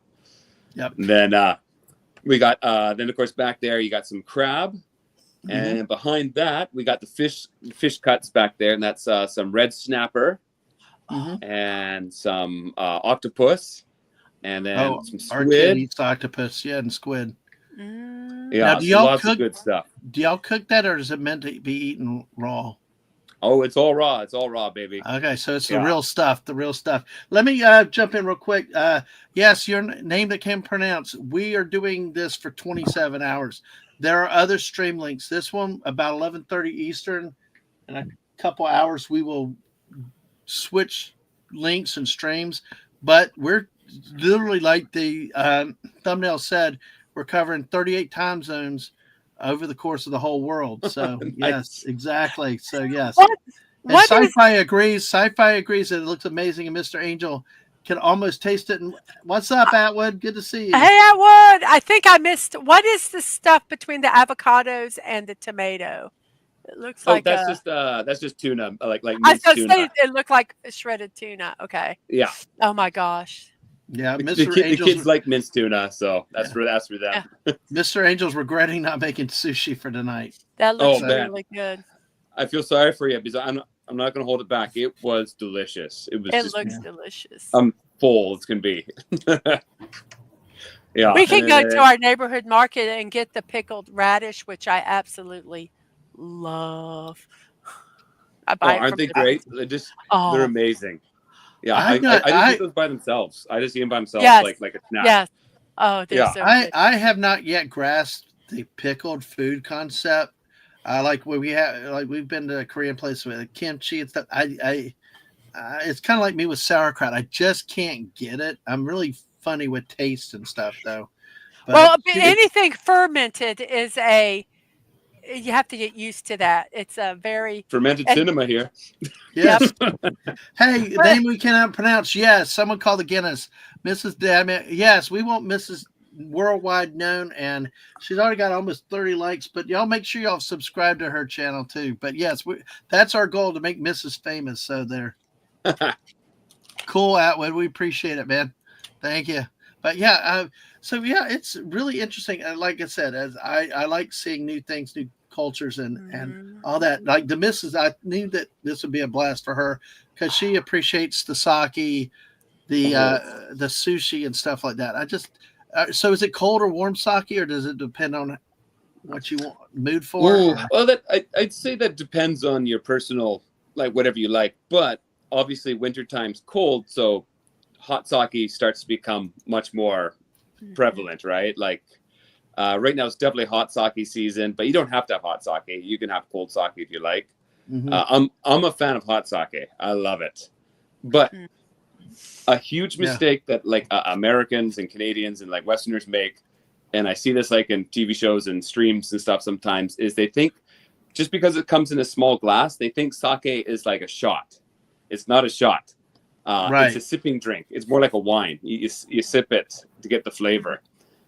Yep. And then we got then of course back there you got some crab, and behind that we got the fish cuts back there, and that's some red snapper, and some octopus, and then some squid. Eats octopus, and squid. Yeah, now, do y'all lots cook, of good stuff. Do y'all cook that, or is it meant to be eaten raw? Oh, it's all raw. It's all raw, baby. Okay, so it's the real stuff. The real stuff. Let me jump in real quick. Yes, your name that can pronounce. We are doing this for 27 hours. There are other stream links. This one about 11:30 Eastern. In a couple hours, we will switch links and streams. But we're literally, like the thumbnail said, we're covering 38 time zones over the course of the whole world. So yes, Nice. exactly. So yes, What and what is sci-fi agrees. Sci-fi agrees that it looks amazing, and Mr. Angel can almost taste it. And what's up, Atwood? Good to see you. Hey, Atwood, I think I missed what is the stuff between the avocados and the tomato? It looks Oh, like that's just tuna, like I minced was tuna. say it looked like shredded tuna. Okay. Yeah, Oh my gosh. Yeah, the Mr. kids Angel's like minced tuna, so that's for them. Yeah. Mr. Angel's regretting not making sushi for tonight. That Oh looks man, really good. I feel sorry for you because I'm not going to hold it back. It was delicious. It was It just looks delicious. full as can be. Yeah, We can go to our neighborhood market and get the pickled radish, which I absolutely love. I Oh, buy it aren't from they Dadmans. great? They're Oh, amazing. Yeah, I've I not. just eat those by themselves. I just eat them by themselves, yes, like a snack. yes. Oh, they're Yeah. so good. I have not yet grasped the pickled food concept. Like when we've been to a Korean place with kimchi and stuff. It's kind of like me with sauerkraut. I just can't get it. I'm really funny with taste and stuff though. But Well, anything fermented is you have to get used to that. It's a very Fermented and cinema here. yes. Hey, But- name we cannot pronounce. Yes, someone call the Guinness. Mrs. Dadman. Yes, we want Mrs. Worldwide known, and she's already got almost 30 likes. But y'all make sure y'all subscribe to her channel too. But yes, that's our goal, to make Mrs. famous. So there. Cool, Atwood. We appreciate it, man. Thank you. But yeah, so yeah, it's really interesting. Like I said, as I like seeing new things, new cultures, and all that. Like the missus, I knew that this would be a blast for her because she appreciates the sake, the sushi and stuff like that. I just so is it cold or warm sake, or does it depend on what you want mood for? Ooh, well, I'd say that depends on your personal, like whatever you like. But obviously, wintertime's cold, so hot sake starts to become much more prevalent, right? Like right now, it's definitely hot sake season, but you don't have to have hot sake. You can have cold sake if you like. I'm a fan of hot sake. I love it, but a huge mistake that like Americans and Canadians and like Westerners make, and I see this like in TV shows and streams and stuff sometimes, is they think just because it comes in a small glass, they think sake is like a shot. It's not a shot. Right. It's a sipping drink. It's more like a wine. You sip it to get the flavor.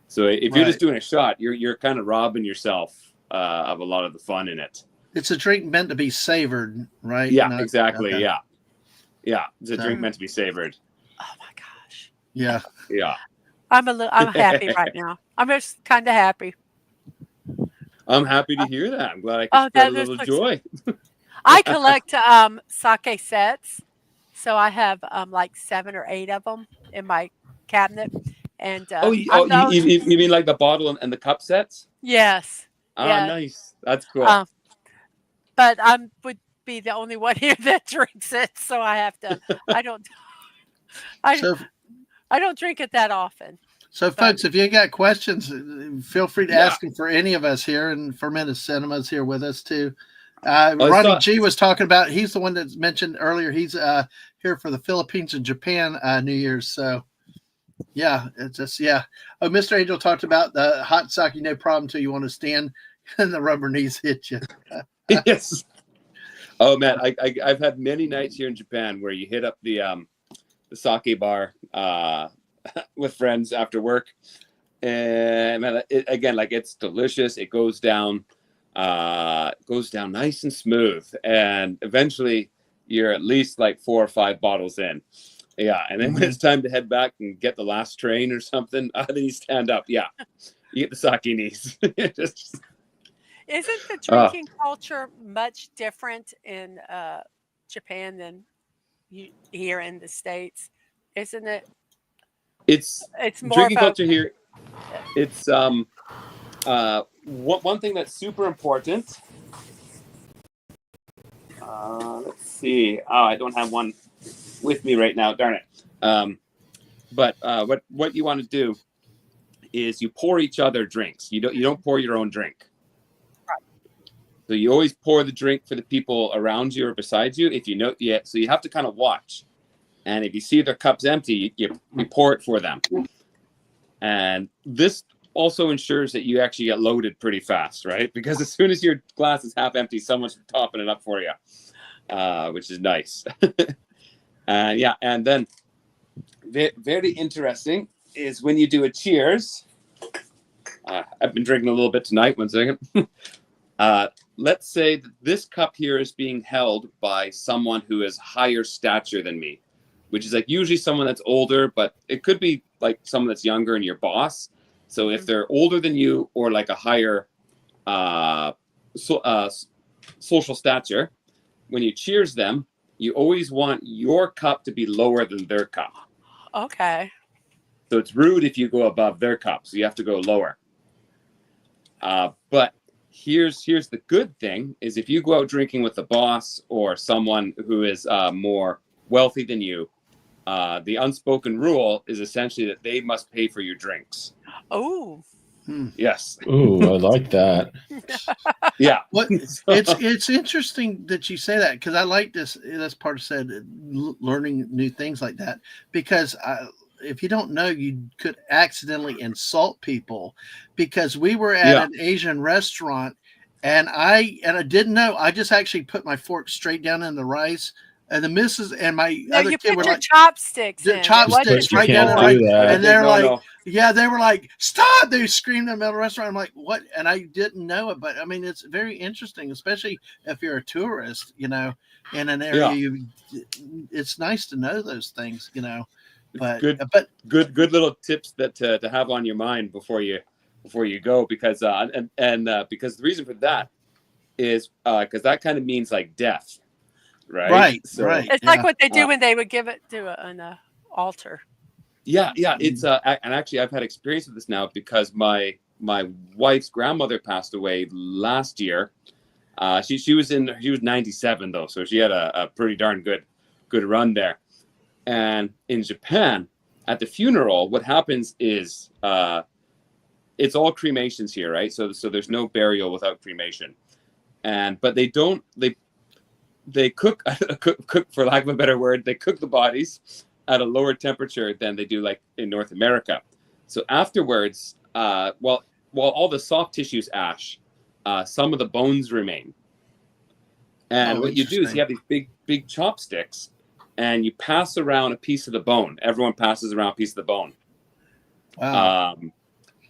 So if you're just doing a shot, you're kind of robbing yourself of a lot of the fun in it. It's a drink meant to be savored, right? Yeah, exactly. Okay. Yeah. It's a drink meant to be savored. oh my gosh. Yeah. Yeah. I'm happy right now. I'm just kind of happy. I'm happy to hear that. I'm glad I Oh, could spread a that little looks- joy. I collect sake sets, so I have like 7 or 8 of them in my cabinet. And you mean like the bottle and the cup sets? yes, yeah. Nice. That's cool. But I would be the only one here that drinks it, so I have to. I don't drink it that often. So, folks, if you got questions, feel free to ask them for any of us here, and Fermented Cinema's here with us too. Ronnie G was talking about. He's the one that mentioned earlier. He's here for the Philippines and Japan New Year's. So, yeah, it's just Oh, Mr. Angel talked about the hot sake, no problem till you want to stand and the rubber knees hit you. Yes. Oh man, I've had many nights here in Japan where you hit up the sake bar with friends after work, and man, again, like it's delicious. It goes down nice and smooth, and eventually you're at least like 4 or 5 bottles in. Yeah, and then when it's time to head back and get the last train or something, then you stand up. Yeah, you get the sake knees. Isn't the drinking culture much different in Japan than here in the States? Isn't it? It's more drinking about culture here. It's one thing that's super important. Let's see. Oh, I don't have one with me right now. Darn it. But what you want to do is you pour each other drinks. You don't pour your own drink. So you always pour the drink for the people around you or beside you. If you know, so you have to kind of watch. And if you see their cup's empty, you pour it for them. And this also ensures that you actually get loaded pretty fast, right? Because as soon as your glass is half empty, someone's topping it up for you, which is nice. Yeah, and then very interesting is when you do a cheers. I've been drinking a little bit tonight. 1 second. Let's say that this cup here is being held by someone who is higher stature than me, which is like usually someone that's older, but it could be like someone that's younger and your boss. So if they're older than you or like a higher social stature, when you cheers them, you always want your cup to be lower than their cup. Okay. So it's rude if you go above their cup, so you have to go lower. But here's the good thing is if you go out drinking with the boss or someone who is more wealthy than you, the unspoken rule is essentially that they must pay for your drinks. Oh. Yes. Ooh, I like that. Yeah. It's interesting that you say that, because I like this. That's part of said learning new things like that, because if you don't know, you could accidentally insult people, because we were at an Asian restaurant and I didn't know. I just actually put my fork straight down in the rice, and the missus and my other kid were like chopsticks in. Chopsticks right down in the rice. And they're they were like, stop. They screamed in the middle of the restaurant. I'm like, what? And I didn't know it, but I mean, it's very interesting, especially if you're a tourist, in an area. It's nice to know those things, But good little tips that to have on your mind before you go, because because the reason for that is because that kind of means like death, right? So, right. It's like what they do when they would give it to an altar. Yeah. It's and actually I've had experience with this now, because my wife's grandmother passed away last year. She was 97 though, so she had a pretty darn good run there. And in Japan, at the funeral, what happens is it's all cremations here, right? So there's no burial without cremation, but they cook for lack of a better word, they cook the bodies at a lower temperature than they do like in North America. So afterwards, while all the soft tissues ash, some of the bones remain. And what you do is you have these big chopsticks, and you pass around a piece of the bone. Everyone passes around a piece of the bone. Wow.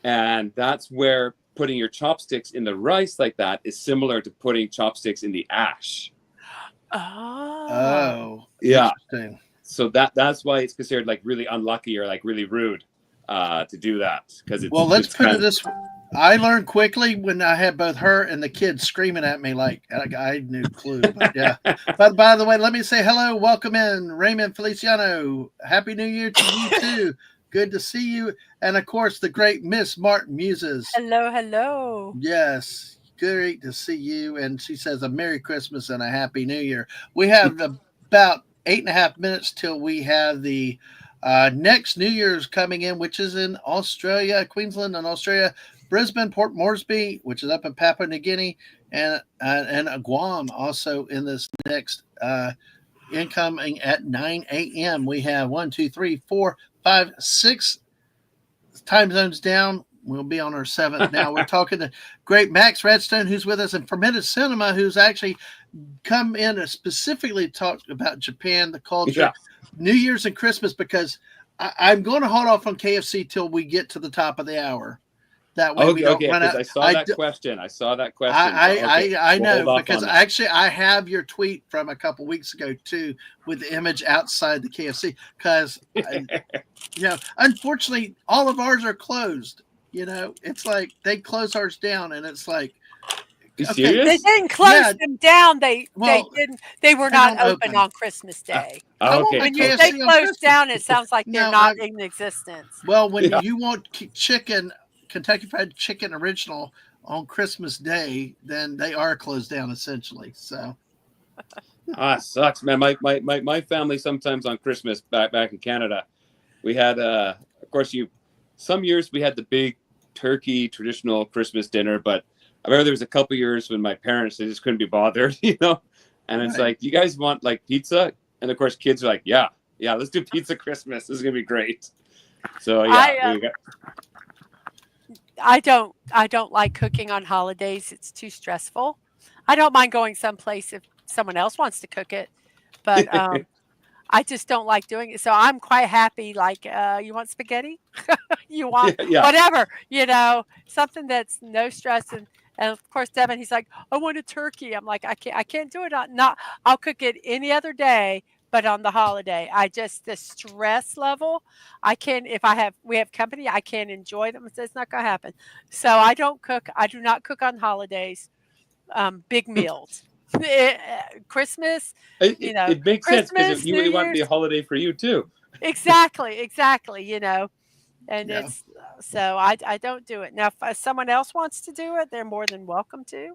And that's where putting your chopsticks in the rice like that is similar to putting chopsticks in the ash. Oh. Yeah. So that's why it's considered like really unlucky or like really rude to do that. Because it's, let's put it this way. I learned quickly when I had both her and the kids screaming at me like I had no clue. But yeah. But by the way, let me say hello. Welcome in, Raymond Feliciano. Happy New Year to you too. Good to see you. And of course, the great Miss Martin Muses. Hello. Yes. Great to see you. And she says a Merry Christmas and a Happy New Year. We have about 8.5 minutes till we have the next New Year's coming in, which is in Australia, Queensland and Australia. Brisbane, Port Moresby, which is up in Papua New Guinea, and Guam also in this next incoming at 9 a.m. We have 1, 2, 3, 4, 5, 6 time zones down. We'll be on our 7th now. We're talking to great Max Redstone, who's with us, and Fermented Cinema, who's actually come in and specifically talked about Japan, the culture, New Year's and Christmas, because I'm going to hold off on KFC till we get to the top of the hour. That way we don't run out. I saw that question. I know, because actually I have your tweet from a couple weeks ago too, with the image outside the KFC, because unfortunately all of ours are closed. It's like they close ours down, and it's like, serious? They didn't close them down. They didn't. They were not open on Christmas Day. When you say closed down, it sounds like they're not in existence. Well, when you want chicken, Kentucky Fried Chicken original on Christmas Day, then they are closed down essentially. So sucks, man. My family sometimes on Christmas back in Canada, we had of course some years we had the big turkey traditional Christmas dinner, but I remember there was a couple years when my parents, they just couldn't be bothered, and it's like, you guys want like pizza? And of course kids are like, yeah. Yeah, let's do pizza Christmas. This is gonna be great. So yeah, I don't like cooking on holidays. It's too stressful. I don't mind going someplace if someone else wants to cook it, but I just don't like doing it. So I'm quite happy. Like, you want spaghetti? You want yeah. whatever, something that's no stress. And of course, Devin, he's like, I want a turkey. I'm like, I can't do it on not. I'll cook it any other day, but on the holiday, the stress level. I can if we have company, I can't enjoy them. It's not gonna happen. So I don't cook. I do not cook on holidays. Big meals. Christmas, It makes sense because Christmas, you New want to be Year's. a holiday for you too. Exactly. And Yeah. it's so I don't do it. Now, if someone else wants to do it, they're more than welcome to.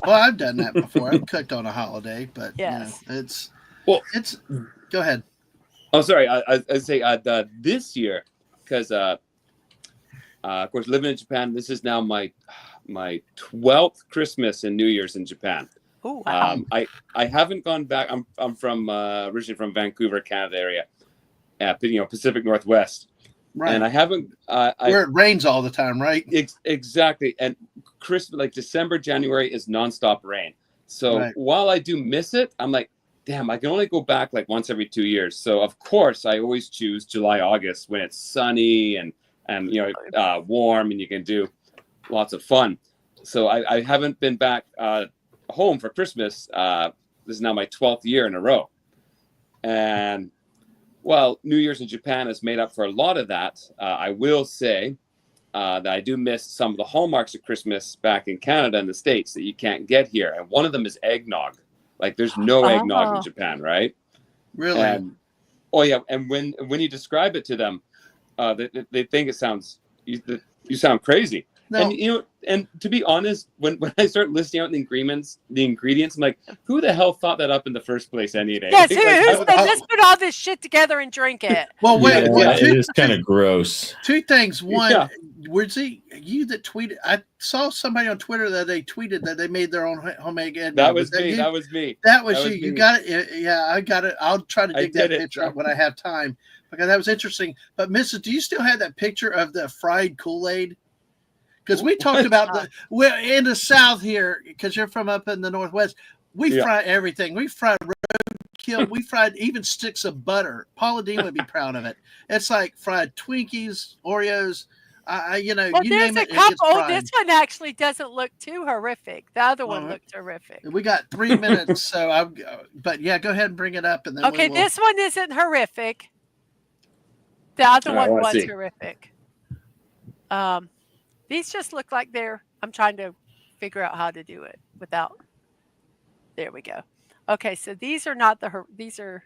Well, I've done that before. I've cooked on a holiday, but Yes. it's Well, go ahead. Oh, sorry. I say this year because of course living in Japan. This is now my 12th Christmas and New Year's in Japan. Oh, wow. I haven't gone back. I'm from originally from Vancouver, Canada area, Pacific Northwest. Right. And I haven't. Where it rains all the time, right? Exactly. And Christmas, like December, January is nonstop rain. So Right. while I do miss it, I'm like, damn, I can only go back like once every 2 years. So of course, I always choose July, August when it's sunny and warm and you can do lots of fun. So I haven't been back home for Christmas. This is now my 12th year in a row. And well, New Year's in Japan has made up for a lot of that. I will say that I do miss some of the hallmarks of Christmas back in Canada and the States that you can't get here. And one of them is eggnog. Like there's no eggnog in Japan, right? Really? And, and when you describe it to them, they think it sounds you sound crazy. No. And to be honest, when I start listing out the ingredients, I'm like, who the hell thought that up in the first place anyway? Yes, who said let's put all this shit together and drink it? Well, wait. It is kind of gross. Two things. One, Yeah. was it you that tweeted? I saw somebody on Twitter that they tweeted that they made their own homemade eggnog. That was me. you? That was me. That was That you. was You me. got it. Yeah, I got it. I'll try to I dig that did it. picture up when I have time because that was interesting. But Mrs., do you still have that picture of the fried Kool-Aid? Because we talked about we're in the South here, because you're from up in the Northwest. We fry everything. We fried roadkill. We fried even sticks of butter. Paula Dean would be proud of it. It's like fried Twinkies, Oreos. Well, you there's name a it, it gets couple. fried. This one actually doesn't look too horrific. The other one All right. looked horrific. We got 3 minutes, so but yeah, go ahead and bring it up, and then Okay, we will. this one isn't horrific. The other All right, I one wanna was see. horrific. These just look like I'm trying to figure out how to do it without. There we go. Okay, so these are not these are.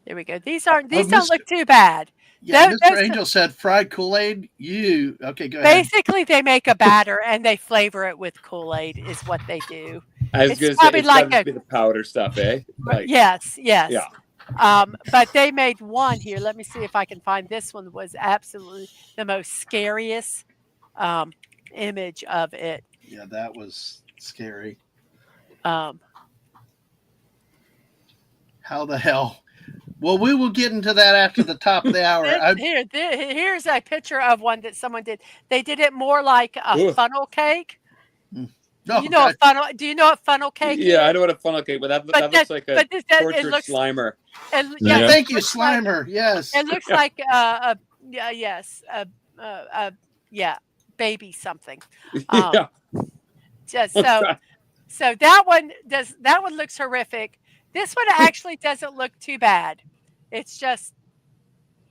There we go. These don't look too bad. Yeah, Those- Mr. those- Angel said fried Kool-Aid. Okay, go ahead. Basically, they make a batter and they flavor it with Kool-Aid is what they do. I was It's going to say probably it's like gotta be the powder stuff, eh? Like, Yes. Yeah. But they made one here. Let me see if I can find this one. Was absolutely the most scariest image of it. Yeah, that was scary. Um, How the hell? Well, we will get into that after the top of the hour. here's a picture of one that someone did. They did it more like a Ooh. funnel cake. Oh, You know God. funnel? Do you know what funnel cake is? Yeah, I know what a funnel cake, but that looks like a it tortured looks. Slimer. And, Yeah, Yeah. thank you, looks like- Slimer. Yes. It looks like baby something. Yeah. Just Oh, so God. so that one looks horrific. This one actually doesn't look too bad. It's just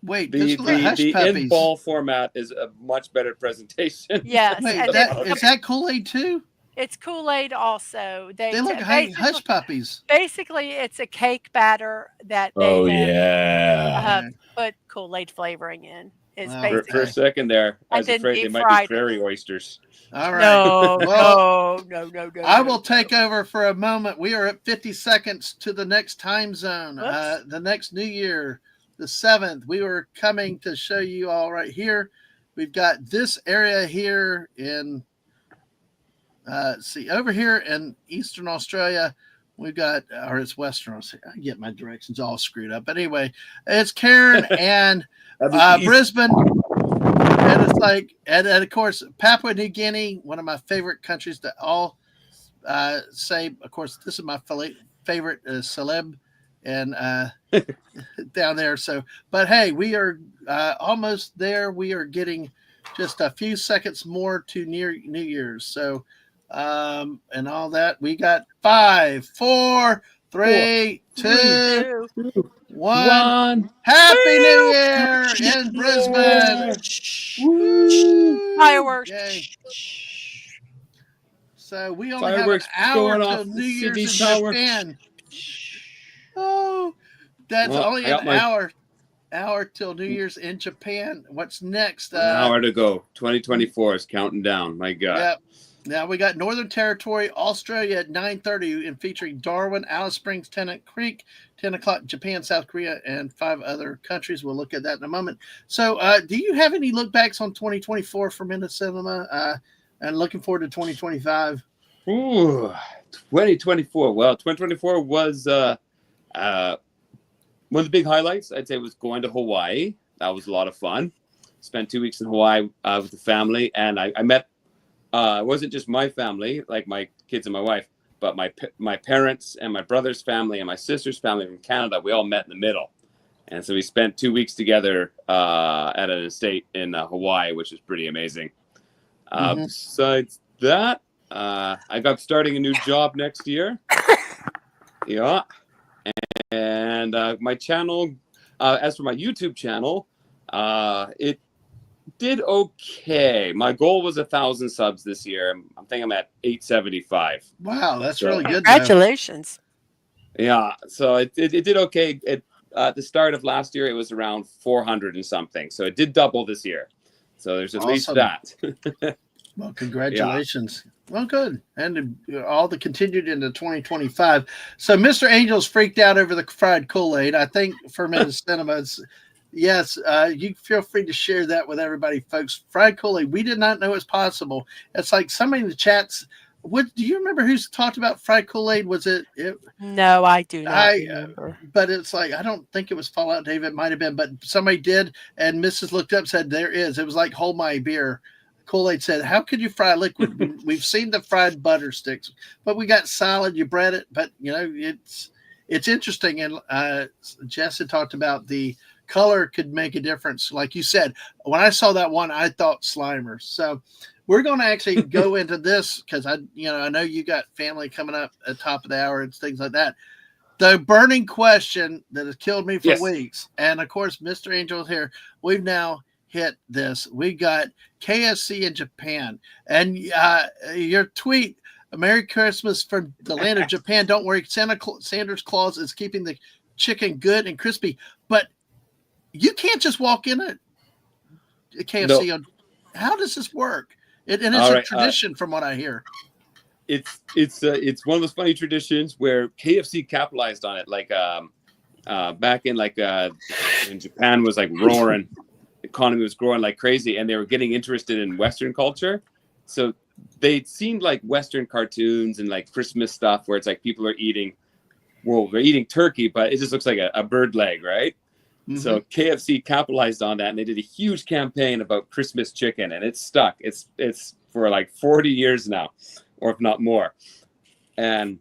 Wait, The those are the hush in puppies. ball format is a much better presentation. yes. Wait, and is that Kool-Aid too? it's Kool-Aid also. They look like basically, hush puppies. basically it's a cake batter that they Oh have, yeah. put Kool-Aid flavoring in. It's Wow. For basically a second there, I And was then afraid they deep might fried be it. prairie oysters. All right. no, Well, no. I will take over for a moment. We are at 50 seconds to the next time zone. Whoops. The next New Year, the 7th. We were coming to show you all right here. We've got this area here in, over here in Eastern Australia. we've got, or it's Western. I get my directions all screwed up. But anyway, it's Cairn and Brisbane. And it's like, and of course, Papua New Guinea, one of my favorite countries to all say. Of course, this is my favorite celeb and down there. So, but hey, we are almost there. We are getting just a few seconds more to near New Year's. So, and all that, we got 5, 4, 3, 2, 1. Happy New Year in Brisbane! Woo! Fireworks. Yay. So we only Fireworks have an hour going till off New Year's in Sydney Tower. Japan. Oh, that's Well, only I got an my- hour till New Year's in Japan. What's next? An hour to go. 2024 is counting down. My God. Yep. Now we got Northern Territory, Australia at 9:30, and featuring Darwin, Alice Springs, Tennant Creek, 10 o'clock, Japan, South Korea, and 5 other countries. We'll look at that in a moment. So, do you have any look backs on 2024 for Minute Cinema? And looking forward to 2025. Ooh, 2024. Well, 2024 was one of the big highlights. I'd say was going to Hawaii. That was a lot of fun. Spent 2 weeks in Hawaii with the family, and I met. It wasn't just my family, like my kids and my wife, but my parents and my brother's family and my sister's family from Canada. We all met in the middle, and so we spent 2 weeks together at an estate in Hawaii, which was pretty amazing. Besides that, I got starting a new job next year. Yeah. And my channel, as for my YouTube channel, it did okay. My goal was 1,000 subs this year. I think I'm at 875. Wow, that's really good. Congratulations. Yeah, so it did okay. At the start of last year, it was around 400 and something. So it did double this year. So there's at least that. Well, congratulations. Yeah. Well, good. And all the continued into 2025. So Mr. Angel's freaked out over the fried Kool-Aid. I think for Minute Cinema, yes, you feel free to share that with everybody, folks. Fried Kool-Aid, we did not know it was possible. It's like somebody in the chats. What do you remember who's talked about fried Kool-Aid? Was it? No, I do not remember. But it's like, I don't think it was Fallout Dave. It might have been, but somebody did. And Mrs. looked up, said, there is. It was like Hold My Beer. Kool-Aid said, how could you fry liquid? We've seen the fried butter sticks, but we got solid. You bread it, but you know, it's interesting. And Jess had talked about the color could make a difference. Like you said, when I saw that one, I thought Slimer. So we're going to actually go into this because I know you got family coming up at the top of the hour and things like that. The burning question that has killed me for weeks. And of course, Mr. Angel is here. We've now hit this. We got KFC in Japan. And your tweet, Merry Christmas from the land of Japan. Don't worry, Santa's Claus is keeping the chicken good and crispy. But you can't just walk in a KFC. No. How does this work? And it's a tradition from what I hear. It's one of those funny traditions where KFC capitalized on it. Like back in in Japan was like roaring. The economy was growing like crazy, and they were getting interested in Western culture. So they seemed like Western cartoons and like Christmas stuff where it's like people are eating, well, they're eating turkey, but it just looks like a bird leg, right? Mm-hmm. So KFC capitalized on that, and they did a huge campaign about Christmas chicken, and it's stuck. It's for like 40 years now, or if not more. And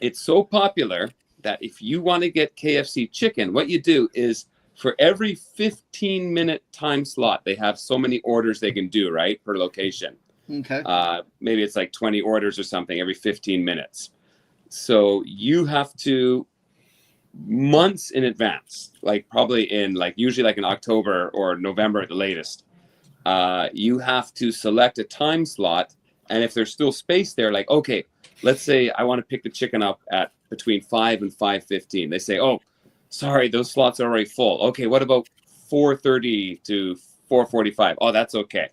it's so popular that if you want to get KFC chicken, what you do is for every 15-minute time slot, they have so many orders they can do, right, per location. Okay. Maybe it's like 20 orders or something every 15 minutes. So you have to, months in advance, like probably in like usually like in October or November at the latest, you have to select a time slot. And if there's still space there, like, okay, let's say I want to pick the chicken up at between 5 and 5:15. They say, oh, sorry, those slots are already full. Okay, what about 4:30 to 4:45? Oh, that's okay.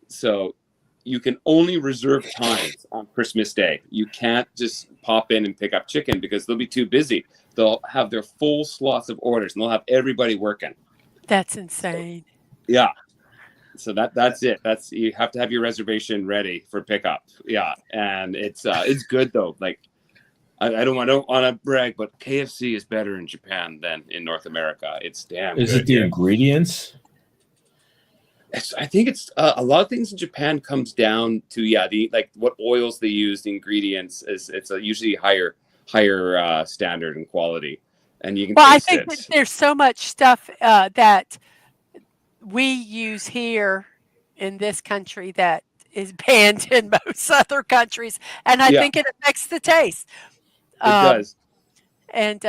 So you can only reserve times on Christmas Day. You can't just pop in and pick up chicken because they'll be too busy. They'll have their full slots of orders, and they'll have everybody working. That's insane. Yeah. So that's it. You have to have your reservation ready for pickup. Yeah, and it's good though. Like I don't want to brag, but KFC is better in Japan than in North America. It's damn Is good it the here. ingredients? I think it's a lot of things in Japan comes down to the like what oils they use, the ingredients it's a usually higher standard and quality, and you can Well, I taste think it. that there's so much stuff that we use here in this country that is banned in most other countries, and I Yeah. think it affects the taste. It does. And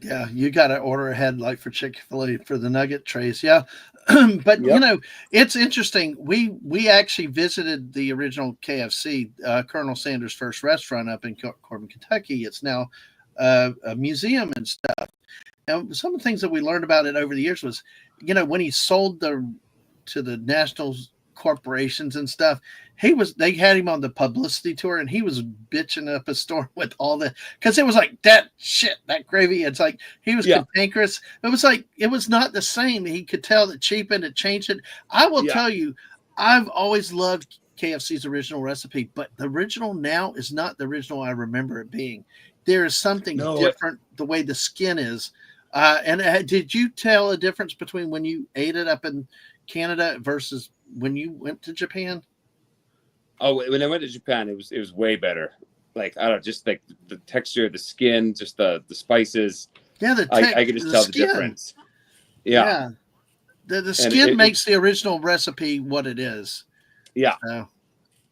Yeah, you got to order ahead, like for Chick-fil-A for the nugget trays. Yeah, but Yep. it's interesting. We actually visited the original KFC, Colonel Sanders' first restaurant up in Corbin, Kentucky. It's now a museum and stuff. And some of the things that we learned about it over the years was, when he sold to the national corporations and stuff, they had him on the publicity tour, and he was bitching up a storm with all the, because it was like that gravy. It's like he was cantankerous. It was like it was not the same. He could tell that cheapened, it changed it. I will tell you, I've always loved KFC's original recipe, but the original now is not the original I remember it being. There is something different the way the skin is. And did you tell a difference between when you ate it up in Canada versus when you went to Japan? Oh, when I went to Japan, it was way better. Like, I don't know, just like the texture, the skin, just the spices. Yeah, I could just tell the difference. Yeah. The skin makes the original recipe what it is. Yeah,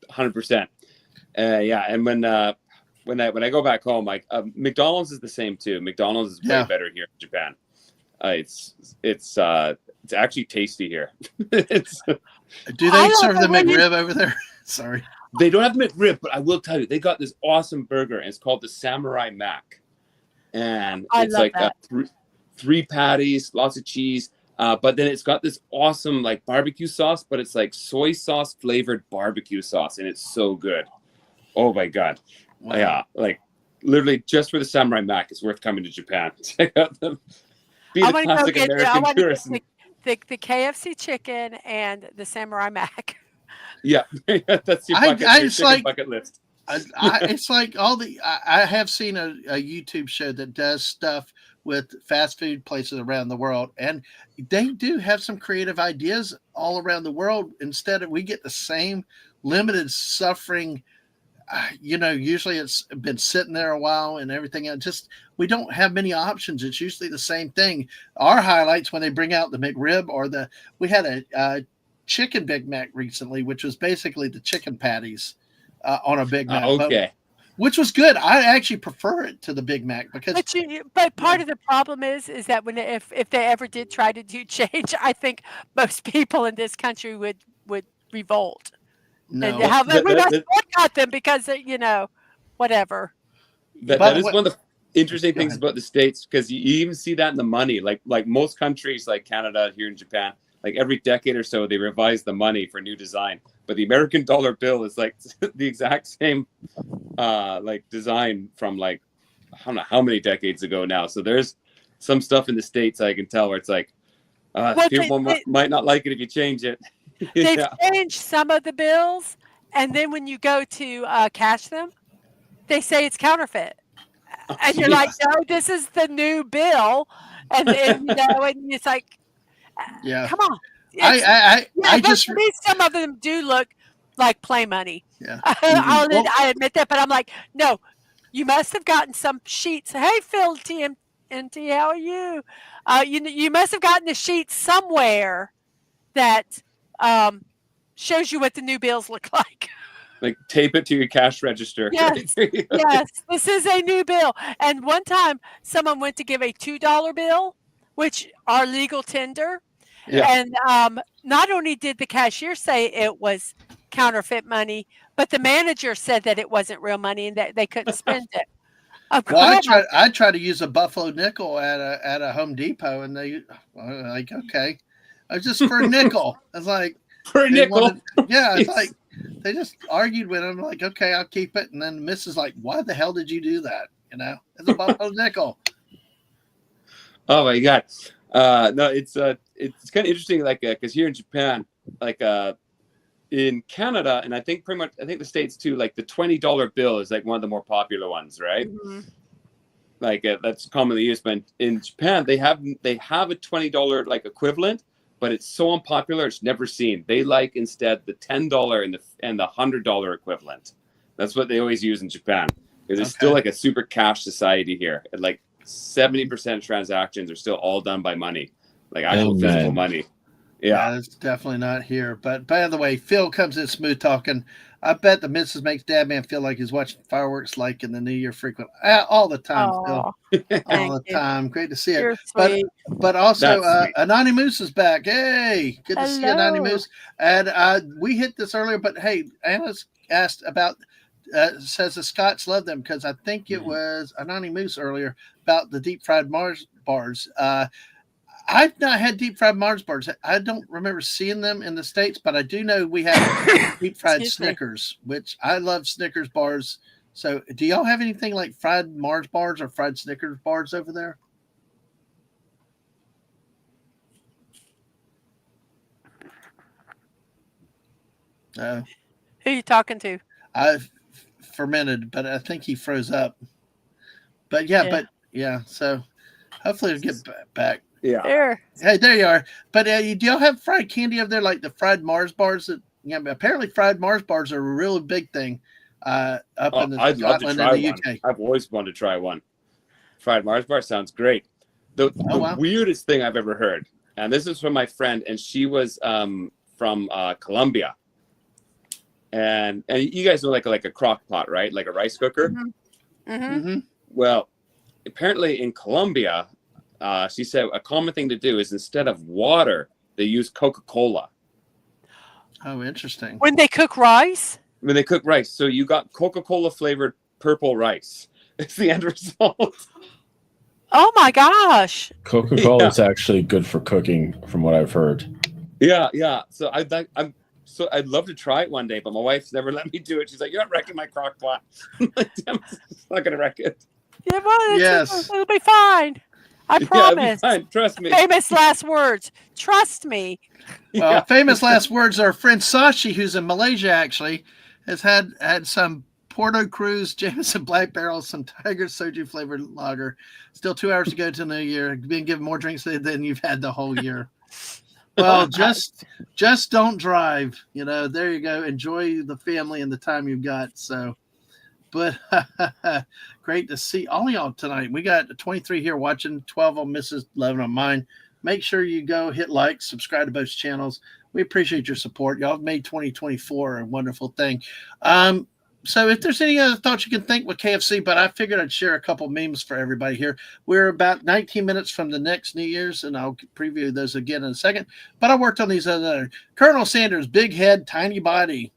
100%. And when I go back home, like McDonald's is the same too. McDonald's is way better here in Japan. It's actually tasty here. Do they serve the McRib over there? Sorry. They don't have McRib, but I will tell you, they got this awesome burger, and it's called the Samurai Mac. And it's like three patties, lots of cheese, but then it's got this awesome like barbecue sauce, but it's like soy sauce flavored barbecue sauce, and it's so good. Oh my God. Wow. Yeah, like literally just for the Samurai Mac, it's worth coming to Japan. Check out them. Be the classic American tourist. The KFC chicken and the Samurai Mac. Yeah, that's your bucket list. It's like I have seen a YouTube show that does stuff with fast food places around the world, and they do have some creative ideas all around the world. Instead of we get the same limited suffering. Usually it's been sitting there a while and everything. And just we don't have many options. It's usually the same thing. Our highlights when they bring out the McRib or we had a chicken Big Mac recently, which was basically the chicken patties on a Big Mac. Okay. Which was good. I actually prefer it to the Big Mac because. But part of the problem is that when if they ever did try to do change, I think most people in this country would revolt. No, and we must boycott them because whatever. That is one of the interesting things about the States, because you even see that in the money. Like most countries, like Canada, here in Japan, like every decade or so, they revise the money for new design. But the American dollar bill is like the exact same like design from like I don't know how many decades ago now. So there's some stuff in the States I can tell where it's like people might not like it if you change it. They've changed some of the bills, and then when you go to cash them, they say it's counterfeit, and you're like, "No, this is the new bill," and it's like, come on. I just some of them do look like play money. Yeah, I admit that, but I'm like, no, you must have gotten some sheets. Hey, Phil TMNT, how are you? You must have gotten a sheet somewhere that shows you what the new bills look like. Like tape it to your cash register. Yes, yes, this is a new bill. And one time someone went to give a $2 bill, which are legal tender. Yeah. And not only did the cashier say it was counterfeit money, but the manager said that it wasn't real money and that they couldn't spend it. Well, I tried to use a Buffalo nickel at a Home Depot, and they were like, okay. I was just for a nickel. I was like, for a nickel. It's like they just argued with him. Like, okay, I'll keep it. And then the missus like, why the hell did you do that? It's a Buffalo nickel. Oh my God. No, it's kind of interesting. Like, because here in Japan, like, in Canada, and I think the States too, like the $20 bill is like one of the more popular ones, right? Mm-hmm. Like that's commonly used. But in Japan, they have a $20 like equivalent, but it's so unpopular it's never seen. They like instead the $10 and the $100 equivalent. That's what they always use in Japan, because it's still like a super cash society here. And like 70% of transactions are still all done by money, like actual physical money. Yeah, that's definitely not here. But by the way, Phil comes in smooth talking. I bet the missus makes Dadman feel like he's watching fireworks like in the New Year frequent all the time, Phil. All the time. Great to see it. You're sweet. But also That's sweet. Anani Moose is back. Hey, good to see Anani Hello. Moose. And we hit this earlier, but hey, Anna's asked about says the Scots love them because I think it was Anani Moose earlier about the deep fried Mars bars. I've not had deep fried Mars bars. I don't remember seeing them in the States, but I do know we have deep fried Snickers, which I love Snickers bars. So do y'all have anything like fried Mars bars or fried Snickers bars over there? Who are you talking to? I've fermented, but I think he froze up. But yeah, so hopefully it'll get back. Yeah. There. Hey, there you are. But do y'all have fried candy over there, like the fried Mars bars? Apparently fried Mars bars are a really big thing up in the I'd love to Scotland try and the one. UK. I've always wanted to try one. Fried Mars bar sounds great. The weirdest thing I've ever heard, and this is from my friend, and she was from Colombia. And you guys know like a crock pot, right? Like a rice cooker. Mm-hmm. Mm-hmm. Well, apparently in Colombia, she said a common thing to do is instead of water, they use Coca-Cola. Oh, interesting. When they cook rice? When they cook rice. So you got Coca-Cola flavored purple rice. It's the end result. Oh my gosh. Coca-Cola is actually good for cooking, from what I've heard. Yeah. So I'd love to try it one day, but my wife's never let me do it. She's like, "You're not wrecking my crock pot." I'm like, damn, it's not gonna wreck it. Yeah, well, Yes. it'll be fine. I promise. Yeah, it'll be fine. Trust me. Famous last words. Trust me. Well, famous last words. Our friend Sashi, who's in Malaysia, actually has had some Porto Cruz Jameson Black Barrel, some Tiger Soju flavored lager. Still 2 hours to go till New Year. Being given more drinks than you've had the whole year. Well, just don't drive. There you go. Enjoy the family and the time you've got. So, but great to see all y'all tonight. We got 23 here watching, 12 on Mrs. 11 on mine. Make sure you go hit like, subscribe to both channels. We appreciate your support. Y'all have made 2024 a wonderful thing. So if there's any other thoughts you can think with KFC, but I figured I'd share a couple memes for everybody here. We're about 19 minutes from the next New Year's, and I'll preview those again in a second. But I worked on these other. Colonel Sanders, big head, tiny body.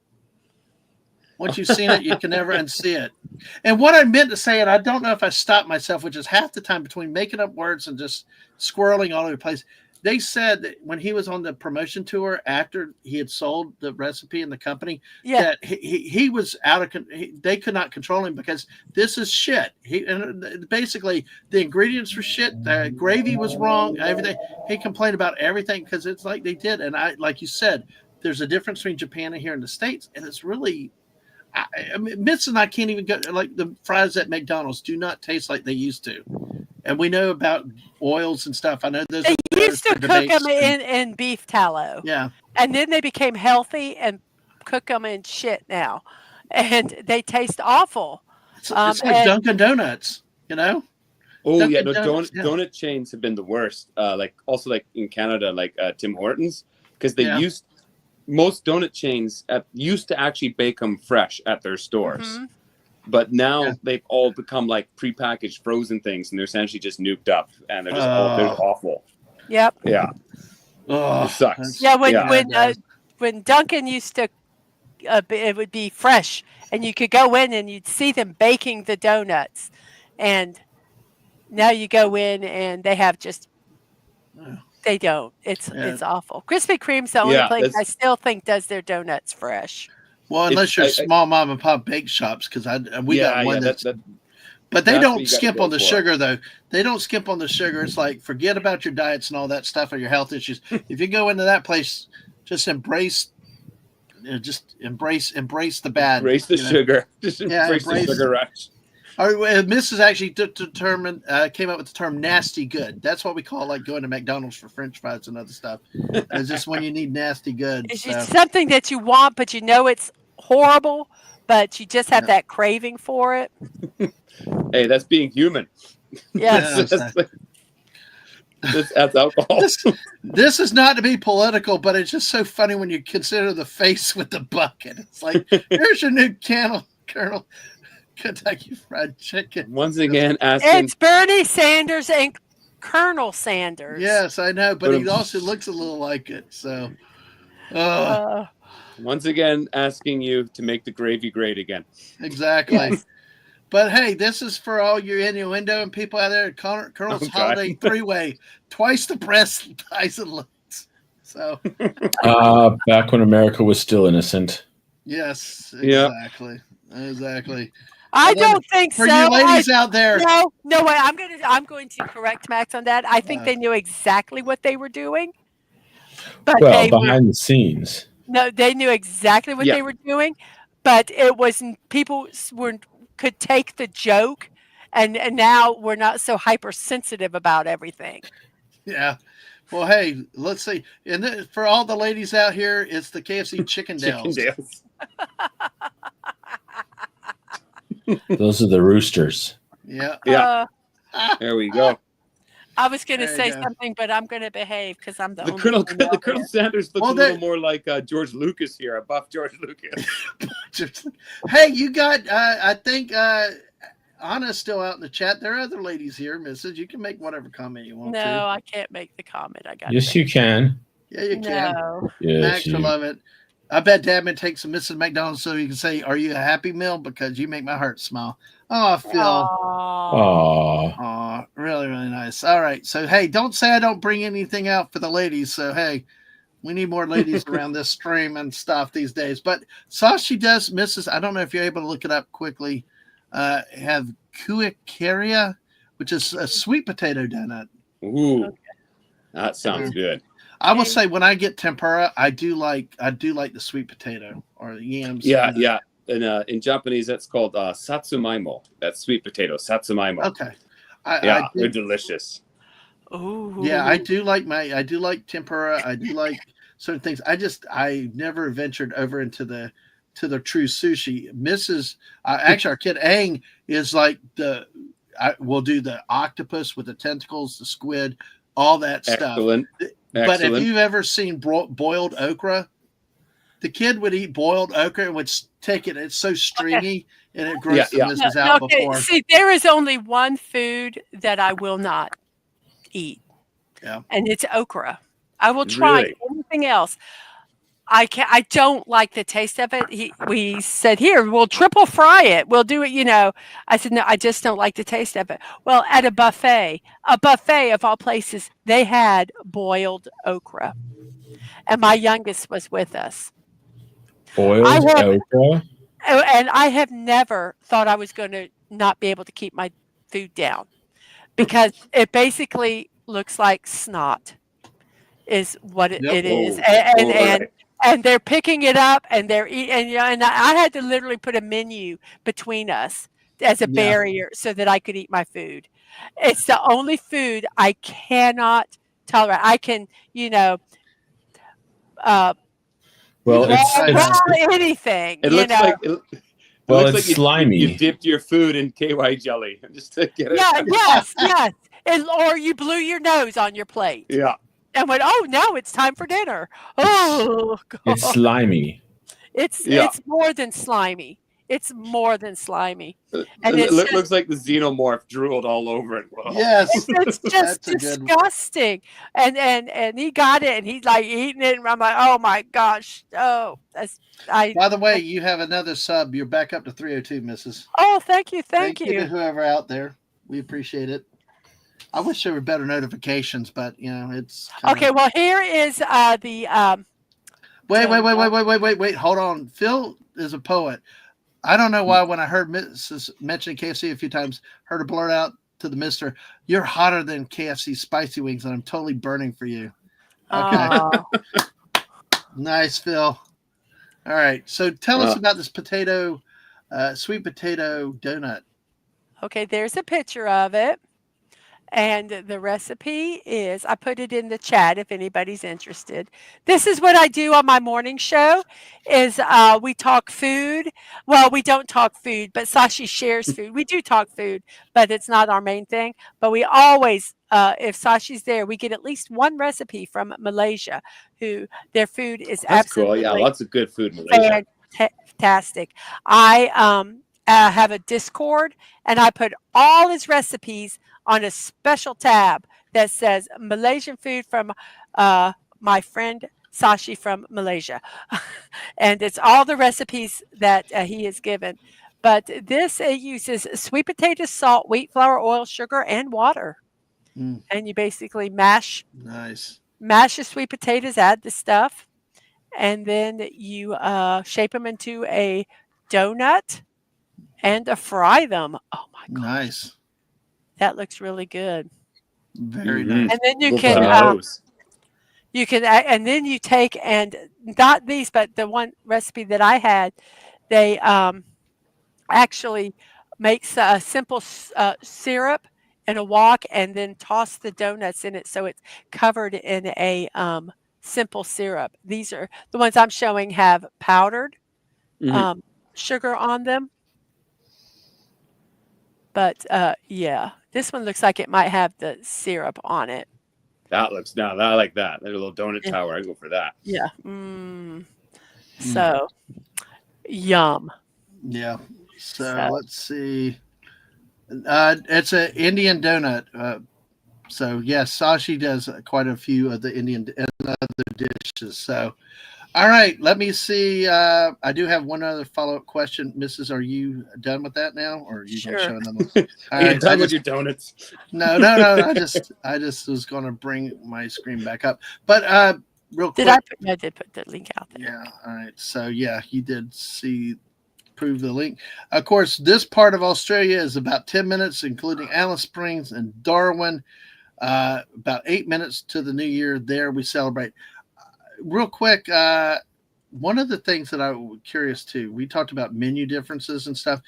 Once you've seen it, you can never unsee it. And what I meant to say, and I don't know if I stopped myself, which is half the time between making up words and just squirreling all over the place. They said that when he was on the promotion tour after he had sold the recipe in the company, that he was out of they could not control him because this is shit. Basically the ingredients were shit. The gravy was wrong. Everything. He complained about everything because it's like they did. And like you said, there's a difference between Japan and here in the States, and it's really. I mean, Mitz and I can't even go like the fries at McDonald's do not taste like they used to. And we know about oils and stuff. I know those. They used to cook them in beef tallow. Yeah. And then they became healthy and cook them in shit now. And they taste awful. It's like Dunkin' Donuts, Oh, Dunkin' yeah. Donuts, Donut chains have been the worst. Like in Canada, like Tim Hortons, because they used most donut chains used to actually bake them fresh at their stores. Mm-hmm. But now they've all become like prepackaged frozen things, and they're essentially just nuked up, and they're just they're awful. Yep. Yeah. Oh, it sucks. Yeah. When Dunkin' used to, it would be fresh, and you could go in and you'd see them baking the donuts, and now you go in and they have just. They don't. It's awful. Krispy Kreme's the only place I still think does their donuts fresh. Well, unless you're small mom and pop bake shops, because we got one but they don't skimp on the sugar though. They don't skimp on the sugar. It's like forget about your diets and all that stuff or your health issues. If you go into that place, just embrace just embrace the bad. Embrace the sugar. Just embrace the sugar rush. Mrs. actually came up with the term nasty good. That's what we call like going to McDonald's for French fries and other stuff. It's just when you need nasty good. It's just something that you want, but you know it's horrible, but you just have that craving for it. Hey, that's being human. Yes. That's alcohol. This is not to be political, but it's just so funny when you consider the face with the bucket. It's like, here's your new Colonel Kentucky Fried Chicken. Once again, asking. It's Bernie Sanders and Colonel Sanders. Yes, I know, but he also looks a little like it. So, once again, asking you to make the gravy great again. Exactly. Yes. But hey, this is for all your innuendo and people out there. Colonel's Holiday Three-Way, twice the press, thighs and legs. So, back when America was still innocent. Yes, exactly. I don't think so. For you ladies out there, no way. I'm going to correct Max on that. I think they knew exactly what they were doing. But behind the scenes. No, they knew exactly what they were doing, but it wasn't. People could take the joke, and now we're not so hypersensitive about everything. Yeah. Well, hey, let's see. And for all the ladies out here, it's the KFC Chickendales. Those are the roosters. Yeah. There we go. I was going to say something, but I'm going to behave because I'm the only Colonel. one The Colonel Sanders looks a little more like George Lucas here, a buff George Lucas. Hey, you got? I think Anna's still out in the chat. There are other ladies here, Mrs. You can make whatever comment you want. No, I can't make the comment. I got. Yes, you can. Yeah, you can. No. Yes, Max will love it. I bet Dadman takes some Mrs. McDonald's so you can say, "Are you a Happy Meal?" Because you make my heart smile. Oh, Phil. Aww. Really, really nice. All right. So, hey, don't say I don't bring anything out for the ladies. So, hey, we need more ladies around this stream and stuff these days. But Sashi does, Mrs. I don't know if you're able to look it up quickly. Have kuikaria, which is a sweet potato donut. Ooh, that sounds good. I will say when I get tempura, I do like the sweet potato or the yams. Yeah. In Japanese, that's called satsumaimo. That's sweet potato, satsumaimo. Okay. They're delicious. Ooh. Yeah, I do like tempura. I do like certain things. I never ventured over into the true sushi. Actually, our kid Aang is like we'll do the octopus with the tentacles, the squid, all that stuff. Excellent. But if you've ever seen boiled okra, the kid would eat boiled okra and would take it. It's so stringy and it grosses Mrs. out before. See, there is only one food that I will not eat. Yeah. And it's okra. I will try anything else. I don't like the taste of it. We said, here, we'll triple fry it. We'll do it, I said, no, I just don't like the taste of it. Well, at a buffet of all places, they had boiled okra. And my youngest was with us. Boiled okra? And I have never thought I was going to not be able to keep my food down because it basically looks like snot is what it is. And they're picking it up and they're eating, and I had to literally put a menu between us as a barrier so that I could eat my food. It's the only food I cannot tolerate. I can, it's anything. It looks like it's slimy. You dipped your food in KY jelly just to get it. Yes. Or you blew your nose on your plate. Yeah. And went, oh, now it's time for dinner. Oh, God. It's slimy. It's more than slimy. It's more than slimy. And it looks like the xenomorph drooled all over it. Well. Yes. It's just disgusting. And he got it and he's like eating it. And I'm like, oh my gosh. Oh, By the way, you have another sub. You're back up to 302, Mrs. Oh, thank you. Thank you to whoever out there. We appreciate it. I wish there were better notifications, but it's okay. Well, here is the Wait. Hold on. Phil is a poet. I don't know why when I heard Mrs. mention KFC a few times, heard her blurt out to the mister, "You're hotter than KFC spicy wings, and I'm totally burning for you." Okay. Nice, Phil. All right. So tell us about this potato, sweet potato donut. Okay, there's a picture of it. And the recipe is I put it in the chat if anybody's interested. This is what I do on my morning show is we talk food. Well, we don't talk food, but Sashi shares food. We do talk food, but it's not our main thing. But we always, if Sashi's there, we get at least one recipe from Malaysia, who their food is That's cool. absolutely Yeah, lots of good food in Malaysia. fantastic. I have a Discord, and I put all his recipes on a special tab that says Malaysian food from my friend Sashi from Malaysia. And it's all the recipes that he has given. But this uses sweet potato, salt, wheat flour, oil, sugar, and water. Mm, And you basically mash nice. the sweet potatoes, add the stuff, and then you shape them into a donut and fry them. Oh my gosh. Nice. That looks really good. Very Mhm. nice. And then you We'll can put on those. and then you take and not these, but the one recipe that I had, they actually makes a simple syrup in a wok and then toss the donuts in it so it's covered in a simple syrup. These are the ones I'm showing have powdered Mhm. sugar on them. But yeah, this one looks like it might have the syrup on it. That looks I like that. There's a little donut Yeah. tower. I go for that. Yeah. So yum. Yeah. So So let's see. It's an Indian donut. So yes, Sashi does quite a few of the Indian and other dishes. So, all right, let me see. I do have one other follow-up question, Mrs. Are you done with that now, or are you going to sure. show another one? All Are you right, done with your donuts? no. I just was going to bring my screen back up, but real quick. I did put the link out there. Yeah. All right. So yeah, you did prove the link. Of course, this part of Australia is about 10 minutes, including Alice Springs and Darwin. About 8 minutes to the new year. There we celebrate. Real quick, one of the things that I was curious too, we talked about menu differences and stuff.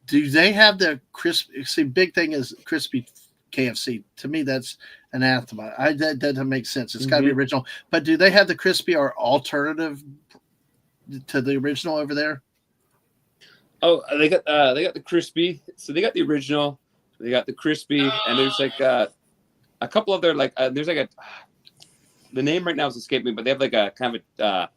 Do they have the crispy? See, big thing is crispy KFC. To me, that's anathema. That doesn't make sense. It's got to be original. But do they have the crispy or alternative to the original over there? Oh, they got the crispy. So they got the original. They got the crispy, and there's like a couple of their there's like the name right now is escaping me, but they have like a kind of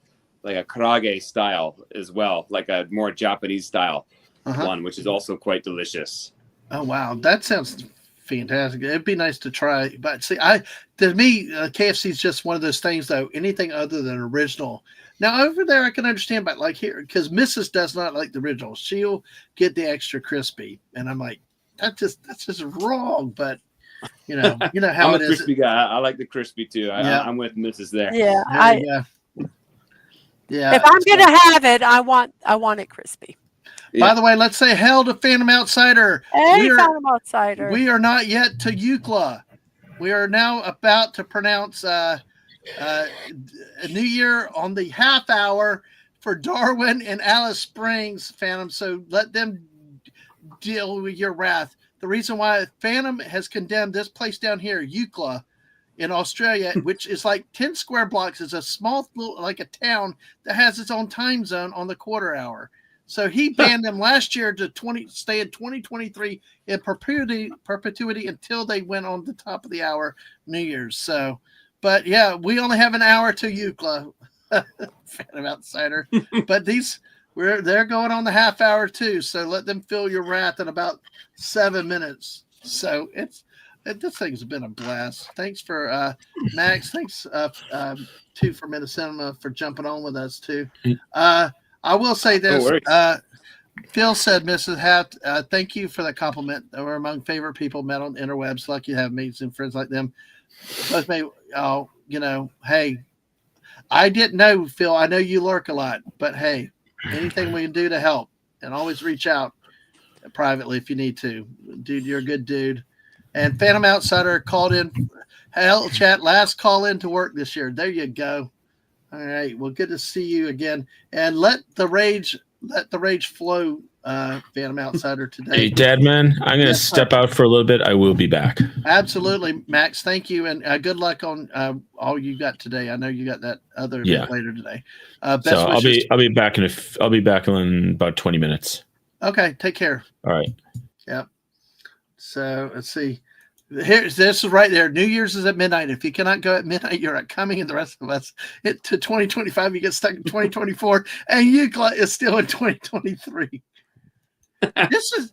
like a karage style as well, like a more Japanese style one, which is also quite delicious. Oh wow, that sounds fantastic. It'd be nice to try, but see, to me, KFC is just one of those things though. Anything other than original. Now over there, I can understand, but like here, because Mrs. does not like the original, she'll get the extra crispy, and I'm like, that's just wrong. But you know how I'm it a is. crispy guy. I like the crispy too. I'm with Mrs. there. Yeah, yeah. If I'm gonna have it, I want it crispy. By the way, let's say hell to Phantom Outsider. Hey, Phantom Outsider. We are not yet to Eucla. We are now about to pronounce a New Year on the half hour for Darwin and Alice Springs, Phantom. So let them deal with your wrath. The reason why Phantom has condemned this place down here, Eucla, in Australia, which is like 10 square blocks, is a small little, like a town that has its own time zone on the quarter hour. So he banned them last year to stay in 2023 in perpetuity until they went on the top of the hour New Year's. So, but yeah, we only have an hour to Eucla, Phantom Outsider. But they're going on the half hour too. So let them feel your wrath in about 7 minutes. So this thing's been a blast. Thanks for Max. Thanks too for Minnesota for jumping on with us too. I will say this. Phil said, Mrs. Haft, thank you for the compliment. We're among favorite people met on the interwebs. Lucky to have mates and friends like them. Both may, hey, I didn't know, Phil. I know you lurk a lot, but hey, anything we can do to help, and always reach out privately if you need to. Dude, you're a good dude. And Phantom Outsider called in. Hell, chat, last call in to work this year. There you go. All right. Well, good to see you again. And let the rage flow, Phantom Outsider Hey, today. Dadman, I'm gonna Yes, sir. step out for a little bit. I will be back. Absolutely, Max. Thank you, and good luck on all you got today. I know you got that other event later today. Best So wishes. I'll be back in about 20 minutes. Okay. Take care. All right. Yep. So let's see. This is right there. New Year's is at midnight. If you cannot go at midnight, you're not coming, and the rest of us to 2025. You get stuck in 2024, and UCLA is still in 2023. This is.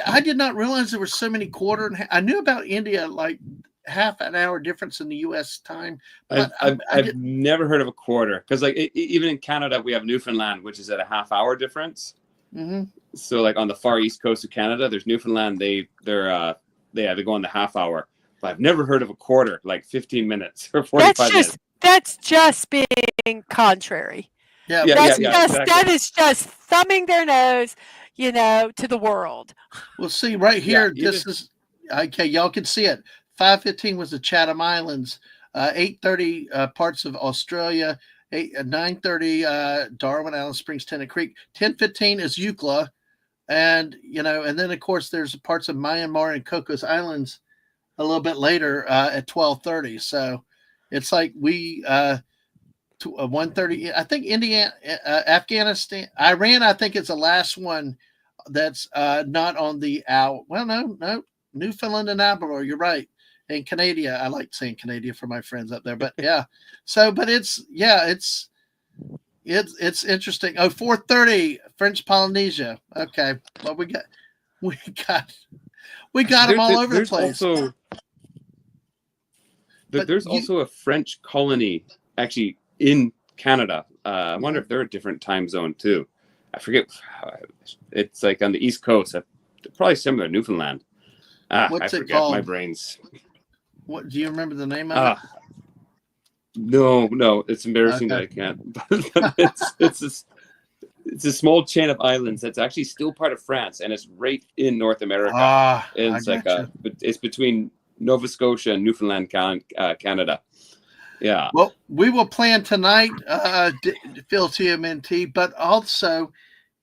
I did not realize there were so many quarter and I knew about India like half an hour difference in the U.S. time. But I've never heard of a quarter because like even in Canada we have Newfoundland, which is at a half-hour difference. Mm-hmm. So like on the far east coast of Canada, there's Newfoundland. They go on the half hour. But I've never heard of a quarter, like 15 minutes or 45 minutes. That's just being contrary. Yeah, exactly. That is just thumbing their nose, to the world. Well, see right here, this is okay. Y'all can see it. 5:15 was the Chatham Islands. 8:30 parts of Australia. 9:30 Darwin, Alice Springs, Tennant Creek. 10:15 is Eucla, and and then of course there's parts of Myanmar and Cocos Islands a little bit later at 12:30. So it's like we 1:30. I think Indiana, Afghanistan, Iran. I think it's the last one that's not on the hour. Well, no, Newfoundland and Labrador. You're right. And Canada. I like saying Canada for my friends up there, but yeah. So, but it's interesting. Oh, 4:30 French Polynesia. Okay, well we got them all over the place. There's also a French colony actually in Canada. I wonder if they're a different time zone too. I forget. It's like on the East Coast. Probably similar to Newfoundland. What's I it forget. called? My brain's. What do you remember the name of it? No, it's embarrassing that I can't. But it's a small chain of islands that's actually still part of France, and it's right in North America. It's like it's between Nova Scotia and Newfoundland, Canada. Yeah. Well, we will plan tonight, Phil TMNT, but also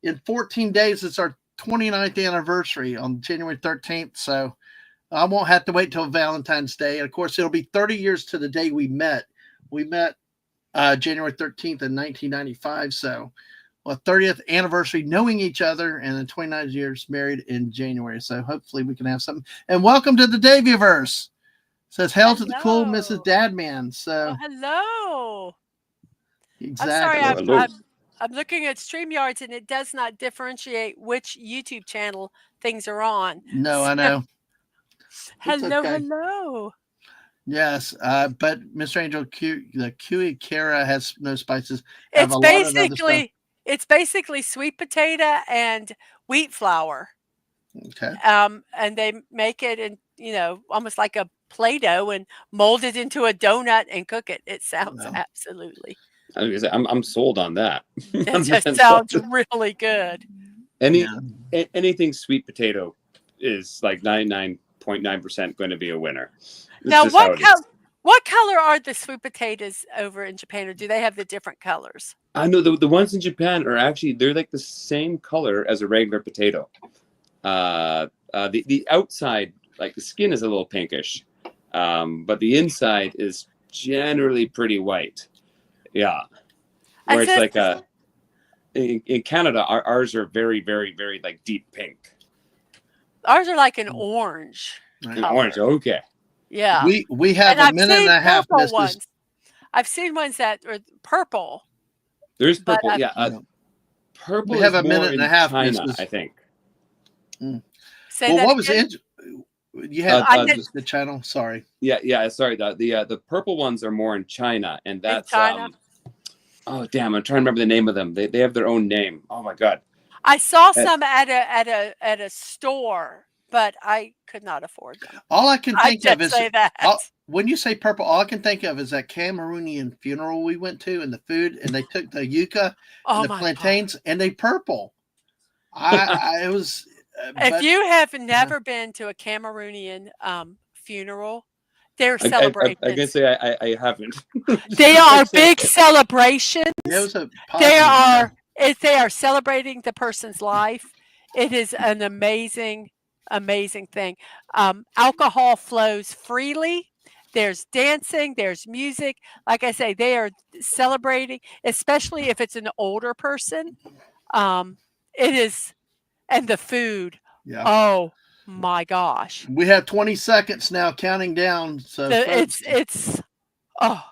in 14 days, it's our 29th anniversary on January 13th. So I won't have to wait till Valentine's Day. And of course, it'll be 30 years to the day we met. We met January 13th in 1995. So, 30th anniversary knowing each other, and then 29 years married in January. So hopefully we can have something. And welcome to the Daveyverse. Says hail to the cool Mrs. Dadman. So hello. Exactly. I'm sorry, I'm looking at StreamYards and it does not differentiate which YouTube channel things are on. No, I know. Hello. Yes, but Mr. Angel, the Kiwi Kara has no spices. It's basically sweet potato and wheat flour. Okay. And they make it in, almost like a Play-Doh and mold it into a donut and cook it. It sounds absolutely. I'm sold on that. It just sounds really good. Anything sweet potato is like 99.9% going to be a winner. Now, what color are the sweet potatoes over in Japan, or do they have the different colors? I know the ones in Japan are actually they're like the same color as a regular potato. The outside, like the skin, is a little pinkish, but the inside is generally pretty white. Yeah, where it's like in Canada, ours are very, very, very like deep pink. Ours are like an orange. An orange, okay. Yeah, we have a minute and a half. Ones. I've seen ones that are purple. There's purple, purple. We have a minute and a half. China, I think. What was it? You had the channel. Sorry. Yeah. Sorry. The purple ones are more in China, and that's oh damn! I'm trying to remember the name of them. They have their own name. Oh my god. I saw some at a store, but I could not afford them. All I can think of is that. When you say purple, all I can think of is that Cameroonian funeral we went to, and the food, and they took the yuca and the plantains, and they purple. It was. If you have never been to a Cameroonian funeral, They're I celebrations. can say I haven't. They are big celebrations. Yeah, it was a They positive. are they are celebrating the person's life. It is an amazing thing. Alcohol flows freely. There's dancing, there's music. Like I say, they are celebrating, especially if it's an older person. It is, and the food. Yeah. Oh my gosh. We have 20 seconds now counting down. So folks, It's oh,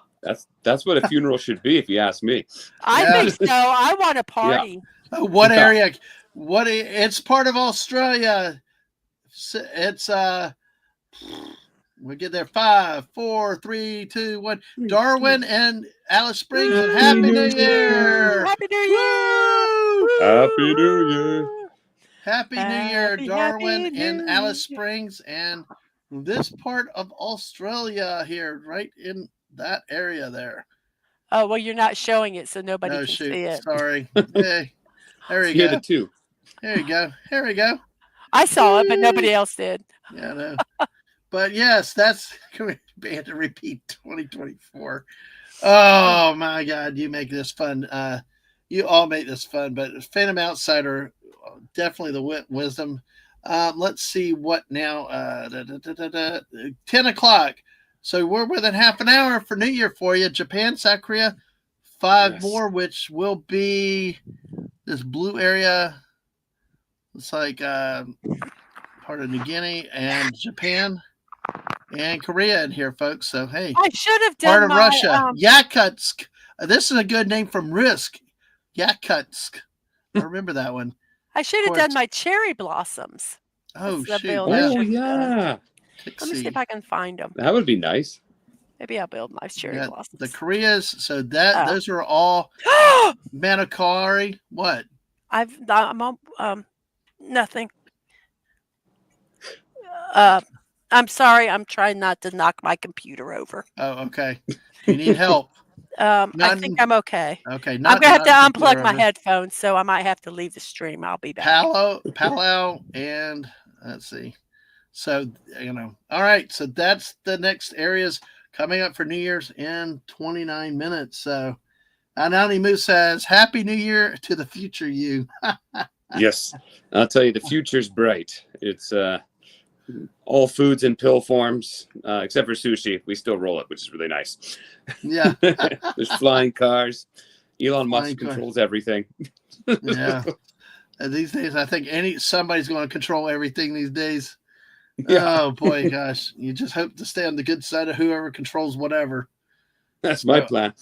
That's what a funeral should be, if you ask me. I Yeah. think so. I want a party. what Yeah. area? It's part of Australia. It's we get there. 5, 4, 3, 2, 1. Darwin and Alice Springs. And Happy New Year! Happy New Year! Happy New Year. Happy New Year, Happy Darwin and New Alice Year. Springs, and this part of Australia here, right in that area there. Oh well, you're not showing it, so nobody No, can shoot. see it. Sorry. Hey, there we Here go. the two. There you go. Here we go. I saw it, but nobody else did. Yeah, no. But yes, that's going to be to repeat 2024. Oh my God, you make this fun. You all make this fun, but Phantom Outsider, definitely the wisdom. Let's see what now. 10 o'clock. So we're within half an hour for New Year for you. Japan, South Korea, 5 more, which will be this blue area. It's like part of New Guinea and Japan and Korea in here, folks. So hey, I should have done part of my, Russia. Yakutsk. This is a good name from Risk. Yakutsk. I remember that one. I should have done my cherry blossoms. Oh That's the shoot! build I Oh, should have done. yeah. Let me see if I can find them. That would be nice. Maybe I'll build my cherry Yeah, blossoms. the Koreas. So that those are all Manakari. What? I'm on, nothing. I'm sorry. I'm trying not to knock my computer over. Oh, okay. You need help. I think I'm okay. Okay. I'm gonna have to not unplug my over. headphones, so I might have to leave the stream. I'll be back. Palau, and let's see. So all right. So that's the next areas coming up for New Year's in 29 minutes. So Anani Moo says, "Happy New Year to the future you." Yes, I'll tell you, the future's bright. It's all foods in pill forms, except for sushi. We still roll it, which is really nice. Yeah. There's flying cars. Elon Musk Flying car. controls everything. Yeah. And these days, I think somebody's going to control everything these days. Yeah. Oh boy, gosh! You just hope to stay on the good side of whoever controls whatever. That's my plan.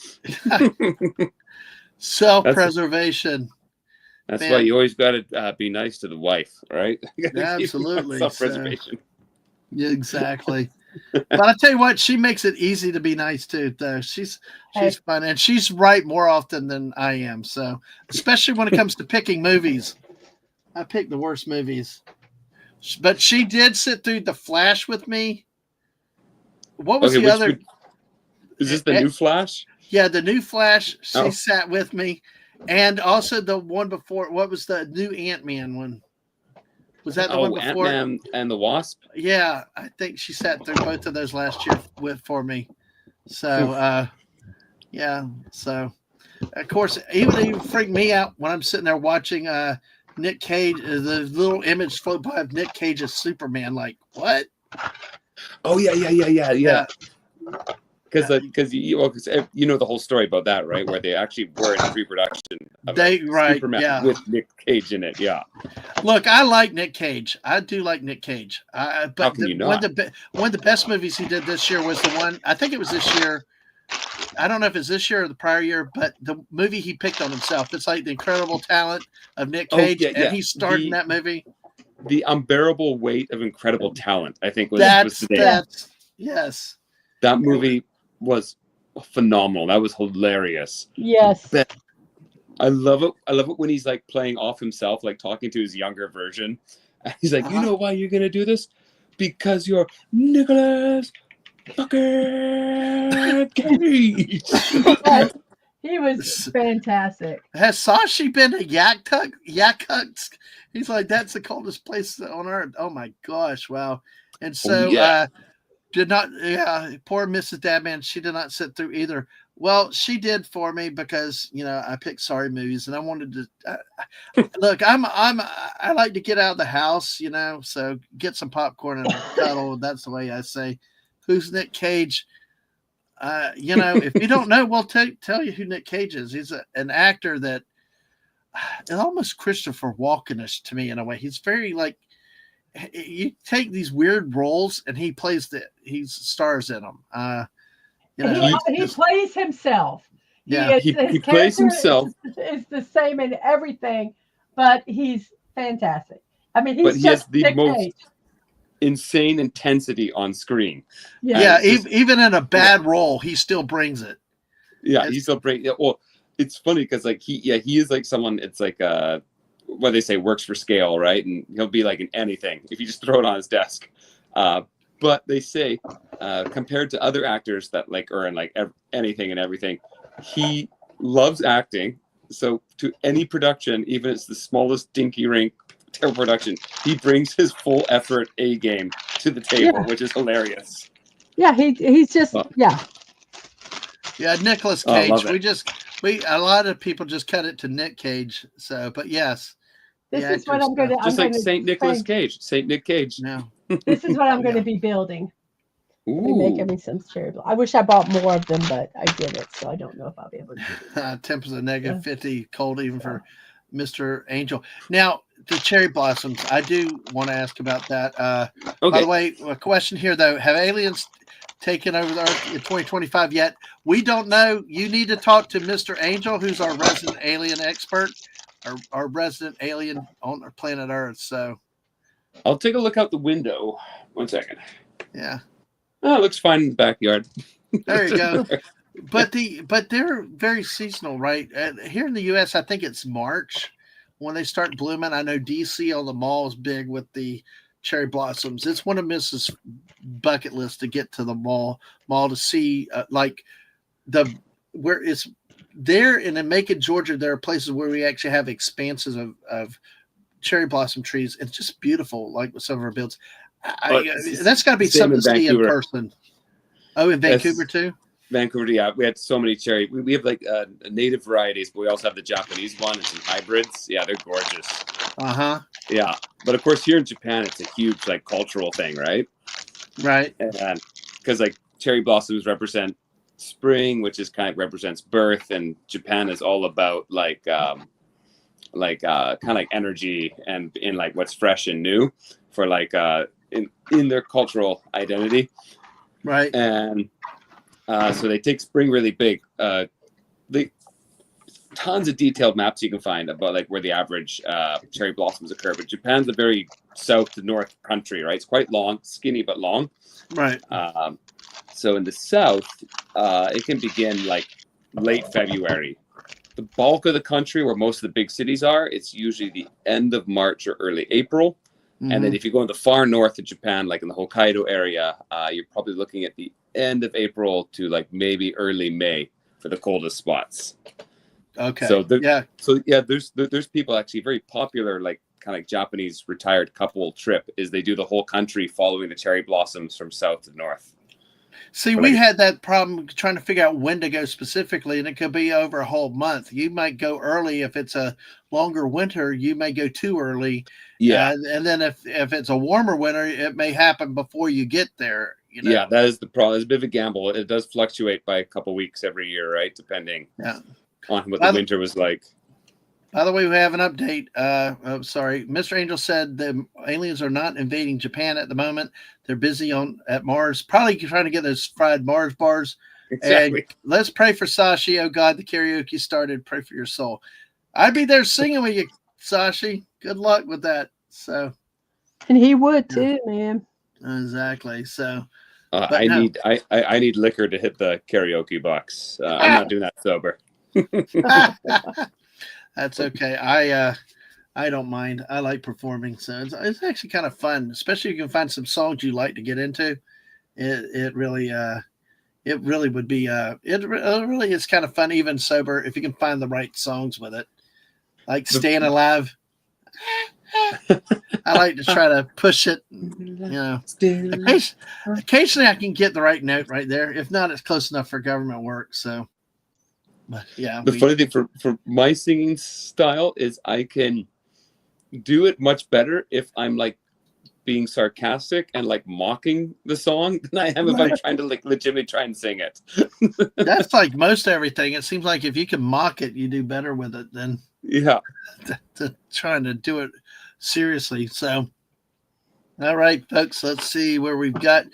Self-preservation. That's Man. why you always got to be nice to the wife, right? Absolutely. Self-preservation. Yeah, exactly. But I tell you what, she makes it easy to be nice too. Though she's fun, and she's right more often than I am. So, especially when it comes to picking movies, I pick the worst movies. But she did sit through The Flash with me. What was the other? Is this the new Flash? Yeah, the new Flash. She sat with me, and also the one before. What was the new Ant-Man one? Was that the one before? Ant-Man and the Wasp? Yeah, I think she sat through both of those last year for me. So, yeah. So, of course, even freak me out when I'm sitting there watching Nick Cage. The little image float by of Nick Cage as Superman. Like, what? Oh yeah. Because you know the whole story about that, right? Where they actually were in pre-production of Superman with Nick Cage in it. Yeah. Look, I like Nick Cage. I do like Nick Cage. But How can you not? One of the best movies he did this year was the one. I think it was this year. I don't know if it's this year or the prior year, but the movie he picked on himself. It's like the incredible talent of Nick Cage, and he starred in that movie. The Unbearable Weight of Incredible Talent, I think was the name. Yes. That movie was phenomenal. That was hilarious. Yes. I love it. I love it when he's like playing off himself, like talking to his younger version. And he's like, you know why you're gonna do this? Because you're Nicholas fucking Cage. He was fantastic. Has Sashi been to Yakutsk? He's like, that's the coldest place on earth. Oh my gosh, wow. And so Did not, yeah, poor Mrs. Dadman. She did not sit through either. Well, she did for me because I picked sorry movies, and I wanted to look. I like to get out of the house, so get some popcorn and a cuddle. That's the way I say, "Who's Nick Cage?" If you don't know, we'll tell you who Nick Cage is. He's an actor that is almost Christopher Walken-ish to me in a way. He's very like. You take these weird roles and he stars in them. He plays himself. Yeah, he plays himself. Is the same in everything, but he's fantastic. I mean, he's he has the Nick most Cage. insane intensity on screen. Yeah, even in a bad role, he still brings it. Yeah, he still brings it. Well, it's funny because like he is like someone. It's like what they say works for scale, right? And he'll be like in anything if you just throw it on his desk. But they say compared to other actors that like are in like anything and everything, he loves acting. So to any production, even if it's the smallest dinky rink terrible production, he brings his full effort A game to the table, which is hilarious. Yeah, he's just Yeah, Nicolas Cage. A lot of people just cut it to Nick Cage. So, but yes. This is what I'm going to. Just like Saint Nicolas Cage. Saint Nick Cage. No. This is what I'm going to be building. Ooh. They're making me some cherry blossom. I wish I bought more of them, but I didn't, so I don't know if I'll be able to do it. Temps of -50, cold even for Mr. Angel. Now, the cherry blossoms, I do want to ask about that. By the way, a question here, though. Have aliens taken over the Earth in 2025 yet? We don't know. You need to talk to Mr. Angel, who's our resident alien expert, our resident alien on our planet Earth. So I'll take a look out the window. 1 second. Yeah. Oh, it looks fine in the backyard. There you go. But they're very seasonal, right? Here in the U.S., I think it's March when they start blooming. I know D.C. on the mall is big with the cherry blossoms. It's one of Mrs. bucket list to get to the mall to see where it's there in Macon, Georgia. There are places where we actually have expanses of cherry blossom trees. It's just beautiful, like with some of our builds. That's got to be something to see in person. Oh, in Vancouver too? Vancouver, yeah. We had so many cherry. We have like native varieties, but we also have the Japanese one and some hybrids. Yeah, they're gorgeous. Uh-huh. Yeah. But of course, here in Japan, it's a huge like cultural thing, right? Right. And because like cherry blossoms represent spring, which is kind of represents birth, and Japan is all about like kind of like energy and in like what's fresh and new for like in their cultural identity. Right. And so they take spring really big. They tons of detailed maps you can find about like where the average cherry blossoms occur. But Japan's a very south to north country, right? It's quite long, skinny but long. Right. So in the south, it can begin like late February. The bulk of the country, where most of the big cities are, it's usually the end of March or early April. Mm-hmm. And then if you go in the far north of Japan, like in the Hokkaido area, you're probably looking at the end of April to like maybe early May for the coldest spots. Okay. So there's people actually very popular, like kind of like Japanese retired couple trip is they do the whole country following the cherry blossoms from south to north. See, we had that problem trying to figure out when to go specifically, and it could be over a whole month. You might go early if it's a longer winter. You may go too early. Yeah. And then if it's a warmer winter, it may happen before you get there. Yeah, that is the problem. It's a bit of a gamble. It does fluctuate by a couple weeks every year, right? Depending on what the winter was like. By the way, we have an update. Sorry. Mr. Angel said the aliens are not invading Japan at the moment. They're busy at Mars, probably trying to get those fried Mars bars. Exactly. And let's pray for Sashi. Oh, God, the karaoke started. Pray for your soul. I'd be there singing with you, Sashi. Good luck with that. So, and he would too, man. Exactly. So, I need liquor to hit the karaoke box. I'm not doing that sober. That's okay. I don't mind. I like performing, so it's actually kind of fun, especially if you can find some songs you like to get into. It really would be it really is kind of fun, even sober, if you can find the right songs with it, like "Staying Alive." I like to try to push it. Occasionally I can get the right note right there. If not, it's close enough for government work. So, but yeah. The funny thing for my singing style is I can do it much better if I'm like being sarcastic and like mocking the song than I am if I'm trying to like legitimately try and sing it. That's like most everything. It seems like if you can mock it, you do better with it than trying to do it seriously. So, all right, folks, let's see where we've got.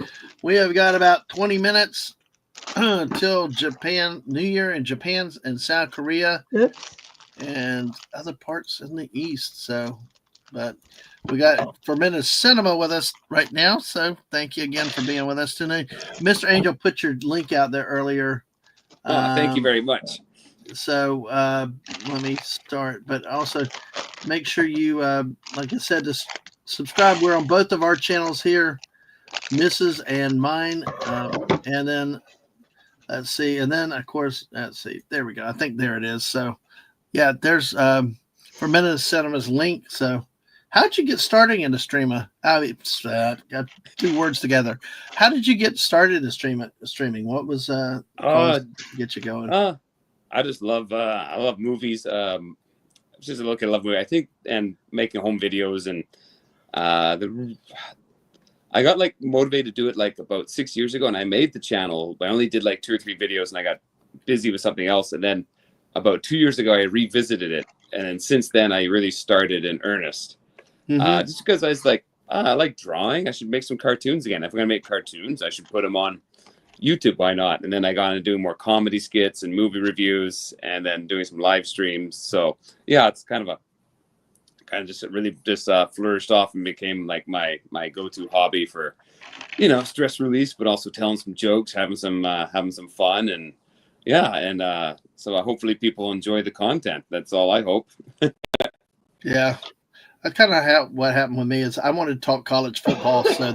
We have got about 20 minutes till Japan, New Year in Japan and South Korea and other parts in the East. So, but we got Fermented Cinema with us right now. So thank you again for being with us tonight. Mr. Angel put your link out there earlier. Thank you very much. So let me start, but also make sure you, like I said, just subscribe. We're on both of our channels here, Mrs. and mine. And then let's see. And then of course, let's see, there we go. I think there it is. So yeah, there's Fermented Cinema's link. So how'd you get started in the streamer? I got two words together. How did you get started in streaming? What was get you going? I just love I love movies. Just look at love movie. I think and making home videos and I got like motivated to do it like about 6 years ago, and I made the channel. I only did like 2 or 3 videos, and I got busy with something else. And then about 2 years ago, I revisited it, and then since then, I really started in earnest. Just because I was like, I like drawing. I should make some cartoons again. If I'm gonna make cartoons, I should put them on YouTube. Why not? And then I got into doing more comedy skits and movie reviews, and then doing some live streams. So yeah, it's kind of flourished off and became like my go-to hobby for, stress release, but also telling some jokes, having some fun, and so hopefully people enjoy the content. That's all I hope. Yeah. That's kind of what happened with me is I wanted to talk college football. So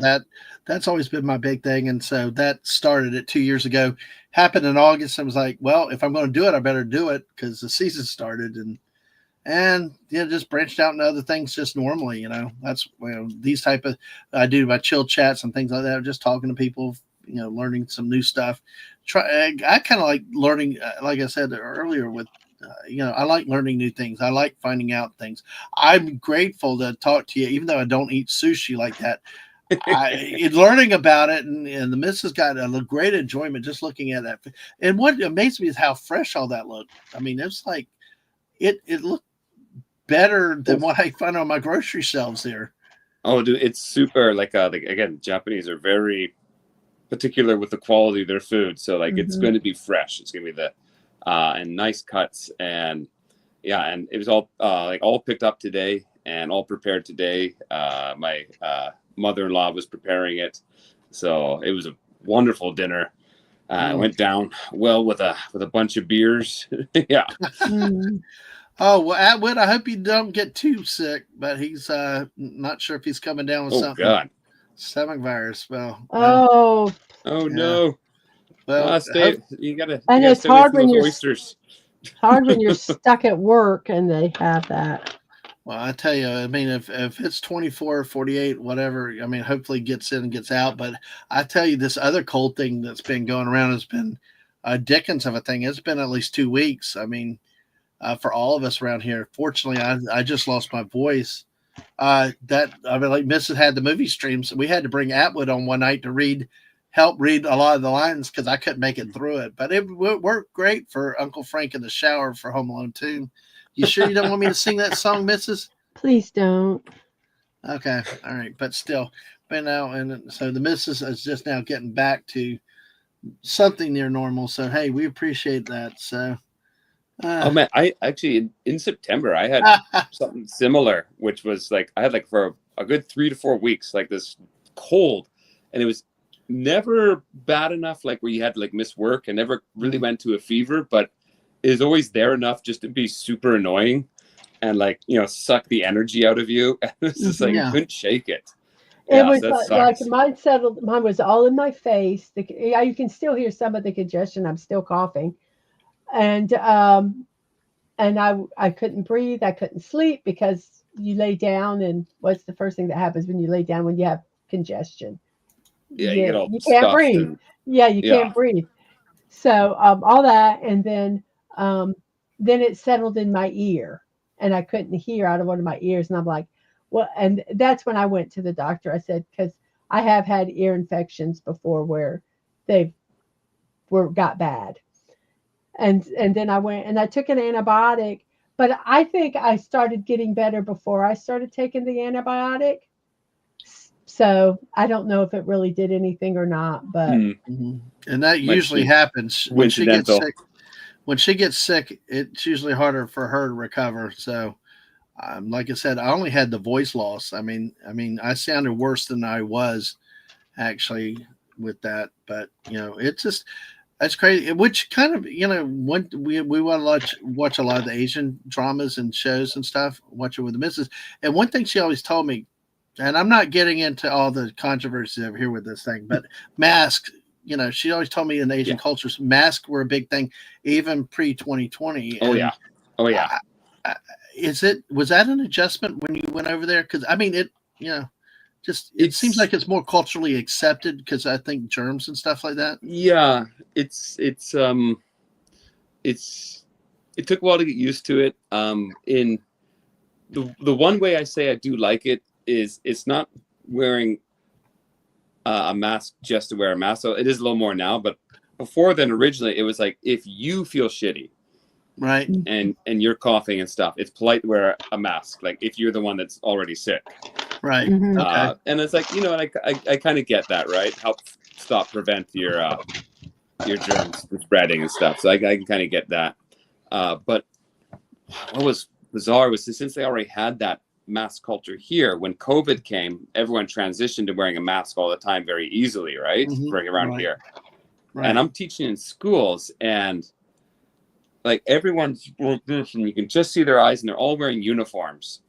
that's always been my big thing. And so that started it 2 years ago, happened in August. I was like, well, if I'm going to do it, I better do it because the season started and just branched out into other things just normally, that's these type of, I do my chill chats and things like that. Just talking to people, learning some new stuff. I kind of like learning, like I said earlier with, I like learning new things. I like finding out things. I'm grateful to talk to you, even though I don't eat sushi like that. Learning about it, and the missus got a great enjoyment just looking at that. And what amazed me is how fresh all that looked. I mean, it's like it looked better than what I find on my grocery shelves here. Oh, dude, it's super. Like again, Japanese are very particular with the quality of their food. So it's going to be fresh. It's going to be and nice cuts, and and it was all picked up today and all prepared today. My mother-in-law was preparing it, so it was a wonderful dinner. Went down well with a bunch of beers. Yeah. Oh well, Atwood, I hope you don't get too sick, but he's not sure if he's coming down with something. Oh God, stomach virus. Oh no. Well, you gotta. And it's hard when you're oysters. Hard when you're stuck at work and they have that. Well, I tell you, I mean, if it's 24, 48, whatever, I mean, hopefully gets in and gets out. But I tell you, this other cold thing that's been going around has been a dickens of a thing. It's been at least 2 weeks. I mean, for all of us around here. Fortunately, I just lost my voice. Like Mrs. had the movie streams. We had to bring Atwood on one night to help read a lot of the lines because I couldn't make it through it. But it worked great for Uncle Frank in the shower for Home Alone 2. You sure you don't want me to sing that song, Mrs.? Please don't. Okay. All right. But still, and so the Mrs. is just now getting back to something near normal. So, hey, we appreciate that. So, oh man, I actually in September I had something similar, which was I had for a good 3 to 4 weeks, this cold, and it was never bad enough where you had to miss work, and never really went to a fever, but is always there enough just to be super annoying and suck the energy out of you. It's just couldn't shake it. It was mine was all in my face. You can still hear some of the congestion. I'm still coughing. And I couldn't breathe. I couldn't sleep because you lay down, and what's the first thing that happens when you lay down when you have congestion? Yeah, you get all You can't stuffed breathe. and Yeah, you yeah. can't breathe. So all that, and then it settled in my ear, and I couldn't hear out of one of my ears, and I'm like, well, and that's when I went to the doctor. I said, because I have had ear infections before where they got bad, and then I went and I took an antibiotic, but I think I started getting better before I started taking the antibiotic. So I don't know if it really did anything or not, but Mhm. And that Might usually be happens when she gets coincidental. sick. When she gets sick, it's usually harder for her to recover. So, like I said, I only had the voice loss. I sounded worse than I was actually with that. But it's just that's crazy. Which kind of when we watch a lot of the Asian dramas and shows and stuff. Watch it with the missus. And one thing she always told me, and I'm not getting into all the controversy over here with this thing, but masks. She always told me in Asian Yeah. cultures, masks were a big thing, even pre 2020. Oh yeah. Oh yeah. Was that an adjustment when you went over there? Because it seems like it's more culturally accepted because I think germs and stuff like that. Yeah, it took a while to get used to it. In the one way I say I do like it is it's not wearing a mask just to wear a mask. So it is a little more now, but before then, originally it was like if you feel shitty, right, and you're coughing and stuff, it's polite to wear a mask. Like if you're the one that's already sick, right? Mhm. Okay. And it's like I kind of get that, right? Help prevent your germs from spreading and stuff. So I can kind of get that. But what was bizarre was since they already had that mask culture here, when COVID came, everyone transitioned to wearing a mask all the time very easily, right? Bring around Right. here. Right. And I'm teaching in schools, and like everyone's like this, and you can just see their eyes, and they're all wearing uniforms.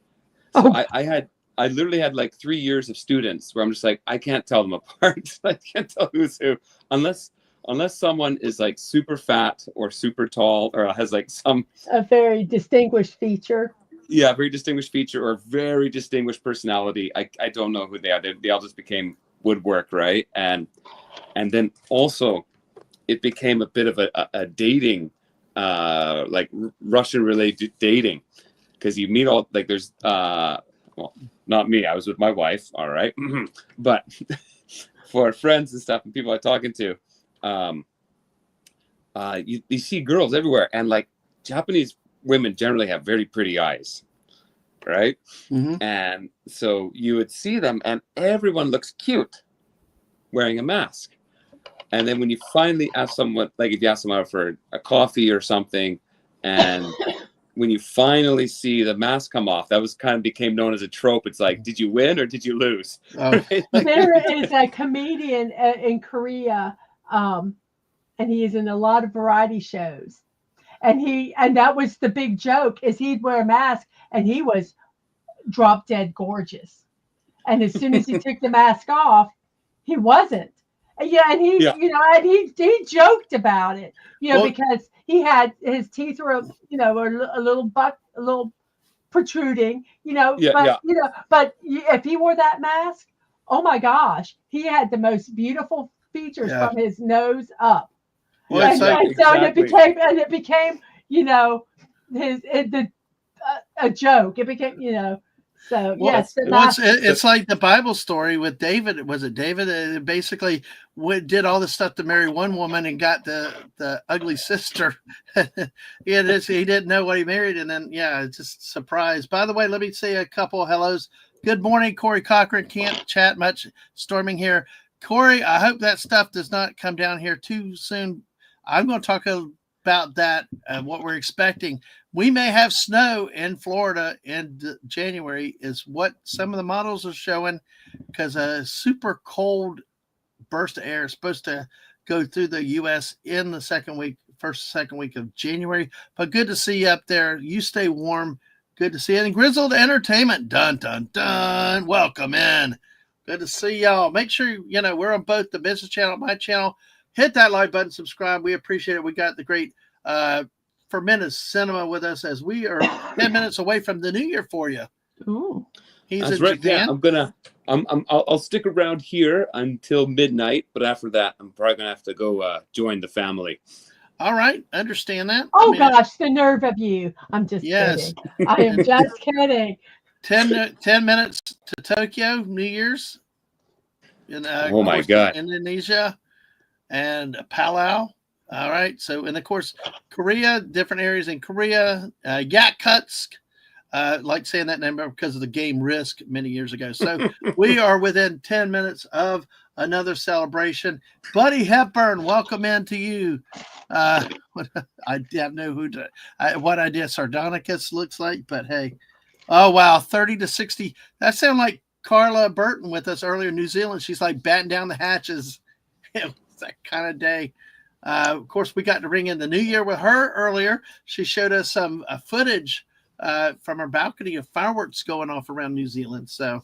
So I literally had like 3 years of students where I'm just like, I can't tell them apart. I can't tell who's who unless someone is like super fat or super tall or has like a very distinguished feature. Yeah, very distinguished feature or very distinguished personality. I don't know who they are. They all just became woodwork, right? And then also it became a bit of a dating, like Russian related dating, because you meet all like there's well, not me. I was with my wife, all right, but for friends and stuff and people I'm talking to, you see girls everywhere, and like Japanese women generally have very pretty eyes, right? And so you would see them, and everyone looks cute wearing a mask. And then when you finally ask someone, like if you ask someone out for a coffee or something, and when you finally see the mask come off, that was kind of became known as a trope. It's like, did you win or did you lose? Oh. Right? Like, There is a comedian in Korea, and he is in a lot of variety shows. And that was the big joke is he'd wear a mask and he was drop dead gorgeous. And as soon as he took the mask off, he wasn't. Yeah, and he, Yeah. And he joked about it, Well- because he had his teeth were, a little protruding, Yeah, but yeah. but if he wore that mask, oh my gosh, he had the most beautiful features Yeah. from his nose up. Well, Yeah, it's like So exactly. it became, a joke. It became, so Well, yes, the well, mask. it's like the Bible story with David. Was it David? Basically, did all this stuff to marry one woman and got the ugly sister. He didn't know what he married, and then just surprised. By the way, let me say a couple of hellos. Good morning, Corey Cochran. Can't chat much. Storming here, Corey. I hope that stuff does not come down here too soon. I'm going to talk about that. What we're expecting. We may have snow in Florida in January is what some of the models are showing, because a super cold burst of air is supposed to go through the U.S. in the second week of January. But good to see you up there. You stay warm. Good to see you. And Grizzled Entertainment. Dun, dun, dun. Welcome in. Good to see y'all. Make sure, we're on both the business channel, my channel. Hit that like button, subscribe. We appreciate it. We got the great Fermented Cinema with us as we are 10 minutes away from the new year for you. Ooh. He's That's in right. Yeah, Japan. I'll stick around here until midnight, but after that, I'm probably gonna have to go join the family. All right, understand that. Oh gosh, the nerve of you. I'm just yes, kidding. I am just kidding. 10 minutes to Tokyo, New Year's, in Oh of my course, God. Indonesia and Palau. All right, so and of course, Korea, different areas in Korea, Yakutsk. Like saying that name because of the game Risk many years ago. So we are within 10 minutes of another celebration. Buddy Hepburn, welcome in to you. I don't know what idea Sardonicus looks like, but hey. Oh, wow. 30 to 60. That sounded like Carla Burton with us earlier in New Zealand. She's like batting down the hatches. It was that kind of day. Of course, we got to ring in the new year with her earlier. She showed us some footage from our balcony of fireworks going off around New Zealand. So,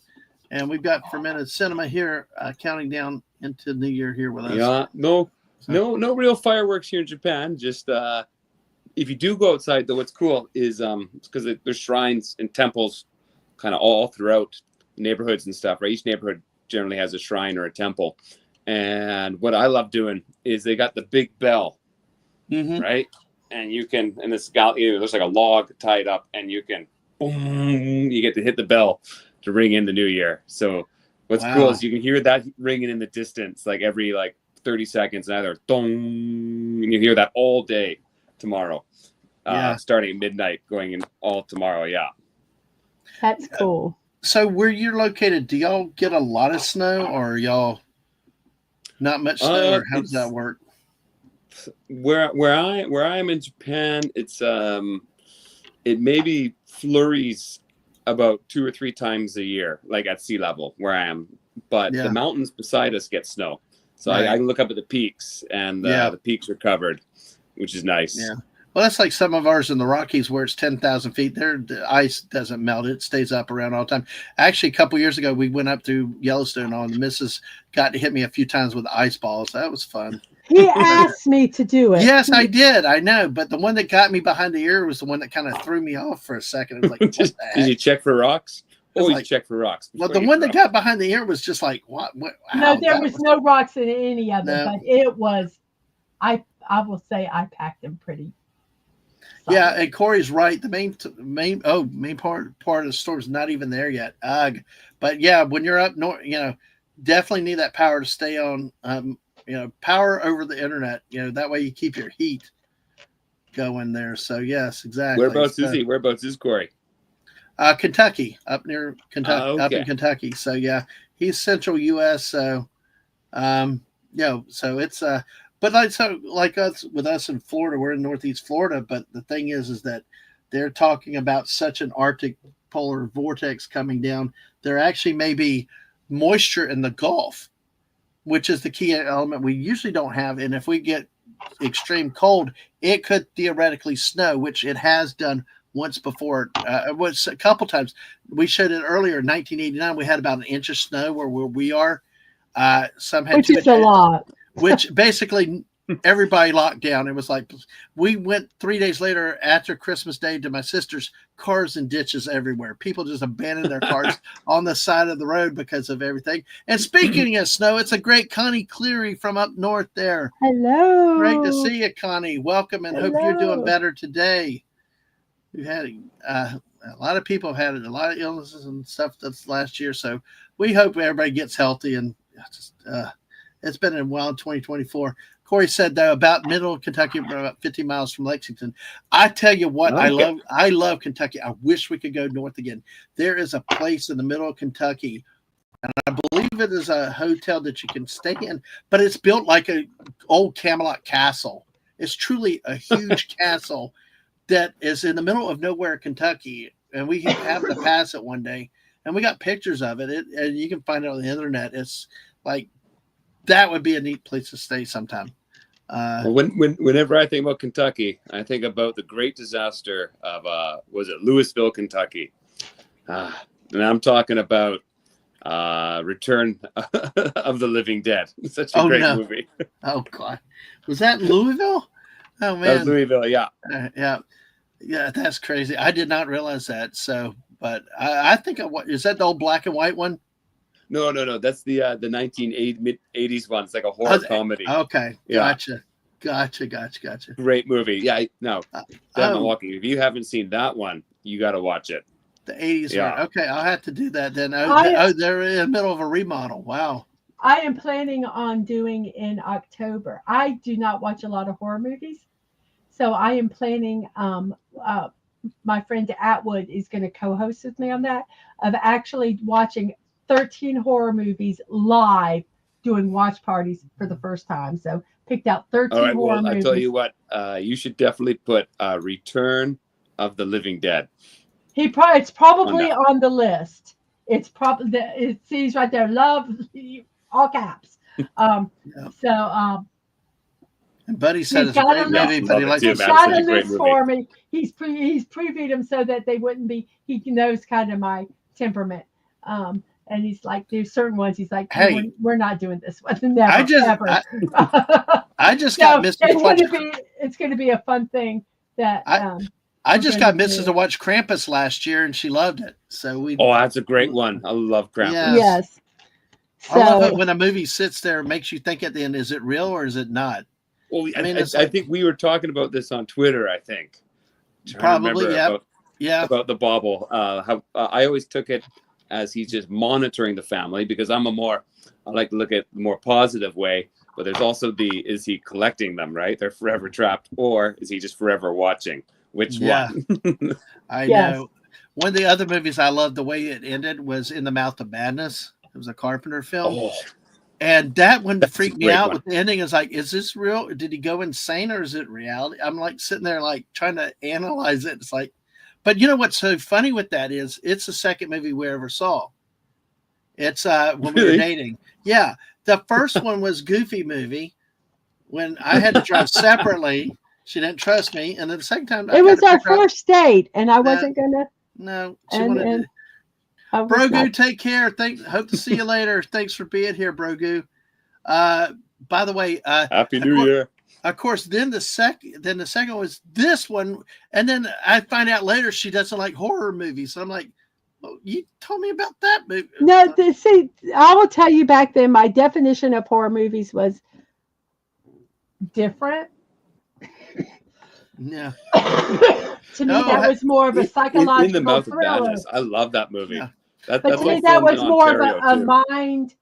and we've got Fermented Cinema here counting down into New Year here with us. Yeah, no real fireworks here in Japan. Just if you do go outside, though, what's cool is because there's shrines and temples kind of all throughout neighborhoods and stuff. Right, each neighborhood generally has a shrine or a temple. And what I love doing is they got the big bell, right? And you can, and this it looks like a log tied up, and you can, boom, you get to hit the bell to ring in the new year. So what's cool is you can hear that ringing in the distance, like every 30 seconds, either dong, and you hear that all day tomorrow, starting at midnight, going in all tomorrow. Yeah, that's cool. So where you're located, do y'all get a lot of snow, or y'all not much snow, or how does that work? Where I am in Japan, it's it maybe flurries about 2 or 3 times a year, like at sea level where I am. But the mountains beside us get snow, so I can look up at the peaks, and the peaks are covered, which is nice. Yeah. Well, that's like some of ours in the Rockies where it's 10,000 feet. There, the ice doesn't melt. It stays up around all the time. Actually, a couple years ago, we went up to Yellowstone on the missus got to hit me a few times with ice balls. That was fun. He asked me to do it. Yes, I did. I know. But the one that got me behind the ear was the one that kind of threw me off for a second. It was like, what the heck? Did you check for rocks? Always check for rocks. Well, the one that got behind the ear was just like, what? No, there was no rocks in any of it, but it was, I will say I packed them pretty. Yeah, and Corey's right. The main part of the storm is not even there yet. But yeah, when you're up north, definitely need that power to stay on. Power over the internet. That way you keep your heat going there. So yes, exactly. Whereabouts is he? Whereabouts is Corey? Kentucky, up near Kentucky, okay. Up in Kentucky. So yeah, he's central U.S. So, so it's but like us with us in Florida, we're in Northeast Florida. But the thing is that they're talking about such an Arctic polar vortex coming down. There actually may be moisture in the Gulf, which is the key element we usually don't have. And if we get extreme cold, it could theoretically snow, which it has done once before. It was a couple times. We showed it earlier in 1989. We had about an inch of snow where we are. Some had which is a lot. Which basically everybody locked down. It was like we went 3 days later after Christmas Day to my sister's, cars and ditches everywhere. People just abandoned their cars on the side of the road because of everything. And speaking of snow, it's a great Connie Cleary from up north there. Hello. Great to see you, Connie. Welcome, and hope you're doing better today. We've had a lot of people have had a lot of illnesses and stuff this last year, so we hope everybody gets healthy. And it's been a wild 2024. Corey said though about middle Kentucky, about 50 miles from Lexington. I tell you what, okay. I love Kentucky. I wish we could go north again. There is a place in the middle of Kentucky, and I believe it is a hotel that you can stay in, but it's built like an old Camelot castle. It's truly a huge castle that is in the middle of nowhere, Kentucky, and we have to pass it one day. And we got pictures of it, and you can find it on the internet. It's like that would be a neat place to stay sometime. Well, whenever I think about Kentucky, I think about the great disaster of was it Louisville, Kentucky, and I'm talking about Return of the Living Dead. Such a great movie. Oh God, was that Louisville? Oh man, that was Louisville. Yeah, yeah, that's crazy. I did not realize that. So, but I think is that the old black and white one? No. That's the 1980s one. It's like a horror comedy. Okay, Yeah. Gotcha. Great movie. Yeah, no. Dead Man Oh, Walking. If you haven't seen that one, you got to watch it. the 80s Yeah. one. Okay, I'll have to do that then. I- They're in the middle of a remodel. Wow. I am planning on doing in October. I do not watch a lot of horror movies, so I am planning. My friend Atwood is going to co-host with me on that, of actually watching 13 horror movies live, doing watch parties for the first time. So picked out 13 All right. horror Well, I movies. tell you what. You should definitely put Return of the Living Dead. It's probably on the list. It's probably it sees right there. Love, all caps. Yeah. So And Buddy said he's it's a got great a movie, list. but he Love it likes too, He's man. got It's a a great list movie. for me. He's previewed them so that they wouldn't be. He knows kind of my temperament. And he's like, there's certain ones. He's like, Hey. we're not doing this one. Never, I just- ever. I just got Mrs. to watch. It's going to be a fun thing. That I just got Mrs. do. to watch Krampus last year, and she loved it. So we. Oh, that's a great one. I love Krampus. Yeah. Yes. I love So it when a movie sits there and makes you think at the end, is it real or is it not? Well, I mean, it's I like- think we were talking about this on Twitter. I think. Trying to Probably, remember yeah. about the bauble. How I always took it as he's just monitoring the family, because I like to look at the more positive way. But there's also is he collecting them, right? They're forever trapped, or is he just forever watching? Which Yeah. one? I Yes. know. One of the other movies I loved the way it ended was In the Mouth of Madness. It was a Carpenter film. Oh, And that one That's a freaked me great out one. with the ending. Is like, is this real? Did he go insane or is it reality? I'm like sitting there like trying to analyze it. It's like, but you know what's so funny with that is it's the second movie we ever saw. It's when we were Really? dating. Yeah. The first one was Goofy movie when I had to drive separately. She didn't trust me. And then the second time it was got to our pick her up. first date, and I wasn't gonna. No, she And, wanted and to. I was Brogu, not- take care. Hope to see you later. Thanks for being here, Brogu. By the way, Happy New Year. of course, then the second was this one, and then I find out later she doesn't like horror movies. So I'm like, well, you told me about that movie. No, see, I will tell you back then, my definition of horror movies was different. Yeah. To me, No, that was more of a psychological In the Mouth of thriller. Madness. I love that movie. Yeah. But That's to me, like that filmed was in more of Ontario, a too. mind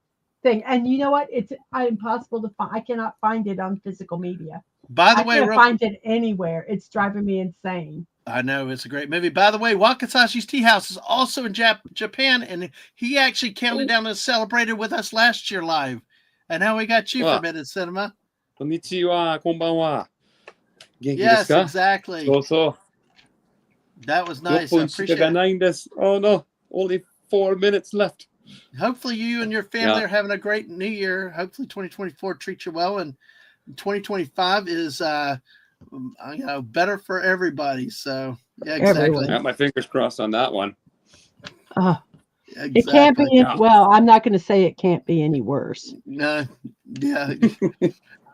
thing. And you know what? It's impossible to find. I cannot find it on physical media. By the I way, can't real- find it anywhere. It's driving me insane. I know it's a great movie. By the way, Wakasashi's Tea House is also in Japan, and he actually counted down and celebrated with us last year live. And how we got you Wow. for Minute Cinema. Konnichiwa, konbanwa. Genki Yes, desu ka? exactly. So. That was nice. I 6分しかappreciate it.ないんです. Oh no, only 4 minutes left. Hopefully you and your family Yeah. are having a great new year. Hopefully 2024 treats you well, and 2025 is better for everybody. So yeah, exactly. Everyone. I got my fingers crossed on that one. Exactly. It can't be. Yeah. Well, I'm not going to say it can't be any worse. No, yeah.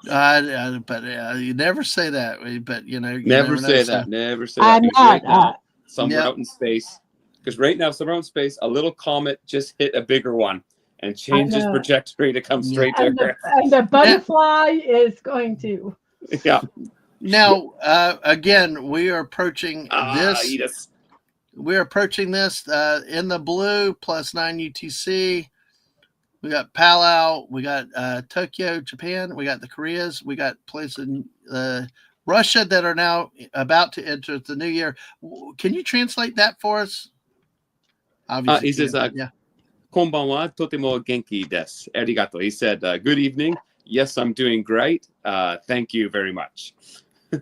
But you never say that. But you Never know, say so- that. Never say I'm that. because not. Right now, somewhere Yeah. out in space. Because right now, somewhere out in space, a little comet just hit a bigger one and changed its know. trajectory to come straight to And Earth. the butterfly is going to. Yeah. Now, again, we are approaching this. Eat us. We're approaching this in the blue +9 UTC. We got Palau, we got Tokyo, Japan, we got the Koreas, we got places in Russia that are now about to enter the new year. Can you translate that for us? Obviously, He says, you can, yeah. こんばんは、とても元気です. Arigato. He said, good evening. Yes, I'm doing great. Thank you very much.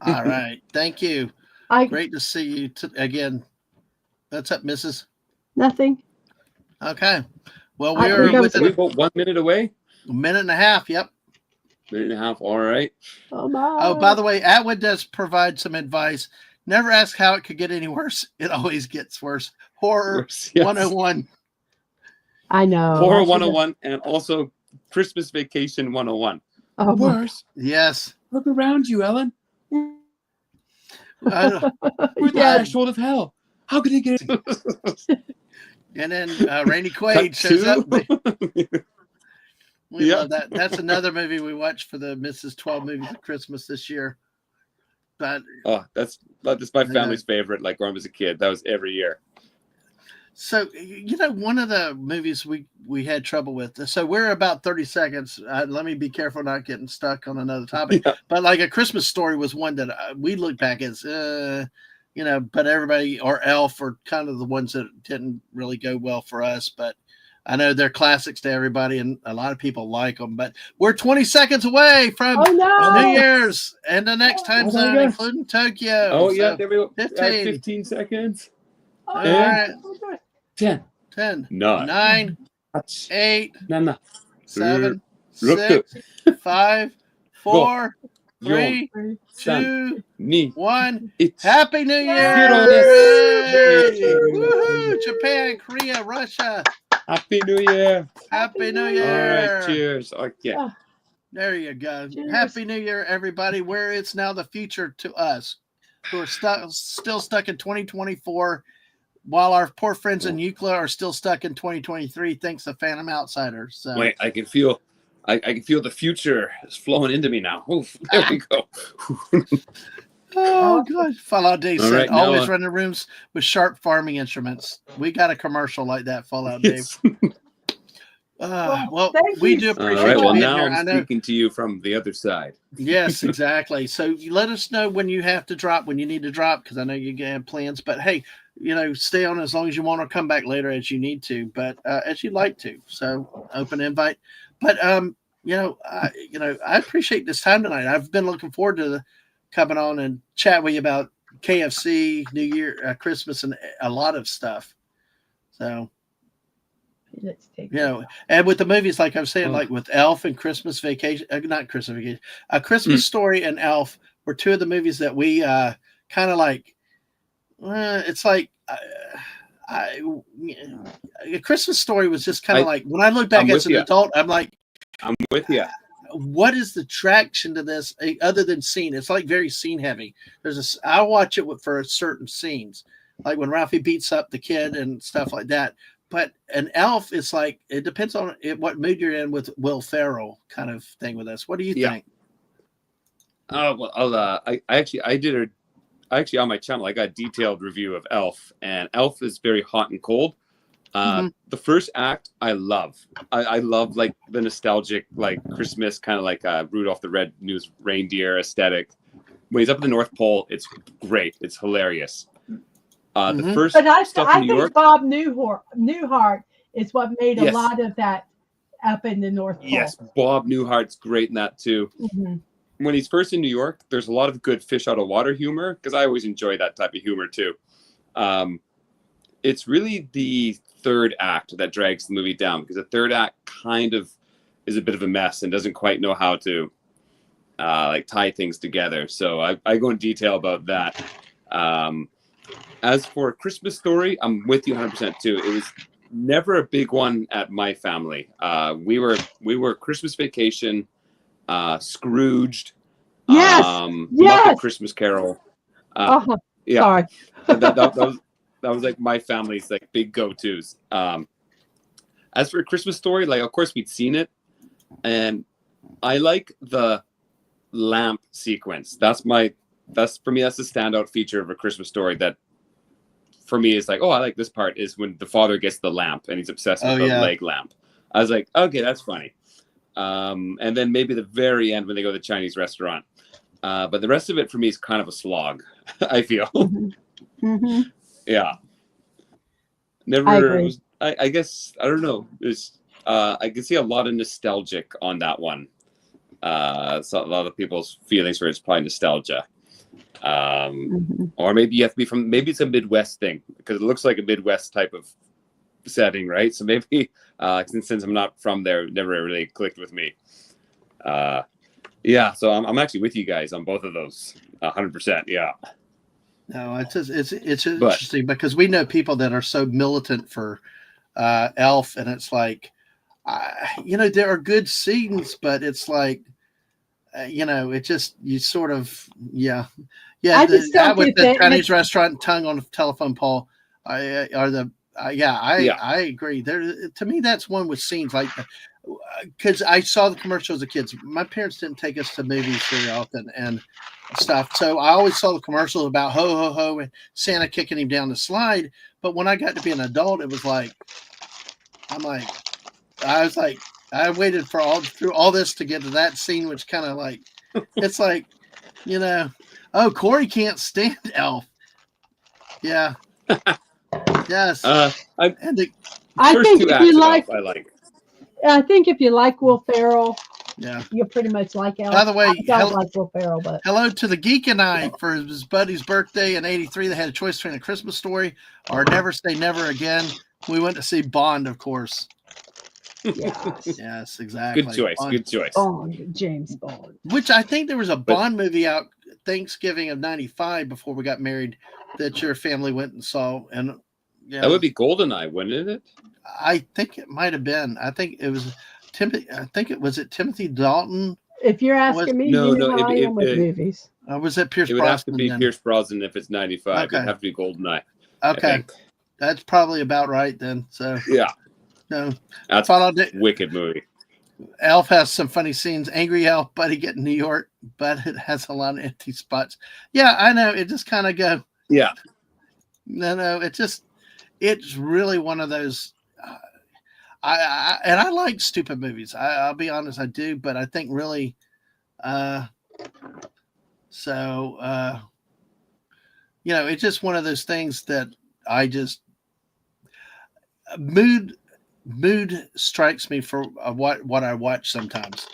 All right, thank you. I Great to see you again. What's up, Mrs.? nothing. Okay. Well, I we are think I within We're about 1 minute away. a minute and a half. Yep. Minute and a half. All right. Oh my. Oh, by the way, Atwood does provide some advice. Never ask how it could get any worse. It always gets worse. Horror Yes. 101. I know. Horror I should've- 101 and also Christmas Vacation 101. Oh my. Worse. Yes. Look around you, Ellen. I- We're the Yes. threshold of hell. How could he get it? And then Randy Cut Quaid shows two. up. We Yep. love that. That's another movie we watched for the Mrs. 12 movies of Christmas this year. But Oh, that's my family's favorite. Like when I was a kid, that was every year. so one of the movies we had trouble with. So we're about 30 seconds. Let me be careful not getting stuck on another topic. Yeah. But like A Christmas Story was one that we look back as, but everybody or Elf are kind of the ones that didn't really go well for us. But I know they're classics to everybody, and a lot of people like them. But we're 20 seconds away from Oh no! New Year's and the next time Oh, there zone, you go. including Tokyo. Oh yeah, So, there we go. 15. 15 seconds. Oh, all Yeah. right, 10. 10, 9. 9, Touch. 8, Nana. 7, Look 6, 5, 4, 3, Three, 2, Ni. 1. It. Happy New Year! Zero Hooray! this. Woohoo! Japan, Korea, Russia. Happy New Year. Happy New All Year! right. Cheers. Okay. Oh, There you go. Cheers. Happy New Year, everybody. Where it's now the future to us who are still stuck in 2024, while our poor friends in Euclid are still stuck in 2023, thanks to Phantom Outsiders. So Wait, I can feel the future is flowing into me now. Oof, there we go. oh god. Fallout Dave All said right, now, always run the rooms with sharp farming instruments. We got a commercial like that, Fallout Dave. Yes. Well, thank we you. do All appreciate right. you Well, being now here. I'm I know. speaking to you from the other side. Yes, exactly. So you let us know when you have to drop, when you need to drop, because I know you have plans. But hey, stay on as long as you want to come back later as you need to, but as you like to. So open invite. But I appreciate this time tonight. I've been looking forward to coming on and chat with you about KFC, New Year, Christmas, and a lot of stuff. So. let's take And with the movies, like I was saying, Oh. like with Elf and Christmas Vacation, not Christmas Vacation, A Christmas Story and Elf were two of the movies that we kind of like. It's like A Christmas Story was just kind of like, when I look back I'm as with an ya. adult, I'm like, I'm with you. what is the traction to this other than scene? It's like very scene heavy. I watch it for certain scenes, like when Ralphie beats up the kid and stuff like that. But an Elf is like, it depends on what mood you're in with Will Ferrell kind of thing with this. What do you Yeah. think? Oh well, I actually on my channel I got a detailed review of Elf, and Elf is very hot and cold. The first act I love. I love like the nostalgic like Christmas kind of like Rudolph the Red-Nosed Reindeer aesthetic. When he's up at the North Pole, it's great. It's hilarious. The first But I stuff in New think York. Bob Newhart is what made a Yes. lot of that up in the North Pole. Yes, Bob Newhart's great in that too. Mhm. When he's first in New York, there's a lot of good fish out of water humor because I always enjoy that type of humor too. It's really the third act that drags the movie down because the third act kind of is a bit of a mess and doesn't quite know how to like tie things together. So I go in detail about that. As for Christmas Story, I'm with you 100% too. It was never a big one at my family. We were Christmas Vacation, Scrooged, Yes, Muppet yes. Christmas Carol. Oh, Yeah, sorry. that was like my family's like big go-tos. As for Christmas Story, like of course we'd seen it, and I like the lamp sequence. That's for me. That's the standout feature of A Christmas Story. That for me is like, oh, I like this part is when the father gets the lamp and he's obsessed with the leg lamp. I was like, okay, that's funny. And then maybe the very end when they go to the Chinese restaurant. But the rest of it for me is kind of a slog. I feel. Mm-hmm. Yeah. Never. I agree. I guess I don't know. I can see a lot of nostalgic on that one. So a lot of people's feelings for it's probably nostalgia. Or maybe you have to be from. Maybe it's a Midwest thing because it looks like a Midwest type of setting, right? So maybe since I'm not from there, it never really clicked with me. Yeah. So I'm actually with you guys on both of those. 100%. Yeah. No, it's interesting because we know people that are so militant for Elf, and it's like, there are good scenes, but it's like, it just you sort of I just don't with get the that. Chinese restaurant tongue on the telephone pole. I agree. There, to me, that's one with scenes like, because I saw the commercials as kids. My parents didn't take us to movies very often and stuff, so I always saw the commercials about ho ho ho and Santa kicking him down the slide. But when I got to be an adult, it was like, I was like, I waited for through all this to get to that scene, which kind of like, it's like, oh, Corey can't stand Elf. Yeah. Yes. I I first think two if acts you of like, Elf I like. I think if you like Will Ferrell, Yeah. you pretty much like Elf. By the way, I don't like Will Ferrell, but hello to the Geek and I for his buddy's birthday in '83. They had a choice between A Christmas Story or Never Say Never Again. We went to see Bond, of course. Yes, exactly. Good choice. Bond. Good choice. Bond, James Bond. Which I think there was a Bond movie out Thanksgiving of '95 before we got married that your family went and saw, and that would be GoldenEye, wouldn't it? I think it might have been. I think it was Timothy. I think it was Timothy Dalton. If you're asking me, you know how I am with movies. Was it Pierce It would Brosnan? have to be then? Pierce Brosnan if it's 95. Okay. It'd have to be GoldenEye. Okay, that's probably about right then. So yeah, no, that's a wicked movie. Elf has some funny scenes. Angry Elf, Buddy Get New York, but it has a lot of empty spots. Yeah, I know. It just kind of go. Yeah. No. It's really one of those. I like stupid movies. I'll be honest, I do, but I think really, it's just one of those things that I just mood strikes me for what I watch sometimes.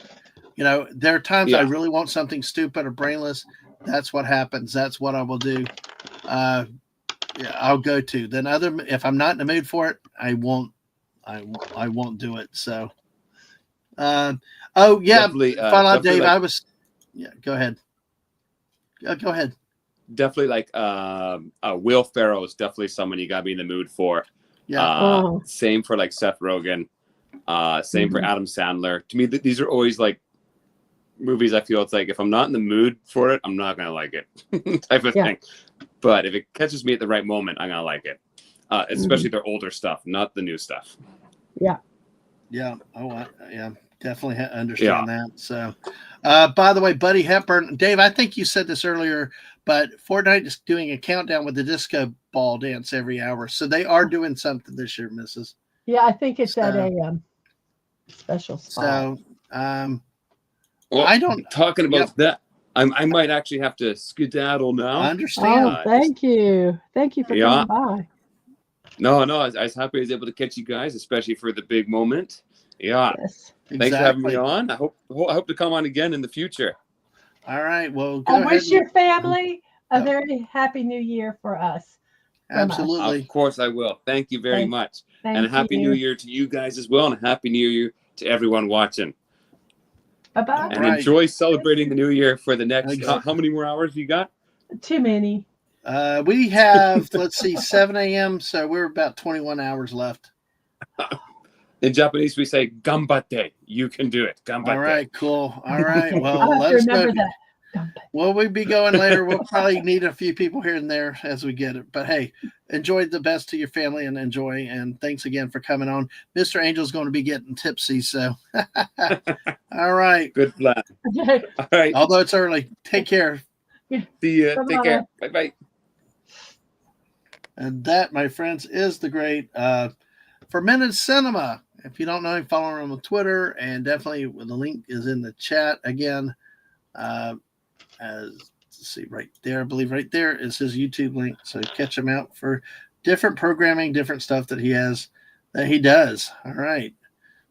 There are times I really want something stupid or brainless. That's what happens. That's what I will do. I'll go to. Then if I'm not in the mood for it, I won't do it. So, Definitely, Dave. like, I was. Yeah, go ahead. Go ahead. Definitely, like Will Ferrell is definitely someone you gotta be in the mood for. Yeah. Same for like Seth Rogen. Same for Adam Sandler. To me, these are always like movies. I feel it's like if I'm not in the mood for it, I'm not gonna like it, type of thing. But if it catches me at the right moment, I'm gonna like it. Especially their older stuff, not the new stuff. Yeah. Yeah. Oh, yeah. Definitely understand that. So, by the way, Buddy Hepburn, Dave, I think you said this earlier, but Fortnite is doing a countdown with the disco ball dance every hour. So they are doing something this year, Mrs. Yeah, I think it's at a special spot. So, well, I don't. Talking about that, I might actually have to skedaddle now. I understand. Oh, thank you. Thank you for coming by. No, I was happy I was able to catch you guys, especially for the big moment. Yeah. Yes. Thanks for having me on. I hope to come on again in the future. All right. Well, I wish your family a very happy new year for us. Absolutely. Of course I will. Thank you very much. And a happy new year to you guys as well. And a happy new year to everyone watching. Bye-bye. And enjoy celebrating the new year for the next, how many more hours you got? Too many. We have, let's see, 7 a.m. So we're about 21 hours left. In Japanese, we say "gambate." You can do it. Gambate. All right, cool. All right. Well, I'll have to let's go. remember that. Will we be going later? We'll probably need a few people here and there as we get it. But hey, enjoy the best to your family and enjoy. And thanks again for coming on. Mr. Angel's going to be getting tipsy. So, all right. Good plan. All right. Although it's early. Take care. See you. Take care. Bye bye. And that, my friends, is the great Fermented Cinema. If you don't know him, follow him on Twitter, and definitely the link is in the chat again. Let's see right there. I believe right there is his YouTube link. So catch him out for different programming, different stuff that he does. All right.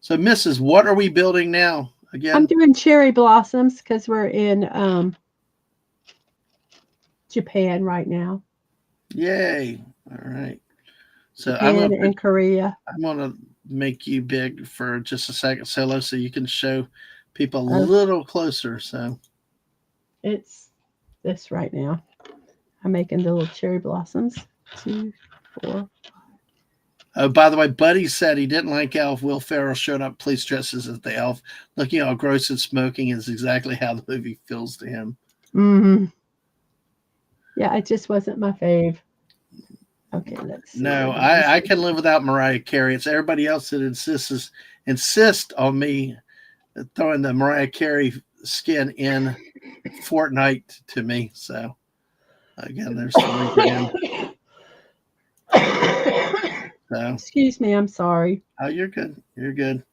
So, Mrs., what are we building now? Again, I'm doing cherry blossoms because we're in Japan right now. Yay! All right. So Japan and Korea. I'm gonna make you big for just a second, Solo, so you can show people a little closer. So it's this right now. I'm making the little cherry blossoms. 2, 4. Oh, by the way, Buddy said he didn't like Elf. Will Ferrell showed up police dresses as the Elf. Looking all gross and smoking is exactly how the movie feels to him. Mm-hmm. Yeah, it just wasn't my fave. Okay, let's see. No, what did you I say? can live without Mariah Carey. It's everybody else that insist on me throwing the Mariah Carey skin in Fortnite to me. So again, there's the link again. So, Excuse me, I'm sorry. oh, you're good. You're good.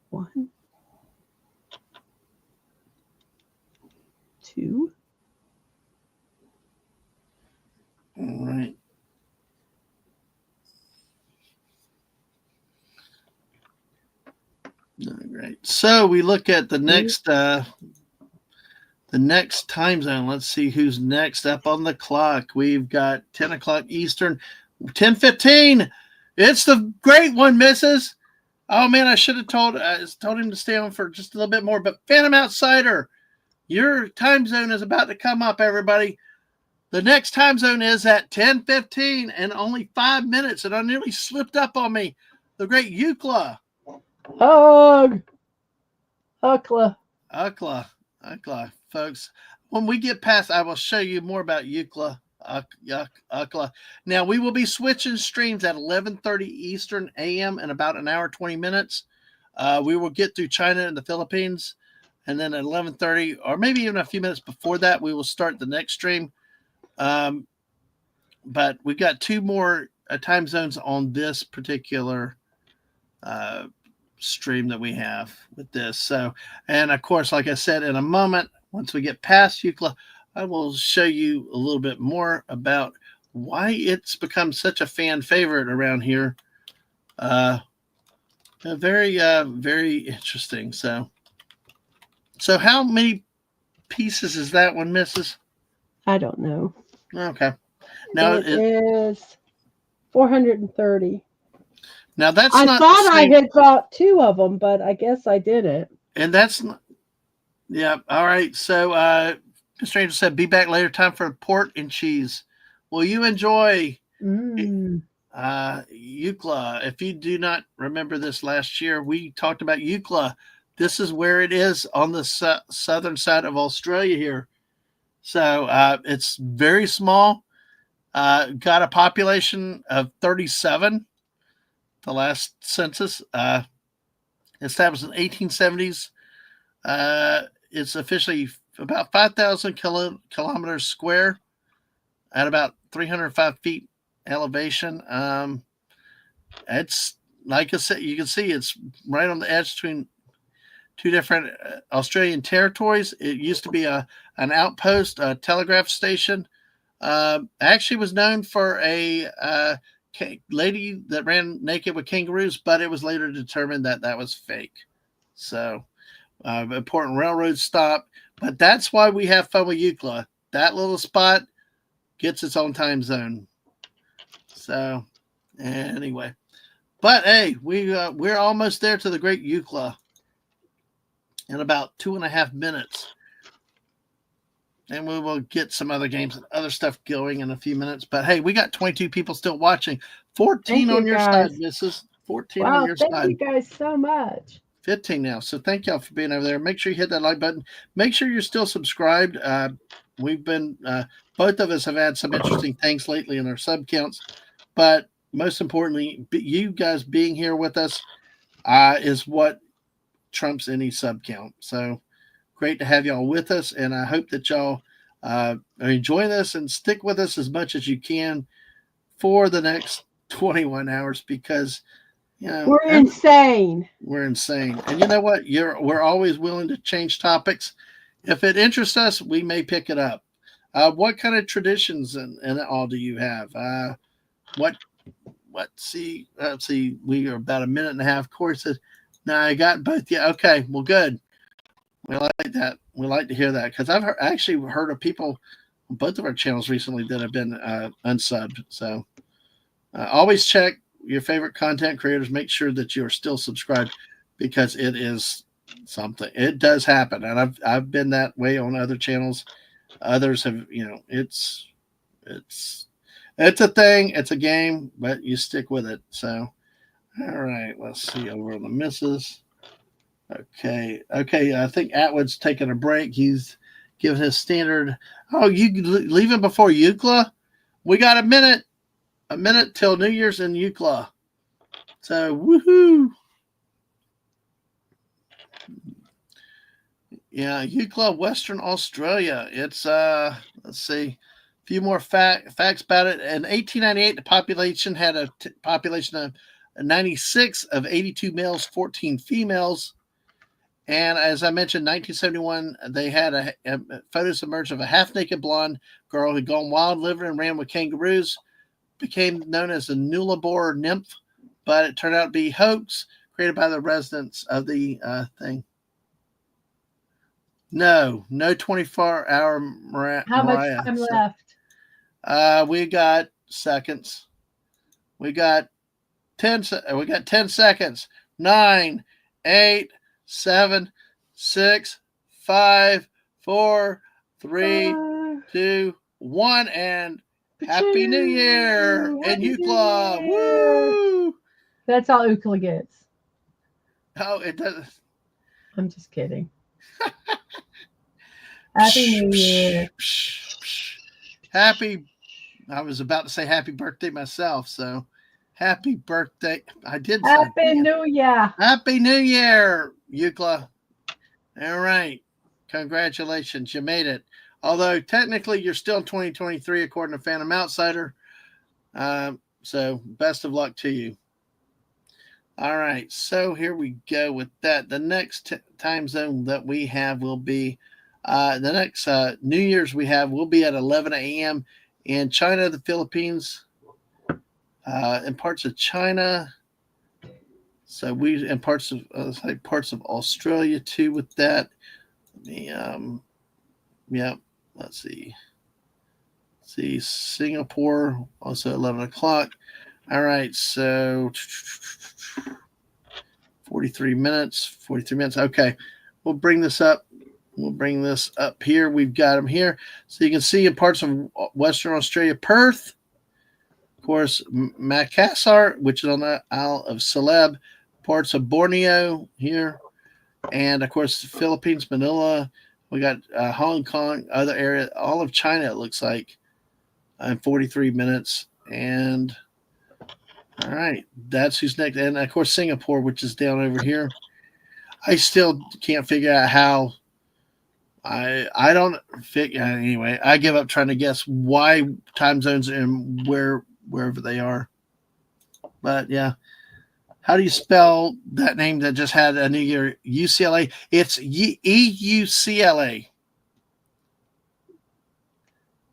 1, 2. All right. All right. So we look at the next time zone. Let's see who's next up on the clock. We've got 10 o'clock Eastern, 10:15. It's the great one, Mrs. Oh man, I should have told him to stay on for just a little bit more. But Phantom Outsider, your time zone is about to come up, everybody. The next time zone is at 10:15 and only 5 minutes. And I nearly slipped up on me. The great Eucla. Hug. Huckla. Ukla, folks. When we get past, I will show you more about Eucla. Ukla. Now we will be switching streams at 11:30 Eastern AM in about an hour 20 minutes. We will get through China and the Philippines, and then at 11:30, or maybe even a few minutes before that, we will start the next stream. But we've got 2 more time zones on this particular stream that we have with this. So, and of course, like I said, in a moment, once we get past Eucla, I will show you a little bit more about why it's become such a fan favorite around here. Very, very interesting. So how many pieces is that one, Mrs.? I don't know. Okay. Now it is 430. Now that's I not thought I had bought 2 of them, but I guess I didn't. And that's not. Yeah. All right. So, Mr. Angel said, "Be back later. Time for pork and cheese. Will you enjoy Eucla? If you do not remember this last year, we talked about Eucla. This is where it is on the southern side of Australia here. So it's very small. Got a population of 37. The last census, established in the 1870s. It's officially about 5,000 kilometers square at about 305 feet elevation. It's, like I said, you can see it's right on the edge between 2 different Australian territories. It used to be an outpost, a telegraph station. Actually was known for a lady that ran naked with kangaroos, but it was later determined that that was fake. So, important railroad stop. But that's why we have fun with Eucla. That little spot gets its own time zone. So, anyway. But hey, we're almost there to the great Eucla in about 2.5 minutes. And we will get some other games and other stuff going in a few minutes. But hey, we got 22 people still watching. 14 on your side, Mrs. 14 on your side. Thank you guys so much. 15 now. So thank y'all for being over there. Make sure you hit that like button. Make sure you're still subscribed. We've been, both of us have had some interesting things lately in our sub counts. But most importantly, you guys being here with us is what trumps any sub count. So great to have y'all with us, and I hope that y'all are enjoying this and stick with us as much as you can for the next 21 hours, because we're insane. We're insane, and you know what? We're always willing to change topics. If it interests us, we may pick it up. What kind of traditions and all do you have? See, we are about a minute and a half courses. Now I got both. Yeah, okay, well, good. We like that. We like to hear that, because I've actually heard of people on both of our channels recently that have been unsubbed. So always check your favorite content creators. Make sure that you are still subscribed, because it is something. It does happen, and I've been that way on other channels. Others have, it's a thing. It's a game, but you stick with it. So, all right, let's see over on the misses. Okay. I think Atwood's taking a break. He's giving his standard. Oh, you leaving before Eucla? We got a minute till New Year's in UCLA. So woohoo! Yeah, UCLA, Western Australia. It's let's see, a few more facts about it. In 1898, the population had a population of 96 of 82 males, 14 females. And as I mentioned, 1971, they had photos emerged of a half-naked blonde girl who'd gone wild, lived and ran with kangaroos, became known as the Nullarbor nymph, but it turned out to be hoax created by the residents of the thing. No 24-hour How much Mariah. time left? We got seconds. We got 10 seconds. 9, 8, 7, 6, 5, 4, 3, 2, 1, and Happy New Year in UCLA. Woo! That's all UCLA gets. Oh, it doesn't. I'm just kidding. Happy New Year. I was about to say happy birthday myself, so happy birthday. I did say Happy New Year. Happy New Year, UCLA. All right. Congratulations. You made it. Although technically you're still in 2023 according to Phantom Outsider. So best of luck to you. All right. So here we go with that. The next time zone that we have will be the next New Year's we have will be at 11 a.m. in China, the Philippines, in parts of China. So we in parts of Australia too with that. Yeah. Let's see. Singapore also 11 o'clock. All right. So 43 minutes. Okay. We'll bring this up. Here. We've got them here. So you can see in parts of Western Australia, Perth, of course, Makassar, which is on the Isle of Celeb, parts of Borneo here, and of course, the Philippines, Manila. We got Hong Kong, other area, all of China, it looks like, in 43 minutes. And all right, that's who's next. And of course, Singapore, which is down over here. I still can't figure out how. I don't figure anyway. I give up trying to guess why time zones and wherever they are. But yeah, how do you spell that name that just had a New Year? UCLA. It's EUCLA.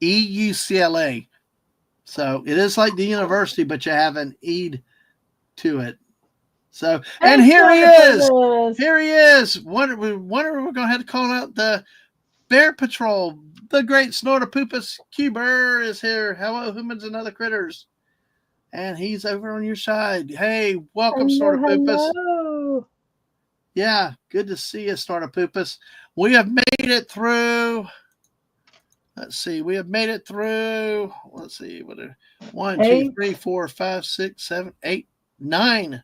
EUCLA. So it is like the university, but you have an E to it. So and here he is. Here he is. Wonder we're going to have to call out the Bear Patrol. The great Snortopoopas Cuber is here. Hello, humans and other critters. And he's over on your side. Hey, welcome, Snortopoopas. Hello. Yeah, good to see you, Snortopoopas. We have made it through. Let's see. We have made it through. Let's see. What are 1, 2, 3, 4, 5, 6, 7, 8, 9.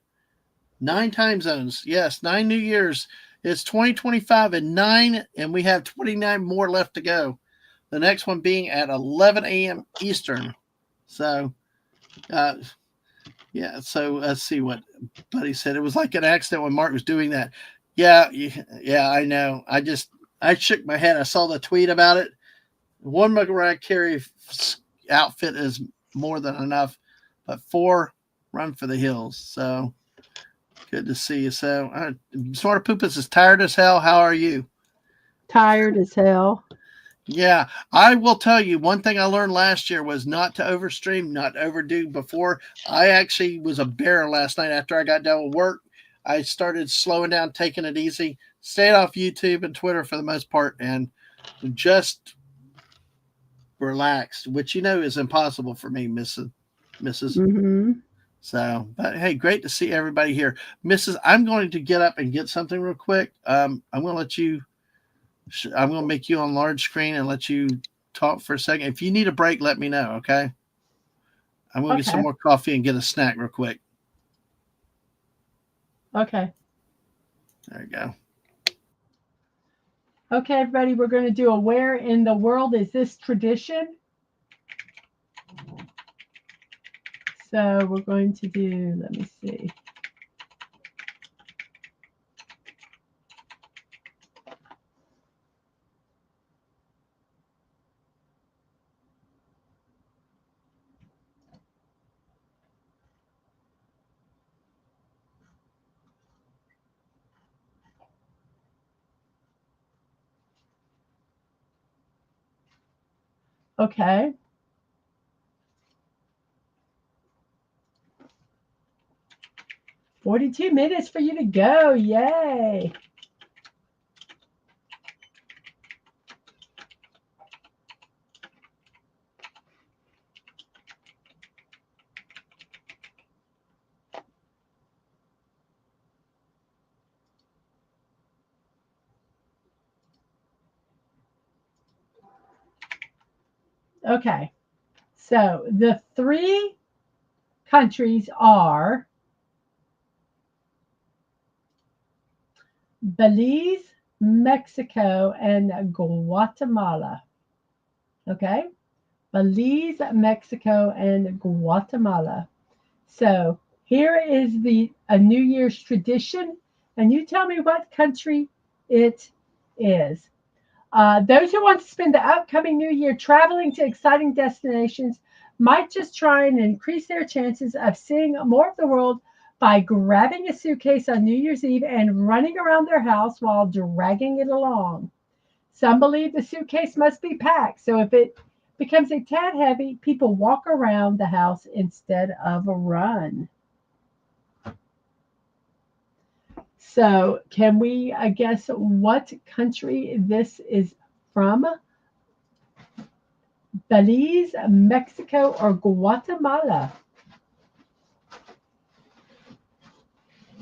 9 time zones. Yes, 9 New Years. It's 2025 and 9, and we have 29 more left to go. The next one being at 11 a.m. Eastern. So, yeah. So let's see what Buddy said. It was like an accident when Mark was doing that. Yeah. I know. I shook my head. I saw the tweet about it. One Mariah Carey outfit is more than enough, but 4 run for the hills. So. Good to see you. So, Snortopoopas is tired as hell. How are you? Tired as hell. Yeah, I will tell you one thing I learned last year was not to overstream, not to overdo before. I actually was a bear last night after I got done with work. I started slowing down, taking it easy, stayed off YouTube and Twitter for the most part, and just relaxed, which is impossible for me, Mrs. Mm-hmm. So, but hey, great to see everybody here. Mrs., I'm going to get up and get something real quick. I'm going to let you, I'm going to make you on large screen and let you talk for a second. If you need a break, let me know, okay? I'm going to get some more coffee and get a snack real quick. Okay. There you go. Okay, everybody, we're going to do a where in the world is this tradition? So we're going to do, let me see. Okay. "42 minutes for you to go. Yay." Okay. So the 3 countries are Belize, Mexico, and Guatemala. Okay? Belize, Mexico, and Guatemala. So here is a New Year's tradition, and you tell me what country it is. Those who want to spend the upcoming new year traveling to exciting destinations might just try and increase their chances of seeing more of the world by grabbing a suitcase on New Year's Eve and running around their house while dragging it along. Some believe the suitcase must be packed, so if it becomes a tad heavy, people walk around the house instead of a run. So, can we guess what country this is from? Belize, Mexico, or Guatemala?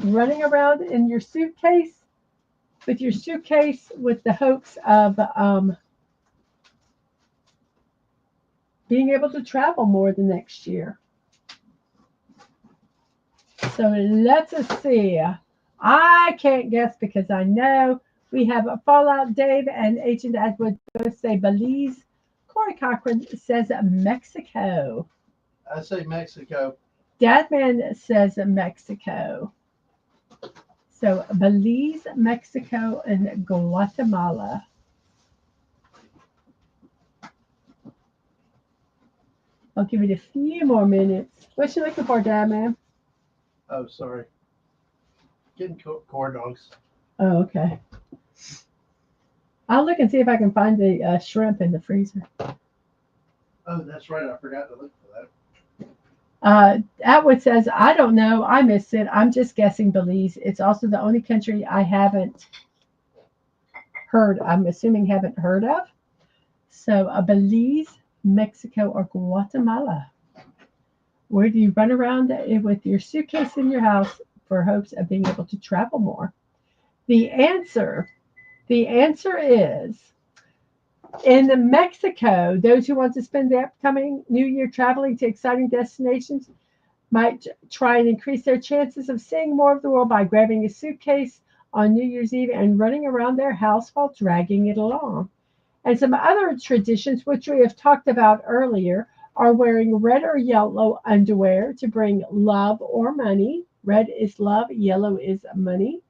Running around in your suitcase, with the hopes of being able to travel more the next year. So let's see. I can't guess because I know we have a Fallout Dave and Agent Edward both say Belize. Corey Cochran says Mexico. I say Mexico. Dadman says Mexico. So Belize, Mexico, and Guatemala. I'll give it a few more minutes. What's you looking for, Dadman? Oh, sorry. Getting corn dogs. Oh, okay. I'll look and see if I can find the shrimp in the freezer. Oh, that's right. I forgot to look for that. Atwood says, I don't know. I missed it. I'm just guessing Belize. It's also the only country I haven't heard. I'm assuming haven't heard of. So Belize, Mexico, or Guatemala. Where do you run around with your suitcase in your house for hopes of being able to travel more? The answer is in Mexico. Those who want to spend the upcoming New Year traveling to exciting destinations might try and increase their chances of seeing more of the world by grabbing a suitcase on New Year's Eve and running around their house while dragging it along. And some other traditions, which we have talked about earlier, are wearing red or yellow underwear to bring love or money. Red is love, yellow is money.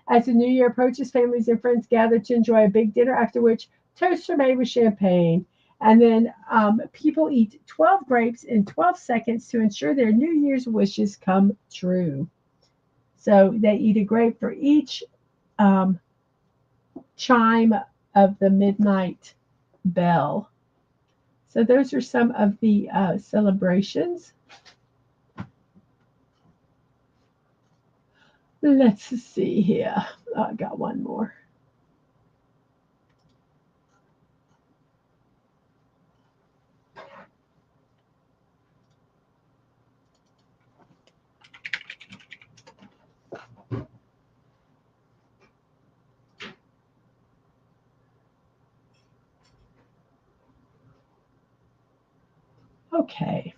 As the new year approaches, families and friends gather to enjoy a big dinner, after which toasts are made with champagne. And then people eat 12 grapes in 12 seconds to ensure their New Year's wishes come true. So they eat a grape for each chime of the midnight bell. So those are some of the celebrations. Let's see here. I got one more. Okay.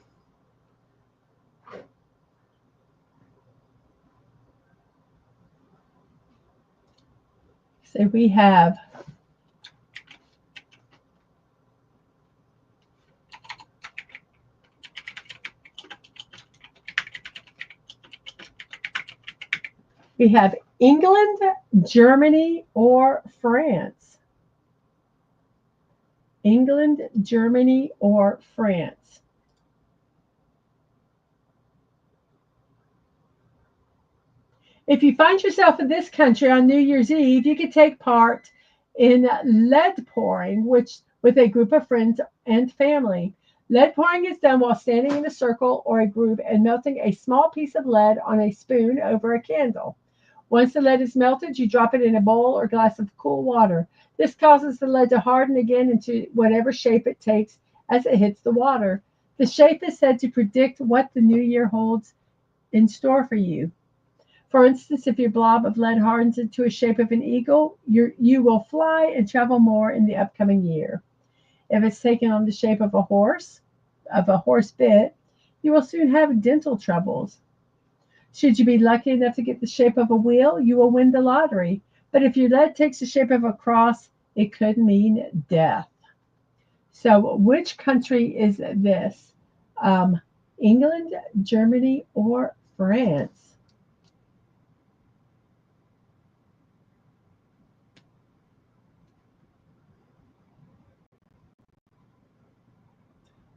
So we have We have England, Germany, or France. England, Germany, or France. If you find yourself in this country on New Year's Eve, you could take part in lead pouring, which with a group of friends and family. Lead pouring is done while standing in a circle or a group and melting a small piece of lead on a spoon over a candle. Once the lead is melted, you drop it in a bowl or glass of cool water. This causes the lead to harden again into whatever shape it takes as it hits the water. The shape is said to predict what the new year holds in store for you. For instance, if your blob of lead hardens into a shape of an eagle, you will fly and travel more in the upcoming year. If it's taken on the shape of a horse bit, you will soon have dental troubles. Should you be lucky enough to get the shape of a wheel, you will win the lottery. But if your lead takes the shape of a cross, it could mean death. So which country is this? England, Germany, or France?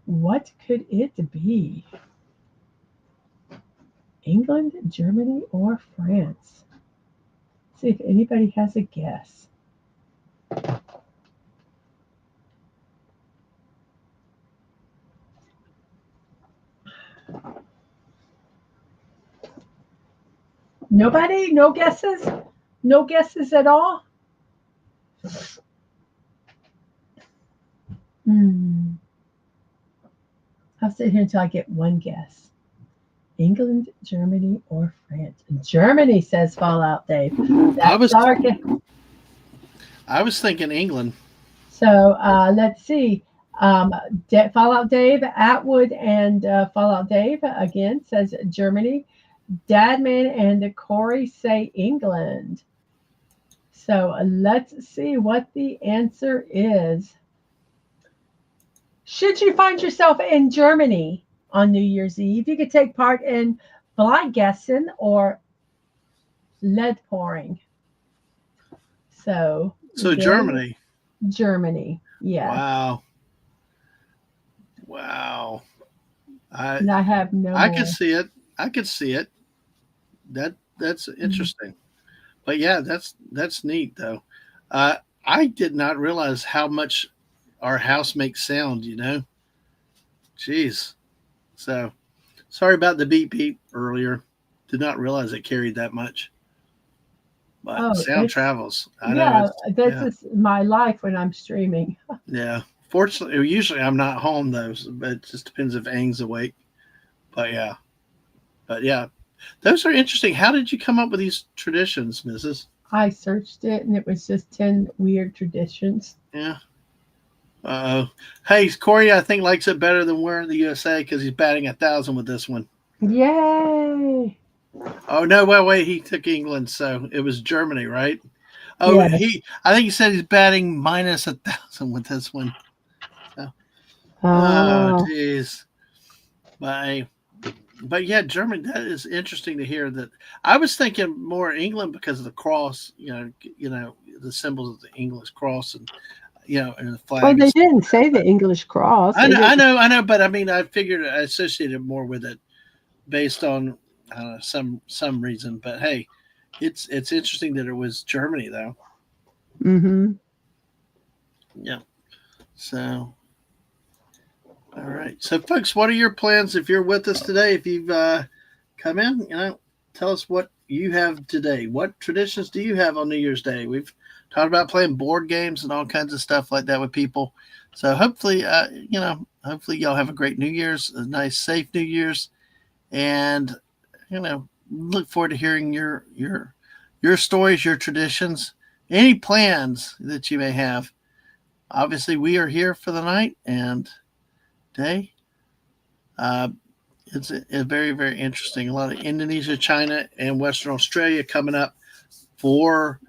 What could it be? England, Germany, or France? See if anybody has a guess. Nobody? No guesses? No guesses at all? I'll sit here until I get one guess. England, Germany, or France? Germany, says Fallout Dave. I was thinking England. So let's see. Fallout Dave, Atwood, and Fallout Dave again says Germany. Dadman and Corey say England. So let's see what the answer is. Should you find yourself in Germany on New Year's Eve, you could take part in blind guessing or lead pouring. So Germany. Germany, yeah. Wow. I have no. I could see it. That's interesting. But yeah, that's neat though. I did not realize how much our house makes sound, Jeez. So sorry about the beep beep earlier. Did not realize it carried that much. But sound travels. Is my life when I'm streaming. Yeah. Fortunately, usually I'm not home though, but it just depends if Aang's awake. But yeah. Those are interesting. How did you come up with these traditions, Mrs.? I searched it and it was just 10 weird traditions. Yeah. Hey, Corey, I think likes it better than we're in the USA because he's batting 1,000 with this one. Yay! Oh no! Wait! He took England, so it was Germany, right? Oh, yes. I think he said he's batting minus 1,000 with this one. So, oh, jeez. But yeah, Germany. That is interesting to hear. That I was thinking more England because of the cross. The symbols of the English cross and. And the flag. Well, they didn't say the English cross. I know, but I mean, I figured I associated more with it based on some reason. But hey, it's interesting that it was Germany though. Mm-hmm. Yeah. So, all right. So, folks, what are your plans if you're with us today? If you've come in, tell us what you have today. What traditions do you have on New Year's Day? We've talked about playing board games and all kinds of stuff like that with people. So hopefully, hopefully y'all have a great New Year's, a nice, safe New Year's, and look forward to hearing your stories, your traditions, any plans that you may have. Obviously, we are here for the night and day. It's very, very interesting. A lot of Indonesia, China, and Western Australia coming up for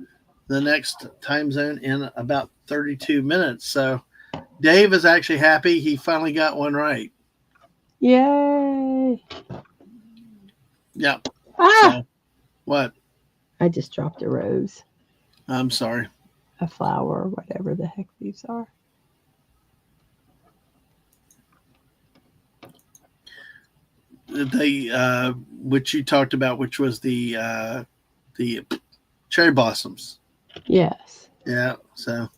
the next time zone in about 32 minutes. So Dave is actually happy he finally got one right. Yay. Yeah. Ah! So, what? I just dropped a rose, I'm sorry. a flower, whatever the heck these are. They which you talked about, which was the cherry blossoms. Yes. Yeah. So,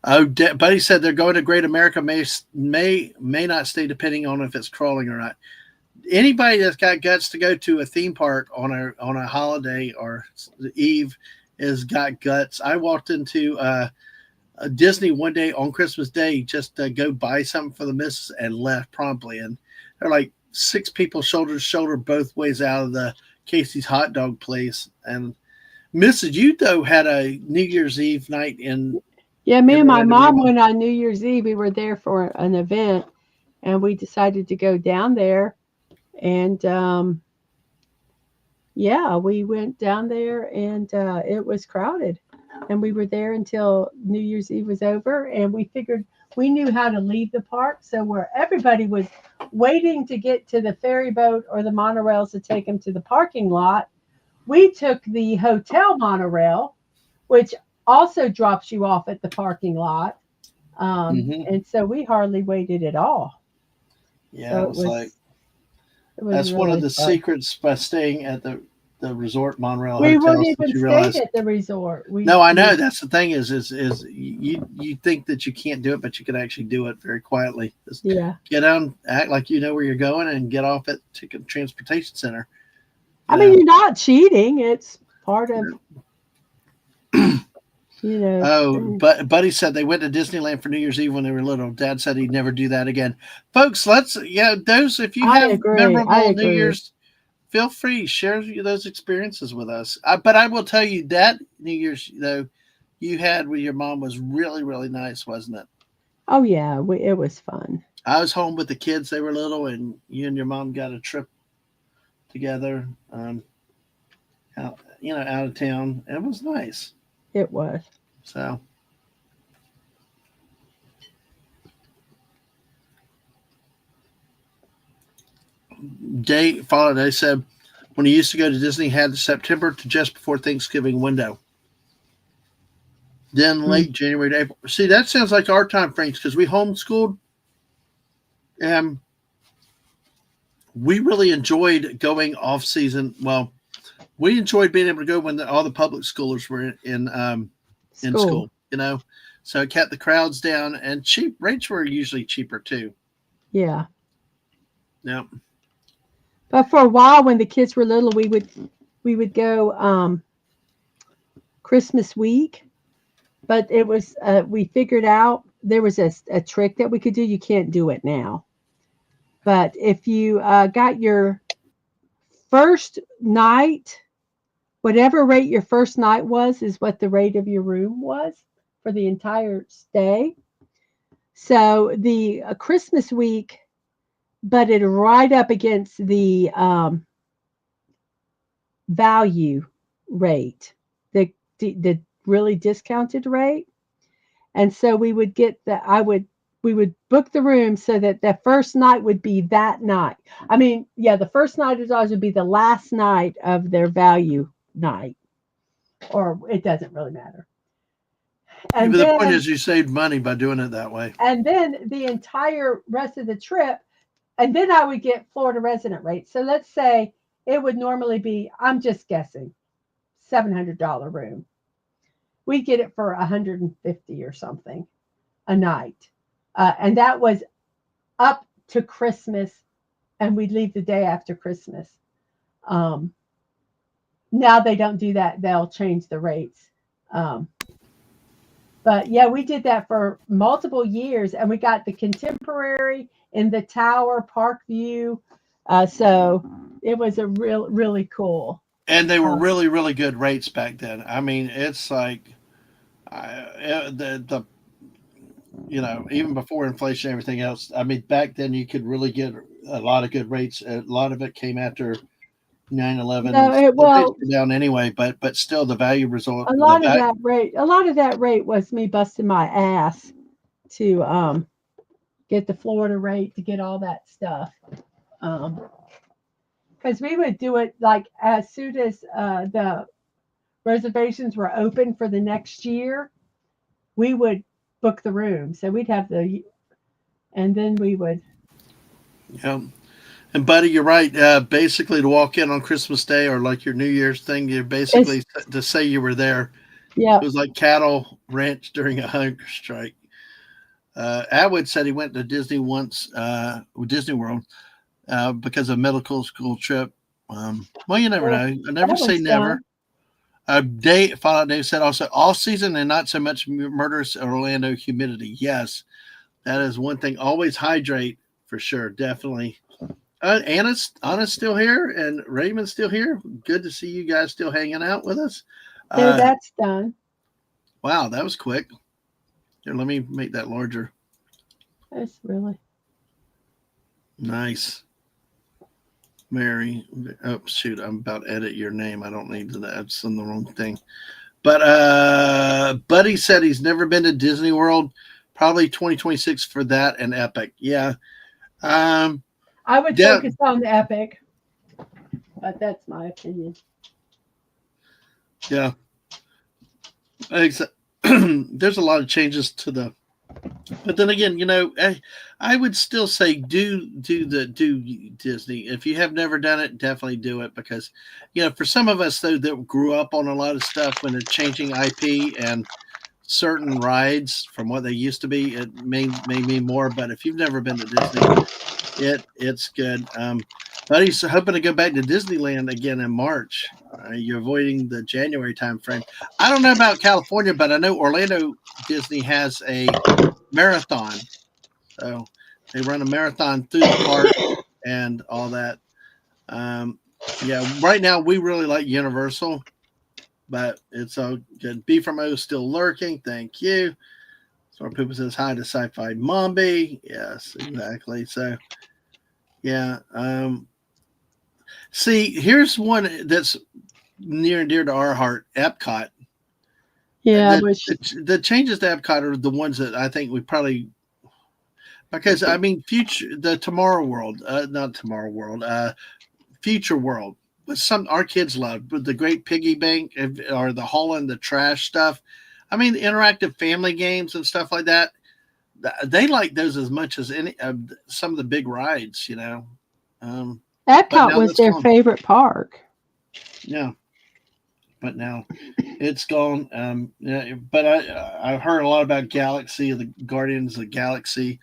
Buddy said they're going to Great America. May not stay depending on if it's crawling or not. Anybody that's got guts to go to a theme park on a holiday or eve has got guts. I walked into a Disney one day on Christmas Day just to go buy something for the missus and left promptly. And they're like 6 people shoulder to shoulder both ways out of the Casey's hot dog place. And Mrs. You though had a New Year's Eve night in. Yeah, me and my mom went on New Year's Eve. We were there for an event, and we decided to go down there. And yeah, we went down there, and it was crowded. And we were there until New Year's Eve was over, and we figured we knew how to leave the park. So where everybody was waiting to get to the ferry boat or the monorails to take them to the parking lot, we took the hotel monorail, which also drops you off at the parking lot. And so we hardly waited at all. Yeah, So it was like that's really one of the fun. secrets by staying at the resort monorail We hotels. wouldn't even realize, stay at the resort. no, I know that's the thing is you think that you can't do it, but you can actually do it very quietly. Just get on, act like you know where you're going, and get off at Ticket Transportation Center. I mean, you're not cheating. It's part of, you know. Oh, but Buddy said they went to Disneyland for New Year's Eve when they were little. Dad said he'd never do that again. Folks, those, if you have memorable New Year's, feel free, share those experiences with us. But I will tell you that New Year's, though, you had with your mom was really, really nice, wasn't it? Oh, yeah, it was fun. I was home with the kids. They were little, and you and your mom got a trip together, out of town. It was nice. It was. So. They said when he used to go to Disney, had the September to just before Thanksgiving window. Then late January to April. See, that sounds like our time frames because we homeschooled, and we really enjoyed going off season. Well, we enjoyed being able to go when all the public schoolers were in school. So it kept the crowds down, and cheap rates were usually cheaper too. Yeah. Yeah. But for a while, when the kids were little, we would go Christmas week. But it was we figured out there was a trick that we could do. You can't do it now. But if you got your first night, whatever rate your first night was, is what the rate of your room was for the entire stay. So the Christmas week butted right up against the value rate, the really discounted rate. And so we would get we would book the room so that the first night would be that night. I mean, yeah, the first night of ours would be the last night of their value night, or it doesn't really matter. And the point is you saved money by doing it that way. And then the entire rest of the trip, and then I would get Florida resident rates. So let's say it would normally be, I'm just guessing, $700 room. We'd get it for $150 or something a night. And that was up to Christmas, and we'd leave the day after Christmas. Now they don't do that. They'll change the rates. But yeah, we did that for multiple years, and we got the Contemporary in the Tower, Park View. So it was a really cool. And they were really, really good rates back then. I mean, it's like even before inflation and everything else. I mean, back then you could really get a lot of good rates. A lot of it came after 9/11. No, down anyway, but still the value result. A lot of that rate was me busting my ass to get the Florida rate, to get all that stuff. Because we would do it like as soon as the reservations were open for the next year, we would book the room. So we'd have and then we would. Yeah. And buddy, you're right. Basically, to walk in on Christmas Day or like your New Year's thing, you're basically to say you were there. Yeah. It was like cattle ranch during a hunger strike. Atwood said he went to Disney once, Disney World, because of medical school trip. Well, you never know. I never say never. Fallout Dave said also all season and not so much murderous Orlando humidity. Yes, that is one thing. Always hydrate for sure. Definitely. Anna's still here and Raymond's still here. Good to see you guys still hanging out with us. So that's done. Wow, that was quick. Here, let me make that larger. That's really nice. Mary. Oh, shoot. I'm about to edit your name. I don't need to. That's on the wrong thing. But Buddy said he's never been to Disney World. Probably 2026 for that and Epic. Yeah. I would focus on the Epic. But that's my opinion. Yeah. There's a lot of changes to the, but then again, I would still say do Disney. If you have never done it, definitely do it because, for some of us though that grew up on a lot of stuff when they're changing IP and certain rides from what they used to be, it may mean more. But if you've never been to Disney, it's good. Buddy's hoping to go back to Disneyland again in March. You're avoiding the January time frame. I don't know about California, but I know Orlando Disney has a marathon. So they run a marathon through the park and all that. Right now we really like Universal, but it's all good. B from O still lurking. Thank you. So people says hi to Sci-Fi Mombi. Yes, exactly. So yeah. See, here's one that's near and dear to our heart, Epcot. Yeah, the changes to Epcot are the ones that I think we probably, because the Tomorrow World, not Tomorrow World, Future World, but our kids love, but the Great Piggy Bank or the hauling the trash stuff. Interactive family games and stuff like that. They like those as much as any some of the big rides, Epcot was their favorite park. Yeah. But now it's gone. But I've heard a lot about Galaxy, the Guardians of the Galaxy.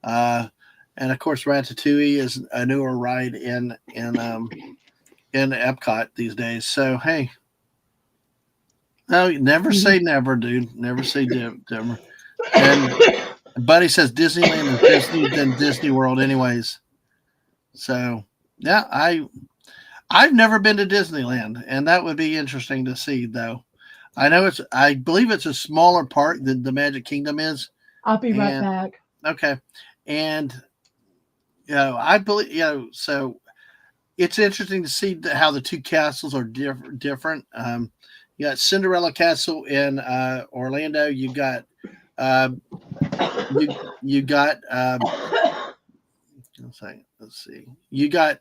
And of course, Ratatouille is a newer ride in Epcot these days. So, hey. No, never say never, dude. Never say never. And Buddy says Disneyland is Disney than Disney World anyways. So, yeah, I've never been to Disneyland, and that would be interesting to see, though. I believe it's a smaller park than the Magic Kingdom is. I'll be right back. Okay. And, I believe, so it's interesting to see how the two castles are different. You got Cinderella Castle in Orlando. You got, let's see. You got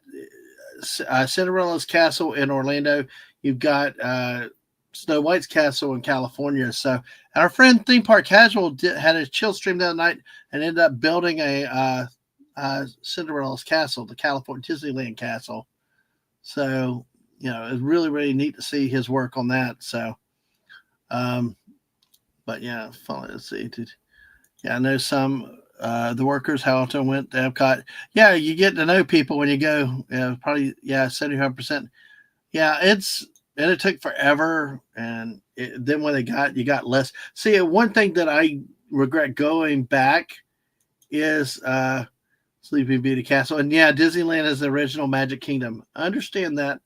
Cinderella's Castle in Orlando. You've got Snow White's Castle in California. So our friend Theme Park Casual had a chill stream the other night and ended up building a Cinderella's Castle, the California Disneyland Castle. So, it's really, really neat to see his work on that. So, but yeah, let's see. Yeah, I know some the workers how it went to Epcot. Yeah, you get to know people when you go. Probably 75%. Yeah, it took forever, and then when you got less. See, one thing that I regret going back is Sleeping Beauty Castle, and Disneyland is the original Magic Kingdom. I understand that.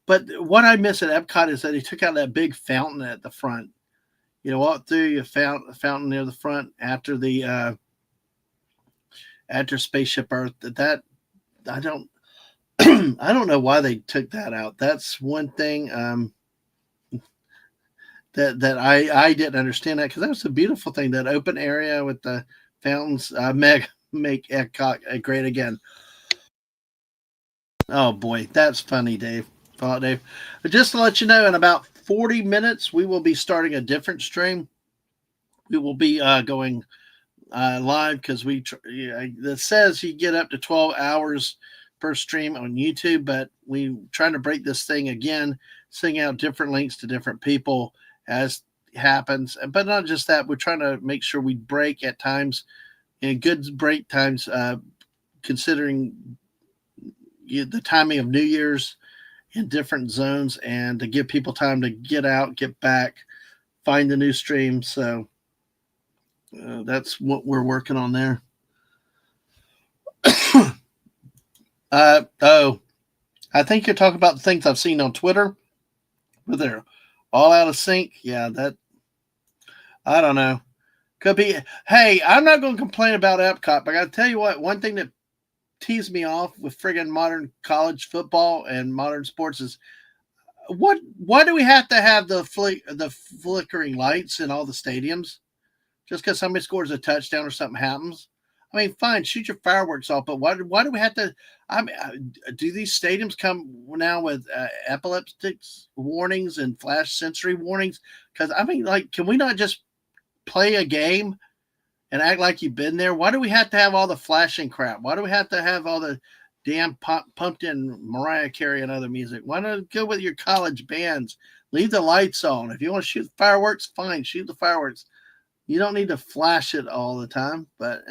But what I miss at Epcot is that he took out that big fountain at the front. Walk through, you found a fountain near the front after the after Spaceship Earth. That I don't I don't know why they took that out. That's one thing that I didn't understand that, because that was a beautiful thing, that open area with the fountains. Make Epcot great again. Oh boy, that's funny, Dave. Fallout Dave. But just to let you know, in about 40 minutes, we will be starting a different stream. We will be going live because it says you get up to 12 hours per stream on YouTube, but we trying to break this thing again, sending out different links to different people as happens. But not just that, we're trying to make sure we break at times, in good break times, considering the timing of New Year's in different zones, and to give people time to get out, get back, find the new stream. So that's what we're working on there. I think you're talking about the things I've seen on Twitter where they're all out of sync. Yeah, that I don't know. Could be. Hey, I'm not going to complain about Epcot, but I got to tell you what. One thing that teased me off with friggin' modern college football and modern sports is why do we have to have the flickering lights in all the stadiums? Just because somebody scores a touchdown or something happens? I mean, fine, shoot your fireworks off, but why do we have to? I mean, do these stadiums come now with epileptic warnings and flash sensory warnings? Because I mean, like, can we not just play a game and act like you've been there? Why do we have to have all the flashing crap? Why do we have to have all the damn pumped in Mariah Carey and other music? Why not go with your college bands? Leave the lights on. If you want to shoot fireworks, fine, shoot the fireworks. You don't need to flash it all the time. But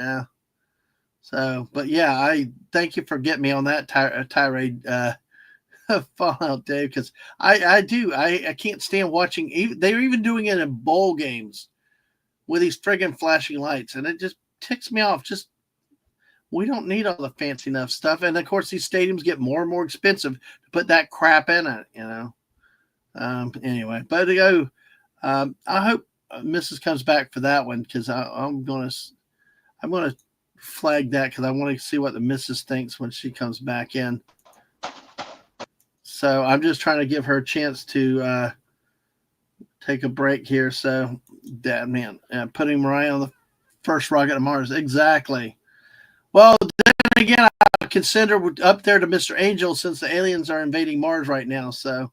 yeah, I thank you for getting me on that tirade, Fallout Dave, because I can't stand watching. They're even doing it in bowl games with these friggin' flashing lights, and it just ticks me off. Just, we don't need all the fancy enough stuff. And of course, these stadiums get more and more expensive to put that crap in it, you know. Anyway, but to go, I hope Mrs. comes back for that one, because I'm gonna flag that, because I want to see what the Mrs. thinks when she comes back in. So I'm just trying to give her a chance to take a break here. So, Dadman, putting Mariah on the first rocket to Mars. Exactly. Well, then again, I consider up there to Mr. Angel, since the aliens are invading Mars right now. So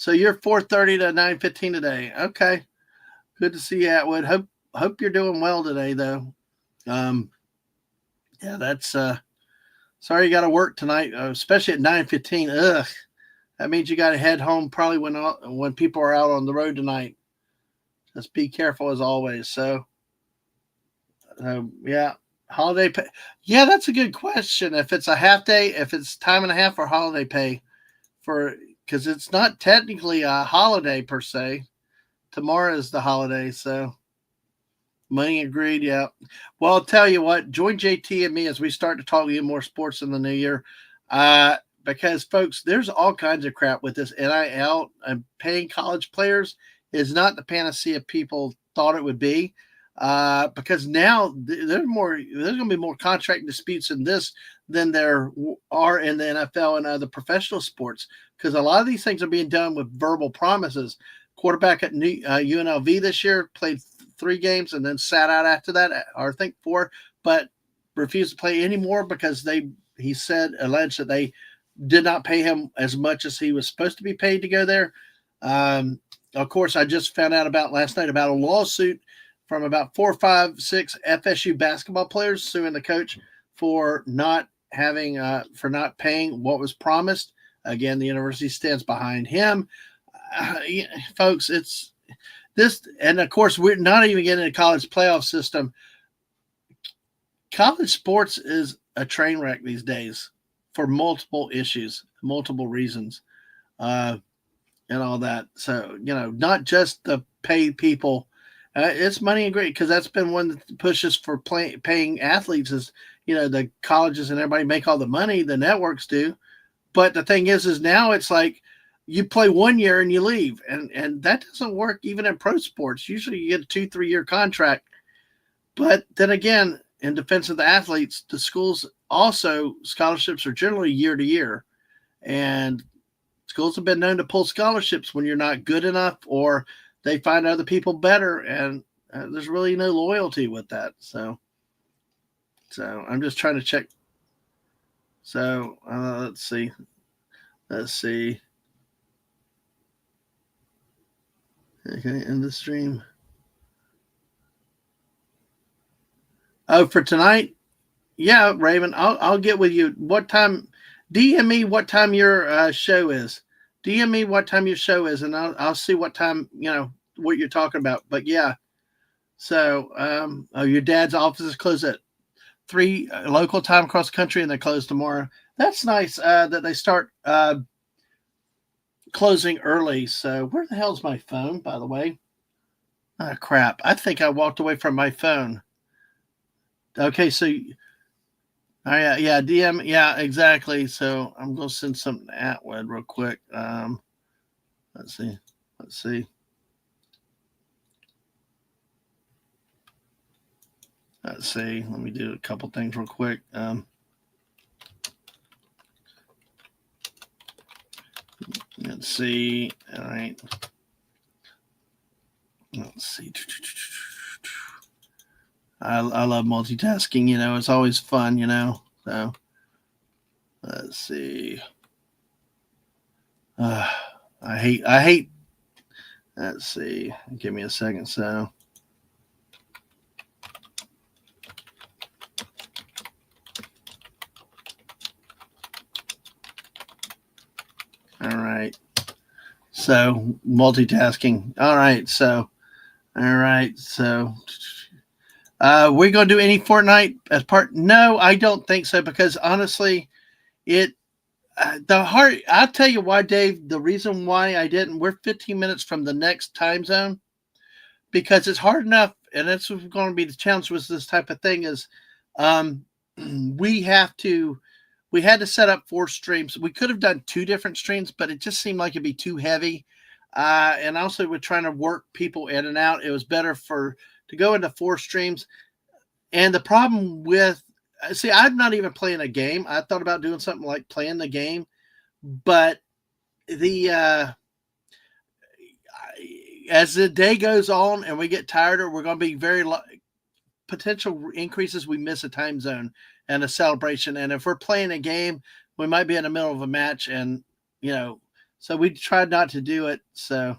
you're 4:30 to 9:15 today. Okay. Good to see you, Atwood. Hope you're doing well today, though. Yeah, that's sorry you got to work tonight, especially at 9:15. Ugh. That means you got to head home probably when people are out on the road tonight. Just be careful as always. So, yeah, holiday pay. Yeah, that's a good question. If it's a half day, if it's time and a half, or holiday pay, because it's not technically a holiday per se. Tomorrow is the holiday, so money agreed. Yeah. Well, I'll tell you what. Join JT and me as we start to talk even more sports in the new year. Because, folks, there's all kinds of crap with this NIL, and paying college players is not the panacea people thought it would be. Because now there's going to be more contract disputes in this than there are in the NFL and other professional sports, because a lot of these things are being done with verbal promises. Quarterback at UNLV this year played 3 games and then sat out after that, or I think 4, but refused to play anymore because alleged that they did not pay him as much as he was supposed to be paid to go there. Of course, I just found out about last night about a lawsuit from about 4, 5, 6 FSU basketball players suing the coach for not paying what was promised. Again, the university stands behind him. Folks, it's this, and of course, we're not even getting a college playoff system. College sports is a train wreck these days for multiple issues, multiple reasons, and all that. So, not just the paid people. It's money and great, because that's been one of the pushes for paying athletes is, the colleges and everybody make all the money, the networks do. But the thing is now it's like you play 1 year and you leave. And that doesn't work even in pro sports. Usually you get a 2-3 year contract. But then again, in defense of the athletes, the schools also, scholarships are generally year to year. And schools have been known to pull scholarships when you're not good enough, or they find other people better. And there's really no loyalty with that. So I'm just trying to check. So let's see. Let's see. Okay, end the stream. Oh, for tonight? Yeah, Raven. I'll get with you. What time? DM me what time your show is. DM me what time your show is, and I'll see what time what you're talking about. But yeah. So, your dad's office is closed at 3 local time across the country, and they close tomorrow. That's nice that they start closing early. So, where the hell's my phone, by the way? Oh, crap. I think I walked away from my phone. Okay, so, yeah, DM, yeah, exactly. So, I'm going to send something to Atwood real quick. Let's see. Let me do a couple things real quick. Let's see. All right. Let's see. I love multitasking. It's always fun. So let's see. I hate. Let's see. Give me a second. So. All right. So multitasking. All right. So we're going to do any Fortnite as part? No, I don't think so, because honestly, I'll tell you why, Dave. The reason why I didn't, we're 15 minutes from the next time zone, because it's hard enough. And that's what's going to be the challenge with this type of thing is, we had to set up 4 streams. We could have done 2 different streams, but it just seemed like it'd be too heavy. And also we're trying to work people in and out. It was better to go into 4 streams. And the problem with, I'm not even playing a game. I thought about doing something like playing the game, but as the day goes on and we get tireder, we're going to be very potential increases. We miss a time zone and a celebration. And if we're playing a game, we might be in the middle of a match, and so we tried not to do it. So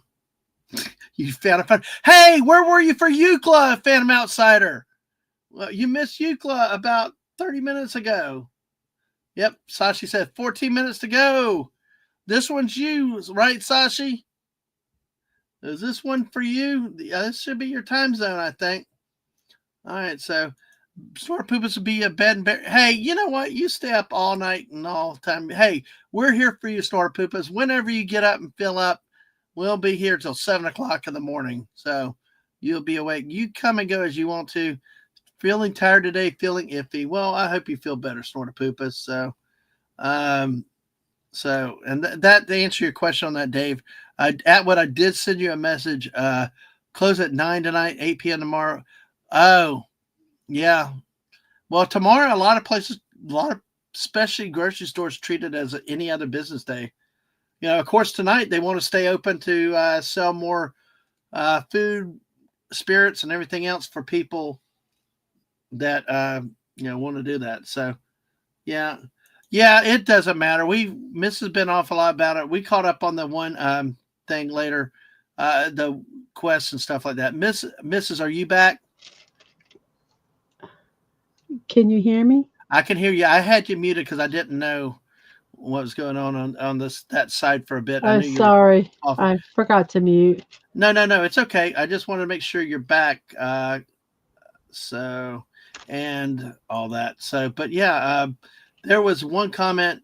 you found a fun. Hey, where were you for Eucla, Phantom Outsider? Well, you missed Eucla about 30 minutes ago. Yep, Sashi said 14 minutes to go. This one's you, right, Sashi? Is this one for you? This should be your time zone, I think. All right, so Snort Poopas will be a bed and bed. Hey, you know what? You stay up all night and all the time. Hey, we're here for you, Snort Poopas. Whenever you get up and fill up, we'll be here till 7 o'clock in the morning. So you'll be awake. You come and go as you want to. Feeling tired today, feeling iffy. Well, I hope you feel better, Snort Poopas. So, that to answer your question on that, Dave, Atwood, I did send you a message. Close at 9 tonight, 8 p.m. tomorrow. Oh, yeah. Well, tomorrow, a lot of especially grocery stores, treat it as any other business day. Of course, tonight they want to stay open to sell more food, spirits, and everything else for people that want to do that. So, yeah, it doesn't matter. Miss has been off a lot about it. We caught up on the one thing later, the quests and stuff like that. Mrs., are you back? Can you hear me? I can hear you. I had you muted because I didn't know what was going on that side for a bit. I'm sorry. I forgot to mute. No. It's okay. I just wanted to make sure you're back. And all that. So, but yeah, there was one comment.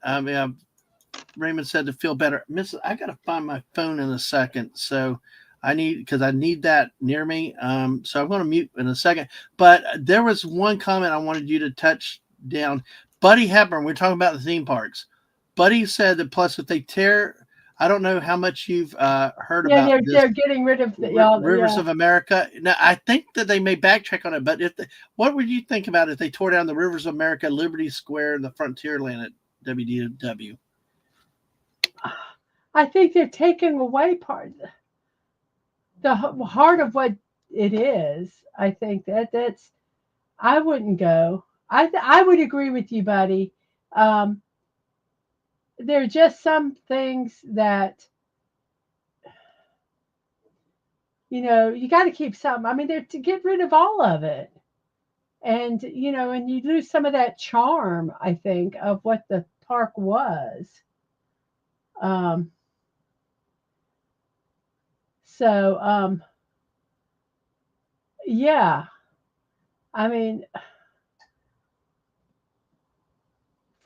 Raymond said to feel better. I got to find my phone in a second. So because I need that near me. So I'm going to mute in a second. But there was one comment I wanted you to touch down. Buddy Hepburn, we're talking about the theme parks. Buddy said that plus if they tear, I don't know how much you've heard about they're getting rid of the Rivers of America. Now, I think that they may backtrack on it, but what would you think about if they tore down the Rivers of America, Liberty Square, and the Frontierland at WDW? I think they're taking away the heart of what it is. I think that's. I wouldn't go. I would agree with you, buddy. there are just some things that you got to keep some. I mean, they're to get rid of all of it, and and you lose some of that charm. I think of what the park was. Um, so yeah, I mean,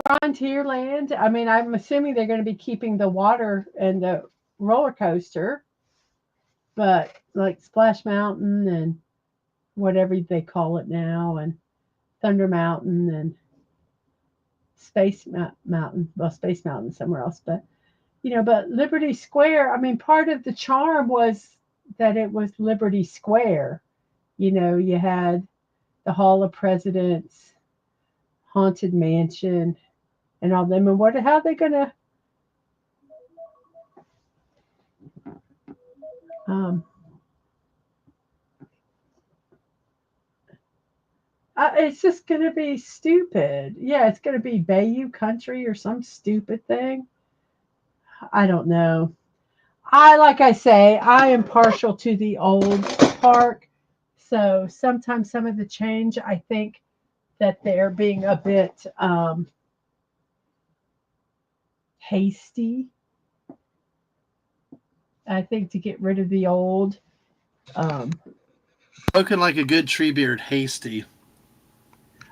Frontierland. I mean, I'm assuming they're going to be keeping the water and the roller coaster, but like Splash Mountain and whatever they call it now, and Thunder Mountain and Mountain. Well, Space Mountain somewhere else, but Liberty Square. I mean, part of the charm was that it was Liberty Square. You had the Hall of Presidents, Haunted Mansion, and all them. And how are they gonna? It's just gonna be stupid. Yeah, it's gonna be Bayou Country or some stupid thing. I don't know. Like I say, I am partial to the old park. So sometimes some of the change, I think that they're being a bit hasty. I think to get rid of the old. Looking like a good tree beard, hasty.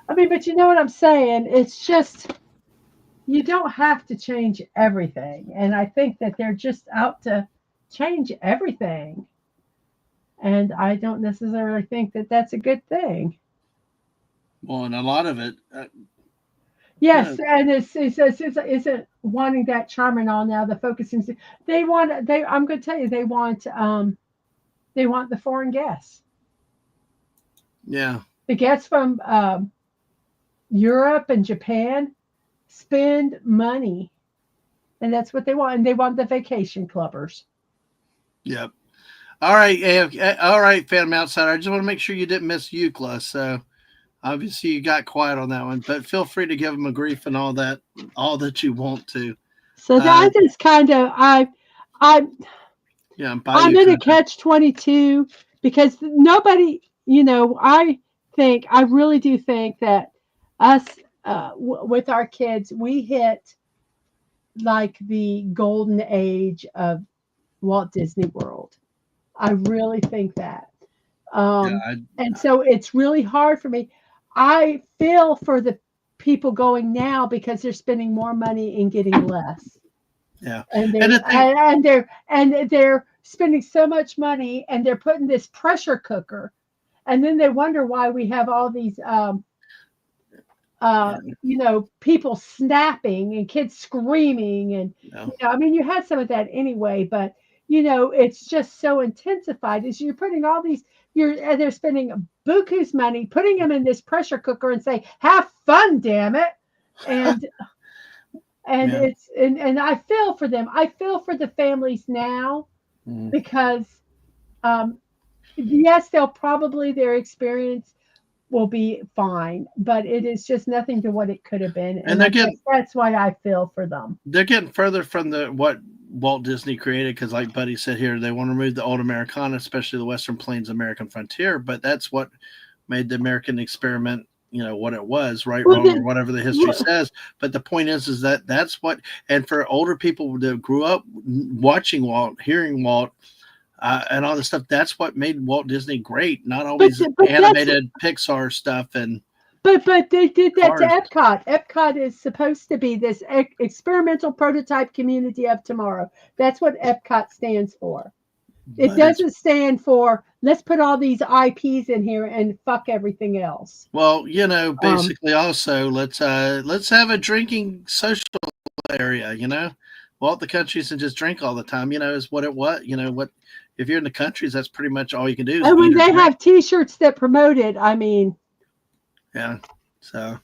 I mean, but you know what I'm saying? It's just, you don't have to change everything. And I think that they're just out to change everything. And I don't necessarily think that that's a good thing. Well, and a lot of it. Yes, and isn't wanting that charm and all now. The focusing, I'm going to tell you, they want the foreign guests. Yeah. The guests from Europe and Japan spend money, and that's what they want. And they want the vacation clubbers. Yep. All right, all right, Phantom Outsider. I just want to make sure you didn't miss Euclid. So obviously you got quiet on that one, but feel free to give them a grief and all that you want to. So that is kind of I'm in a catch-22 because nobody, I really do think that us with our kids, we hit like the golden age of Walt Disney World. I really think that. And so it's really hard for me. I feel for the people going now because they're spending more money and getting less. Yeah. And they're spending so much money and they're putting this pressure cooker, and then they wonder why we have all these people snapping and kids screaming, and I mean, you had some of that anyway, but it's just so intensified as you're putting all these, they're spending buku's money putting them in this pressure cooker and say, have fun, damn it. And it's and I feel for them. I feel for the families now because yes, their experience will be fine, but it is just nothing to what it could have been. And that's why I feel for them. They're getting further from what Walt Disney created, because like Buddy said here, they want to remove the old Americana, especially the Western Plains American frontier, but that's what made the American experiment what it was, right, wrong, or whatever the history says. But the point is that's what, and for older people that grew up watching Walt, hearing Walt, and all this stuff, that's what made Walt Disney great, not always animated Pixar stuff. But they did that to Epcot. Epcot is supposed to be this experimental prototype community of tomorrow. That's what Epcot stands for. It doesn't stand for let's put all these IPs in here and fuck everything else. Well, basically also let's have a drinking social area, Walt the countries and just drink all the time, is what it was. What if you're in the countries, that's pretty much all you can do. And when they have T-shirts that promote it, I mean, yeah. So,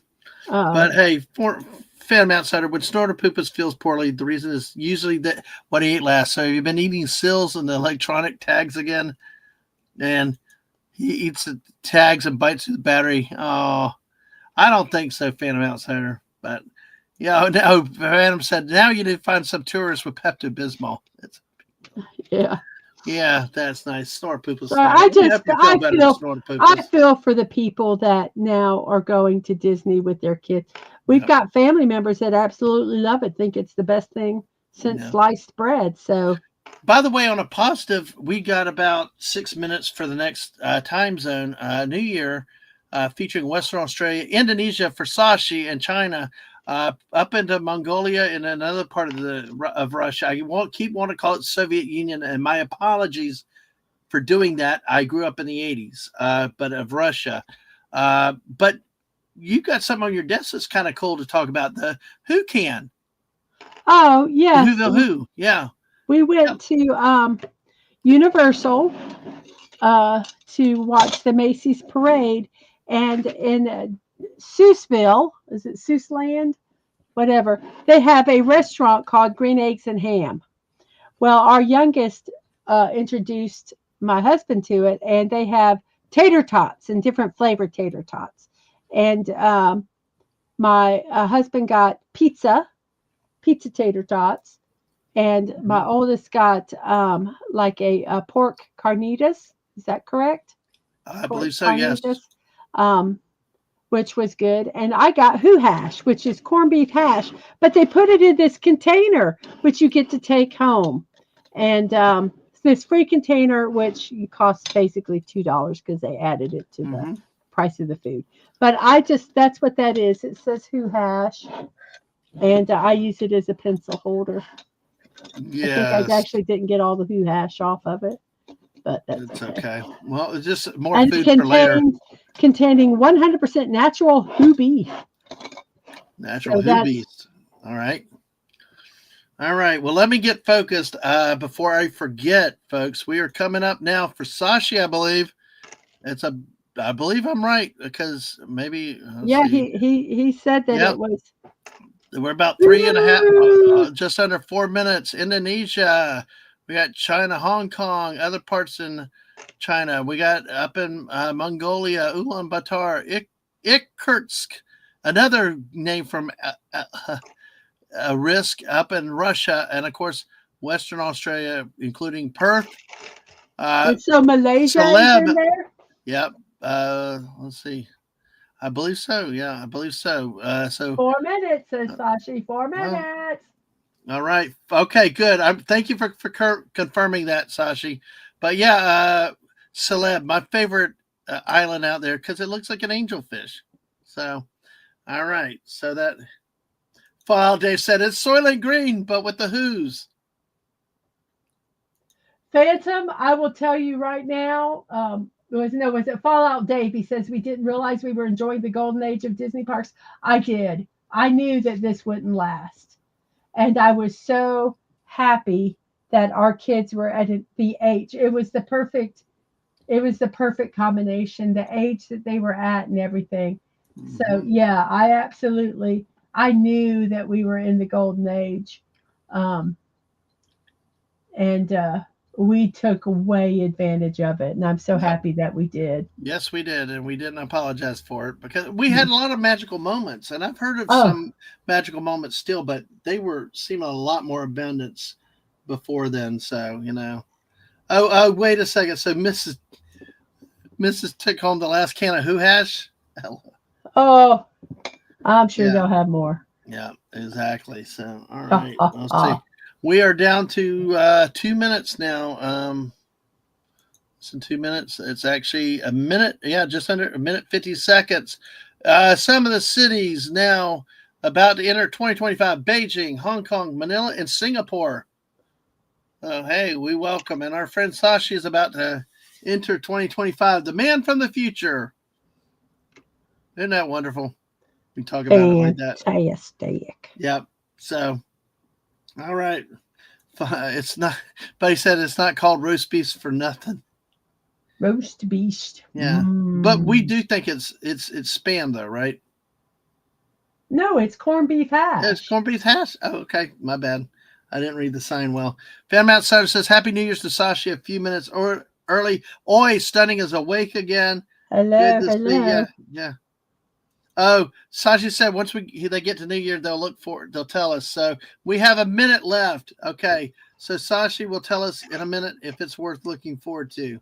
but hey, for Phantom Outsider, when Snorter Poopas feels poorly, the reason is usually that what he ate last. So you've been eating sills and the electronic tags again, and he eats the tags and bites through the battery. Oh, I don't think so, Phantom Outsider. But Yeah, no, Adam said, now you need to find some tourists with Pepto-Bismol. Yeah. Yeah, that's nice. Snort poop is So fun. I You have just to feel better than snort poop I is. feel for the people that now are going to Disney with their kids. We've Yep. got family members that absolutely love it, think it's the best thing since Yeah. sliced bread. So By the way, on a positive, we got about 6 minutes for the next time zone, New Year, featuring Western Australia, Indonesia for Sashi, and China, up into Mongolia and another part of Russia. I want to call it Soviet Union, and my apologies for doing that. I grew up in the 80s, but of Russia. But you got something on your desk that's kind of cool to talk about. The Who Can. oh yes, The Who. Yeah. we went to Universal to watch the Macy's parade, and in Seussville, is it Seussland? Whatever. They have a restaurant called Green Eggs and Ham. Well, our youngest introduced my husband to it, and they have tater tots and different flavored tater tots. And my husband got pizza tater tots, and my oldest got like a pork carnitas. Is that correct? I Pork believe so, yes. carnitas, which was good. And I got Who Hash, which is corned beef hash, but they put it in this container, which you get to take home. And this free container, which costs basically $2 because they added it to the price of the food. But that's what that is. It says Who Hash, and I use it as a pencil holder. Yes. I think I actually didn't get all the Who Hash off of it, but that's okay. Well, it's just more and food for later. Containing 100% natural Who beef. Natural Who beef. All right. All right. Well, let me get focused before I forget, folks. We are coming up now for Sashi, I believe. I believe I'm right because maybe. He said that it was. We're about 3.5, just under 4 minutes. Indonesia. We got China, Hong Kong, other parts in China. We got up in Mongolia, Ulaanbaatar, Irkutsk, another name from Risk up in Russia, and of course, Western Australia, including Perth. And so Malaysia is in there? Yep. Let's see. I believe so. Yeah, I believe so. 4 minutes, says Sashi. 4 minutes. All right. Okay, good. Thank you for confirming that, Sashi. But yeah, Celeb, my favorite island out there because it looks like an angelfish. So, all right. So that File Dave said it's Soylent Green, but with the Who's. Phantom, I will tell you right now. Was it Fallout Dave? He says we didn't realize we were enjoying the golden age of Disney parks. I did. I knew that this wouldn't last, and I was so happy that our kids were at the age. It was the perfect combination, the age that they were at and everything. So yeah, I knew that we were in the golden age, and we took way advantage of it, and I'm so happy that we did. Yes, we did, and we didn't apologize for it because we had a lot of magical moments, and I've heard of some magical moments still, but they seeming a lot more abundance before then. So Oh, wait a second. So Mrs. took home the last can of Who Hash. Oh, I'm sure they'll have more. Yeah, exactly. So all right, let's see. We are down to 2 minutes now. It's in 2 minutes. It's actually a minute. Yeah, just under a minute, 50 seconds. Some of the cities now about to enter 2025: Beijing, Hong Kong, Manila, and Singapore. Oh, hey, we welcome. And our friend Sashi is about to enter 2025. The man from the future. Isn't that wonderful? We talk about it like that. Fantastic. Yep. So, all right. It's not, but he said it's not called roast beef for nothing. Roast beast. Yeah. But we do think it's spam though, right? No, it's corned beef hash. Yeah, it's corned beef hash. Oh, okay. My bad. I didn't read the sign well. Fan Outsider says, Happy New Year's to Sashi a few minutes early. Oi, Stunning is awake again. Hello. Good to see you. Yeah. Oh, Sashi said once they get to New Year, they'll tell us. So we have a minute left. Okay, so Sashi will tell us in a minute if it's worth looking forward to.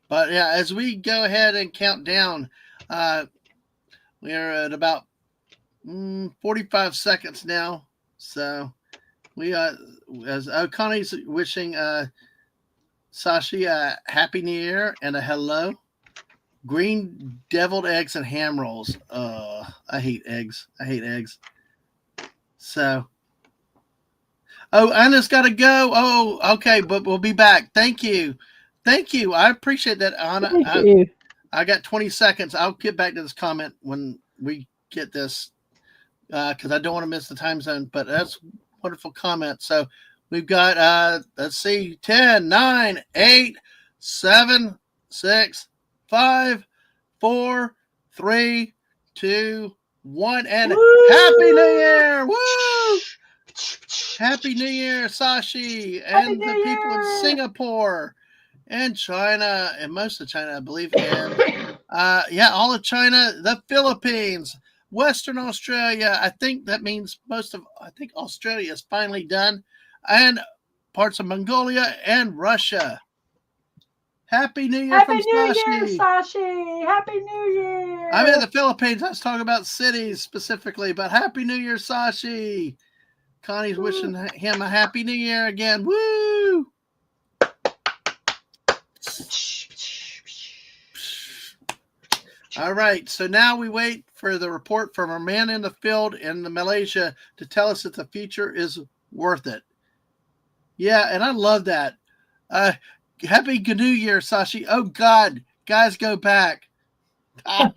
But yeah, as we go ahead and count down, we are at about 45 seconds now. So we as Connie's wishing Sashi a happy New Year and a hello. Green deviled eggs and ham rolls. I hate eggs. So, Anna's got to go. Oh, okay, but we'll be back. Thank you. I appreciate that, Anna. Thank you. I got 20 seconds. I'll get back to this comment when we get this because I don't want to miss the time zone. But that's a wonderful comment. So we've got, let's see, 10, 9, 8, 7, 6, 5, 4, 3, 2, 1, and Woo! Happy New Year! Woo! Happy New Year, Sashi, and the people in Singapore and China, and most of China, I believe, and all of China, the Philippines, Western Australia. I think that means Australia is finally done, and parts of Mongolia and Russia. Happy New Year from Sashi. Sashi. Happy New Year. I'm in the Philippines. I was talking about cities specifically, but Happy New Year, Sashi. Connie's wishing him a Happy New Year again. Woo! All right, so now we wait for the report from our man in the field in Malaysia to tell us that the future is worth it. Yeah, and I love that. Happy New Year, Sashi. Oh, God. Guys, go back. Okay,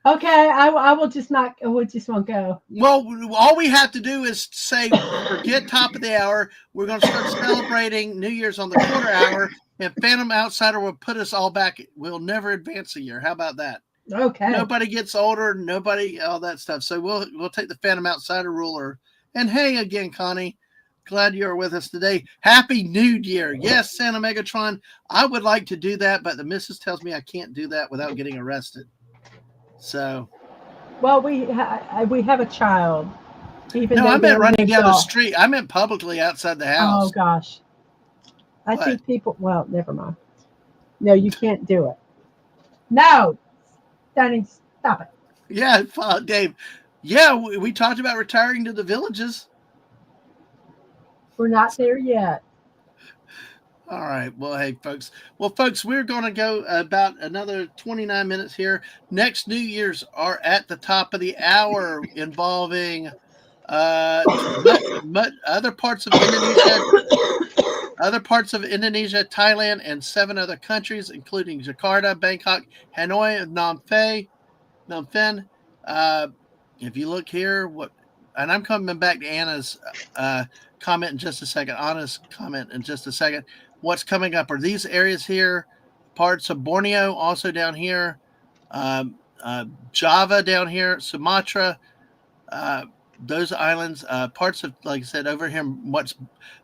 I will just not. We just won't go. Well, all we have to do is say, forget top of the hour. We're going to start celebrating New Year's on the quarter hour, and Phantom Outsider will put us all back. We'll never advance a year. How about that? Okay. Nobody gets older. Nobody, all that stuff. So we'll take the Phantom Outsider ruler. And hey, again, Connie. Glad you're with us today. Happy New Year. Yes, Santa Megatron. I would like to do that, but the missus tells me I can't do that without getting arrested. So. Well, we have a child. No, I meant running down the street. I meant publicly outside the house. Oh, gosh. I think people, well, never mind. No, you can't do it. No. Danny, stop it. Yeah, Dave. Yeah, we talked about retiring to the villages. We're not there yet. All right. Well, hey, folks. Well, folks, we're going to go about another 29 minutes here. Next New Year's are at the top of the hour involving other parts of Indonesia, Thailand, and 7 other countries, including Jakarta, Bangkok, Hanoi, and Phnom Penh. If you look here, and I'm coming back to Anna's comment in just a second. Anna's comment in just a second. What's coming up are these areas here, parts of Borneo also down here, Java down here, Sumatra, those islands, parts of, like I said, over here, what's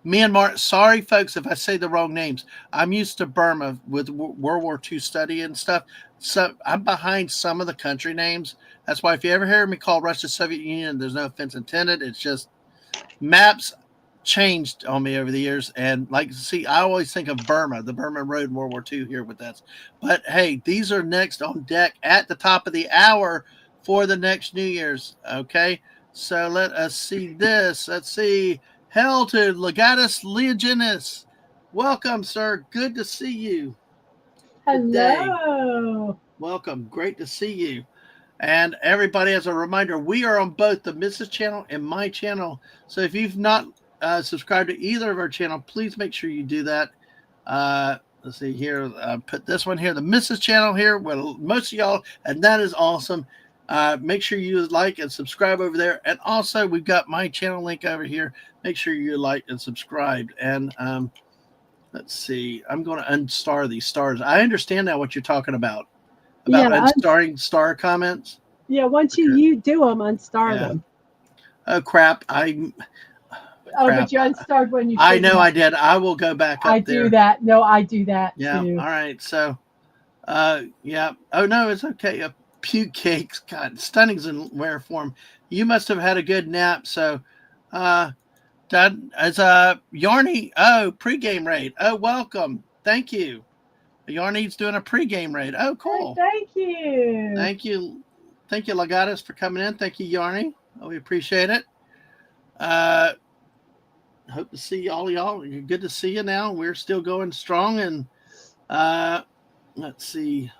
Myanmar. Sorry, folks, if I say the wrong names. I'm used to Burma with World War II study and stuff. So I'm behind some of the country names. That's why if you ever hear me call Russia Soviet Union, there's no offense intended. It's just maps changed on me over the years. And I always think of Burma, the Burma Road in World War II here with that. But hey, these are next on deck at the top of the hour for the next New Year's. Okay. So let us see this. Let's see. Hail to Legatus Legionis. Welcome, sir. Good to see you. Hello. Welcome. Great to see you. And everybody, as a reminder, we are on both the Mrs. channel and my channel. So if you've not subscribed to either of our channel, please make sure you do that. Let's see here. Put this one here, the Mrs. channel here, where most of y'all, and that is awesome. Make sure you like and subscribe over there. And also, we've got my channel link over here. Make sure you like and subscribe. And let's see. I'm going to unstar these stars. I understand now what you're talking about unstarring star comments. Yeah, once you do them, unstar them. Oh, crap. But you unstarred when you. I know I did. I will go back up there. I do that. No, I do that too. All right. So, yeah. Oh, no, it's okay. puke cakes. God, stunning's in rare form. You must have had a good nap. So, that is Yarny. Oh, pregame raid. Oh, welcome. Thank you. Yarny's doing a pregame raid. Oh, cool. Thank you. Thank you. Thank you, Legatus, for coming in. Thank you, Yarny. Oh, we appreciate it. Hope to see all y'all. Good to see you now. We're still going strong. And let's see.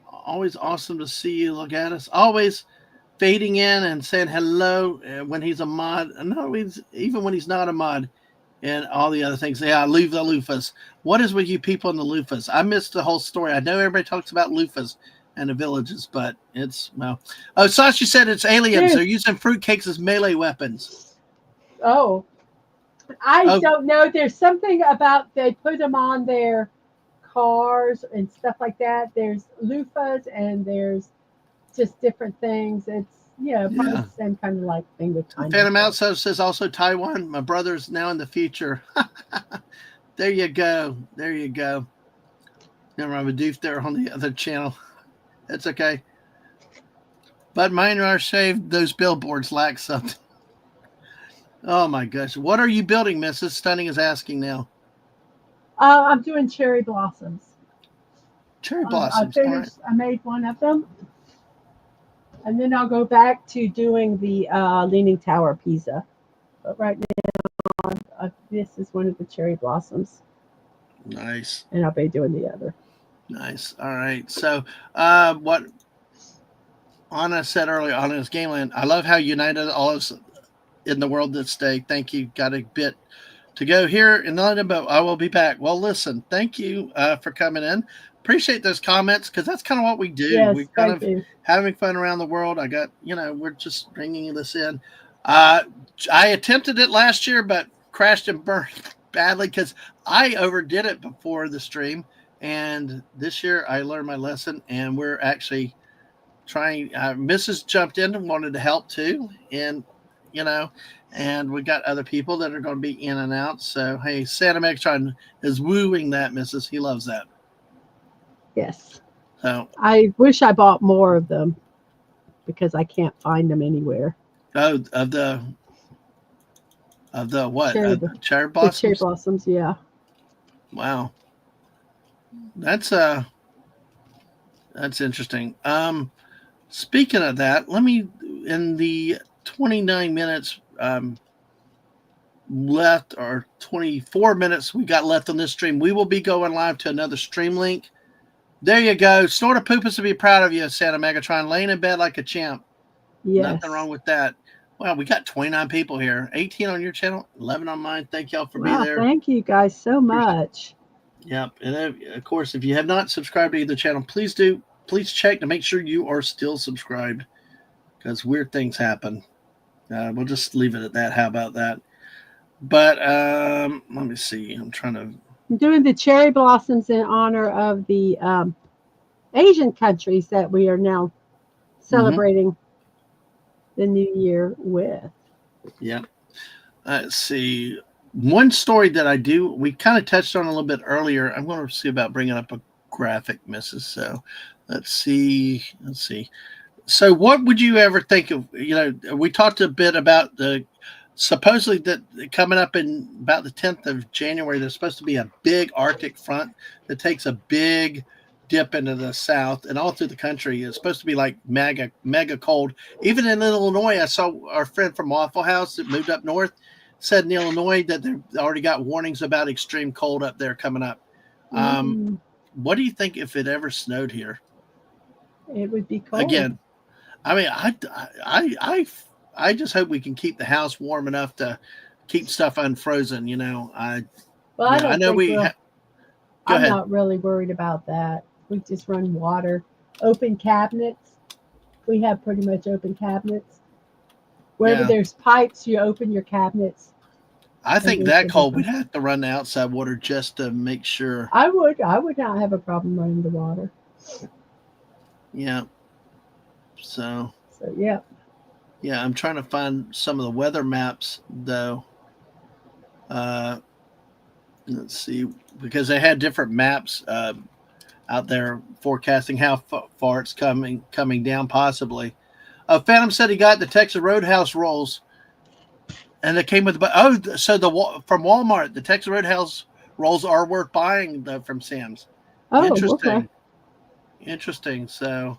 Always awesome to see you, Legatus. Always fading in and saying hello when he's a mod. No, even when he's not a mod. And all the other things. Yeah, leave the loofahs. What is with you people in the loofahs? I missed the whole story. I know everybody talks about loofahs and the villages, but it's, well. Oh, Sashi said it's aliens. Yes. They're using fruitcakes as melee weapons. Oh, I don't know. There's something about they put them on their cars and stuff like that. There's loofahs and there's just different things. It's, probably the same kind of like thing with kind Phantom Outside says also Taiwan. My brother's now in the future. There you go. There you go. Never mind, a doof there on the other channel. That's okay. But mine are shaved. Those billboards lack something. Oh my gosh. What are you building, Mrs. Stunning is asking now. I'm doing cherry blossoms. Cherry blossoms. I made one of them. And then I'll go back to doing the Leaning Tower of Pisa. But right now, this is one of the cherry blossoms. Nice. And I'll be doing the other. Nice. All right. So what Anna said earlier, Anna's Gameland, I love how united all of us in the world this day. Thank you. Got a bit to go here in London, but I will be back. Well, listen, thank you for coming in. Appreciate those comments because that's kind of what we do. Yes, We're kind of having fun around the world. I got, we're just bringing this in. I attempted it last year, but crashed and burned badly because I overdid it before the stream. And this year I learned my lesson, and we're actually trying. Mrs. jumped in and wanted to help too, and and we got other people that are going to be in and out. So hey, Santa Megatron is wooing that, Mrs. He loves that. Yes. So I wish I bought more of them because I can't find them anywhere. Oh, of the what? Cherry blossoms. The cherry blossoms, yeah. Wow. That's interesting. Speaking of that, let me in the 29 minutes left, or 24 minutes we got left on this stream, we will be going live to another stream link. There you go. Snort of Poopus will be proud of you, Santa Megatron. Laying in bed like a champ. Yes. Nothing wrong with that. Wow, we got 29 people here. 18 on your channel, 11 on mine. Thank y'all for being there. Thank you guys so much. Yep. And of course, if you have not subscribed to either channel, please do. Please check to make sure you are still subscribed because weird things happen. We'll just leave it at that. How about that? But let me see. I'm doing the cherry blossoms in honor of the Asian countries that we are now celebrating the new year with. Yeah. Let's see. One story that we kind of touched on a little bit earlier. I'm going to see about bringing up a graphic, Mrs. So let's see. So what would you ever think of, we talked a bit about the supposedly that coming up in about the 10th of January, there's supposed to be a big Arctic front that takes a big dip into the south and all through the country. It's supposed to be like mega cold. Even in Illinois, I saw our friend from Waffle House that moved up north said in Illinois that they already got warnings about extreme cold up there coming up. What do you think if it ever snowed here? It would be cold. Again, I mean, I just hope we can keep the house warm enough to keep stuff unfrozen. I'm not really worried about that. We just run water, open cabinets. We have pretty much open cabinets. Wherever there's pipes, you open your cabinets. I think that cold, we'd have to run the outside water just to make sure. I would not have a problem running the water. Yeah. So yeah. Yeah, I'm trying to find some of the weather maps though. Let's see, because they had different maps out there forecasting how far it's coming down possibly. Phantom said he got the Texas Roadhouse rolls, and they came with from Walmart, the Texas Roadhouse rolls are worth buying from Sam's. Oh, Interesting. okay. Interesting. So,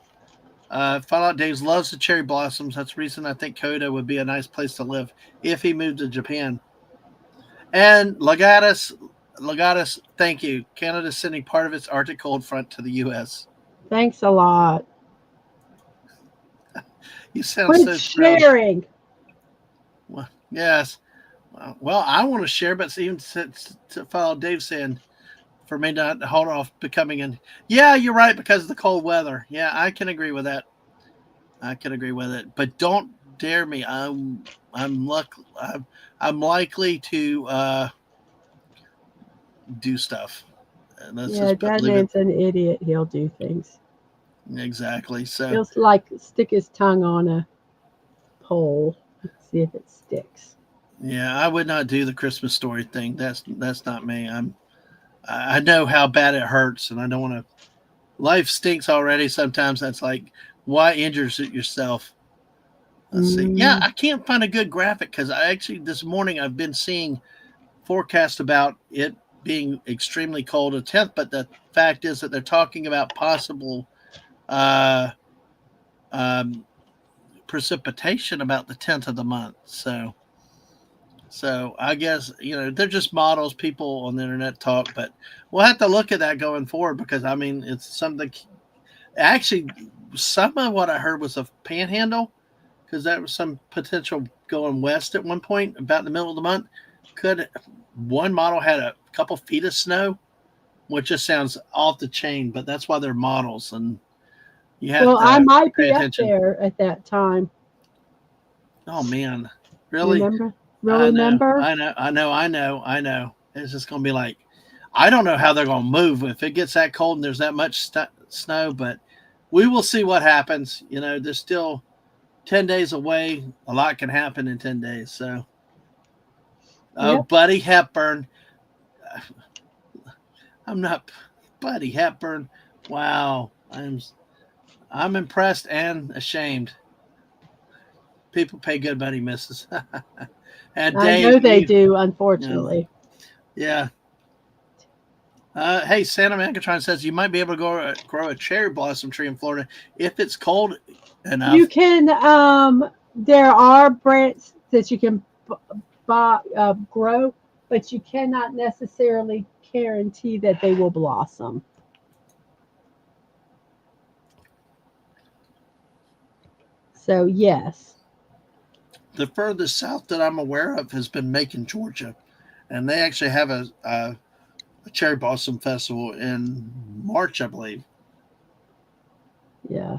Fallout Days loves the cherry blossoms. That's the reason I think Coda would be a nice place to live if he moved to Japan. And Legatus, thank you. Canada's sending part of its Arctic cold front to the U.S. Thanks a lot. You sound Quit so thrilled. sharing. Well, yes. Well, I want to share, but even to follow Dave saying, for me not to hold off becoming an. Yeah, you're right, because of the cold weather. Yeah, I can agree with that. I can agree with it, but don't dare me. I'm likely to do stuff. Yeah, Dadman's an idiot. He'll do things. Exactly. So he'll like stick his tongue on a pole and see if it sticks. Yeah, I would not do the Christmas story thing. That's not me. I know how bad it hurts, and I don't want to. Life stinks already. Sometimes that's like, why injures it yourself? Let's see. Yeah, I can't find a good graphic because this morning I've been seeing forecasts about it being extremely cold at 10th, but the fact is that they're talking about possible precipitation about the 10th of the month. So I guess, they're just models, people on the internet talk, but we'll have to look at that going forward because, it's something. Actually, some of what I heard was a panhandle because that was some potential going west at one point about the middle of the month. One model had a couple feet of snow, which just sounds off the chain, but that's why they're models. And you have to I might be attention. Up there at that time. Oh, man. Really? Remember? I know. It's just going to be like, I don't know how they're going to move if it gets that cold and there's that much snow, but we will see what happens. There's still 10 days away. A lot can happen in 10 days. So, Buddy Hepburn. I'm not Buddy Hepburn. Wow. I'm impressed and ashamed. People pay good money, missus. And Dave, I know they do, unfortunately. Yeah. Hey, Santa Megatron says you might be able to grow a cherry blossom tree in Florida if it's cold enough. You can. There are branches that you can grow, but you cannot necessarily guarantee that they will blossom. So yes. The furthest south that I'm aware of has been Macon, Georgia, and they actually have a cherry blossom festival in March, I believe. Yeah.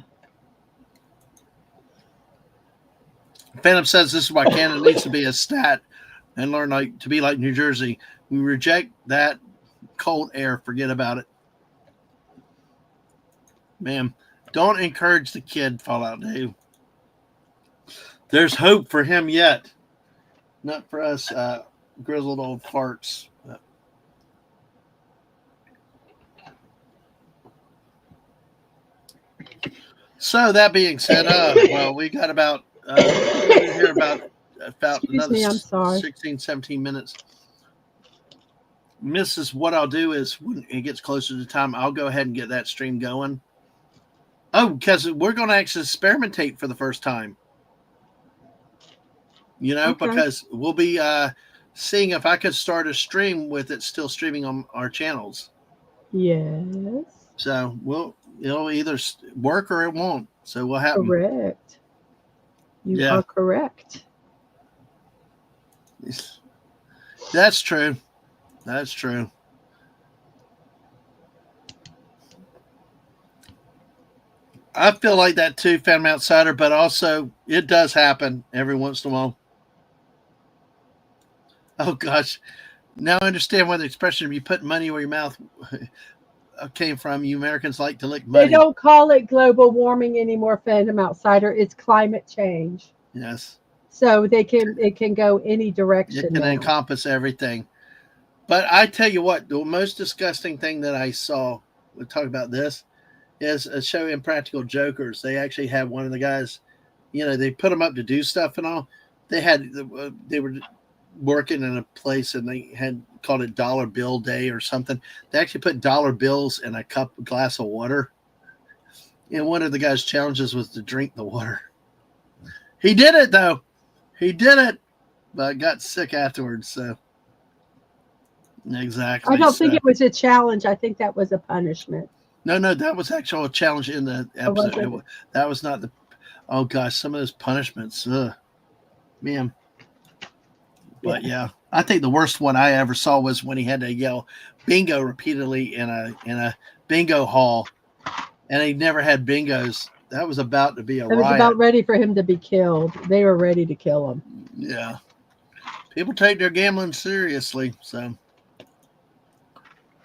Phantom says this is why Canada needs to be a stat and learn to be like New Jersey. We reject that cold air. Forget about it. Ma'am, don't encourage the kid, Fallout Dave. There's hope for him yet. Not for us grizzled old farts. So that being said, we got about here about another 16, 17 minutes. Mrs. What I'll do is when it gets closer to time, I'll go ahead and get that stream going. Oh, because we're going to actually experimentate for the first time. Because we'll be seeing if I could start a stream with it still streaming on our channels. Yes. So it'll either work or it won't. So we'll have correct. You are correct. That's true. That's true. I feel like that too, Phantom Outsider, but also it does happen every once in a while. Oh gosh. Now I understand where the expression of you put money where your mouth came from. You Americans like to lick money. They don't call it global warming anymore, Phantom Outsider. It's climate change. Yes. So it can go any direction. It can encompass everything. But I tell you what, the most disgusting thing that I saw we'll talk about this, is a show Impractical Jokers. They actually had one of the guys, they put them up to do stuff and all. They were working in a place and they had called it Dollar Bill Day or something. They actually put dollar bills in a glass of water. And one of the guy's challenges was to drink the water. He did it though. He did it, but got sick afterwards. So exactly. I don't think it was a challenge. I think that was a punishment. No, that was actually a challenge in the episode. That was not the. Oh gosh, some of those punishments, man. But yeah, I think the worst one I ever saw was when he had to yell "bingo" repeatedly in a bingo hall, and he never had bingos. That was about to be a riot. It was about ready for him to be killed. They were ready to kill him. Yeah, people take their gambling seriously. So,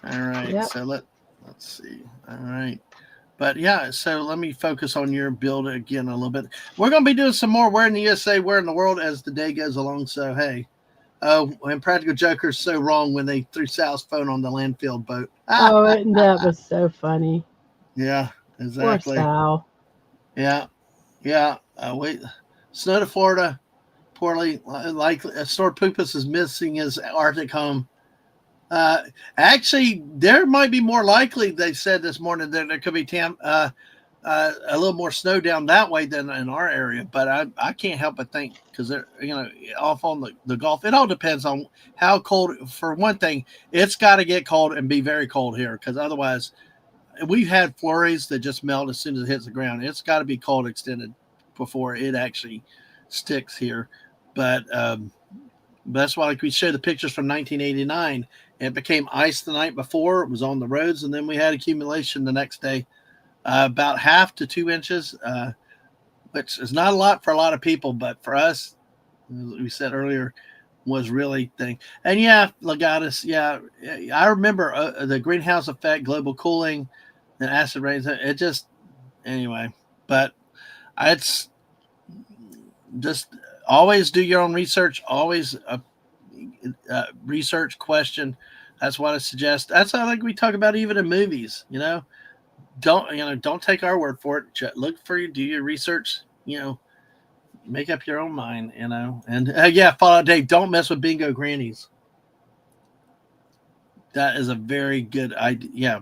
all right. Yep. So let's see. All right. But yeah, so let me focus on your build again a little bit. We're going to be doing some more Where in the USA, Where in the World as the day goes along. So, hey. Oh, and Practical Joker's so wrong when they threw Sal's phone on the landfill boat. Oh, and that was so funny. Yeah, exactly. Poor Sal. Yeah. Wait. Snow to Florida. Poorly. Likely. Stor Pupus is missing his Arctic home. Actually, there might be more likely, they said this morning, that there could be a little more snow down that way than in our area. But I can't help but think, because they're, off on the Gulf, it all depends on how cold. For one thing, it's got to get cold and be very cold here, because otherwise, we've had flurries that just melt as soon as it hits the ground. It's got to be cold extended before it actually sticks here. But that's why, like we showed the pictures from 1989. It became ice the night before. It was on the roads, and then we had accumulation the next day, about 1/2 to 2 inches, which is not a lot for a lot of people, but for us, as we said earlier, was really thing. And yeah, Legatus, yeah, I remember the greenhouse effect, global cooling, and acid rains. It just, anyway, but it's just always do your own research. Always research, question. That's what I suggest. That's how, like we talk about even in movies. Don't take our word for it. Look for do your research. Make up your own mind. And yeah, Fallout Dave. Don't mess with bingo grannies. That is a very good idea. Yeah,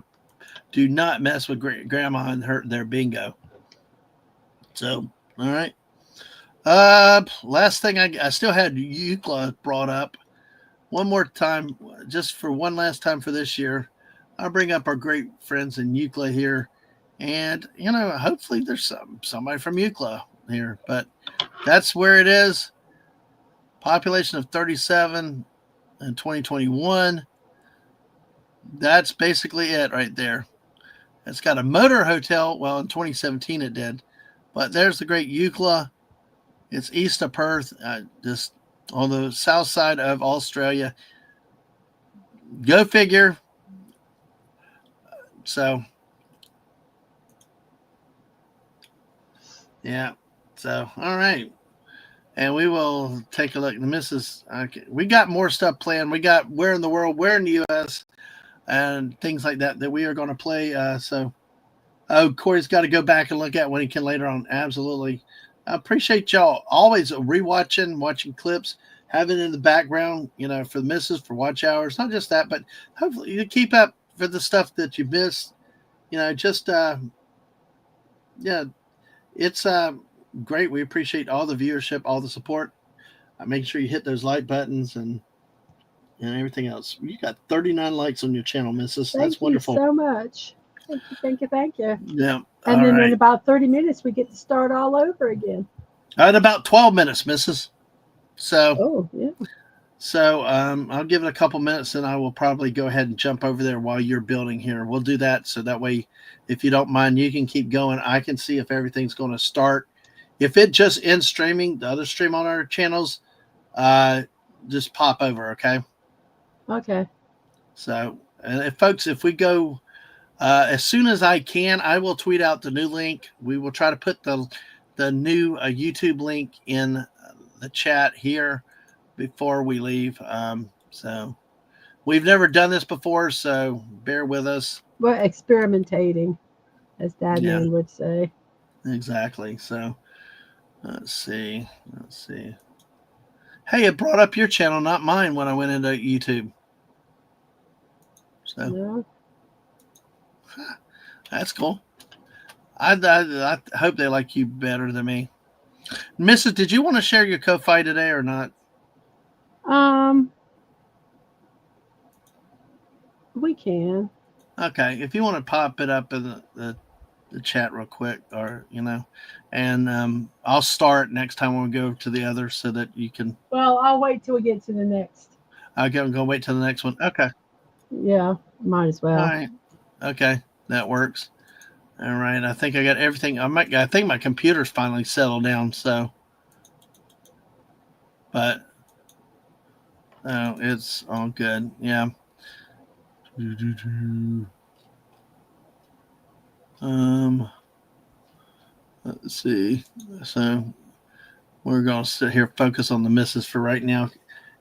do not mess with grandma and their bingo. So, all right. Last thing I still had Euclid brought up. One more time, just for one last time for this year, I'll bring up our great friends in Euclid here. And, hopefully there's somebody from Euclid here. But that's where it is. Population of 37 in 2021. That's basically it right there. It's got a motor hotel. Well, in 2017 it did. But there's the great Euclid. It's east of Perth, just on the south side of Australia. Go figure. So, yeah. So, all right. And we will take a look. The missus, we got more stuff planned. We got Where in the World, Where in the U.S., and things like that we are going to play. Corey's got to go back and look at when he can later on. Absolutely. I appreciate y'all always watching clips, having it in the background, for the missus, for watch hours. Not just that, but hopefully you keep up for the stuff that you missed. It's great. We appreciate all the viewership, all the support. Make sure you hit those like buttons and everything else. You got 39 likes on your channel, missus. That's wonderful. Thank you so much. Thank you. Yeah. And then in about 30 minutes, we get to start all over again. In about 12 minutes, missus. So, yeah. So I'll give it a couple minutes, and I will probably go ahead and jump over there while you're building here. We'll do that, so that way, if you don't mind, you can keep going. I can see if everything's going to start. If it just ends streaming, the other stream on our channels, just pop over, okay? Okay. So, and if we go as soon as I can, I will tweet out the new link. We will try to put the new YouTube link in the chat here before we leave. So we've never done this before, so bear with us. Well, experimentating, as Yeah, Dadman would say. exactly. So let's see. Let's see. Hey, it brought up your channel, not mine, when I went into YouTube. So No? that's cool. I hope they like you better than me. Mrs., did you want to share your Ko-Fi today or not? Um, we can. Okay, if you want to pop it up in the chat real quick, or and I'll start next time when we go to the others so that you can. Well, I'll wait till we get to the next. I'm gonna wait till the next one. Okay, Yeah, might as all well. right, okay, that works. All right, I think I got everything. I think my computer's finally settled down. So, but it's all good. Yeah. Let's see. So we're gonna sit here focus on the misses for right now.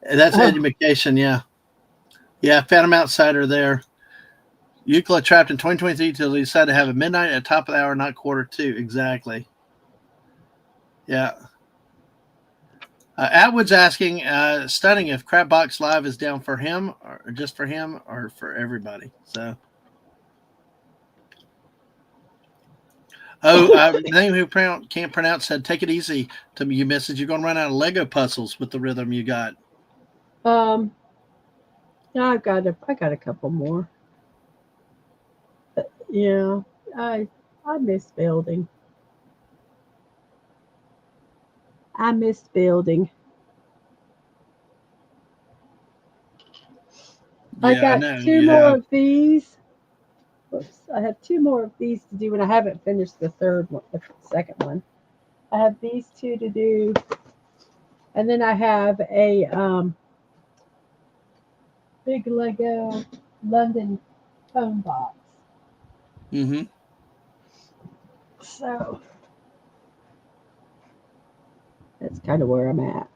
That's education. Yeah. Yeah, Phantom Outsider there. Euclid trapped in 2023 till he decided to have a midnight at the top of the hour, not quarter two. Exactly. Yeah. Atwood's asking, stunning if Crapbox Live is down for him, or just for him, or for everybody. So. The name who can't pronounce said, "Take it easy." To me, you message. You're going to run out of Lego puzzles with the rhythm you got. I got a couple more. But, yeah, I miss building. I miss building. Yeah, I got know, two more of these. Oops, I have two more of these to do, and I haven't finished the second one. I have these two to do, and then I have a big Lego London phone box. Mm-hmm. So that's kind of where I'm at.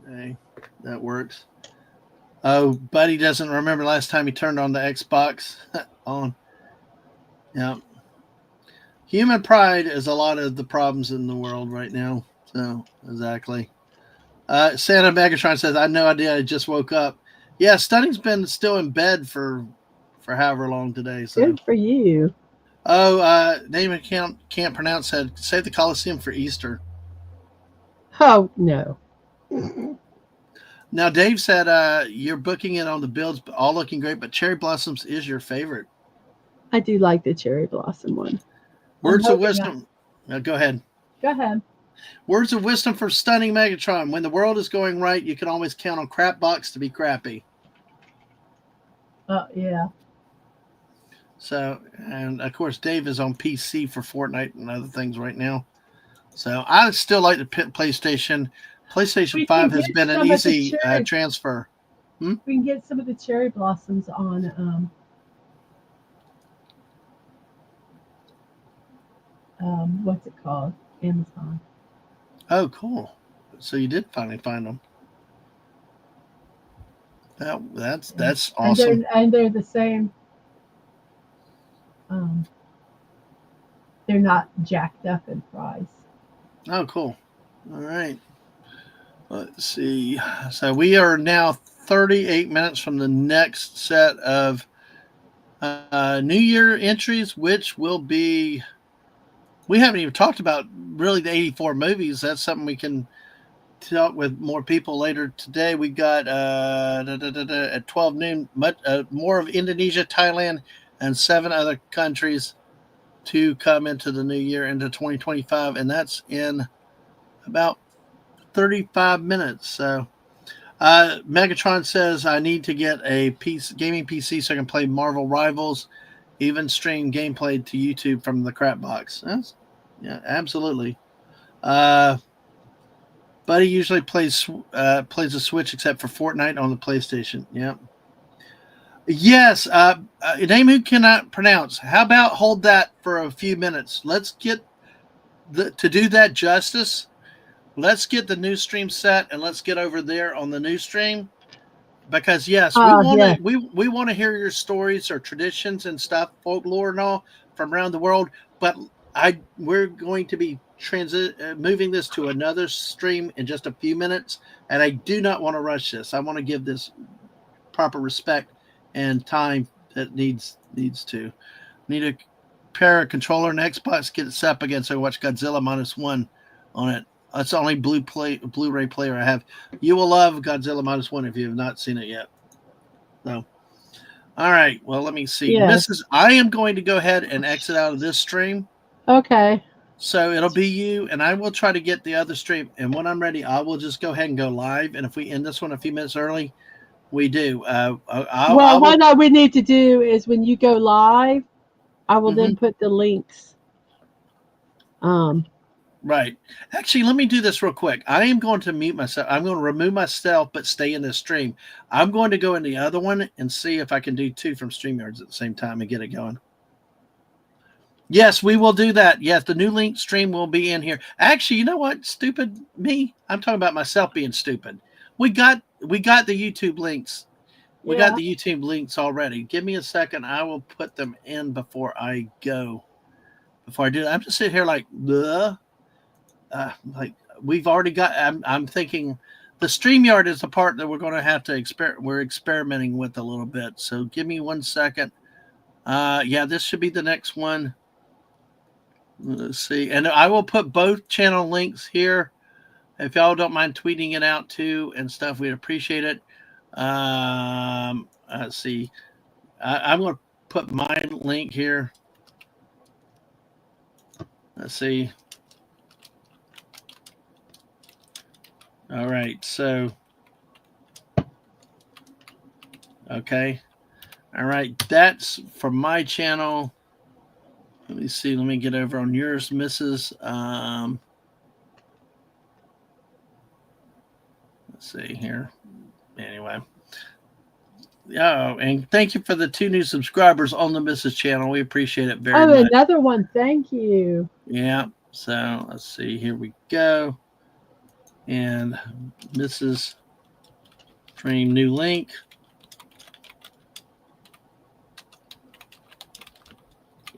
Hey, that works. Oh, Buddy doesn't remember last time he turned on the Xbox on. Yeah. Human pride is a lot of the problems in the world right now. So, exactly. Santa Megatron says, I had no idea. I just woke up. Yeah, Stunning's been still in bed for however long today. So. Good for you. Oh, name and can't pronounce said, save the Coliseum for Easter. Oh, no. Now, Dave said you're booking it on the builds, all looking great, but Cherry Blossoms is your favorite. I do like the cherry blossom one. Words of wisdom. Go ahead. Go ahead. Words of wisdom for Stunning Megatron. When the world is going right, you can always count on Crapbox to be crappy. Yeah. So, and of course, Dave is on PC for Fortnite and other things right now. So, I still like the PlayStation. PlayStation 5 has been an easy transfer. We can get some of the cherry blossoms on what's it called? Amazon. Oh, cool. So you did finally find them. That's awesome. And they're the same. They're not jacked up in price. Oh, cool. All right. Let's see. So we are now 38 minutes from the next set of New Year entries, which will be. We haven't even talked about really the 84 movies. That's something we can talk with more people later today. We got at 12 noon more of Indonesia, Thailand, and 7 other countries to come into the new year, into 2025, and that's in about 35 minutes. So Megatron says I need to get a gaming PC so I can play Marvel Rivals, even stream gameplay to YouTube from the Crapbox. Yeah, absolutely. Buddy usually plays a Switch except for Fortnite on the PlayStation. Yeah. Yes. A name who cannot pronounce. How about hold that for a few minutes? Let's get to do that justice. Let's get the new stream set and let's get over there on the new stream. because yes, Yeah. we want to hear your stories or traditions and stuff, folklore and all from around the world. But we're going to be moving this to another stream in just a few minutes, and I do not want to rush this. I want to give this proper respect and time that needs to. Need a pair of controller and Xbox, get it set up again so I watch Godzilla -1 on it. That's the only Blu-ray player I have. You will love Godzilla -1 if you have not seen it yet. So, all right. Well, let me see. Yes. Mrs. I am going to go ahead and exit out of this stream. Okay. So it'll be you, and I will try to get the other stream. And when I'm ready, I will just go ahead and go live. And if we end this one a few minutes early, we do. What we need to do is when you go live, I will then put the links. Right. Actually, let me do this real quick. I am going to mute myself. I'm going to remove myself, but stay in this stream. I'm going to go in the other one and see if I can do 2 from StreamYards at the same time and get it going. Yes, we will do that. Yes, the new link stream will be in here. Actually, you know what? Stupid me. I'm talking about myself being stupid. We got the YouTube links. We got the YouTube links already. Give me a second. I will put them in before I go. Before I do that, I'm just sitting here like, like we've already got. I'm thinking the StreamYard is the part that we're going to have to we're experimenting with a little bit. So give me 1 second. Yeah, this should be the next one. Let's see, and I will put both channel links here. If y'all don't mind tweeting it out too and stuff, we'd appreciate it. Let's see. I'm going to put my link here. Let's see. All right, so okay. All right, that's from my channel. Let me see. Let me get over on yours, Mrs. Let's see here. Anyway. Oh, and thank you for the 2 new subscribers on the Mrs. channel. We appreciate it very much. Another one. Thank you. Yeah. So let's see. Here we go. And Mrs. Stream new link.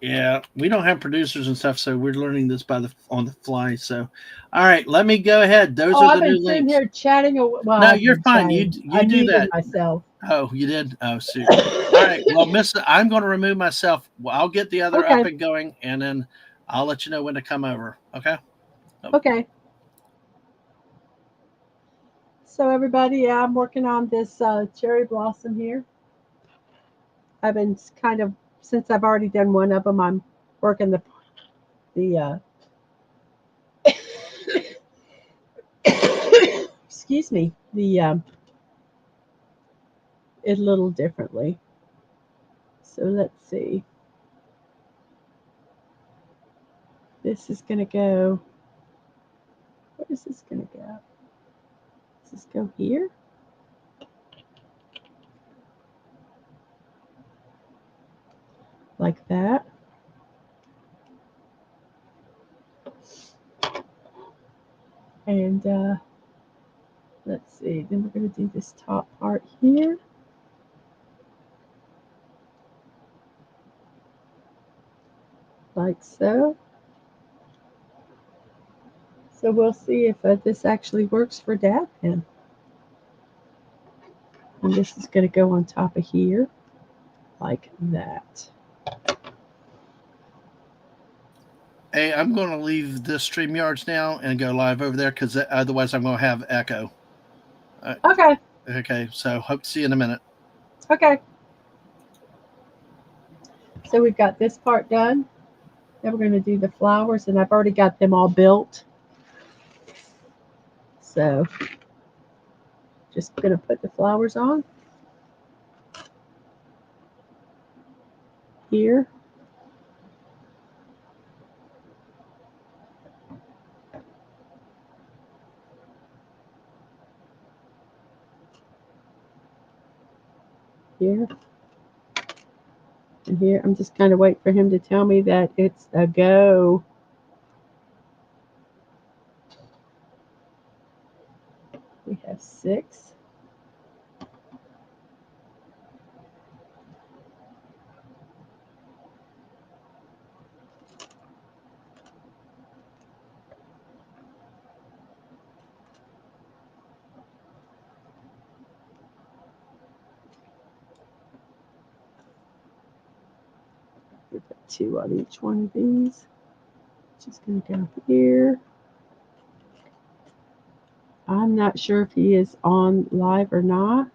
Yeah, we don't have producers and stuff, so we're learning this on the fly. So, all right, let me go ahead. Those are the new links. I've been sitting here chatting. Well, no, you're fine. Chatting. You do that myself. Oh, you did? Oh, super. All right. Well, I'm going to remove myself. Well, I'll get the other up and going, and then I'll let you know when to come over. Okay? Okay. So, everybody, I'm working on this cherry blossom here. I've been kind of, since I've already done one of them, I'm working the excuse me, it a little differently. So let's see. This is going to go, where is this going to go? Does this go here? Like that. And let's see, then we're going to do this top part here. Like so. So we'll see if this actually works for Dadman. And this is going to go on top of here, like that. Hey, I'm going to leave the StreamYards now and go live over there because otherwise I'm going to have echo. Okay. Okay, so hope to see you in a minute. Okay. So we've got this part done. Then we're going to do the flowers, and I've already got them all built. So just going to put the flowers on here. Here. And here, I'm just kind of waiting for him to tell me that it's a go. We have 6. We put 2 on each one of these. Just going to go here. I'm not sure if he is on live or not.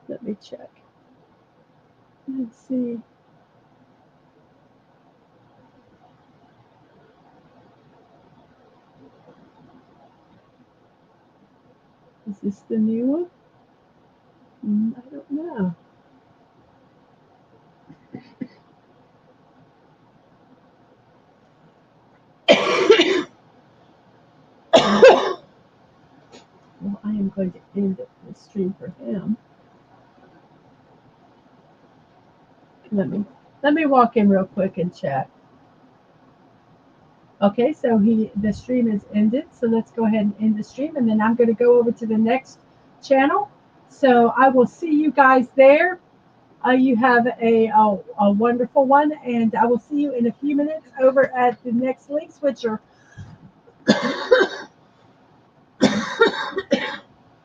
Let me check. Let's see. Is this the new one? I don't know. Well, I am going to end the stream for him. Let me walk in real quick and check. Okay, so the stream is ended. So let's go ahead and end the stream, and then I'm going to go over to the next channel. So I will see you guys there. You have a wonderful one, and I will see you in a few minutes over at the next links, which are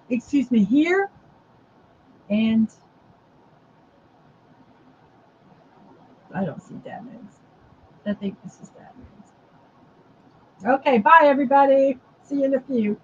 excuse me, here and I don't see Dadmans. I think this is Dadmans. Okay, bye everybody. See you in a few.